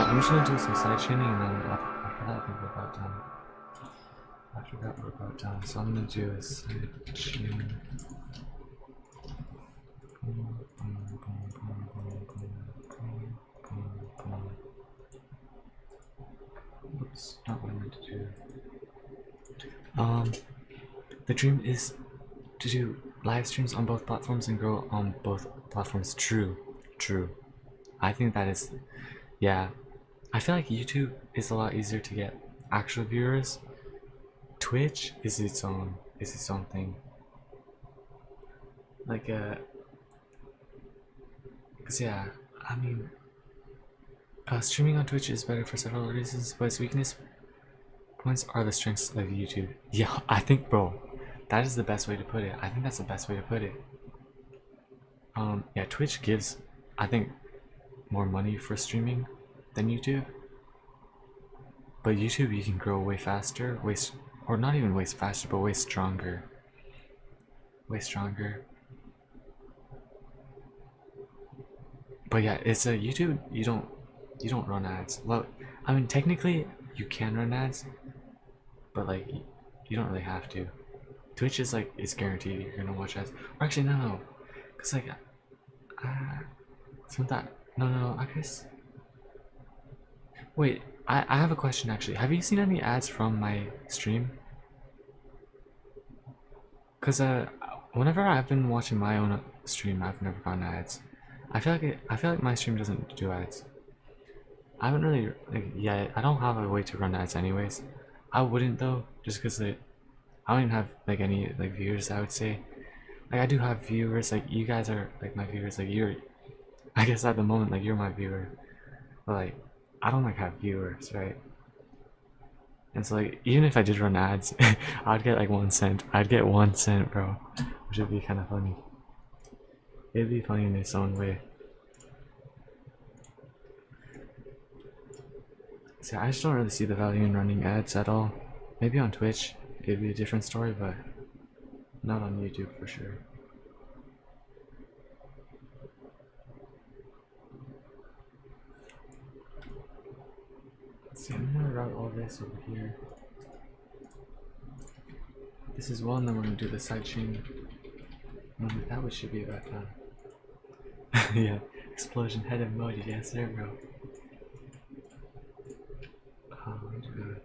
I'm just gonna do some side chaining and then after that I think we're about done. After that we're about done. So I'm gonna do a side chain. Oops, not what I meant to do. The dream is to do live streams on both platforms and grow on both platforms. True. I think that is, yeah. I feel like YouTube is a lot easier to get actual viewers. Twitch is its own thing. Like cause yeah, I mean, streaming on Twitch is better for several reasons, but its weakness points are the strengths of YouTube. Yeah, I think, bro, that is the best way to put it. I think that's the best way to put it. Yeah, Twitch gives, I think, more money for streaming than YouTube, but YouTube you can grow way faster, or not even way faster, but way stronger. But yeah, it's a YouTube. You don't run ads. Well, I mean technically you can run ads, but like you don't really have to. Twitch is like it's guaranteed you're gonna watch ads. Or actually no, cause like it's not that. No, I guess. Wait, I have a question actually. Have you seen any ads from my stream? Cause whenever I've been watching my own stream, I've never gotten ads. I feel like my stream doesn't do ads. I haven't really like, yeah, I don't have a way to run ads anyways. I wouldn't though, just cause like I don't even have like any like viewers. I would say like I do have viewers. Like you guys are like my viewers. Like you're, I guess at the moment like you're my viewer, but like I don't like have viewers, right? And so like even if I did run ads, I'd get like 1 cent. I'd get 1 cent, bro, which would be kind of funny. It'd be funny in its own way. See, I just don't really see the value in running ads at all. Maybe on Twitch, it'd be a different story, but not on YouTube for sure. See, I'm gonna route all this over here. This is one, then we're gonna do the side chain. And that should be about time. Yeah, explosion head emoji, yes sir, bro. Do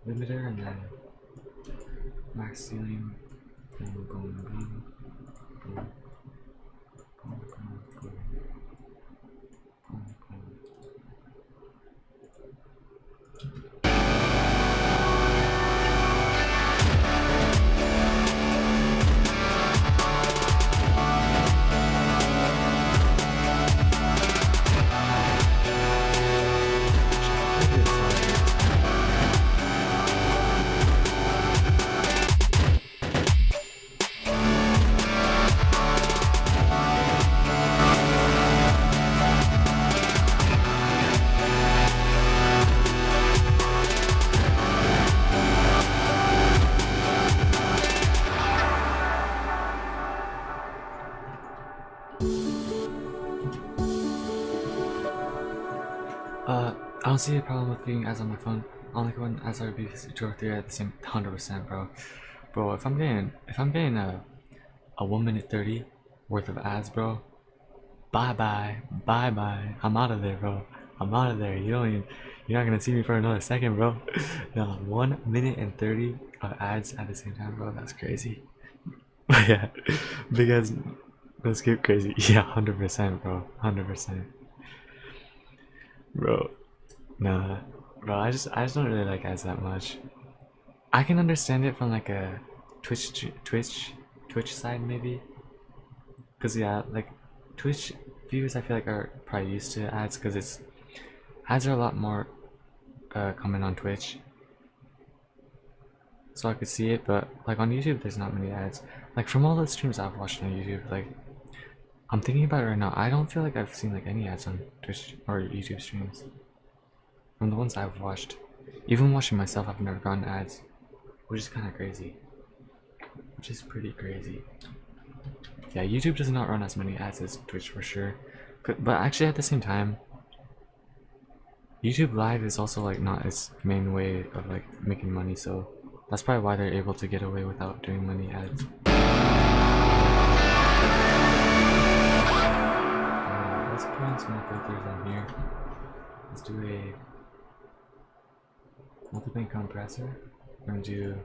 limiter and then max ceiling. Boom, boom, boom, boom, boom, boom, boom, boom, boom. I don't see a problem with viewing ads on my phone. I don't like when ads are be 2 or 3 at the same 100%, bro. Bro, if I'm getting a 1 minute 30 worth of ads, bro, bye bye. I'm out of there, bro. I'm out of there. You're not gonna see me for another second, bro. No, 1 minute and 30 of ads at the same time, bro. That's crazy. Yeah, because let's get crazy. Yeah, 100%, bro. 100%. Bro, nah, bro. I just don't really like ads that much. I can understand it from like a Twitch side maybe, cause yeah, like Twitch viewers I feel like are probably used to ads, cause ads are a lot more common on Twitch, so I could see it. But like on YouTube, there's not many ads. Like from all the streams I've watched on YouTube, like I'm thinking about it right now, I don't feel like I've seen like any ads on Twitch or YouTube streams. From the ones I've watched. Even watching myself, I've never gotten ads. Which is kind of crazy. Which is pretty crazy. Yeah, YouTube does not run as many ads as Twitch for sure. But actually at the same time, YouTube Live is also like not its main way of like making money, so that's probably why they're able to get away without doing many ads. Let's put in some filters on here. Let's do a multi-band compressor. We're gonna do,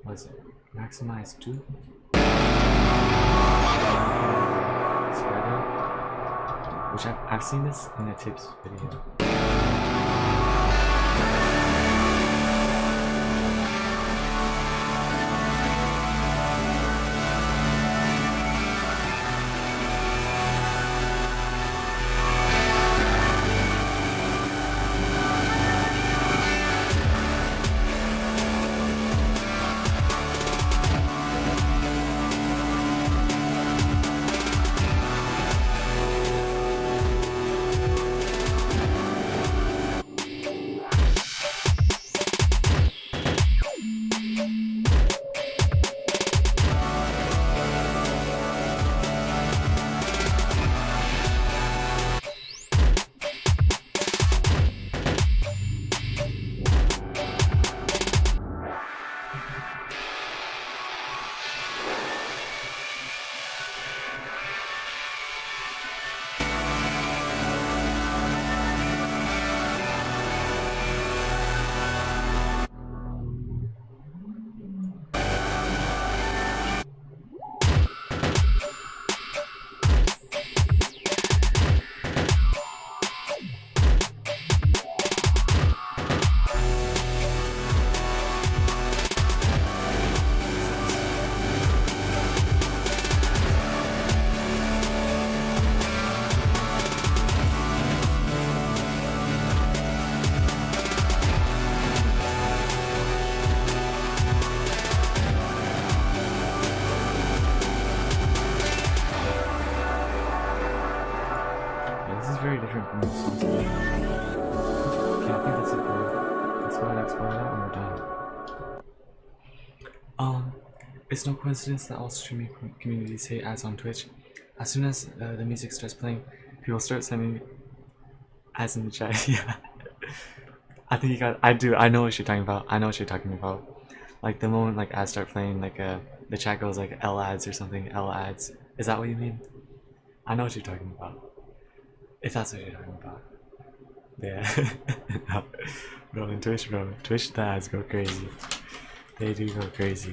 what is it? Maximize 2. Spreader. Which I've seen this in a tips video. explore that when we're done. It's no coincidence that all streaming communities hate ads on Twitch. As soon as the music starts playing, people start sending ads in the chat. Yeah. I think you got. I know what you're talking about. I know what you're talking about. Like the moment like ads start playing, like the chat goes like L ads or something. L ads. Is that what you mean? I know what you're talking about. If that's what you're talking about. Yeah. No. Bro, in Twitch, bro. Twitch, the ads go crazy. They do go crazy.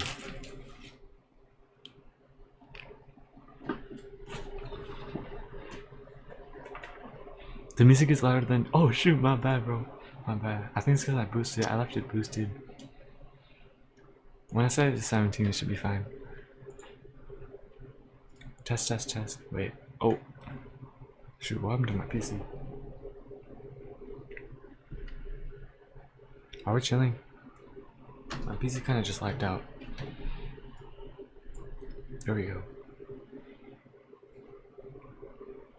The music is louder than. Oh shoot, my bad, bro. My bad. I think it's because I boosted it. I left it boosted. When I set it to 17, it should be fine. Test, test, test. Wait. Oh. Shoot, what happened to my PC? Are we chilling? My PC kind of just lagged out. There we go.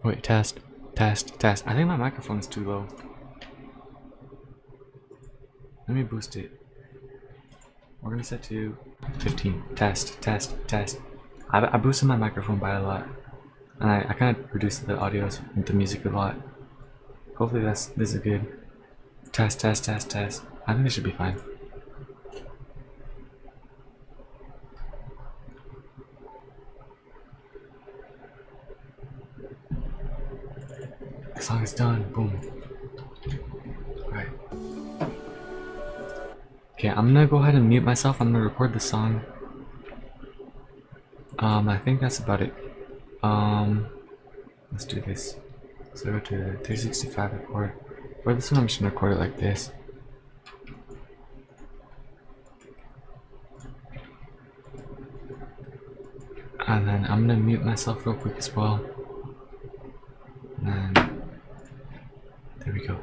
Wait, test, test, test. I think my microphone is too low. Let me boost it. We're gonna set to 15. Test, test, test. I boosted my microphone by a lot. And I kind of reduced the audio with the music a lot. Hopefully this is good. Test, test, test, test. I think this should be fine. The song is done. Boom. Alright. Okay, I'm gonna go ahead and mute myself. I'm gonna record the song. I think that's about it. Let's do this. So go to 365 record. For this one, I'm just gonna record it like this. And then I'm gonna mute myself real quick as well. And there we go.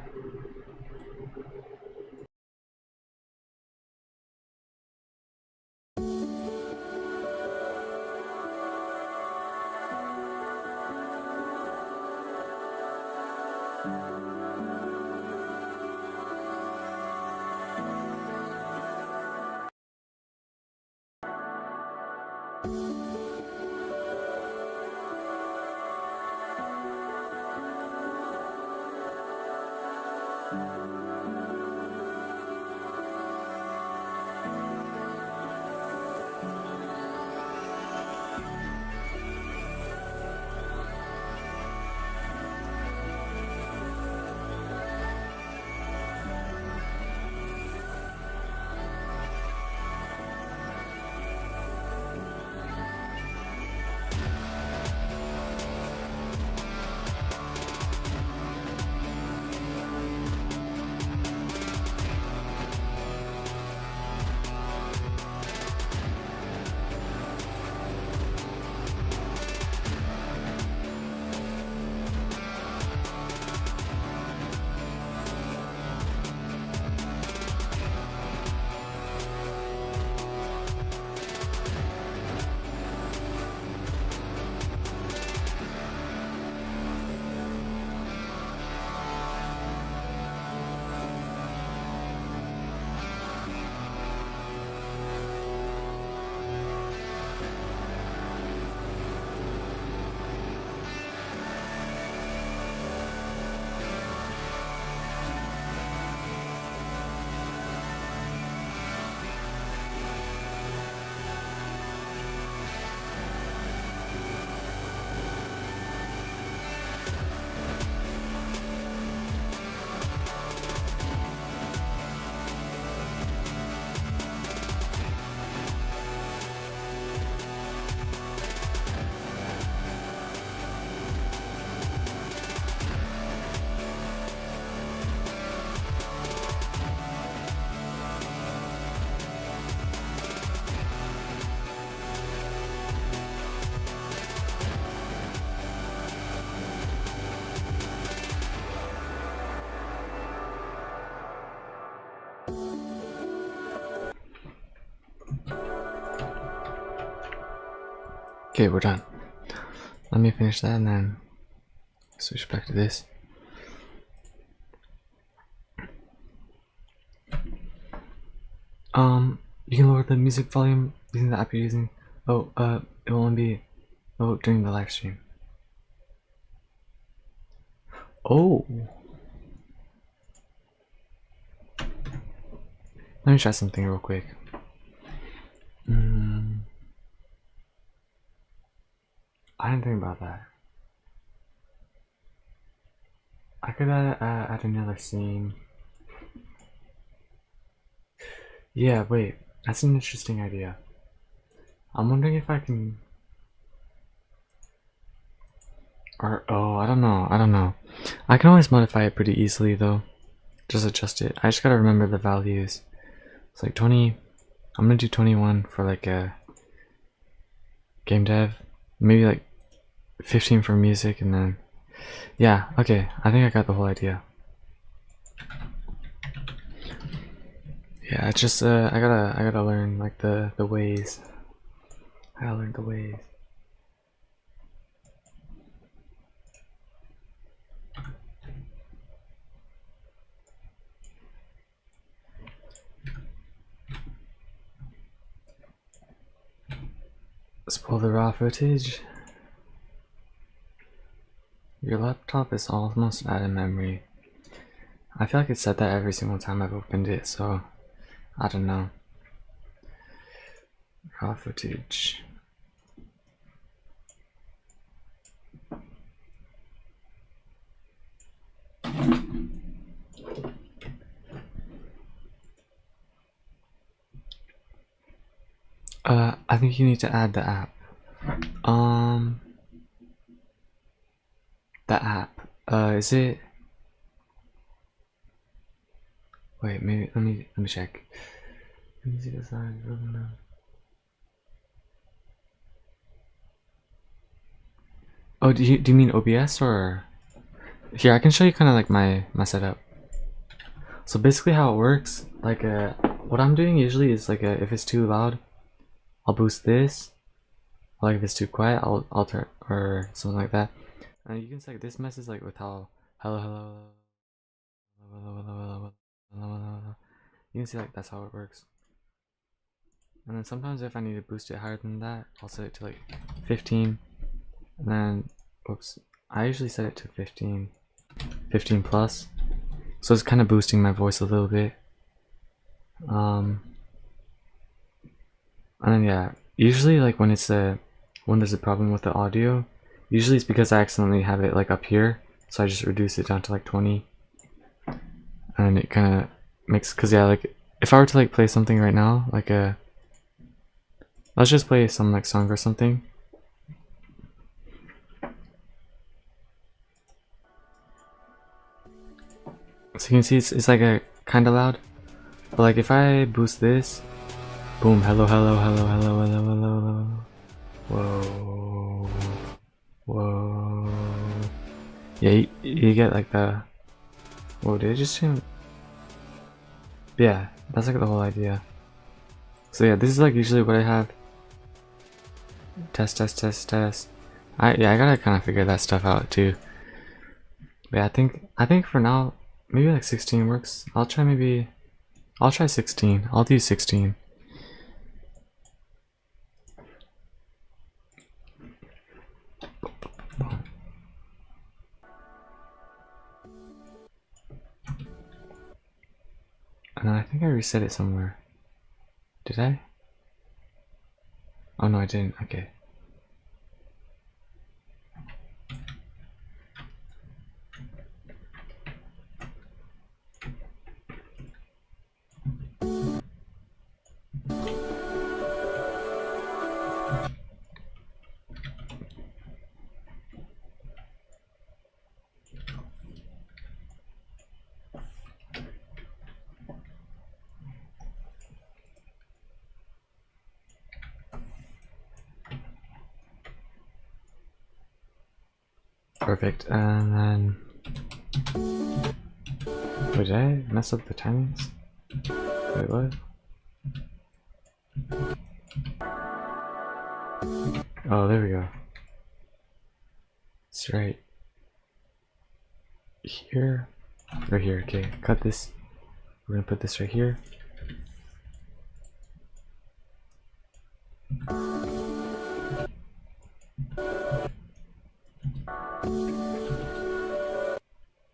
Okay, we're done. Let me finish that and then switch back to this. You can lower the music volume using the app you're using. Oh, it will only be during the live stream. Oh. Let me try something real quick. I didn't think about that. I could add another scene. Yeah, wait. That's an interesting idea. I'm wondering if I can... Or, oh, I don't know. I can always modify it pretty easily though. Just adjust it. I just gotta remember the values. It's like 20... I'm gonna do 21 for like a game dev. Maybe like 15 for music, and then... Yeah, okay. I think I got the whole idea. Yeah, it's just I gotta learn like the ways. I gotta learn the ways. Let's pull the raw footage. Your laptop is almost out of memory. I feel like it said that every single time I've opened it, so I don't know. Raw footage. I think you need to add the app. The app. Is it? Wait, maybe let me check. Music design. Oh, do you mean OBS or? Here, I can show you kind of like my setup. So basically, how it works, like what I'm doing usually is like if it's too loud, I'll boost this. Like if it's too quiet, I'll alter or something like that. And you can see like this messes like with how hello. You can see like that's how it works. And then sometimes if I need to boost it higher than that, I'll set it to like 15. And then, oops, I usually set it to 15 plus. So it's kind of boosting my voice a little bit. And then yeah, usually like when there's a problem with the audio, usually it's because I accidentally have it like up here, so I just reduce it down to like 20, and it kind of makes, cause yeah, like if I were to like play something right now, like let's just play some like song or something. So you can see it's like a kind of loud, but like if I boost this, boom, hello. Whoa. Yeah, you get like the... Whoa, did it just change? Yeah, that's like the whole idea. So yeah, this is like usually what I have. Test. I gotta kind of figure that stuff out too. But yeah, I think for now, maybe like 16 works. I'll try 16. I'll do 16. And I think I reset it somewhere. Did I? Oh no, I didn't. Okay. Perfect, and then... Wait, did I mess up the timings? Wait, what? Oh, there we go. It's right here. Right here, okay. Cut this. We're gonna put this right here.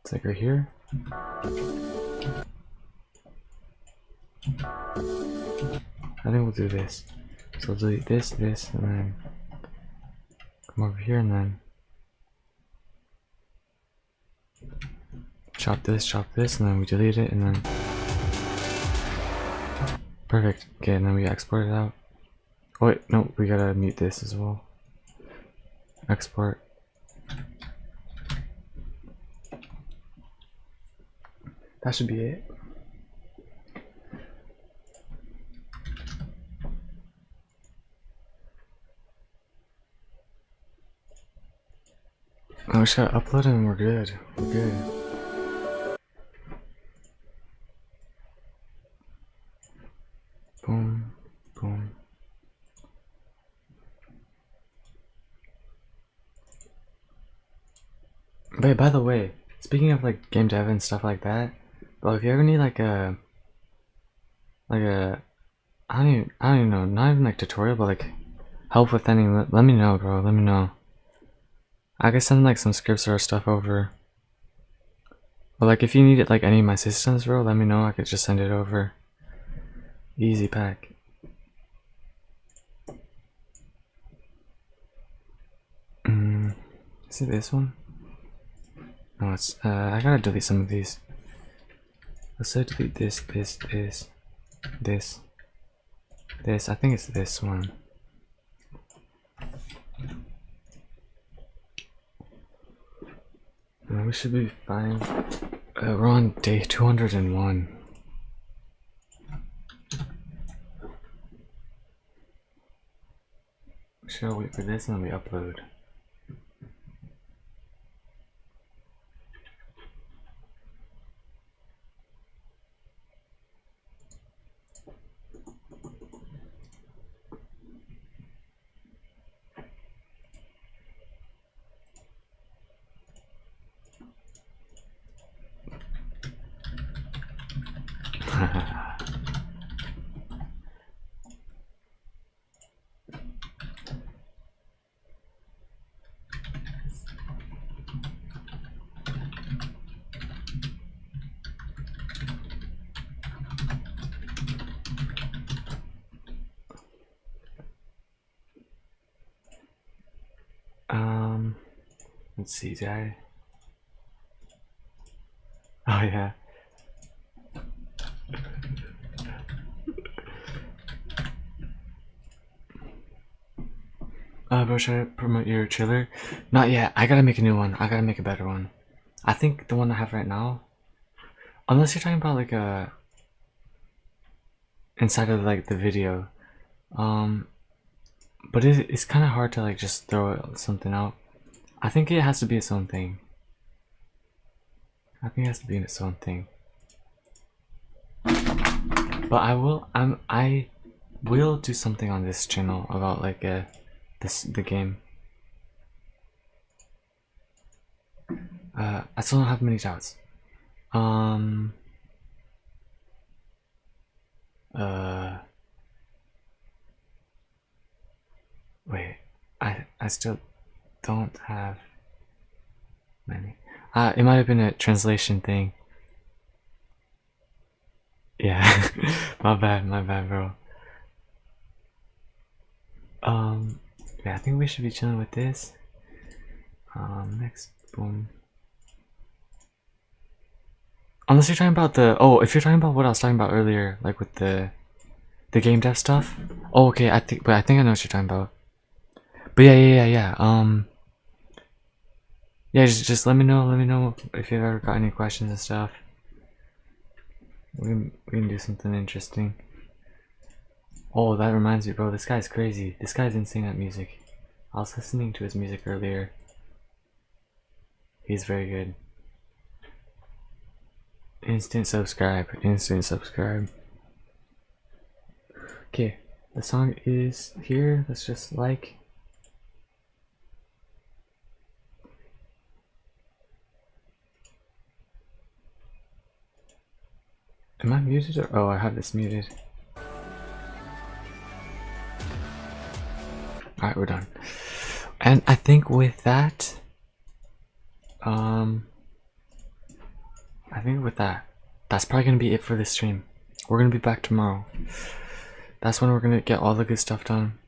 It's like right here. I think we'll do this. So we'll delete this, this, and then come over here and then chop this, and then we delete it, and then perfect. Okay, and then we export it out. Oh wait, no, we gotta mute this as well. Export. That should be it. Oh, we just gotta upload it and we're good. We're good. Boom, boom. Wait, by the way, speaking of like game dev and stuff like that, well, if you ever need like a I don't even know, not even like tutorial, but like help with any, let me know, bro. Let me know. I can send like some scripts or stuff over. But like if you needed like any of my systems, bro, let me know. I could just send it over. Easy pack. Is it this one? No, it's I gotta delete some of these. Let's say delete this. I think it's this one. We should be fine. We're on day 201. Should I wait for this and then we upload? Let's see, did I? Oh yeah. Bro, should I promote your trailer? Not yet. I gotta make a new one. I gotta make a better one. I think the one I have right now, unless you're talking about like a inside of like the video, but it's kind of hard to like just throw something out. I think it has to be its own thing. I think it has to be its own thing. But I will do something on this channel about like the game. I still don't have many doubts. Wait, I still don't have many. It might have been a translation thing. Yeah, my bad, bro. Yeah, I think we should be chilling with this. Next, boom. Unless you're talking about the, if you're talking about what I was talking about earlier, like with the game dev stuff. Oh, okay, I think I know what you're talking about. But yeah. Yeah, just let me know if you've ever got any questions and stuff. We can do something interesting. Oh, that reminds me, bro. This guy's crazy. This guy's insane at music. I was listening to his music earlier. He's very good. Instant subscribe. Okay, the song is here. Let's just like. Am I muted or? Oh, I have this muted. Alright, we're done. And I think with that, that's probably gonna be it for this stream. We're gonna be back tomorrow. That's when we're gonna get all the good stuff done.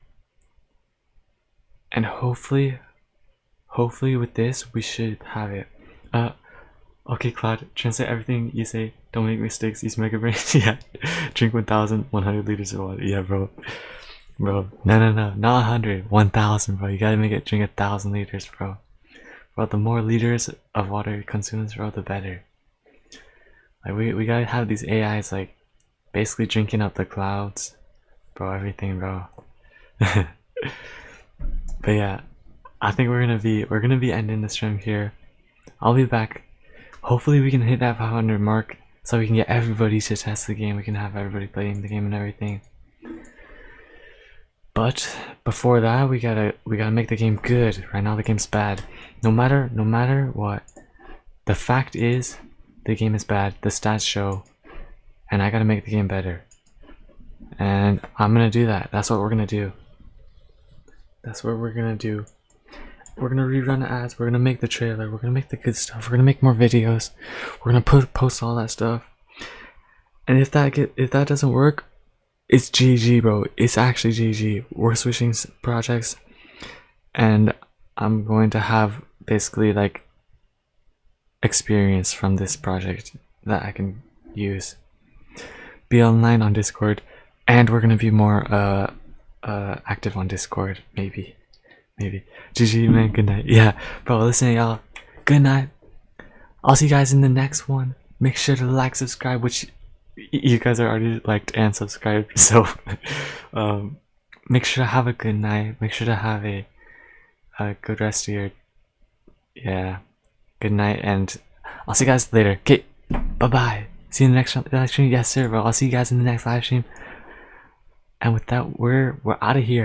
And hopefully with this, we should have it. Okay, Cloud, translate everything you say. Don't make mistakes. Use Mega Brain. Yeah. Drink 1,100 liters of water. Yeah, bro. Bro, no, not 100. 1,000, bro. You gotta make it drink 1,000 liters, bro. Bro, the more liters of water it consumes, bro, the better. Like, we gotta have these AIs, like, basically drinking up the clouds. Bro, everything, bro. But yeah, I think we're gonna be ending the stream here. I'll be back. Hopefully we can hit that 500 mark so we can get everybody to test the game. We can have everybody playing the game and everything. But before that, we gotta make the game good. Right now the game's bad. No matter what, the fact is the game is bad. The stats show, and I gotta make the game better. And I'm gonna do that. That's what we're gonna do. That's what we're gonna do. We're gonna rerun the ads. We're gonna make the trailer. We're gonna make the good stuff. We're gonna make more videos. We're gonna post all that stuff. And if that doesn't work, it's GG, bro. It's actually GG. We're switching projects, and I'm going to have basically like experience from this project that I can use. Be online on Discord, and we're gonna be more active on Discord, maybe. GG, man. Good night. Yeah, bro, listen, y'all. Good night. I'll see you guys in the next one. Make sure to like, subscribe, which you guys are already liked and subscribed. So make sure to have a good night. Make sure to have a good rest of your good night, and I'll see you guys later. Okay, bye. See you in the next live stream. Yes, sir, bro. I'll see you guys in the next live stream. And with that, we're out of here.